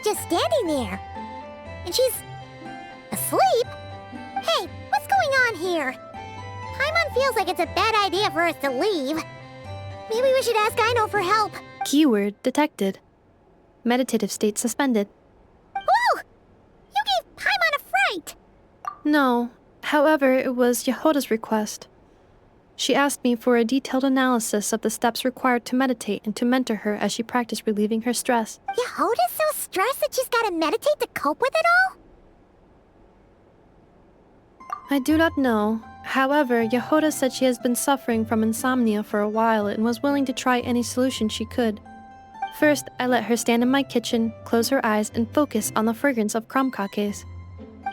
Just standing there. And she's... asleep? Hey, what's going on here? Paimon feels like it's a bad idea for us to leave. Maybe we should ask Aino for help. Keyword detected. Meditative state suspended. Whoa! You gave Paimon a fright! No. However, it was Yehoda's request. She asked me for a detailed analysis of the steps required to meditate and to mentor her as she practiced relieving her stress. Yehoda's so stressed that she's gotta meditate to cope with it all? I do not know. However, Yehoda said she has been suffering from insomnia for a while and was willing to try any solution she could. First, I let her stand in my kitchen, close her eyes, and focus on the fragrance of Krumkakes.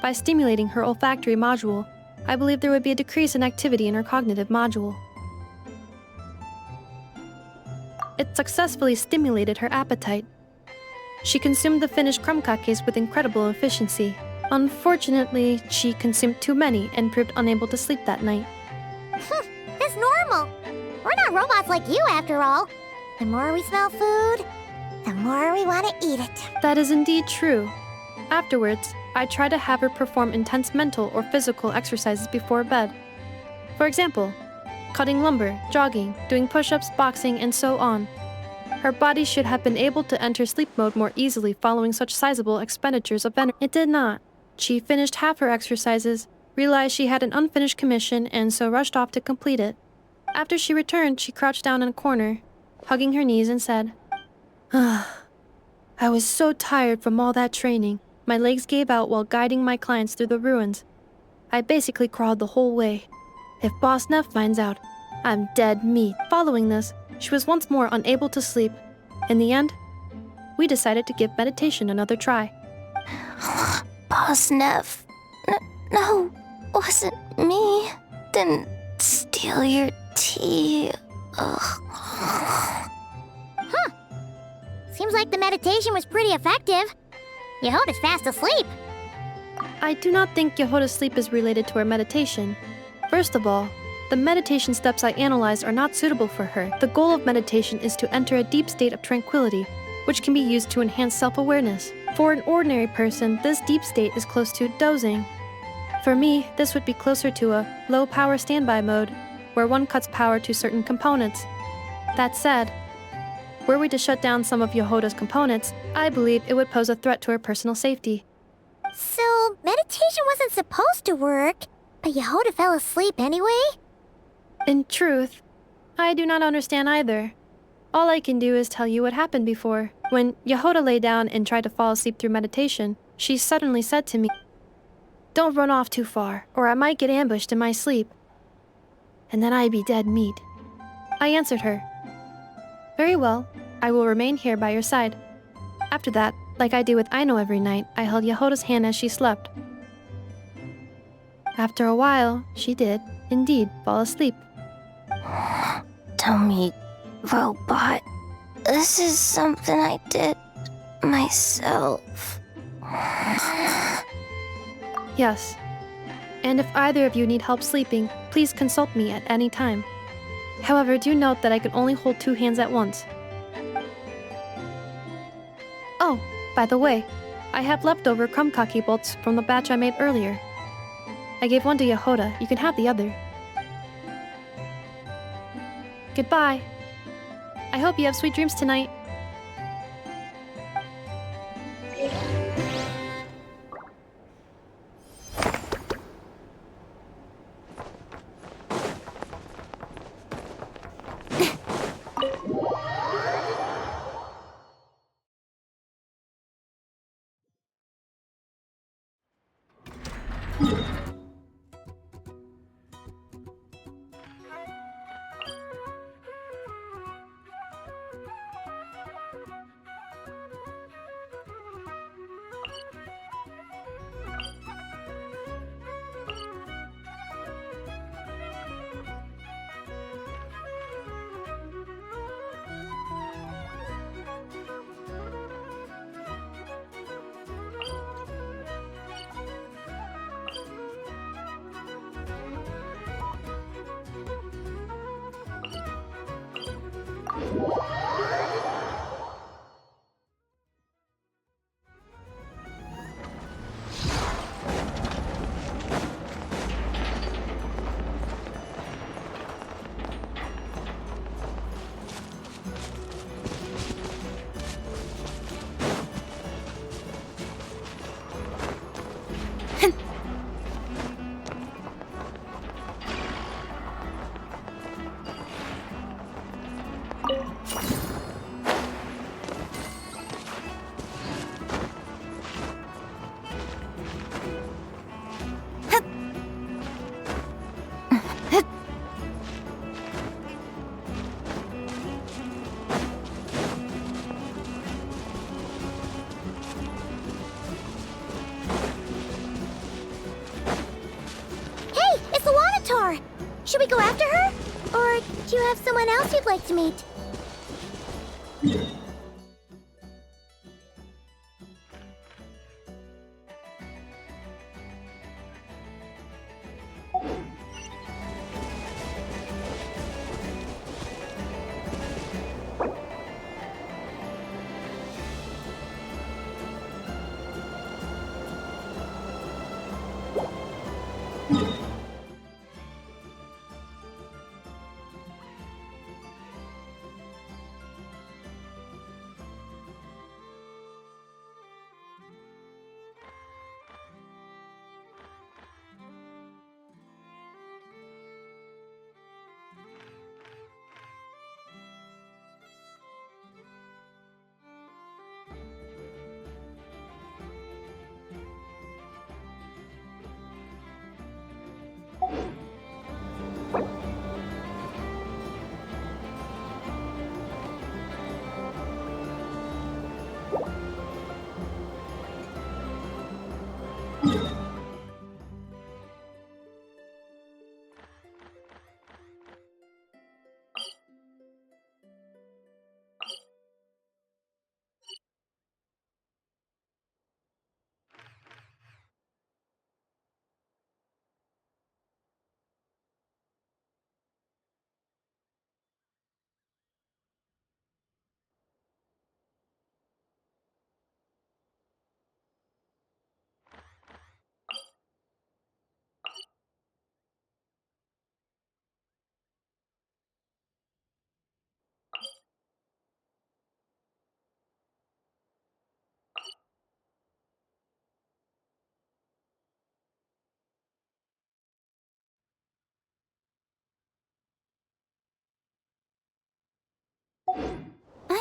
By stimulating her olfactory module, I believe there would be a decrease in activity in her cognitive module. It successfully stimulated her appetite. She consumed the finished Krumkakes with incredible efficiency. Unfortunately, she consumed too many and proved unable to sleep that night. That's normal. We're not robots like you, after all. The more we smell food, the more we want to eat it. That is indeed true. Afterwards, I try to have her perform intense mental or physical exercises before bed. For example, cutting lumber, jogging, doing push-ups, boxing, and so on. Her body should have been able to enter sleep mode more easily following such sizable expenditures of energy. It did not. She finished half her exercises, realized she had an unfinished commission, and so rushed off to complete it. After she returned, she crouched down in a corner, hugging her knees and said, I was so tired from all that training. My legs gave out while guiding my clients through the ruins. I basically crawled the whole way. If Boss Neff finds out, I'm dead meat. Following this, she was once more unable to sleep. In the end, we decided to give meditation another try. Boss Neff. No, wasn't me. Didn't steal your tea. Seems like the meditation was pretty effective. Yehoda's fast asleep. I do not think Yehoda's sleep is related to her meditation. First of all, the meditation steps I analyzed are not suitable for her. The goal of meditation is to enter a deep state of tranquility, which can be used to enhance self-awareness. For an ordinary person, this deep state is close to dozing. For me, this would be closer to a low-power standby mode, where one cuts power to certain components. That said, were we to shut down some of Yehoda's components, I believe it would pose a threat to her personal safety. So, meditation wasn't supposed to work, but Yehoda fell asleep anyway? In truth, I do not understand either. All I can do is tell you what happened before. When Yehoda lay down and tried to fall asleep through meditation, she suddenly said to me, "Don't run off too far, or I might get ambushed in my sleep. And then I'd be dead meat." I answered her, "Very well, I will remain here by your side." After that, like I do with Aino every night, I held Yehoda's hand as she slept. After a while, she did, indeed, fall asleep. Dummy robot. This is something I did myself. Yes. And if either of you need help sleeping, please consult me at any time. However, do note that I can only hold 2 hands at once. Oh, by the way, I have leftover crumb kaki bolts from the batch I made earlier. I gave one to Yehoda. You can have the other. Goodbye. I hope you have sweet dreams tonight. Should we go after her? Or do you have someone else you'd like to meet?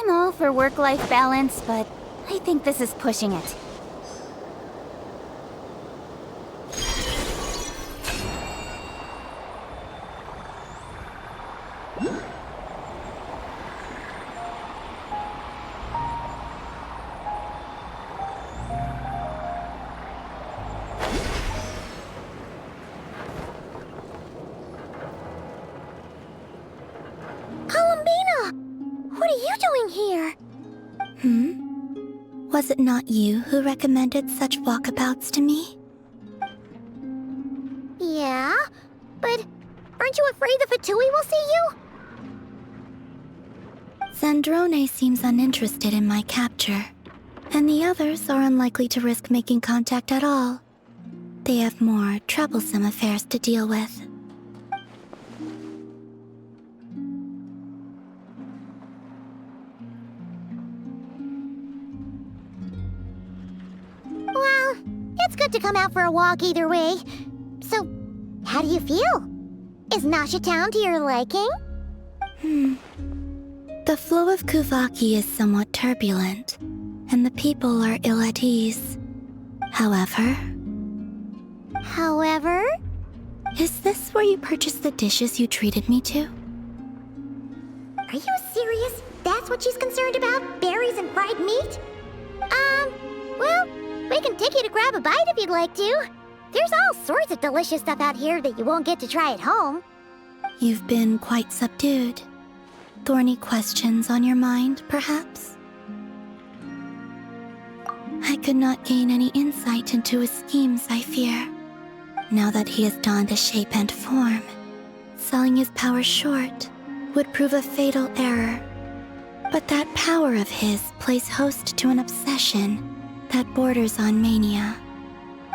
I'm all for work-life balance, but I think this is pushing it. What are you doing here? Was it not you who recommended such walkabouts to me? Yeah, but aren't you afraid the Fatui will see you? Zandrone seems uninterested in my capture, and the others are unlikely to risk making contact at all. They have more troublesome affairs to deal with. Well, it's good to come out for a walk either way. So, how do you feel? Is Nasha Town to your liking? The flow of Kuvaki is somewhat turbulent, and the people are ill at ease. However... Is this where you purchased the dishes you treated me to? Are you serious? That's what she's concerned about? Berries and fried meat? Well, we can take you to grab a bite if you'd like to. There's all sorts of delicious stuff out here that you won't get to try at home. You've been quite subdued. Thorny questions on your mind, perhaps? I could not gain any insight into his schemes, I fear. Now that he has donned a shape and form, selling his power short would prove a fatal error. But that power of his plays host to an obsession that borders on mania.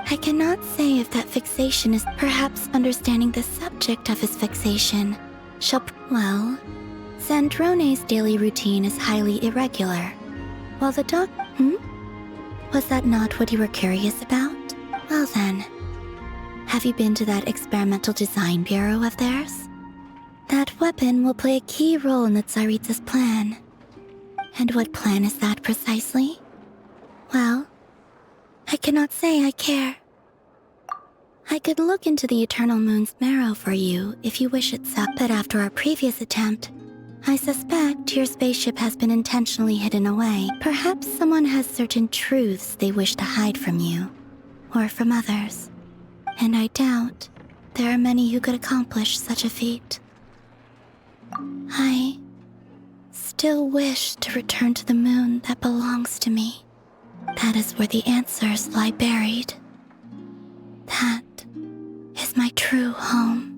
I cannot say if that fixation is perhaps understanding the subject of his fixation. Well, Zandrone's daily routine is highly irregular. While the doc... Was that not what you were curious about? Well then, have you been to that experimental design bureau of theirs? That weapon will play a key role in the Tsaritsa's plan. And what plan is that precisely? Well, I cannot say I care. I could look into the Eternal Moon's marrow for you if you wish it so, but after our previous attempt, I suspect your spaceship has been intentionally hidden away. Perhaps someone has certain truths they wish to hide from you, or from others. And I doubt there are many who could accomplish such a feat. I still wish to return to the moon that belongs to me. That is where the answers lie buried. That is my true home.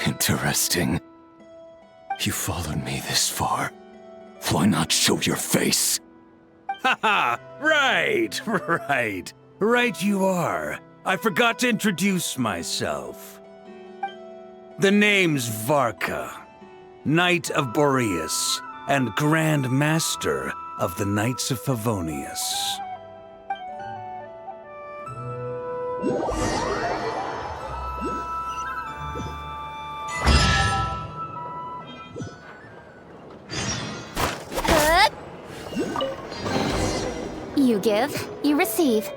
Interesting. You followed me this far. Why not show your face? Haha! Right! Right you are. I forgot to introduce myself. The name's Varka, Knight of Boreas, and Grand Master of the Knights of Favonius. You give, you receive.